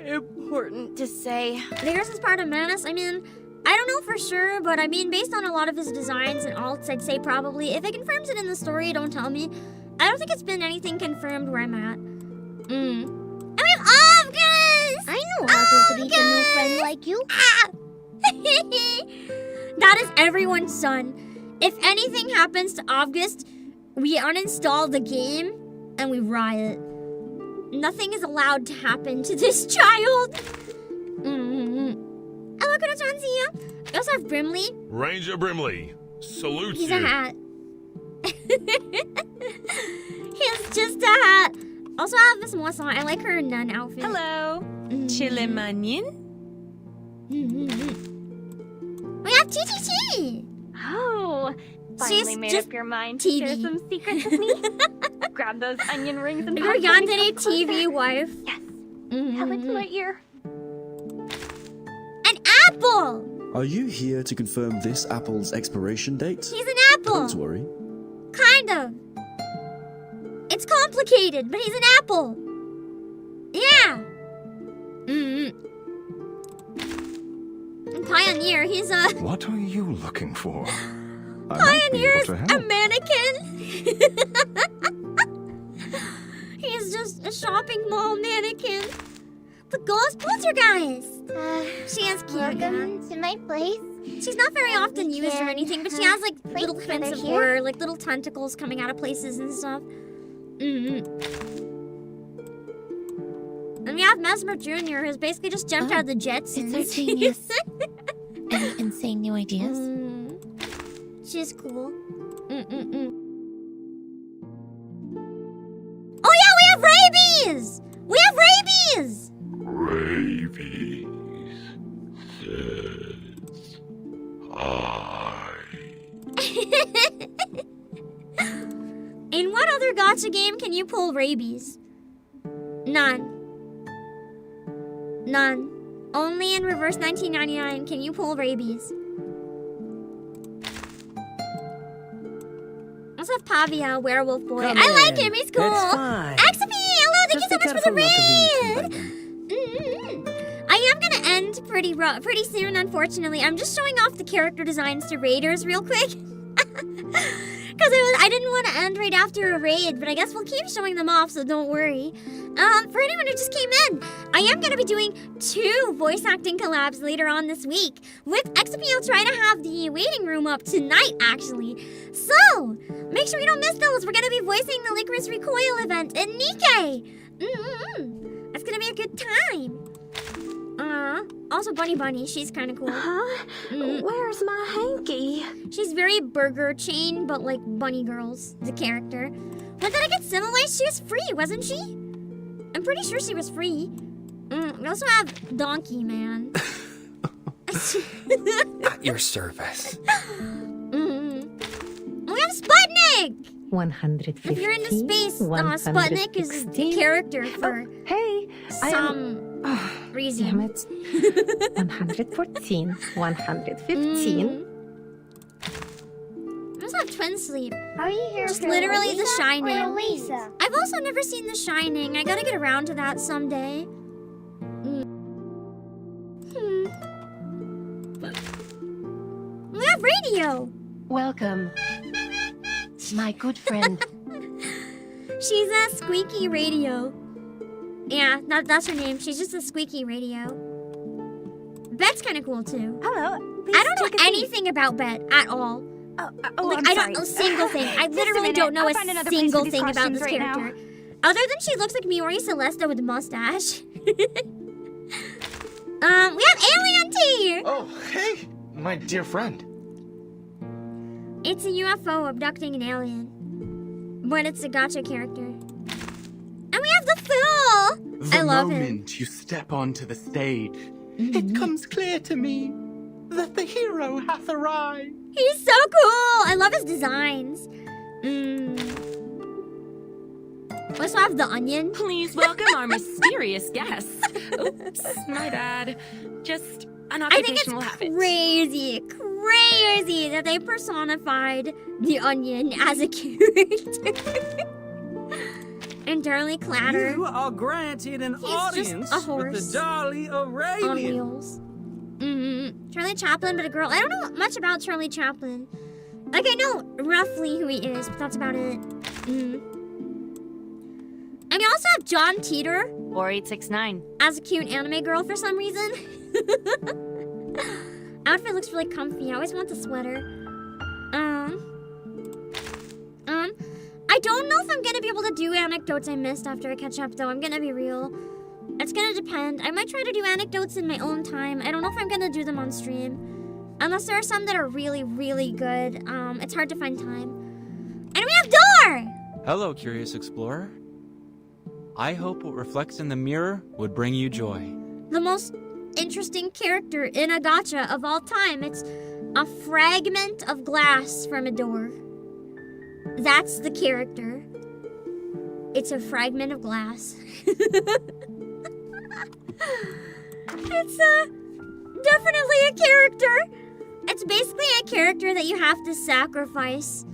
important to say. Theirs is part of Menace. I mean, I don't know for sure, but I mean, based on a lot of his designs and alts, I'd say probably. If it confirms it in the story, don't tell me. I don't think it's been anything confirmed where I'm at. And we have August! I know how to greet a new friend like you. That is everyone's son. If anything happens to August, we uninstall the game and we riot. Nothing is allowed to happen to this child. Hello, Kunotanzia. We also have Brimley. Ranger Brimley, salute He's you. a hat. He's just a hat. Also, I have Miss Moisson. I like her nun outfit. Hello. Chilemanien? We have TTT. Oh, She's finally made just up your mind TV. to share some secrets with me. Grab those onion rings and Your pop them yandere in closer. TV wife. Yes. Tell it to my ear. An apple. Are you here to confirm this apple's expiration date? He's an apple. Don't worry. Kind of. It's complicated, but he's an apple. Yeah. And Pioneer, he's a... What are you looking for? I might be Pioneer able is to a help. mannequin. He's just a shopping mall mannequin. The ghost poltergeist. She is cute. Welcome to my place. She's not very often used or anything, but she has like little together hints of here. horror, like little tentacles coming out of places and stuff. And we have Mesmer Jr., who's basically just jumped out of the Jetsons. It's our genius. Any insane new ideas? She's cool. Oh yeah, we have rabies! We have rabies! Rabies says hi. In what other gacha game can you pull rabies? None. Only in Reverse 1999 can you pull rabies. Also have Pavia, Werewolf Boy. Come I like in. him, he's cool. It's fine. Axopy, hello, thank Just you be so much for the careful not to raid. I am gonna end pretty soon, unfortunately. I'm just showing off the character designs to raiders real quick. Because I didn't want to end right after a raid, but I guess we'll keep showing them off, so don't worry. For anyone who just came in, I am going to be doing 2 voice acting collabs later on this week. With XP, I'll try to have the waiting room up tonight, actually. So, make sure you don't miss those. We're going to be voicing the Licorice Recoil event in Nikkei. It's going to be a good time. Also Bunny, she's kind of cool. Where's my hanky? She's very Burger Chain, but like Bunny Girls, the character. But then I get Similite, she was free, wasn't she? I'm pretty sure she was free. We also have Donkey Man. At your service. We have Sputnik! 150. If you're into space, Sputnik is the character for some reason. Damn it. 114. 115. I also have Twin Sleep. Are you here Just for literally The Lisa Shining. or Lisa? I've also never seen The Shining. I gotta get around to that someday. We have radio. Welcome, my good friend. She's a Squeaky Radio. Yeah, that's her name. She's just a Squeaky Radio. Bet's kind of cool too. Hello. I don't know anything about Bet at all. I don't know a single thing. I literally don't know a single thing about this character. Other than she looks like Miori Celesta with a mustache. We have Alien Tea! Oh, hey, my dear friend. It's a UFO abducting an alien. But it's a gacha character. And we have the Phil! I love him. The moment you step onto the stage, it comes clear to me that the hero hath arrived. He's so cool! I love his designs. We also have the Onion. Please welcome our mysterious guests. Oops, my bad. Just an occupational habit. I think it's crazy that they personified the Onion as a character. And Darlie Clatter. You are granted an He's audience just a horse with the Darlie Arabian. on wheels. Charlie Chaplin, but a girl. I don't know much about Charlie Chaplin. Like, I know roughly who he is, but that's about it. And we also have John Teeter. 4869. As a cute anime girl for some reason. Outfit looks really comfy. I always want the sweater. I don't know if I'm gonna be able to do anecdotes I missed after I catch up, though. I'm gonna be real. It's gonna depend. I might try to do anecdotes in my own time. I don't know if I'm gonna do them on stream. Unless there are some that are really, really good. It's hard to find time. And we have Door! Hello, curious explorer. I hope what reflects in the mirror would bring you joy. The most interesting character in a gacha of all time. It's a fragment of glass from a door. That's the character. It's a fragment of glass. It's definitely a character. It's basically a character that you have to sacrifice.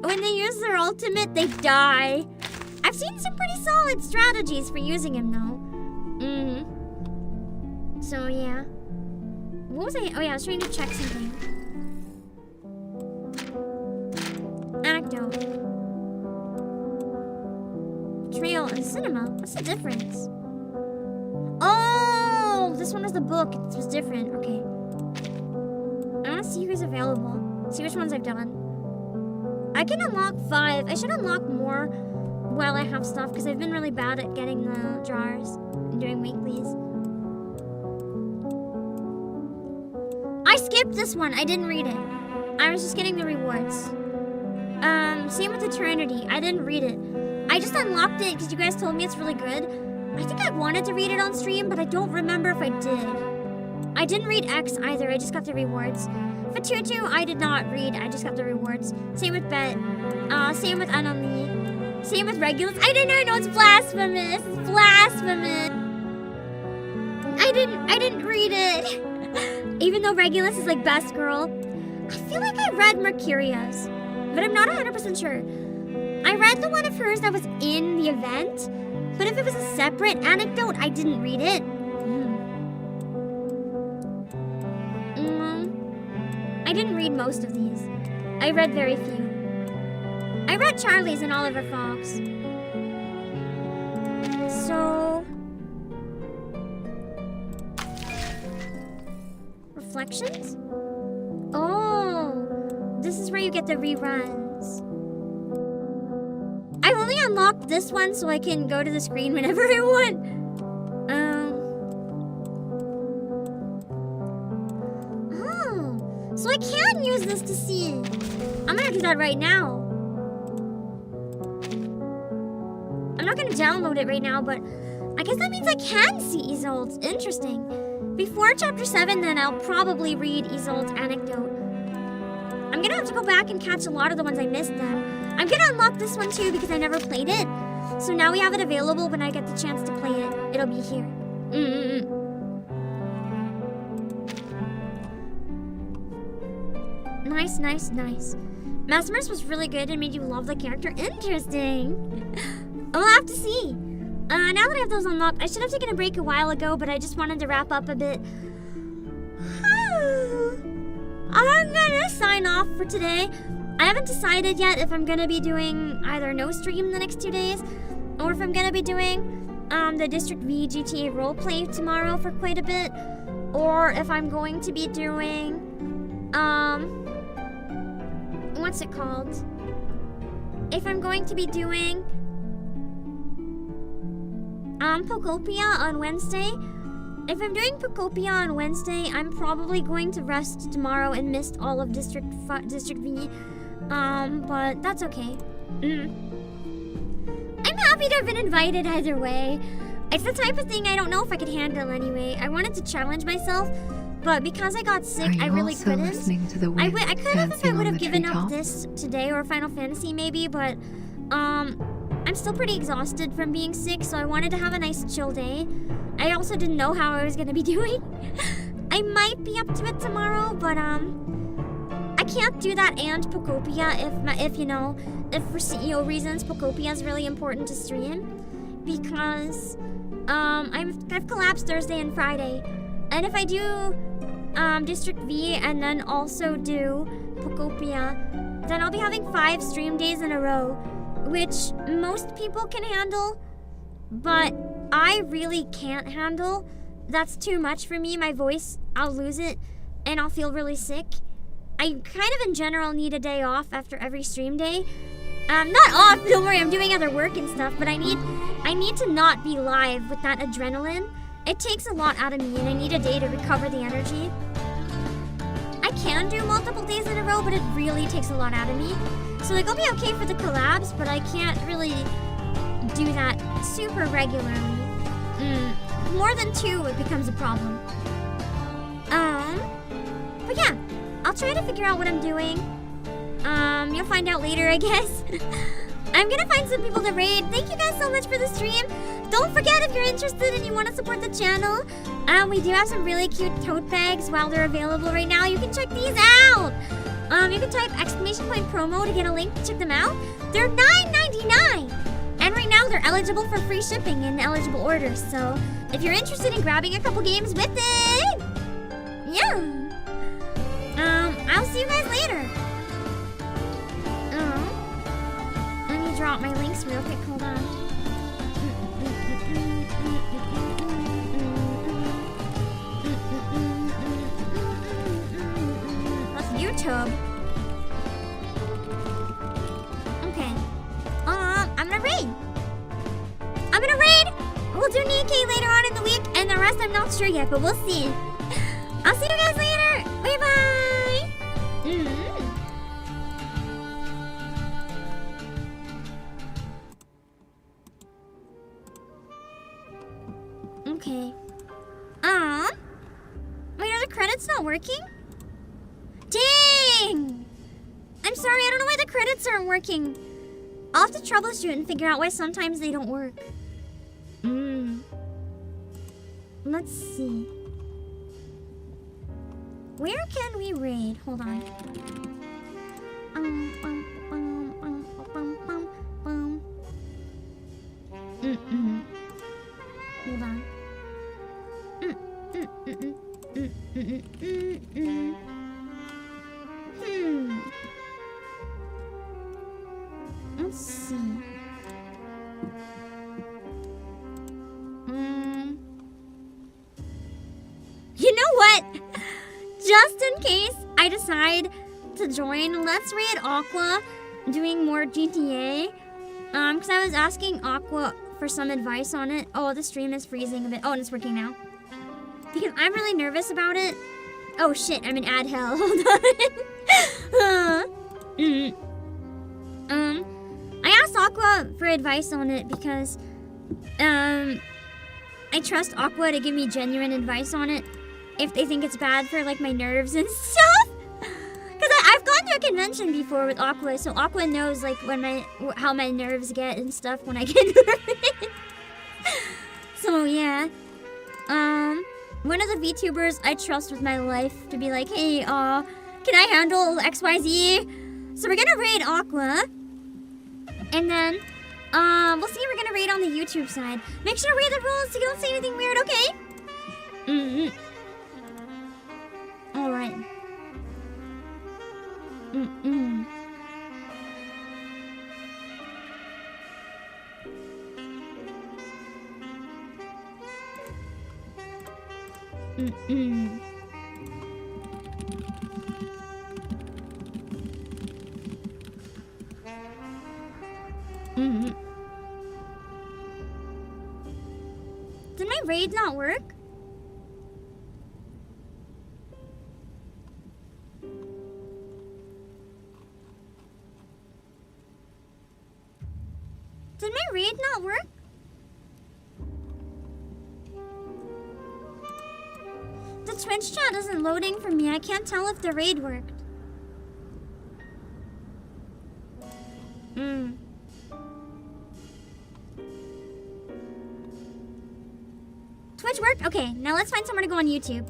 When they use their ultimate, they die. I've seen some pretty solid strategies for using him, though. So, yeah. What was I? Oh, yeah, I was trying to check something. Anecdote. Betrayal and cinema? What's the difference? Oh, this one is the book. It was different. Okay. I want to see who's available. See which ones I've done. I can unlock 5. I should unlock more while I have stuff because I've been really bad at getting the jars and doing weeklies. I skipped this one. I didn't read it. I was just getting the rewards. Same with Eternity. I didn't read it. I just unlocked it because you guys told me it's really good. I think I wanted to read it on stream, but I don't remember if I did. I didn't read X either. I just got the rewards. Fatutu, I did not read. I just got the rewards. Same with Bet. Same with Anali. Same with Regulus. I didn't know it's blasphemous. It's blasphemous. I didn't read it. Even though Regulus is like best girl. I feel like I read Mercuria's, but I'm not 100% sure. I read the one of hers that was in the event, but if it was a separate anecdote, I didn't read it. I didn't read most of these. I read very few. I read Charlie's and Oliver Fox. So... Reflections? Oh, this is where you get the reruns. I only unlocked this one so I can go to the screen whenever I want. Oh, so I can use this to see. I'm gonna do that right now. I'm not gonna download it right now, but I guess that means I can see Isolde's. Interesting. Before chapter 7, then I'll probably read Isolde's anecdote. I'm gonna have to go back and catch a lot of the ones I missed then. I'm gonna unlock this one too because I never played it. So now we have it available when I get the chance to play it. It'll be here. Nice, nice, nice. Maximus was really good and made you love the character. Interesting. I'll have to see. Now that I have those unlocked, I should have taken a break a while ago, but I just wanted to wrap up a bit. I'm gonna sign off for today. I haven't decided yet if I'm gonna be doing either no stream the next 2 days, or if I'm gonna be doing the District V GTA roleplay tomorrow for quite a bit, or if I'm going to be doing what's it called? If I'm going to be doing Pokopia on Wednesday. If I'm doing Pokopia on Wednesday, I'm probably going to rest tomorrow and miss all of District V. But that's okay. I'm happy to have been invited either way. It's the type of thing I don't know if I could handle anyway. I wanted to challenge myself, but because I got sick, I really couldn't. I could have if I would have given up this today or Final Fantasy maybe, but I'm still pretty exhausted from being sick, so I wanted to have a nice chill day. I also didn't know how I was gonna be doing. I might be up to it tomorrow, but I can't do that and Pokopia if for CEO reasons Pokopia is really important to stream, because I've collapsed Thursday and Friday, and if I do District V and then also do Pokopia, then I'll be having 5 stream days in a row, which most people can handle, but I really can't handle. That's too much for me. My voice, I'll lose it, and I'll feel really sick. I kind of in general need a day off after every stream day. Not off, don't worry, I'm doing other work and stuff, but I need to not be live with that adrenaline. It takes a lot out of me, and I need a day to recover the energy. I can do multiple days in a row, but it really takes a lot out of me. So like, I'll be okay for the collabs, but I can't really do that super regularly. More than 2, it becomes a problem. But yeah, I'll try to figure out what I'm doing. You'll find out later, I guess. I'm gonna find some people to raid. Thank you guys so much for the stream. Don't forget, if you're interested and you want to support the channel, we do have some really cute tote bags while they're available right now. You can check these out. You can type !promo to get a link to check them out. They're $9.99. And right now they're eligible for free shipping in eligible orders. So if you're interested in grabbing a couple games with it, yeah. I'll see you guys later. Let me drop my links real quick. Hold on. That's YouTube. Okay. I'm gonna raid. We'll do Nikkei later on in the week, and the rest I'm not sure yet, but we'll see. I'll see you guys later. Bye bye. Okay. Wait, are the credits not working? Dang! I'm sorry, I don't know why the credits aren't working. I'll have to troubleshoot and figure out why sometimes they don't work. Let's see. Where can we raid? Hold on. Hold on. in case I decide to join Let's Raid Aqua doing more GTA. Because I was asking Aqua for some advice on it. Oh, the stream is freezing a bit. Oh, and it's working now. Because I'm really nervous about it. Oh shit, I'm in ad hell. Hold on. I asked Aqua for advice on it because I trust Aqua to give me genuine advice on it if they think it's bad for like my nerves and stuff. Because I've gone to a convention before with Aqua, so Aqua knows like how my nerves get and stuff when I get nervous. So yeah. One of the VTubers I trust with my life to be like, hey, can I handle XYZ? So we're gonna raid Aqua. And then, we'll see we're gonna raid on the YouTube side. Make sure to read the rules so you don't say anything weird, okay? Alright. Did my raid not work? Did my raid not work? The Twitch chat isn't loading for me. I can't tell if the raid worked. Twitch worked? Okay, now let's find somewhere to go on YouTube.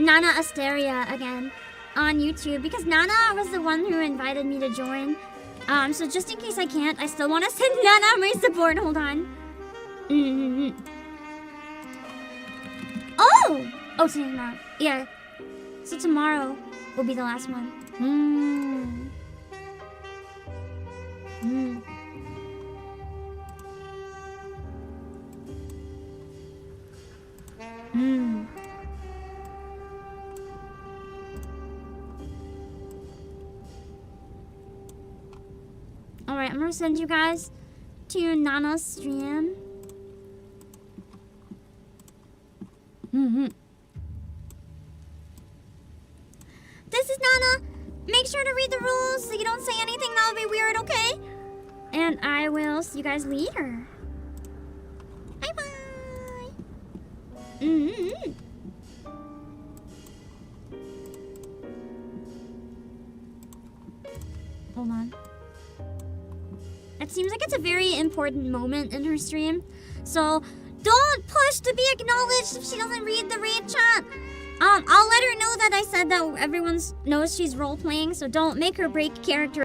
Nana Asteria again on YouTube because Nana was the one who invited me to join. So just in case I can't, I still want to send Nana my support. Hold on. Oh! Oh, today's tomorrow. Yeah. So tomorrow will be the last one. Alright, I'm gonna send you guys to Nana's stream. This is Nana. Make sure to read the rules so you don't say anything that'll be weird, okay? And I will see you guys later. Bye-bye. Hold on. It seems like it's a very important moment in her stream. So don't push to be acknowledged if she doesn't read the raid chat. I'll let her know that I said that everyone knows she's role-playing, so don't make her break character.